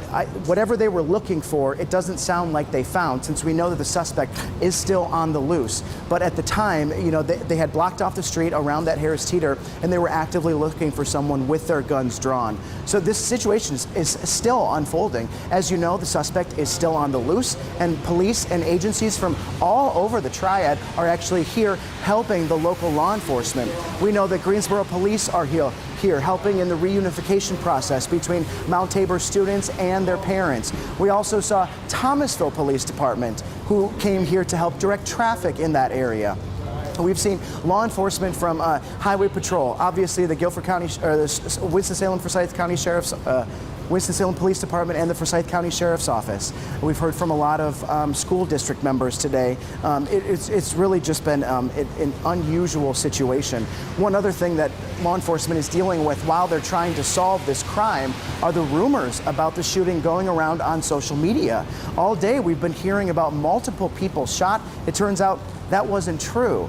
whatever they were looking for, it doesn't sound like they found, since we know that the suspect is still on the loose. But at the time, you know, they had blocked off the street around that Harris Teeter, and they were actively looking for someone with their guns drawn. So this situation is still unfolding. As you know, the suspect is still on the loose, and police and agencies from all over the Triad are actually here helping the local law enforcement. We know that Greensboro police are here helping in the reunification process between Mount Tabor students and their parents. We also saw Thomasville Police Department, who came here to help direct traffic in that area. We've seen law enforcement from Highway Patrol, obviously the Guilford County, or the Winston-Salem Forsyth County Sheriffs, Winston-Salem Police Department, and the Forsyth County Sheriff's Office. We've heard from a lot of school district members today. It's really just been an unusual situation. One other thing that law enforcement is dealing with while they're trying to solve this crime are the rumors about the shooting going around on social media. All day we've been hearing about multiple people shot. It turns out that wasn't true.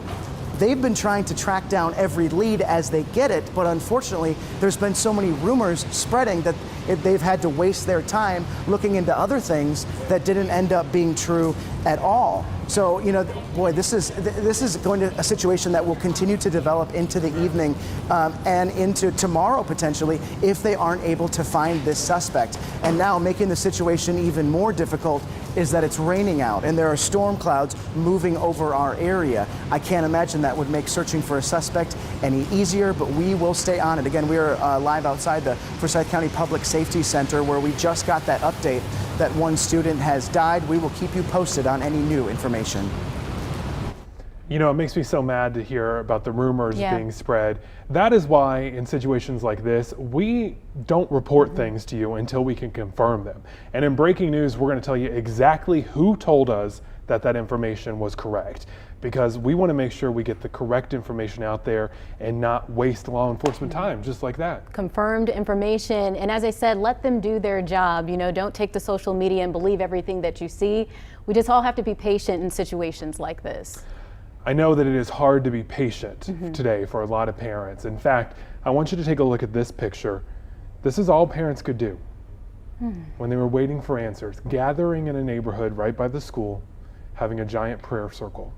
They've been trying to track down every lead as they get it, but unfortunately, there's been so many rumors spreading that they've had to waste their time looking into other things that didn't end up being true at all. So, you know, boy, this is going to a situation that will continue to develop into the evening and into tomorrow potentially if they aren't able to find this suspect. And now making the situation even more difficult is that it's raining out and there are storm clouds moving over our area. I can't imagine that would make searching for a suspect any easier, but we will stay on it. Again, we are live outside the Forsyth County Public Safety Center, where we just got that update that one student has died. We will keep you posted on any new information. You know, it makes me so mad to hear about the rumors being spread. That is why in situations like this, we don't report things to you until we can confirm them. And in breaking news, we're going to tell you exactly who told us that that information was correct, because we want to make sure we get the correct information out there and not waste law enforcement time just like that. Confirmed information. And as I said, let them do their job. You know, don't take to social media and believe everything that you see. We just all have to be patient in situations like this. I know that it is hard to be patient today for a lot of parents. In fact, I want you to take a look at this picture. This is all parents could do when they were waiting for answers, gathering in a neighborhood right by the school, having a giant prayer circle.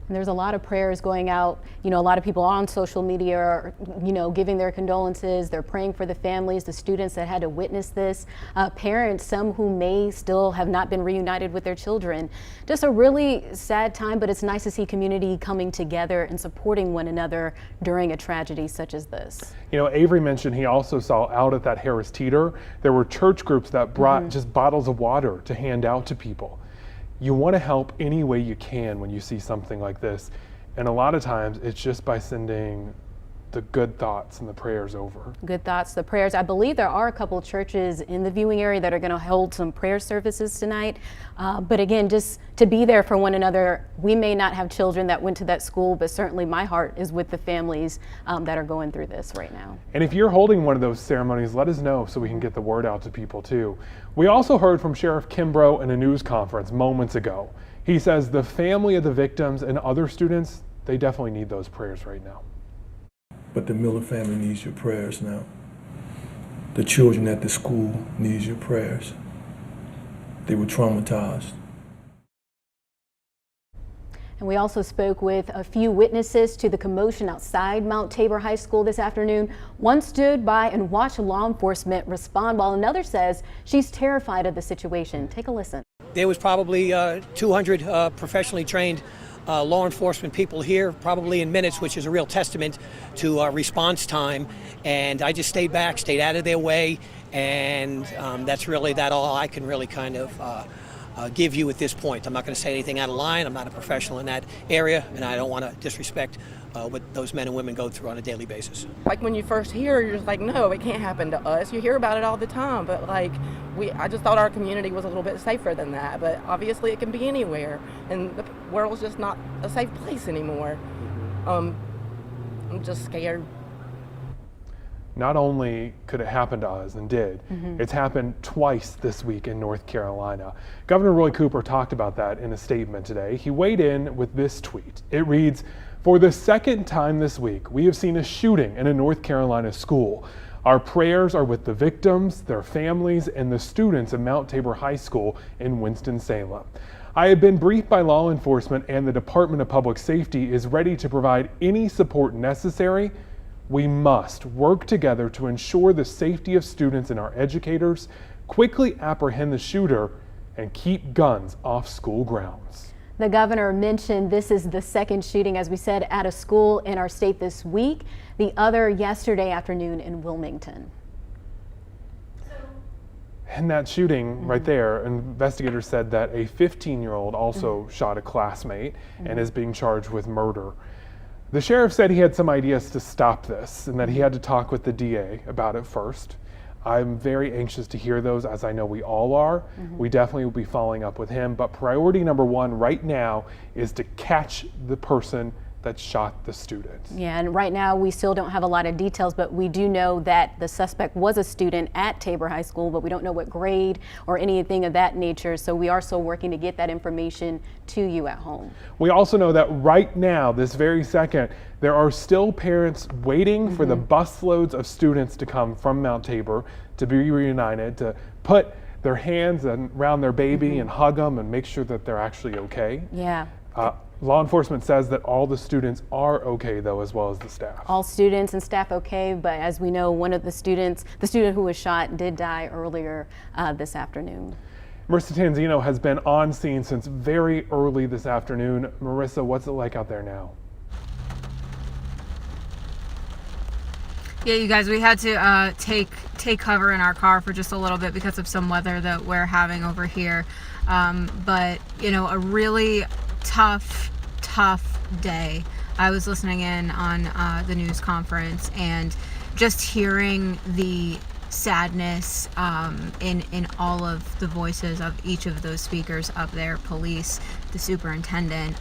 And there's a lot of prayers going out. You know, a lot of people on social media are, you know, giving their condolences. They're praying for the families, the students that had to witness this, parents, some who may still have not been reunited with their children. Just a really sad time, but it's nice to see community coming together and supporting one another during a tragedy such as this. You know, Avery mentioned he also saw out at that Harris Teeter, there were church groups that brought just bottles of water to hand out to people. You want to help any way you can when you see something like this. And a lot of times it's just by sending the good thoughts and the prayers over. Good thoughts, the prayers. I believe there are a couple churches in the viewing area that are going to hold some prayer services tonight. But again, just to be there for one another. We may not have children that went to that school, but certainly my heart is with the families that are going through this right now. And if you're holding one of those ceremonies, let us know so we can get the word out to people too. We also heard from Sheriff Kimbrough in a news conference moments ago. He says the family of the victims and other students, they definitely need those prayers right now. But the Miller family needs your prayers now. The children at the school needs your prayers. They were traumatized. And we also spoke with a few witnesses to the commotion outside Mount Tabor High School this afternoon. One stood by and watched law enforcement respond, while another says she's terrified of the situation. Take a listen. There was probably 200 professionally trained law enforcement people here, probably in minutes, which is a real testament to response time. And I just stayed back, stayed out of their way, and that's really all I can really kind of give you at this point. I'm not going to say anything out of line. I'm not a professional in that area, and I don't want to disrespect what those men and women go through on a daily basis. Like when you first hear, you're just like, no, it can't happen to us. You hear about it all the time, but like I just thought our community was a little bit safer than that, but obviously it can be anywhere, and the world's just not a safe place anymore. I'm just scared. Not only could it happen to us, and did, it's happened twice this week in North Carolina. Governor Roy Cooper talked about that in a statement today. He weighed in with this tweet. It reads, "For the second time this week, we have seen a shooting in a North Carolina school. Our prayers are with the victims, their families, and the students of Mount Tabor High School in Winston-Salem. I have been briefed by law enforcement, and the Department of Public Safety is ready to provide any support necessary. We must work together to ensure the safety of students and our educators, quickly apprehend the shooter, and keep guns off school grounds." The governor mentioned this is the second shooting, as we said, at a school in our state this week, the other yesterday afternoon in Wilmington. In that shooting right there, investigators said that a 15-year-old also shot a classmate and is being charged with murder. The sheriff said he had some ideas to stop this and that he had to talk with the DA about it first. I'm very anxious to hear those, as I know we all are. We definitely will be following up with him, but priority number one right now is to catch the person that shot the student. Yeah, and right now we still don't have a lot of details, but we do know that the suspect was a student at Tabor High School, but we don't know what grade or anything of that nature, so we are still working to get that information to you at home. We also know that right now, this very second, there are still parents waiting for the busloads of students to come from Mount Tabor to be reunited, to put their hands around their baby and hug them and make sure that they're actually okay. Yeah. Law enforcement says that all the students are okay, though, as well as the staff. All students and staff okay, but as we know, one of the student who was shot, did die earlier this afternoon. Marissa Tanzino has been on scene since very early this afternoon. Marissa, what's it like out there now? Yeah, you guys, we had to take cover in our car for just a little bit because of some weather that we're having over here. But, you know, a really tough day. I was listening in on the news conference and just hearing the sadness in all of the voices of each of those speakers up there, police, the superintendent.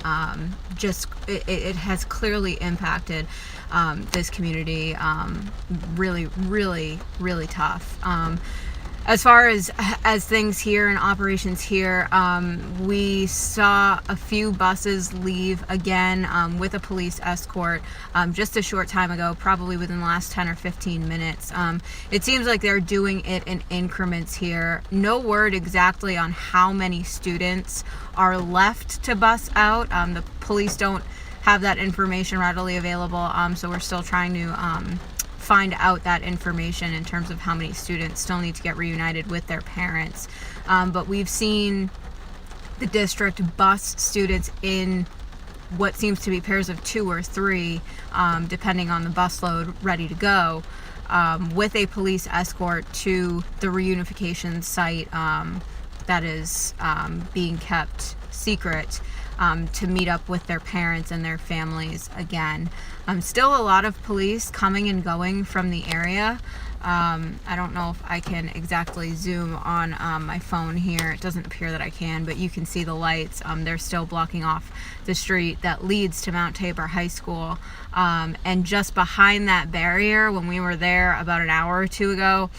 It has clearly impacted this community. Really tough. As far as things here and operations here, we saw a few buses leave again with a police escort just a short time ago, probably within the last 10 or 15 minutes. It seems like they're doing it in increments here. No word exactly on how many students are left to bus out. The police don't have that information readily available, so we're still trying to find out that information in terms of how many students still need to get reunited with their parents. But we've seen the district bus students in what seems to be pairs of 2 or 3, depending on the busload, ready to go, with a police escort to the reunification site that is being kept secret. to meet up with their parents and their families again. Still a lot of police coming and going from the area. I don't know if I can exactly zoom on my phone here. It doesn't appear that I can, but you can see the lights. They're still blocking off the street that leads to Mount Tabor High School. And just behind that barrier, when we were there about an hour or two ago,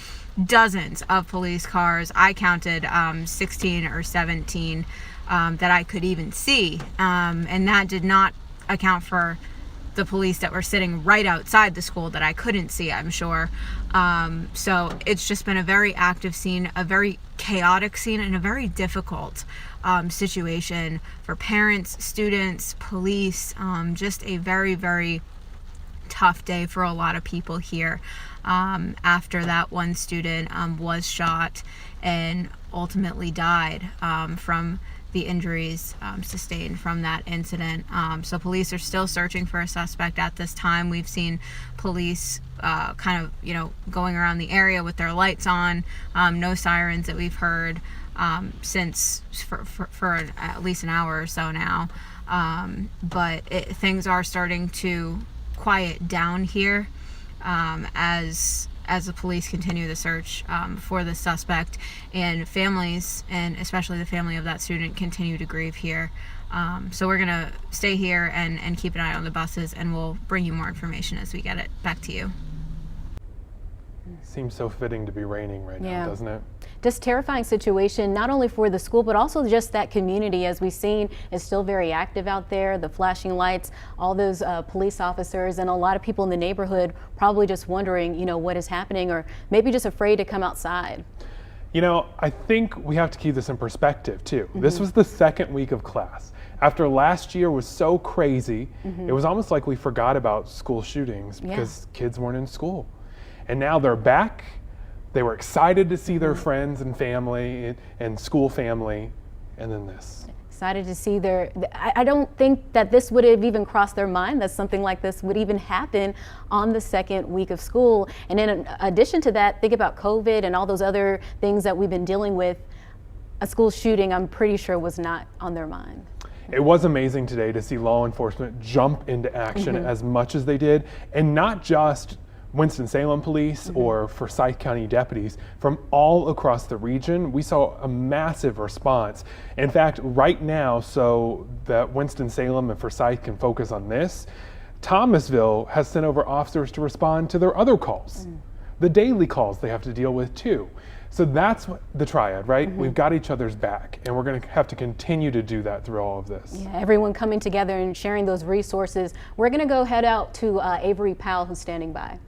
dozens of police cars. I counted 16 or 17 that I could even see. And that did not account for the police that were sitting right outside the school that I couldn't see, I'm sure. So it's just been a very active scene, a very chaotic scene, and a very difficult situation for parents, students, police. Just a very, very tough day for a lot of people here after that one student was shot and ultimately died from the injuries sustained from that incident. So police are still searching for a suspect at this time. We've seen police kind of, going around the area with their lights on, no sirens that we've heard since for at least an hour or so now. But things are starting to quiet down here as the police continue the search for the suspect, and families, and especially the family of that student, continue to grieve here. So we're gonna stay here and keep an eye on the buses, and we'll bring you more information as we get it back to you. Seems so fitting to be raining right now, doesn't it? Just terrifying situation, not only for the school, but also just that community. As we've seen, is still very active out there. The flashing lights, all those police officers, and a lot of people in the neighborhood probably just wondering, what is happening, or maybe just afraid to come outside. I think we have to keep this in perspective too. This was the second week of class. After last year was so crazy, it was almost like we forgot about school shootings because kids weren't in school. And now they're back. They were excited to see their friends and family and school family, and then this. Excited to see I don't think that this would have even crossed their mind that something like this would even happen on the second week of school. And in addition to that, think about COVID and all those other things that we've been dealing with. A school shooting, I'm pretty sure, was not on their mind. It was amazing today to see law enforcement jump into action as much as they did, and not just Winston-Salem Police or Forsyth County deputies from all across the region. We saw a massive response. In fact, right now, so that Winston-Salem and Forsyth can focus on this, Thomasville has sent over officers to respond to their other calls, the daily calls they have to deal with too. So that's the triad, right? We've got each other's back, and we're going to have to continue to do that through all of this. Yeah, everyone coming together and sharing those resources. We're going to head out to Avery Powell, who's standing by.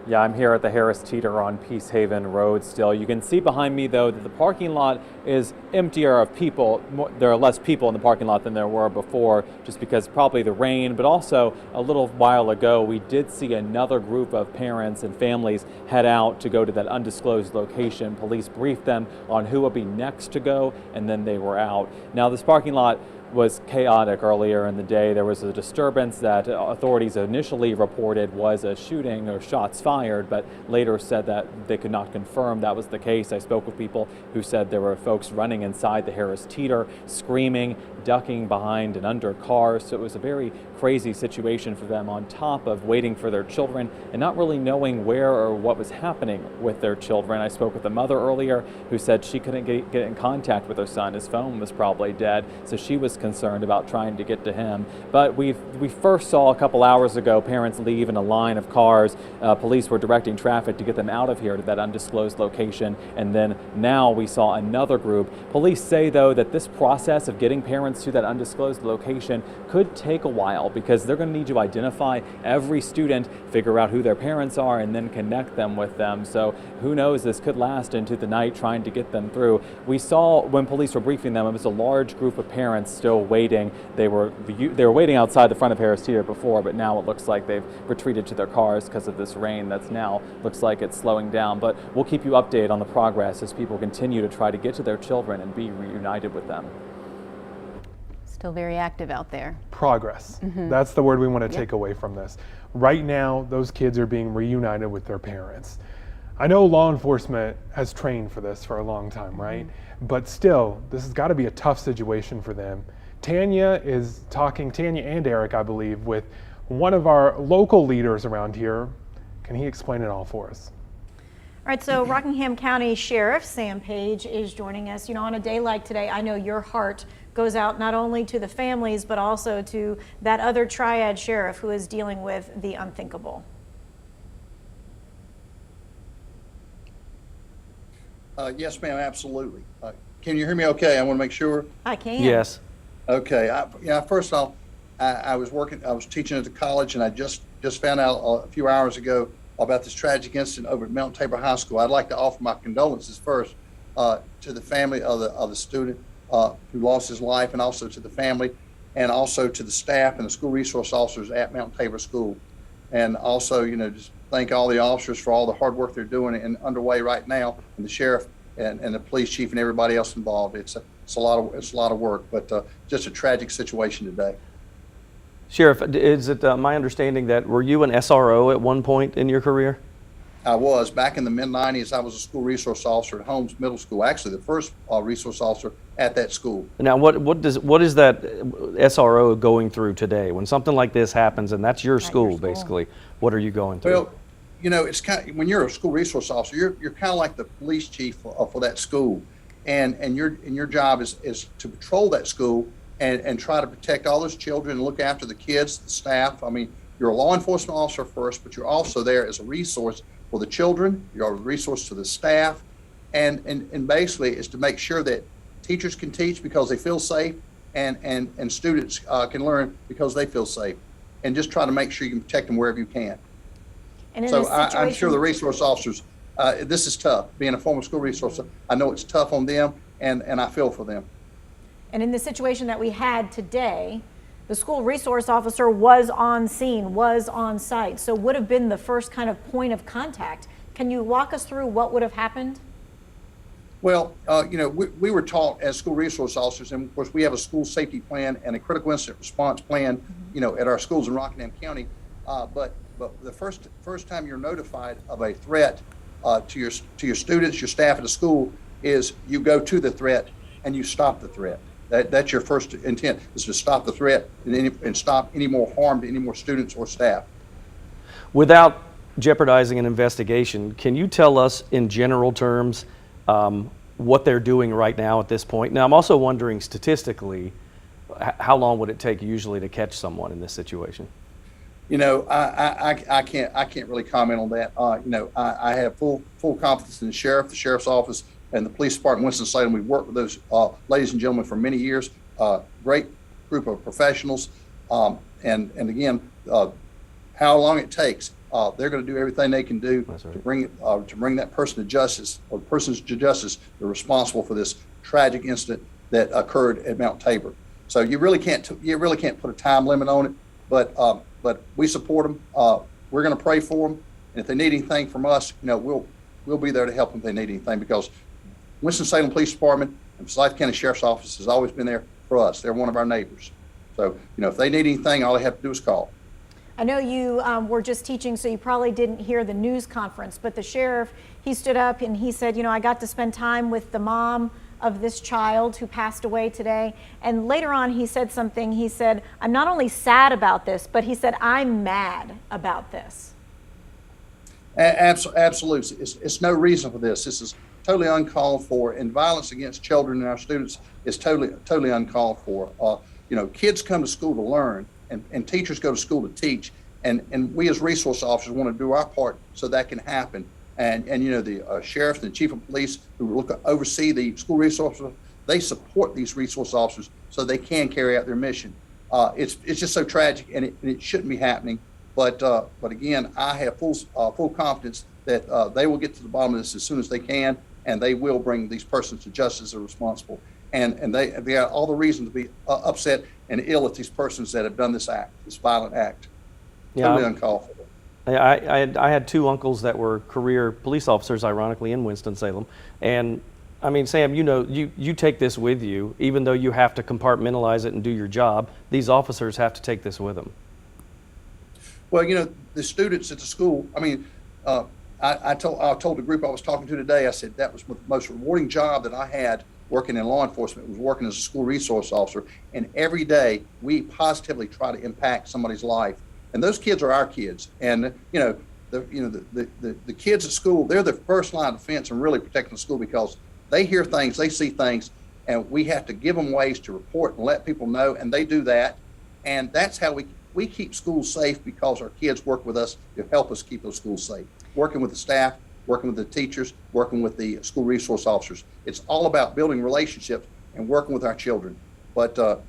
Yeah, I'm here at the Harris Teeter on Peace Haven Road still. You can see behind me, though, that the parking lot is emptier of people. There are less people in the parking lot than there were before, just because probably the rain, but also a little while ago, we did see another group of parents and families head out to go to that undisclosed location. Police briefed them on who would be next to go, and then they were out. Now, this parking lot was chaotic earlier in the day. There was a disturbance that authorities initially reported was a shooting or shots fired, but later said that they could not confirm that was the case. I spoke with people who said there were folks running inside the Harris Teeter, screaming, ducking behind and under cars. So it was a very crazy situation for them, on top of waiting for their children and not really knowing where or what was happening with their children. I spoke with a mother earlier who said she couldn't get in contact with her son. His phone was probably dead, so she was concerned about trying to get to him. But we first saw a couple hours ago parents leave in a line of cars. Police were directing traffic to get them out of here to that undisclosed location, and then now we saw another group. Police say, though, that this process of getting parents to that undisclosed location could take a while, because they're going to need to identify every student, figure out who their parents are, and then connect them with them. So who knows, this could last into the night trying to get them through. We saw when police were briefing them, it was a large group of parents still waiting. They were waiting outside the front of Harris Teeter before, but now it looks like they've retreated to their cars because of this rain that's now looks like it's slowing down. But we'll keep you updated on the progress as people continue to try to get to their children and be reunited with them. Still very active out there. Progress. That's the word we want to take away from this. Right now, those kids are being reunited with their parents. I know law enforcement has trained for this for a long time, right? But still, this has got to be a tough situation for them. Tanya is talking, Tanya and Eric, I believe, with one of our local leaders around here. Can he explain it all for us? All right, so Rockingham County Sheriff Sam Page is joining us. You know, on a day like today, I know your heart goes out not only to the families, but also to that other triad sheriff who is dealing with the unthinkable. Yes, ma'am, absolutely. Can you hear me okay? I want to make sure. I can. Yes. Okay. First off, I was teaching at the college, and I just found out a few hours ago about this tragic incident over at Mount Tabor High School. I'd like to offer my condolences first to the family of the student who lost his life, and also to the family, and also to the staff and the school resource officers at Mount Tabor School. And also, you know, just thank all the officers for all the hard work they're doing and underway right now, and the sheriff and the police chief and everybody else involved. It's a lot of work, but just a tragic situation today. Sheriff, is it my understanding that were you an SRO at one point in your career? I was. Back in the mid-90s, I was a school resource officer at Holmes Middle School, actually the first resource officer at that school. Now, what is that SRO going through today? When something like this happens, and that's your school, basically, what are you going through? Well, you know, it's kind of, when you're a school resource officer, you're kind of like the police chief for that school, and your job is to patrol that school and try to protect all those children and look after the kids, the staff. I mean, you're a law enforcement officer first, but you're also there as a resource for the children. You're a resource to the staff, and basically it's to make sure that teachers can teach because they feel safe, and students can learn because they feel safe, and just try to make sure you can protect them wherever you can. And so I'm sure the resource officers, this is tough. Being a former school resource, I know it's tough on them, and I feel for them. And in the situation that we had today, the school resource officer was on scene, was on site, so would have been the first kind of point of contact. Can you walk us through what would have happened? Well, you know, we were taught as school resource officers, and of course we have a school safety plan and a critical incident response plan, you know, at our schools in Rockingham County. But the first time you're notified of a threat to your students, your staff at the school, is you go to the threat and you stop the threat. That's your first intent, is to stop the threat and stop any more harm to any more students or staff. Without jeopardizing an investigation, can you tell us in general terms what they're doing right now at this point? Now, I'm also wondering statistically, how long would it take usually to catch someone in this situation? You know, I can't really comment on that. You know, I have full confidence in the sheriff's office, and the police department in Winston-Salem. We've worked with those ladies and gentlemen for many years. Great group of professionals, and again, how long it takes, they're going to do everything they can do to bring that person to justice, or the persons to justice that are responsible for this tragic incident that occurred at Mount Tabor. So you really can't put a time limit on it, but we support them. We're going to pray for them, and if they need anything from us, you know, we'll be there to help them if they need anything, because Winston-Salem Police Department and Forsyth County Sheriff's Office has always been there for us. They're one of our neighbors. So, you know, if they need anything, all they have to do is call. I know you were just teaching, so you probably didn't hear the news conference, but the sheriff, he stood up and he said, you know, I got to spend time with the mom of this child who passed away today. And later on, he said something. He said, I'm not only sad about this, but he said, I'm mad about this. Absolutely. It's no reason for this. This is totally uncalled for, and violence against children and our students is totally uncalled for. You know, kids come to school to learn, and teachers go to school to teach, and we as resource officers want to do our part so that can happen. And you know, the sheriff and the chief of police who oversee the school resources, they support these resource officers so they can carry out their mission. It's just so tragic, and it shouldn't be happening. But again, I have full confidence that they will get to the bottom of this as soon as they can, and they will bring these persons to justice that are responsible. And they have all the reason to be upset and ill at these persons that have done this violent act. Totally uncalled for. I had two uncles that were career police officers, ironically, in Winston-Salem. And I mean, Sam, you know, you take this with you, even though you have to compartmentalize it and do your job. These officers have to take this with them. Well, you know, the students at the school, I mean, I told the group I was talking to today, I said that was the most rewarding job that I had working in law enforcement, was working as a school resource officer. And every day we positively try to impact somebody's life. And those kids are our kids. And, the kids at school, they're the first line of defense and really protecting the school, because they hear things, they see things, and we have to give them ways to report and let people know, and they do that. And that's how we keep schools safe, because our kids work with us to help us keep those schools safe. Working with the staff, working with the teachers, working with the school resource officers. It's all about building relationships and working with our children. But the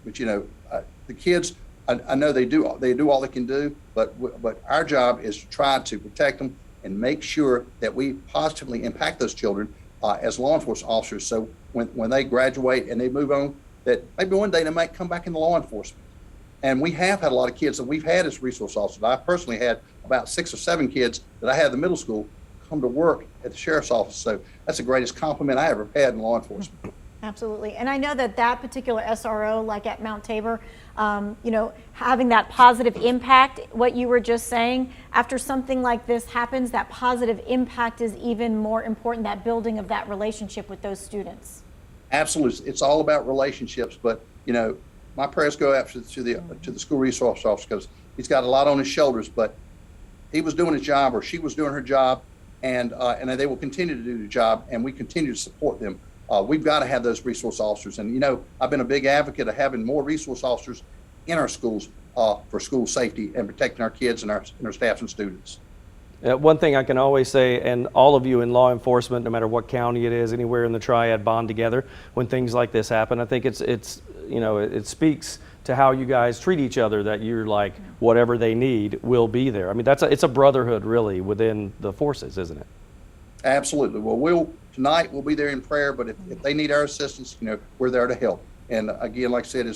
kids, I know they do all they can do, but our job is to try to protect them and make sure that we positively impact those children as law enforcement officers. So when they graduate and they move on, that maybe one day they might come back into law enforcement. And we have had a lot of kids that we've had as resource officers. I personally had about 6 or 7 kids that I had in the middle school come to work at the sheriff's office. So that's the greatest compliment I ever had in law enforcement. Absolutely. And I know that particular SRO, like at Mount Tabor, having that positive impact, what you were just saying, after something like this happens, that positive impact is even more important, that building of that relationship with those students. Absolutely. It's all about relationships. But, my prayers go out to the school resource officer, because he's got a lot on his shoulders, but he was doing his job, or she was doing her job, and they will continue to do the job, and we continue to support them. We've got to have those resource officers. And, I've been a big advocate of having more resource officers in our schools for school safety and protecting our kids and our staff and students. One thing I can always say, and all of you in law enforcement, no matter what county it is, anywhere in the triad, bond together when things like this happen. I think it speaks to how you guys treat each other, that you're like, whatever they need will be there. I mean, it's a brotherhood really within the forces, isn't it? Absolutely. Well, tonight we'll be there in prayer, but if they need our assistance, we're there to help. And again, like I said,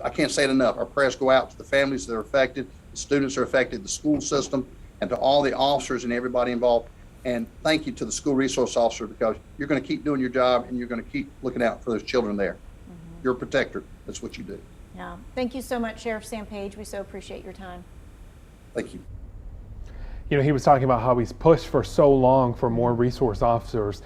I can't say it enough. Our prayers go out to the families that are affected, the students are affected, the school system, and to all the officers and everybody involved. And thank you to the school resource officer, because you're going to keep doing your job and you're going to keep looking out for those children there. You're a protector. That's what you do. Yeah. Thank you so much, Sheriff Sam Page. We so appreciate your time. Thank you. He was talking about how he's pushed for so long for more resource officers.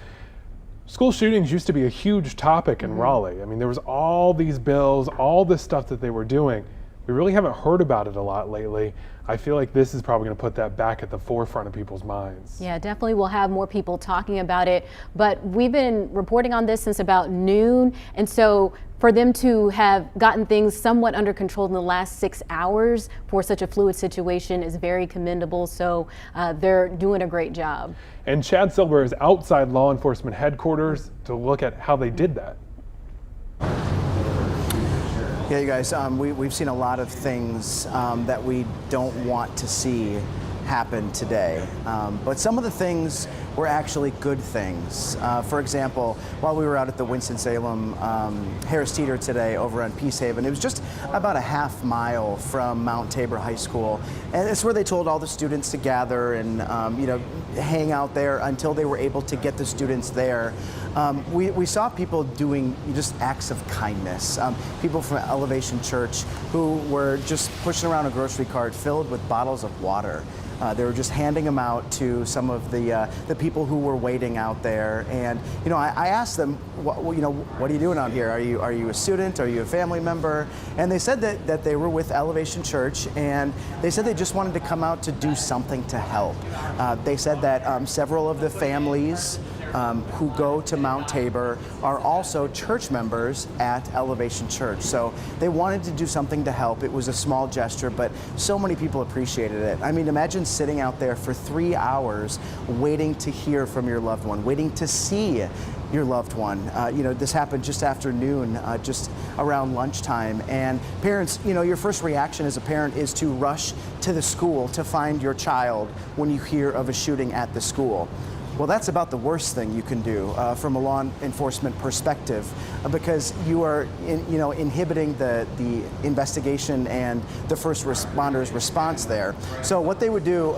School shootings used to be a huge topic in Raleigh. I mean, there was all these bills, all this stuff that they were doing. We really haven't heard about it a lot lately. I feel like this is probably going to put that back at the forefront of people's minds. Yeah, definitely we'll have more people talking about it, but we've been reporting on this since about noon, and so for them to have gotten things somewhat under control in the last 6 hours for such a fluid situation is very commendable, so they're doing a great job. And Chad Silver is outside law enforcement headquarters to look at how they did that. Yeah, you guys, we've seen a lot of things that we don't want to see happen today. But some of the things were actually good things. For example, while we were out at the Winston-Salem Harris Teeter today over on Peace Haven, it was just about a half mile from Mount Tabor High School. And it's where they told all the students to gather and hang out there until they were able to get the students there. We saw people doing just acts of kindness. People from Elevation Church who were just pushing around a grocery cart filled with bottles of water. They were just handing them out to some of the people who were waiting out there. And I asked them, what are you doing out here? Are you a student? Are you a family member? And they said that they were with Elevation Church, and they said they just wanted to come out to do something to help. They said that several of the families who go to Mount Tabor are also church members at Elevation Church. So they wanted to do something to help. It was a small gesture, but so many people appreciated it. I mean, imagine sitting out there for 3 hours waiting to hear from your loved one, waiting to see your loved one. This happened just after noon, just around lunchtime. And parents, your first reaction as a parent is to rush to the school to find your child when you hear of a shooting at the school. Well, that's about the worst thing you can do from a law enforcement perspective, because you are, inhibiting the investigation and the first responders' response there. So what they would do,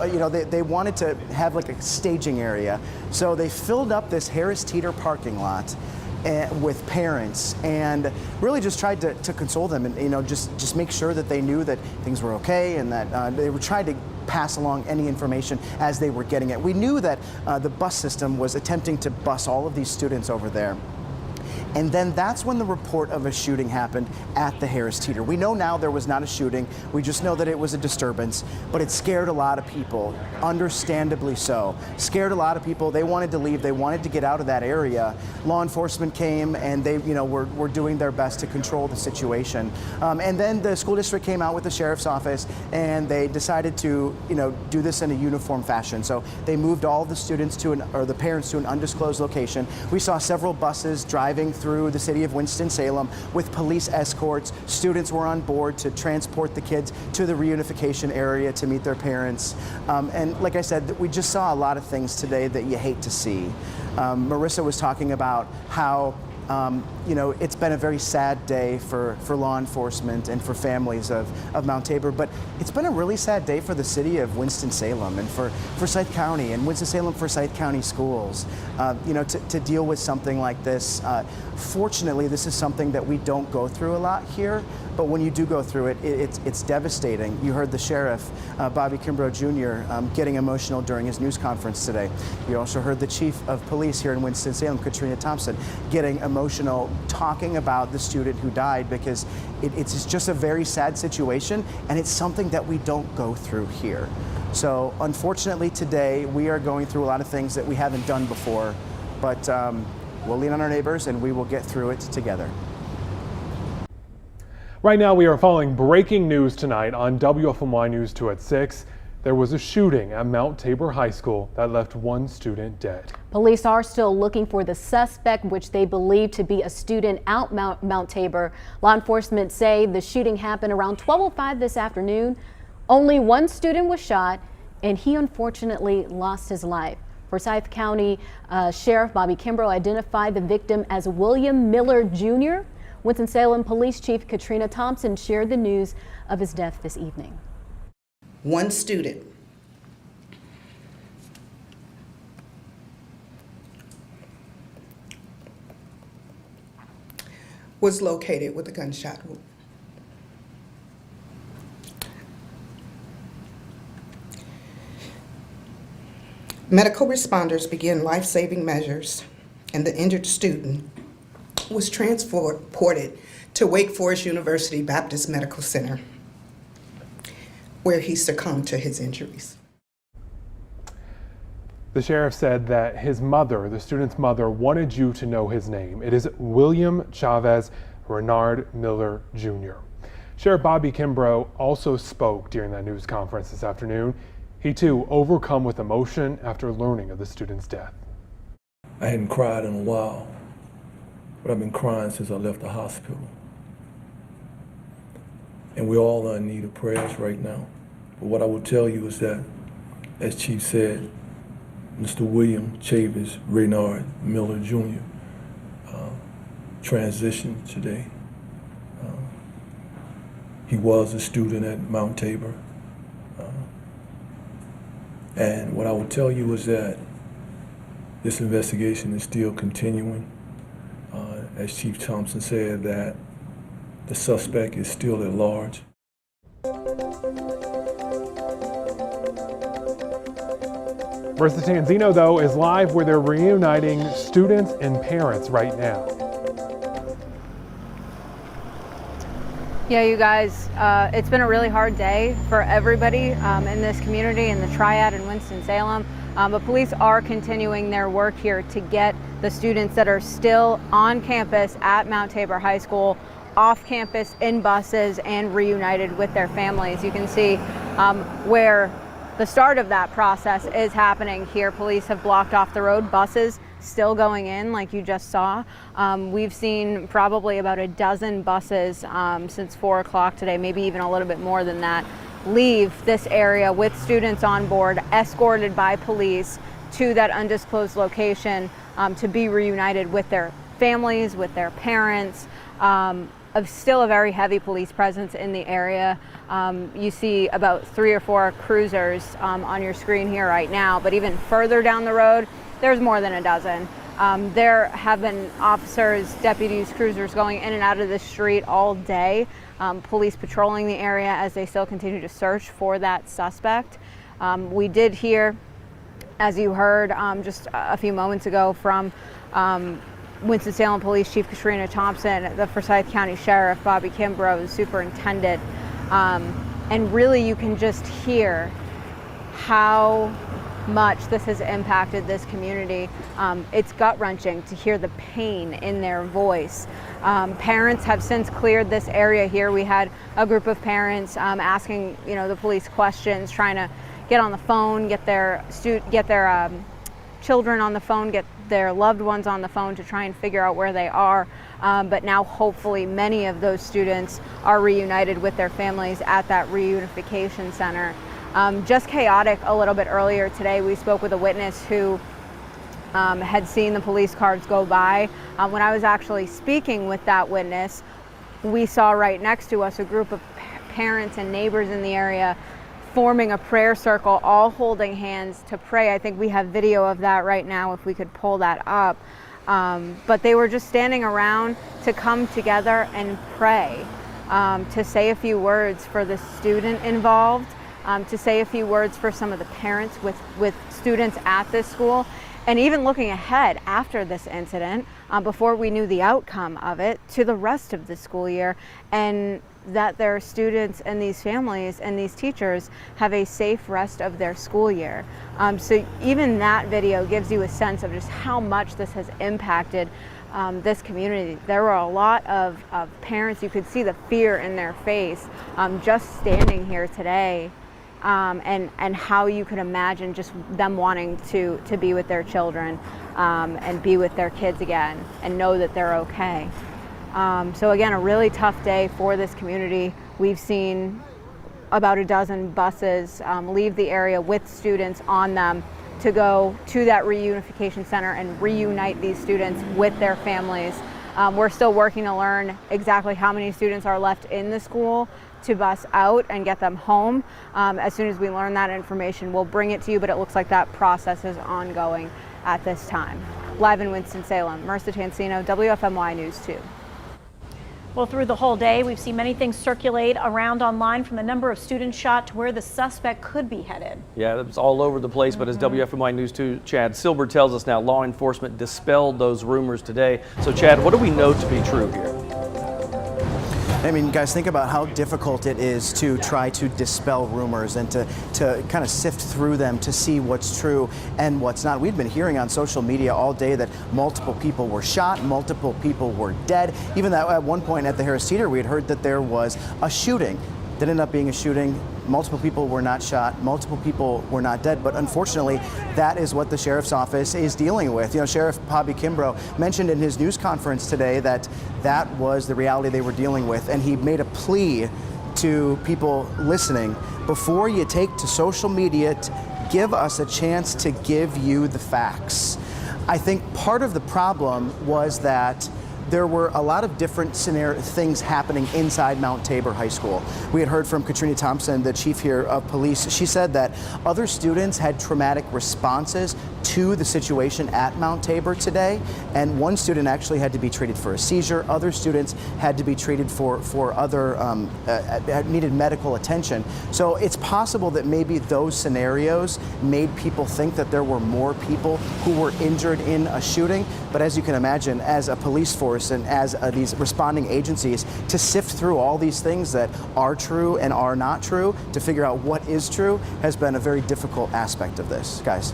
they wanted to have like a staging area. So they filled up this Harris Teeter parking lot with parents and really just tried to console them and just make sure that they knew that things were okay and that they were trying to pass along any information as they were getting it. We knew that the bus system was attempting to bus all of these students over there. And then that's when the report of a shooting happened at the Harris Teeter. We know now there was not a shooting. We just know that it was a disturbance, but it scared a lot of people, understandably so. Scared a lot of people. They wanted to leave. They wanted to get out of that area. Law enforcement came and they, were doing their best to control the situation. And then the school district came out with the sheriff's office and they decided to, do this in a uniform fashion. So they moved all the students or the parents to an undisclosed location. We saw several buses driving through the city of Winston-Salem with police escorts. Students were on board to transport the kids to the Reunification area to meet their parents. And like I said, we just saw a lot of things today that you hate to see. Marissa was talking about how it's been a very sad day for law enforcement and for families of Mount Tabor, but it's been a really sad day for the city of Winston-Salem and for Forsyth County and Winston-Salem Forsyth County schools, to deal with something like this. Fortunately, this is something that we don't go through a lot here, but when you do go through it, it's devastating. You heard the sheriff, Bobby Kimbrough Jr., getting emotional during his news conference today. You also heard the chief of police here in Winston-Salem, Katrina Thompson, getting emotional talking about the student who died, because it's just a very sad situation and it's something that we don't go through here. So unfortunately today we are going through a lot of things that we haven't done before, but we'll lean on our neighbors and we will get through it together. Right now we are following breaking news tonight on WFMY News 2 at 6. There was a shooting at Mount Tabor High School that left one student dead. Police are still looking for the suspect, which they believe to be a student out Mount Tabor. Law enforcement say the shooting happened around 12:05 this afternoon. Only one student was shot, and he unfortunately lost his life. Forsyth County Sheriff Bobby Kimbrough identified the victim as William Miller Jr. Winston-Salem Police Chief Katrina Thompson shared the news of his death this evening. One student was located with a gunshot wound. Medical responders began life-saving measures, and the injured student was transported to Wake Forest University Baptist Medical Center, where he succumbed to his injuries. The sheriff said that his mother, the student's mother, wanted you to know his name. It is William Chavis Renard Miller Jr. Sheriff Bobby Kimbrough also spoke during that news conference this afternoon. He too overcome with emotion after learning of the student's death. I hadn't cried in a while, but I've been crying since I left the hospital. And we're all in need of prayers right now. But what I will tell you is that, as Chief said, Mr. William Chavis Renard Miller Jr. Transitioned today. He was a student at Mount Tabor. And what I will tell you is that this investigation is still continuing. As Chief Thompson said, that the suspect is still at large. Marissa Tanzino, though, is live where they're reuniting students and parents right now. Yeah, you guys, it's been a really hard day for everybody in this community, in the Triad in Winston-Salem. But police are continuing their work here to get the students that are still on campus at Mount Tabor High School off campus in buses and reunited with their families. You can see where the start of that process is happening here. Police have blocked off the road, buses still going in like you just saw. We've seen probably about a dozen buses since 4 o'clock today, maybe even a little bit more than that, leave this area with students on board, escorted by police to that undisclosed location to be reunited with their families, with their parents. Still a very heavy police presence in the area. You see about 3 or 4 cruisers on your screen here right now, but even further down the road, there's more than a dozen. There have been officers, deputies, cruisers going in and out of the street all day, police patrolling the area as they still continue to search for that suspect. We did hear, as you heard just a few moments ago, from Winston-Salem Police Chief Katrina Thompson, the Forsyth County Sheriff Bobby Kimbrough, the superintendent, and really you can just hear how much this has impacted this community. It's gut-wrenching to hear the pain in their voice. Parents have since cleared this area here. We had a group of parents asking, the police questions, trying to get on the phone, get their children on the phone, get their loved ones on the phone to try and figure out where they are. But now hopefully many of those students are reunited with their families at that Reunification Center. Just chaotic a little bit earlier today. We spoke with a witness who had seen the police cars go by. When I was actually speaking with that witness, we saw right next to us a group of parents and neighbors in the area forming a prayer circle, all holding hands to pray. I think we have video of that right now if we could pull that up. But they were just standing around to come together and pray, to say a few words for the student involved, to say a few words for some of the parents with students at this school, and even looking ahead after this incident, before we knew the outcome of it, to the rest of the school year, and that their students and these families and these teachers have a safe rest of their school year. So even that video gives you a sense of just how much this has impacted this community. There were a lot of parents, you could see the fear in their face just standing here today, and how you could imagine just them wanting to be with their children and be with their kids again and know that they're okay. So again, a really tough day for this community. We've seen about a dozen buses leave the area with students on them to go to that Reunification Center and reunite these students with their families. We're still working to learn exactly how many students are left in the school to bus out and get them home. As soon as we learn that information, we'll bring it to you, but it looks like that process is ongoing at this time. Live in Winston-Salem, Marissa Tansino, WFMY News 2. Well, through the whole day, we've seen many things circulate around online, from the number of students shot to where the suspect could be headed. Yeah, it was all over the place, but as WFMY News 2 Chad Silber tells us now, law enforcement dispelled those rumors today. So Chad, what do we know to be true here? I mean, guys, think about how difficult it is to try to dispel rumors and to kind of sift through them to see what's true and what's not. We've been hearing on social media all day that multiple people were shot, multiple people were dead. Even that at one point at the Harris Teeter, we had heard that there was a shooting. That ended up being a shooting. Multiple people were not shot, multiple people were not dead, but unfortunately, that is what the sheriff's office is dealing with. Sheriff Bobby Kimbrough mentioned in his news conference today that that was the reality they were dealing with, and he made a plea to people listening: before you take to social media, give us a chance to give you the facts. I think part of the problem was that there were a lot of different things happening inside Mount Tabor High School. We had heard from Katrina Thompson, the chief here of police. She said that other students had traumatic responses to the situation at Mount Tabor today, and one student actually had to be treated for a seizure. Other students had to be treated for other, needed medical attention. So it's possible that maybe those scenarios made people think that there were more people who were injured in a shooting. But as you can imagine, as a police force and as these responding agencies, to sift through all these things that are true and are not true, to figure out what is true, has been a very difficult aspect of this, guys.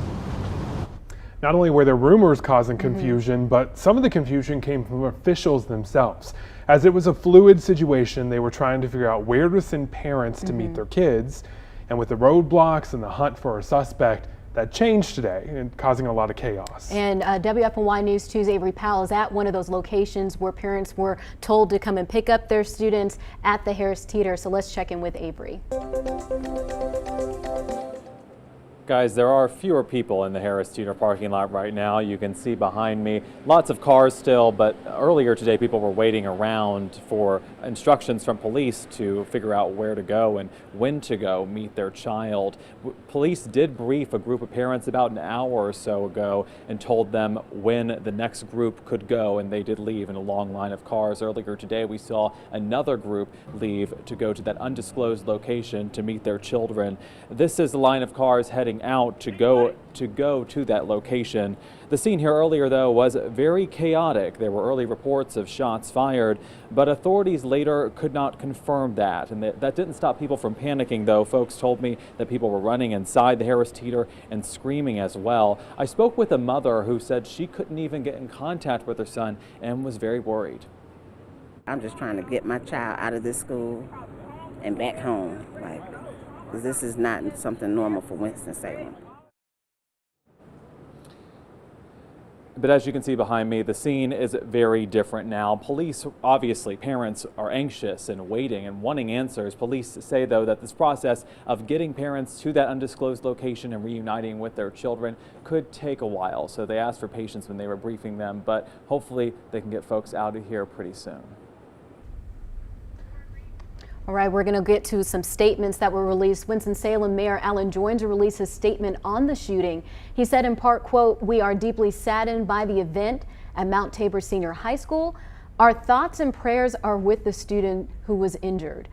Not only were there rumors causing confusion, but some of the confusion came from officials themselves. As it was a fluid situation, they were trying to figure out where to send parents to meet their kids. And with the roadblocks and the hunt for a suspect, that changed today, and causing a lot of chaos. And WFMY News 2's Avery Powell is at one of those locations where parents were told to come and pick up their students at the Harris Teeter. So let's check in with Avery. Guys, there are fewer people in the Harris Teeter parking lot right now. You can see behind me lots of cars still, but earlier today people were waiting around for instructions from police to figure out where to go and when to go meet their child. Police did brief a group of parents about an hour or so ago and told them when the next group could go, and they did leave in a long line of cars. Earlier today we saw another group leave to go to that undisclosed location to meet their children. This is the line of cars heading out to go to that location. The scene here earlier, though, was very chaotic. There were early reports of shots fired, but authorities later could not confirm that. And that didn't stop people from panicking, though. Folks told me that people were running inside the Harris Teeter and screaming as well. I spoke with a mother who said she couldn't even get in contact with her son and was very worried. I'm just trying to get my child out of this school and back home, because this is not something normal for Winston-Salem. But as you can see behind me, the scene is very different now. Police, obviously, parents are anxious and waiting and wanting answers. Police say, though, that this process of getting parents to that undisclosed location and reuniting with their children could take a while. So they asked for patience when they were briefing them, but hopefully they can get folks out of here pretty soon. All right, we're going to get to some statements that were released. Winston-Salem Mayor Alan Joyner released his statement on the shooting. He said in part, quote, "We are deeply saddened by the event at Mount Tabor Senior High School. Our thoughts and prayers are with the student who was injured."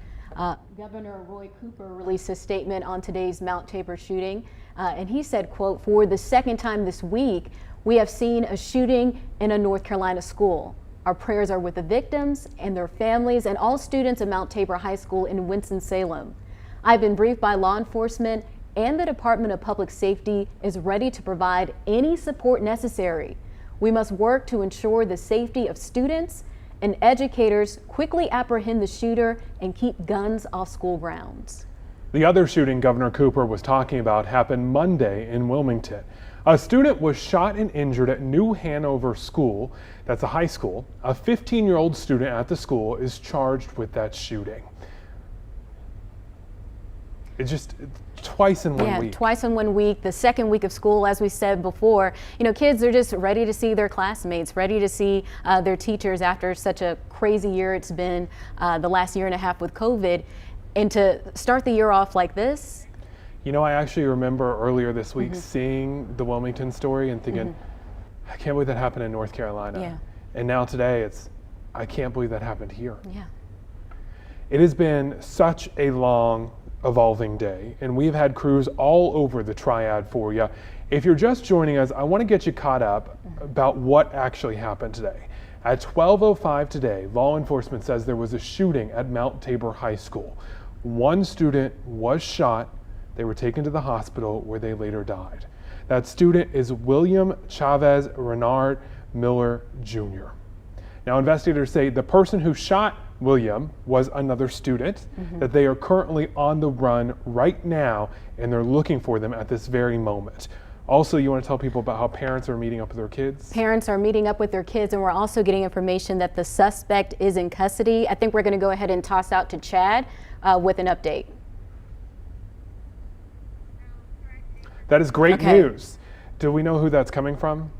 Governor Roy Cooper released a statement on today's Mount Tabor shooting, and he said, quote, "For the second time this week, we have seen a shooting in a North Carolina school. Our prayers are with the victims and their families and all students at Mount Tabor High School in Winston-Salem. I've been briefed by law enforcement, and the Department of Public Safety is ready to provide any support necessary. We must work to ensure the safety of students and educators, quickly apprehend the shooter, and keep guns off school grounds." The other shooting Governor Cooper was talking about happened Monday in Wilmington. A student was shot and injured at New Hanover School. That's a high school. A 15-year-old student at the school is charged with that shooting. It's just twice in 1 week. Yeah, twice in 1 week. The second week of school, as we said before, kids are just ready to see their classmates, ready to see their teachers after such a crazy year it's been the last year and a half with COVID. And to start the year off like this. I actually remember earlier this week seeing the Wilmington story and thinking, I can't believe that happened in North Carolina. Yeah. And now today I can't believe that happened here. Yeah. It has been such a long, evolving day, and we've had crews all over the Triad for you. If you're just joining us, I want to get you caught up about what actually happened today. At 12:05 today, law enforcement says there was a shooting at Mount Tabor High School. One student was shot. They were taken to the hospital where they later died. That student is William Chavis Renard Miller Jr. Now, investigators say the person who shot William was another student, that they are currently on the run right now, and they're looking for them at this very moment. Also, you want to tell people about how parents are meeting up with their kids? Parents are meeting up with their kids, and we're also getting information that the suspect is in custody. I think we're going to go ahead and toss out to Chad with an update. That is great news. Do we know who that's coming from?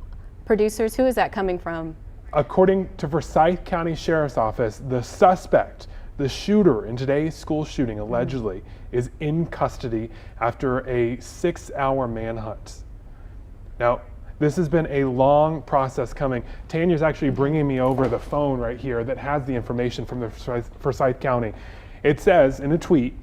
Producers, who is that coming from? According to Forsyth County Sheriff's Office, the suspect, the shooter in today's school shooting, allegedly, is in custody after a 6-hour manhunt. Now, this has been a long process coming. Tanya's actually bringing me over the phone right here that has the information from the Forsyth County. It says in a tweet,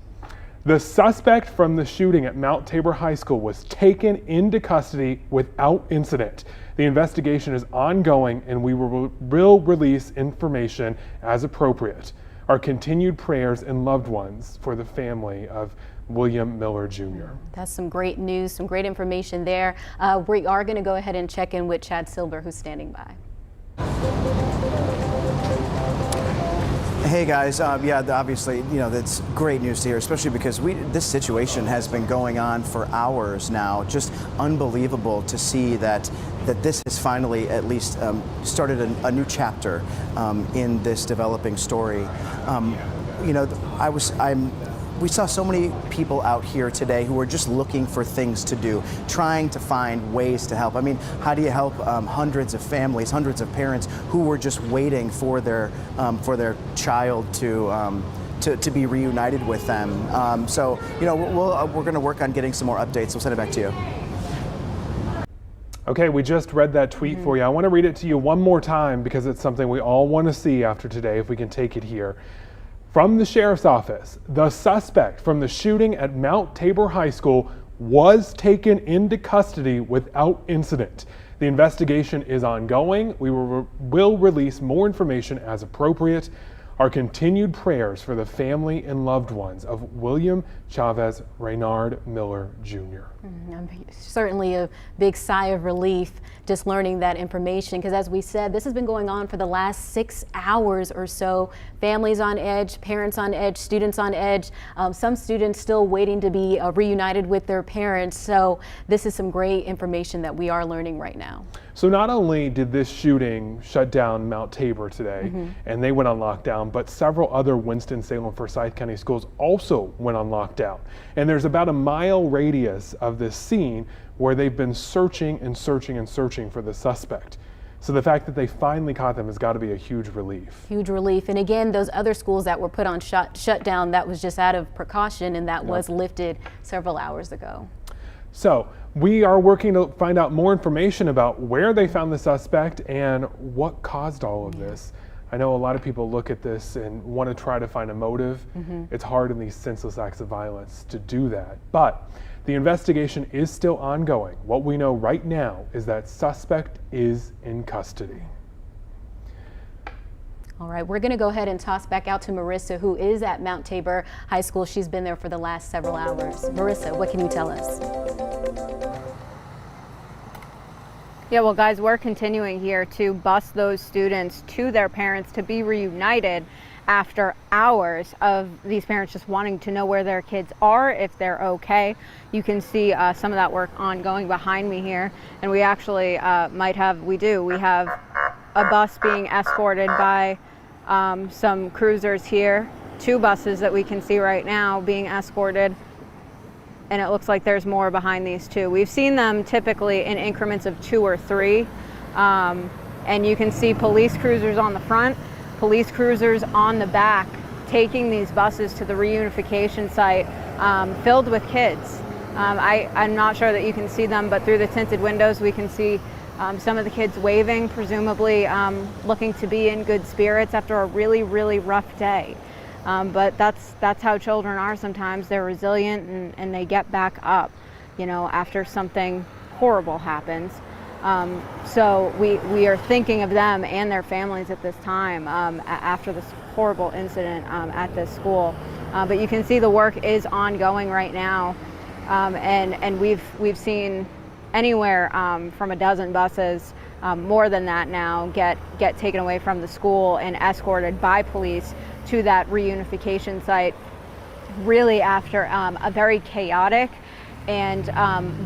"The suspect from the shooting at Mount Tabor High School was taken into custody without incident. The investigation is ongoing, and we will release information as appropriate. Our continued prayers and loved ones for the family of William Miller Jr." That's some great news, some great information there. We are going to go ahead and check in with Chad Silver, who's standing by. Hey guys, obviously, that's great news to hear, especially because this situation has been going on for hours now. Just unbelievable to see that this has finally at least started a new chapter we saw so many people out here today who were just looking for things to do, trying to find ways to help. I mean, how do you help hundreds of families, hundreds of parents who were just waiting for their child to be reunited with them? So, you know, we're going to work on getting some more updates. We'll send it back to you. Okay, we just read that tweet for you. I want to read it to you one more time because it's something we all want to see after today, if we can take it here. From the Sheriff's Office, the suspect from the shooting at Mount Tabor High School was taken into custody without incident. The investigation is ongoing. We will release more information as appropriate. Our continued prayers for the family and loved ones of William Chavis Renard Miller Jr. Certainly a big sigh of relief just learning that information, because as we said, this has been going on for the last 6 hours or so. Families on edge, parents on edge, students on edge, some students still waiting to be reunited with their parents. So this is some great information that we are learning right now. So not only did this shooting shut down Mount Tabor today, and they went on lockdown, but several other Winston-Salem Forsyth County schools also went on lockdown. And there's about a mile radius of this scene where they've been searching and searching and searching for the suspect. So the fact that they finally caught them has got to be a huge relief. Huge relief. And again, those other schools that were put on shut down, that was just out of precaution, and that was lifted several hours ago. So we are working to find out more information about where they found the suspect and what caused all of this. I know a lot of people look at this and want to try to find a motive. It's hard in these senseless acts of violence to do that. But the investigation is still ongoing. What we know right now is that suspect is in custody. All right, we're going to go ahead and toss back out to Marissa, who is at Mount Tabor High School. She's been there for the last several hours. Marissa, what can you tell us? Yeah, well, guys, we're continuing here to bus those students to their parents to be reunited after hours of these parents just wanting to know where their kids are, if they're okay. You can see some of that work ongoing behind me here, and we actually we have a bus being escorted by some cruisers here, 2 buses that we can see right now being escorted. And it looks like there's more behind these 2. We've seen them typically in increments of 2 or 3. And you can see police cruisers on the front, police cruisers on the back, taking these buses to the reunification site filled with kids. I'm not sure that you can see them, but through the tinted windows we can see some of the kids waving, presumably looking to be in good spirits after a really, really rough day. But that's how children are sometimes. They're resilient and they get back up, you know, after something horrible happens. So we are thinking of them and their families at this time after this horrible incident at this school. But you can see the work is ongoing right now, and we've seen anywhere from a dozen buses, more than that now, get taken away from the school and escorted by police to that reunification site, really after a very chaotic and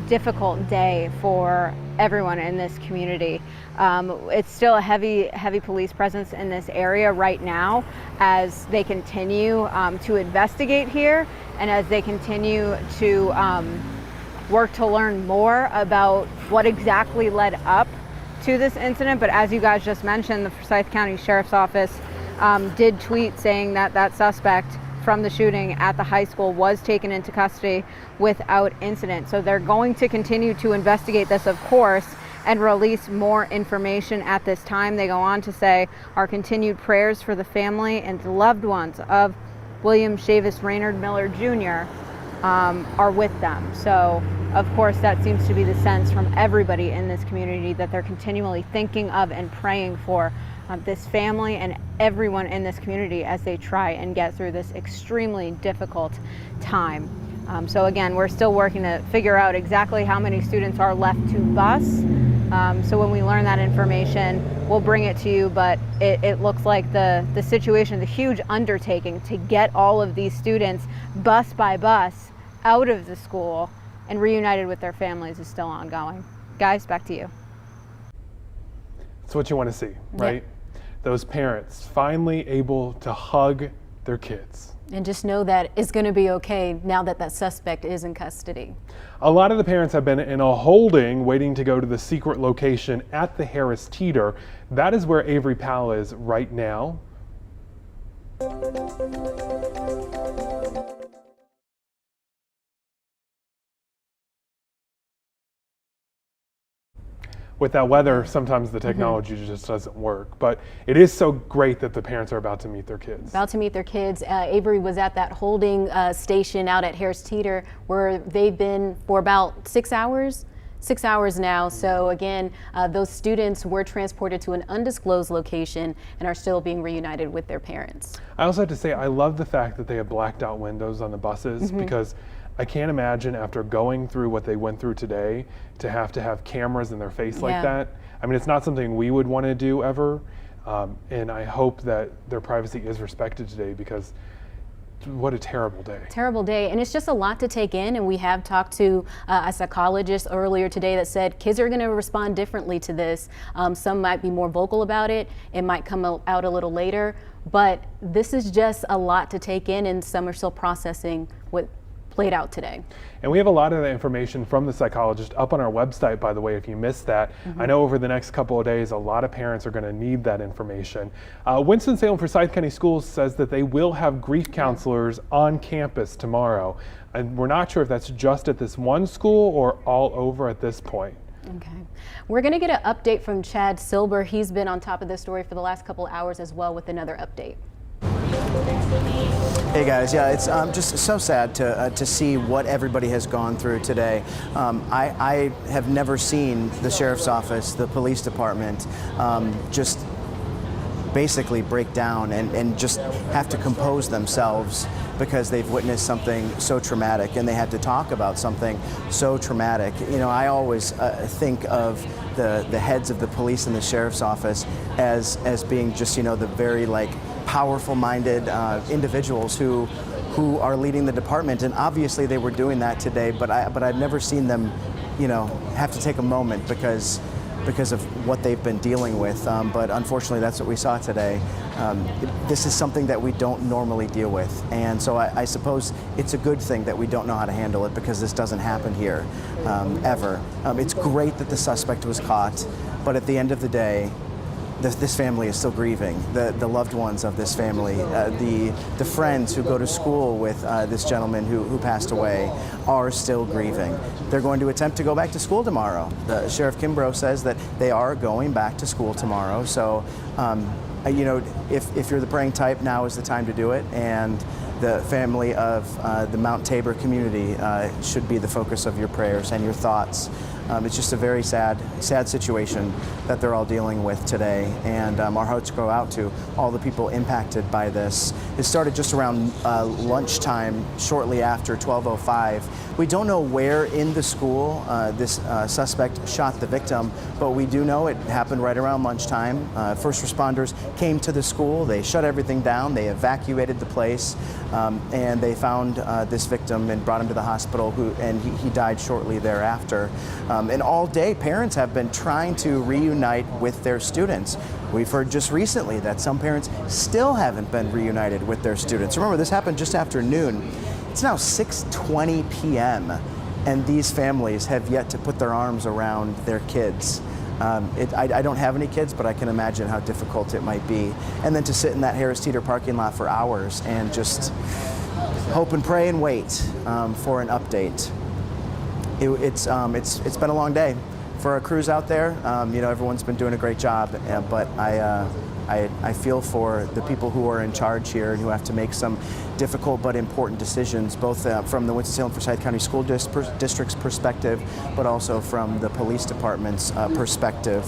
difficult day for everyone in this community. It's still a heavy police presence in this area right now as they continue to investigate here and as they continue to work to learn more about what exactly led up to this incident. But as you guys just mentioned, the Forsyth County Sheriff's Office did tweet saying that that suspect from the shooting at the high school was taken into custody without incident. So they're going to continue to investigate this, of course, and release more information at this time. They go on to say our continued prayers for the family and loved ones of William Chavis Renard Miller Jr. Are with them. So of course that seems to be the sense from everybody in this community, that they're continually thinking of and praying for this family and everyone in this community as they try and get through this extremely difficult time. So again, we're still working to figure out exactly how many students are left to bus. So when we learn that information, we'll bring it to you, but it looks like the situation, the huge undertaking to get all of these students bus by bus out of the school and reunited with their families is still ongoing. Guys, back to you. It's what you want to see, right? Yeah. Those parents finally able to hug their kids. And just know that it's going to be okay now that that suspect is in custody. A lot of the parents have been in a holding waiting to go to the secret location at the Harris Teeter. That is where Avery Powell is right now. With that weather, sometimes the technology just doesn't work. But it is so great that the parents are about to meet their kids. About to meet their kids. Avery was at that holding station out at Harris Teeter where they've been for about 6 hours. 6 hours now. So again, those students were transported to an undisclosed location and are still being reunited with their parents. I also have to say, I love the fact that they have blacked out windows on the buses because I can't imagine after going through what they went through today to have cameras in their face like that. I mean, it's not something we would want to do ever. And I hope that their privacy is respected today because what a terrible day. Terrible day. And it's just a lot to take in. And we have talked to a psychologist earlier today that said kids are going to respond differently to this. Some might be more vocal about it. It might come out a little later. But this is just a lot to take in, and some are still processing what played out today. And we have a lot of the information from the psychologist up on our website, by the way, if you missed that. I know over the next couple of days, a lot of parents are going to need that information. Winston-Salem Forsyth County Schools says that they will have grief counselors on campus tomorrow. And we're not sure if that's just at this one school or all over at this point. Okay. We're going to get an update from Chad Silber. He's been on top of this story for the last couple hours as well with another update. Hey guys, yeah, it's just so sad to see what everybody has gone through today. I have never seen the sheriff's office, the police department, just basically break down and just have to compose themselves because they've witnessed something so traumatic and they had to talk about something so traumatic. You know, I always think of the heads of the police and the sheriff's office as being just, you know, the very powerful-minded individuals who are leading the department, and obviously they were doing that today. But I've never seen them, you know, have to take a moment because of what they've been dealing with. But unfortunately, that's what we saw today. This is something that we don't normally deal with, and so I suppose it's a good thing that we don't know how to handle it because this doesn't happen here ever. It's great that the suspect was caught, but at the end of the day, this family is still grieving. The loved ones of this family, the friends who go to school with this gentleman who passed away are still grieving. They're going to attempt to go back to school tomorrow. Sheriff Kimbrough says that they are going back to school tomorrow. So, you know, if you're the praying type, now is the time to do it. And the family of the Mount Tabor community should be the focus of your prayers and your thoughts. It's just a very sad situation that they're all dealing with today, and our hearts go out to all the people impacted by this. It started just around lunchtime, shortly after 12:05. We don't know where in the school this suspect shot the victim, but we do know it happened right around lunchtime. First responders came to the school, they shut everything down, they evacuated the place, and they found this victim and brought him to the hospital, and he died shortly thereafter. And all day, parents have been trying to reunite with their students. We've heard just recently that some parents still haven't been reunited with their students. Remember, this happened just after noon. It's now 6:20 p.m. and these families have yet to put their arms around their kids. I don't have any kids, but I can imagine how difficult it might be. And then to sit in that Harris Teeter parking lot for hours and just hope and pray and wait for an update. It's been a long day for our crews out there. You know, everyone's been doing a great job, but I feel for the people who are in charge here and who have to make some difficult but important decisions, both from the Winston-Salem Forsyth County School District's perspective, but also from the police department's perspective.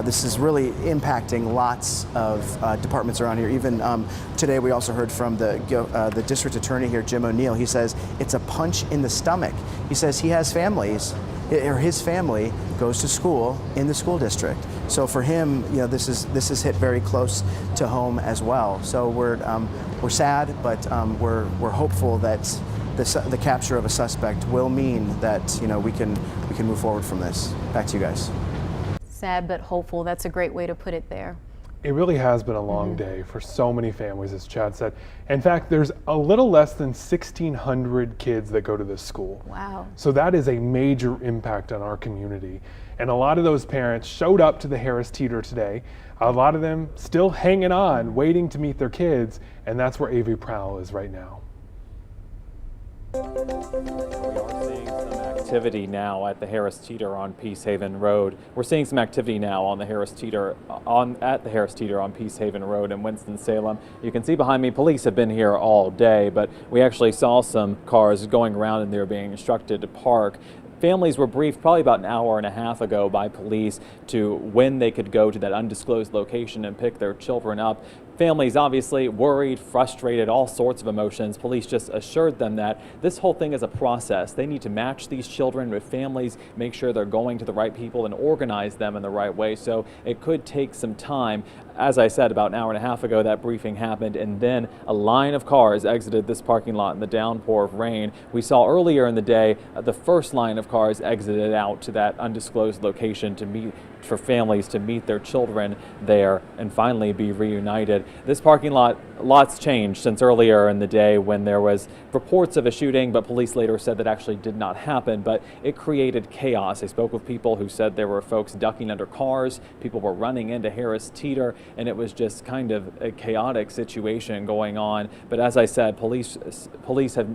This is really impacting lots of departments around here. Even today we also heard from the district attorney here, Jim O'Neill. He says it's a punch in the stomach. He says he has families, or his family goes to school in the school district. So for him, you know, this is hit very close to home as well. So we're sad, but we're hopeful that the capture of a suspect will mean that, you know, we can move forward from this. Back to you guys. Sad but hopeful. That's a great way to put it there. It really has been a long day for so many families, as Chad said. In fact, there's a little less than 1,600 kids that go to this school. Wow. So that is a major impact on our community. And a lot of those parents showed up to the Harris Teeter today. A lot of them still hanging on, waiting to meet their kids, and that's where Avery Prowl is right now. We are seeing some activity now at the Harris Teeter on Peace Haven Road. We're seeing some activity now on the Harris Teeter at the Harris Teeter on Peace Haven Road in Winston-Salem. You can see behind me, police have been here all day, but we actually saw some cars going around and they're being instructed to park. Families were briefed probably about an hour and a half ago by police to when they could go to that undisclosed location and pick their children up. Families obviously worried, frustrated, all sorts of emotions. Police just assured them that this whole thing is a process. They need to match these children with families, make sure they're going to the right people and organize them in the right way. So it could take some time. As I said, about an hour and a half ago, that briefing happened, and then a line of cars exited this parking lot in the downpour of rain. We saw earlier in the day, the first line of cars exited out to that undisclosed location to meet for families to meet their children there and finally be reunited. This parking lot, lots changed since earlier in the day when there was reports of a shooting, but police later said that actually did not happen, but it created chaos. I spoke with people who said there were folks ducking under cars, people were running into Harris Teeter, and it was just kind of a chaotic situation going on. But as I said, police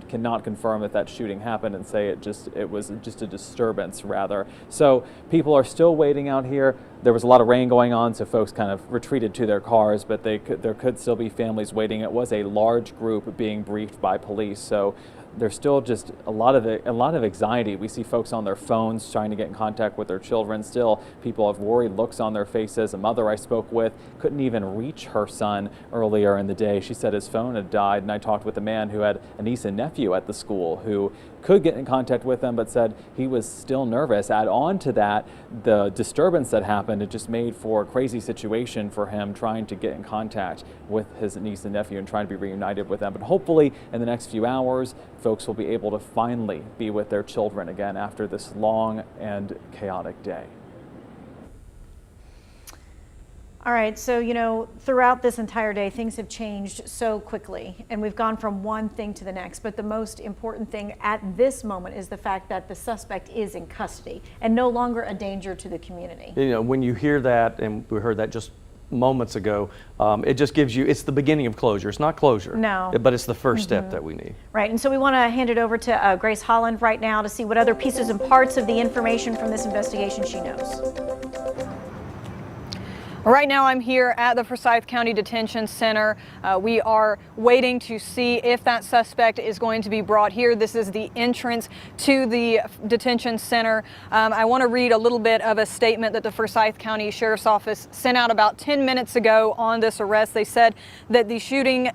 cannot confirm that shooting happened and say it was just a disturbance rather. So people are still waiting out here. There was a lot of rain going on, so folks kind of retreated to their cars, but there could still be families waiting. It was a large group being briefed by police, so there's still just a lot of anxiety. We see folks on their phones trying to get in contact with their children. Still, people have worried looks on their faces. A mother I spoke with couldn't even reach her son earlier in the day. She said his phone had died, and I talked with a man who had a niece and nephew at the school who could get in contact with them, but said he was still nervous. Add on to that the disturbance that happened, it just made for a crazy situation for him trying to get in contact with his niece and nephew and trying to be reunited with them. But hopefully in the next few hours, folks will be able to finally be with their children again after this long and chaotic day. All right, so throughout this entire day, things have changed so quickly, and we've gone from one thing to the next. But the most important thing at this moment is the fact that the suspect is in custody and no longer a danger to the community. When you hear that, and we heard that just moments ago, it just gives you, it's the beginning of closure. It's not closure, no, but it's the first step that we need. Right, and so we want to hand it over to Grace Holland right now to see what other pieces and parts of the information from this investigation she knows. Right now I'm here at the Forsyth County Detention Center. We are waiting to see if that suspect is going to be brought here. This is the entrance to the detention center. I want to read a little bit of a statement that the Forsyth County Sheriff's Office sent out about 10 minutes ago on this arrest. They said that the shooting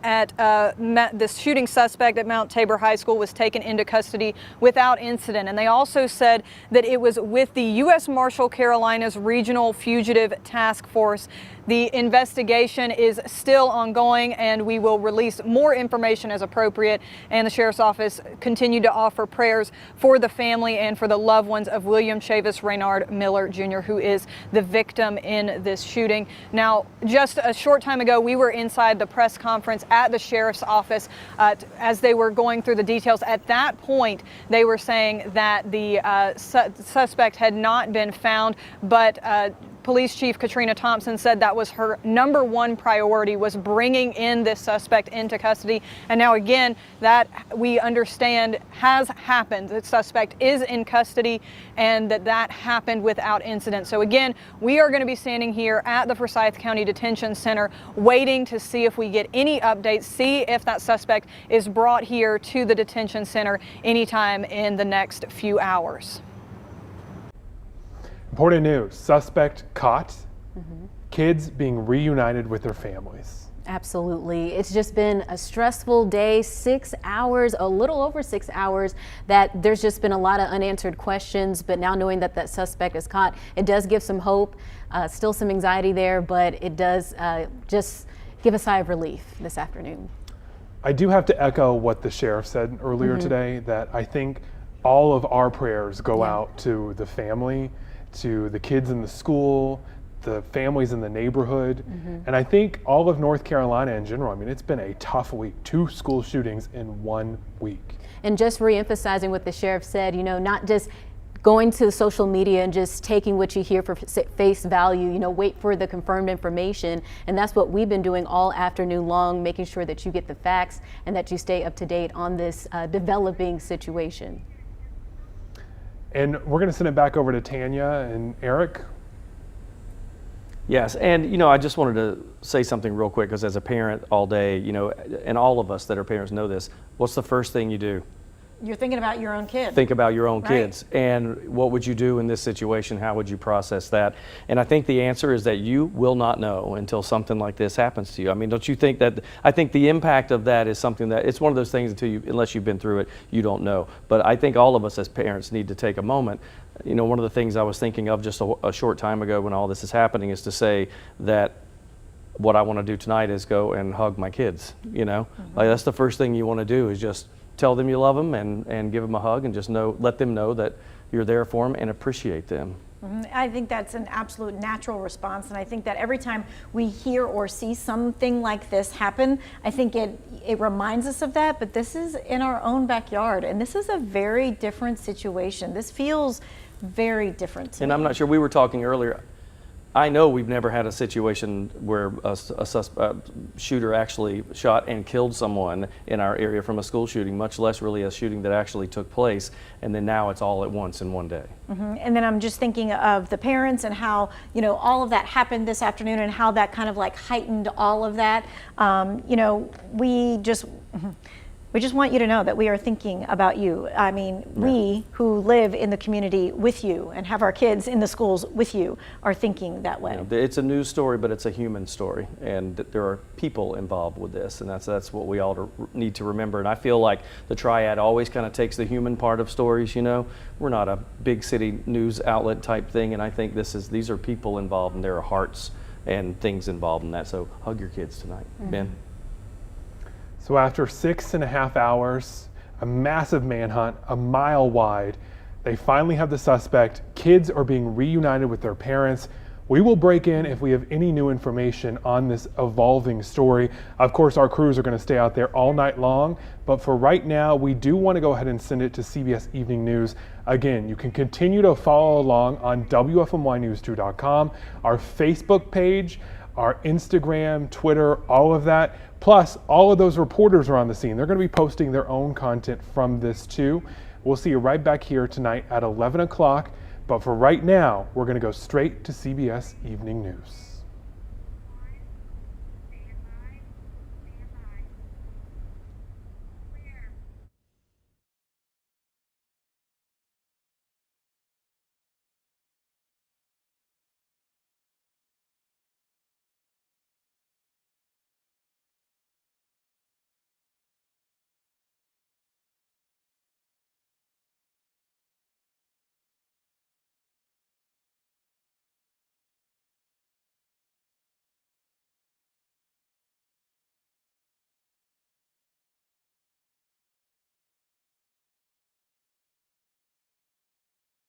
suspect at Mount Tabor High School was taken into custody without incident. And they also said that it was with the U.S. Marshal Carolina's Regional Fugitive Task Force. The investigation is still ongoing, and we will release more information as appropriate. And the Sheriff's Office continued to offer prayers for the family and for the loved ones of William Chavis Renard Miller Jr., who is the victim in this shooting. Now, just a short time ago, we were inside the press conference at the Sheriff's Office as they were going through the details. At that point, they were saying that the suspect had not been found, but Police Chief Katrina Thompson said that was her number one priority, was bringing in this suspect into custody. And now again, that we understand has happened. The suspect is in custody and that happened without incident. So again, we are going to be standing here at the Forsyth County Detention Center waiting to see if we get any updates, see if that suspect is brought here to the detention center anytime in the next few hours. Important news, suspect caught, kids being reunited with their families. Absolutely. It's just been a stressful day, 6 hours, a little over 6 hours, that there's just been a lot of unanswered questions, but now knowing that that suspect is caught, it does give some hope, still some anxiety there, but it does just give a sigh of relief this afternoon. I do have to echo what the sheriff said earlier today, that I think all of our prayers go out to the family, to the kids in the school, the families in the neighborhood. And I think all of North Carolina in general, I mean, it's been a tough week. 2 school shootings in 1 week. And just re-emphasizing what the sheriff said, you know, not just going to social media and just taking what you hear for face value, you know, wait for the confirmed information. And that's what we've been doing all afternoon long, making sure that you get the facts and that you stay up to date on this developing situation. And we're going to send it back over to Tanya and Eric. Yes, and you know, I just wanted to say something real quick, because as a parent all day, you know, and all of us that are parents know this, what's the first thing you do? You're thinking about your own kid. Think about your own Right. kids. And what would you do in this situation? How would you process that? And I think the answer is that you will not know until something like this happens to you. I mean, don't you think that, I think the impact of that is something that, it's one of those things unless you've been through it, you don't know. But I think all of us as parents need to take a moment. You know, one of the things I was thinking of just a short time ago when all this is happening is to say that what I want to do tonight is go and hug my kids, you know? Like, that's the first thing you want to do, is just tell them you love them and give them a hug, and just let them know that you're there for them and appreciate them. I think that's an absolute natural response, and I think that every time we hear or see something like this happen, I think it reminds us of that. But this is in our own backyard, and this is a very different situation. This feels very different to And me. I'm not sure, we were talking earlier, I know we've never had a situation where a shooter actually shot and killed someone in our area from a school shooting, much less really a shooting that actually took place, and then now it's all at once in one day. And then I'm just thinking of the parents and how, you know, all of that happened this afternoon and how that kind of like heightened all of that. You know, we just want you to know that we are thinking about you. I mean, we who live in the community with you and have our kids in the schools with you are thinking that way. You know, it's a news story, but it's a human story, and there are people involved with this, and that's what we all need to remember. And I feel like the triad always kind of takes the human part of stories. You know, we're not a big city news outlet type thing, and I think these are people involved, and there are hearts and things involved in that. So hug your kids tonight, Ben. So after 6.5 hours, a massive manhunt, a mile wide, they finally have the suspect. Kids are being reunited with their parents. We will break in if we have any new information on this evolving story. Of course, our crews are going to stay out there all night long, but for right now, we do want to go ahead and send it to CBS Evening News. Again, you can continue to follow along on WFMYnews2.com, our Facebook page, our Instagram, Twitter, all of that. Plus, all of those reporters are on the scene. They're going to be posting their own content from this too. We'll see you right back here tonight at 11 o'clock. But for right now, we're going to go straight to CBS Evening News.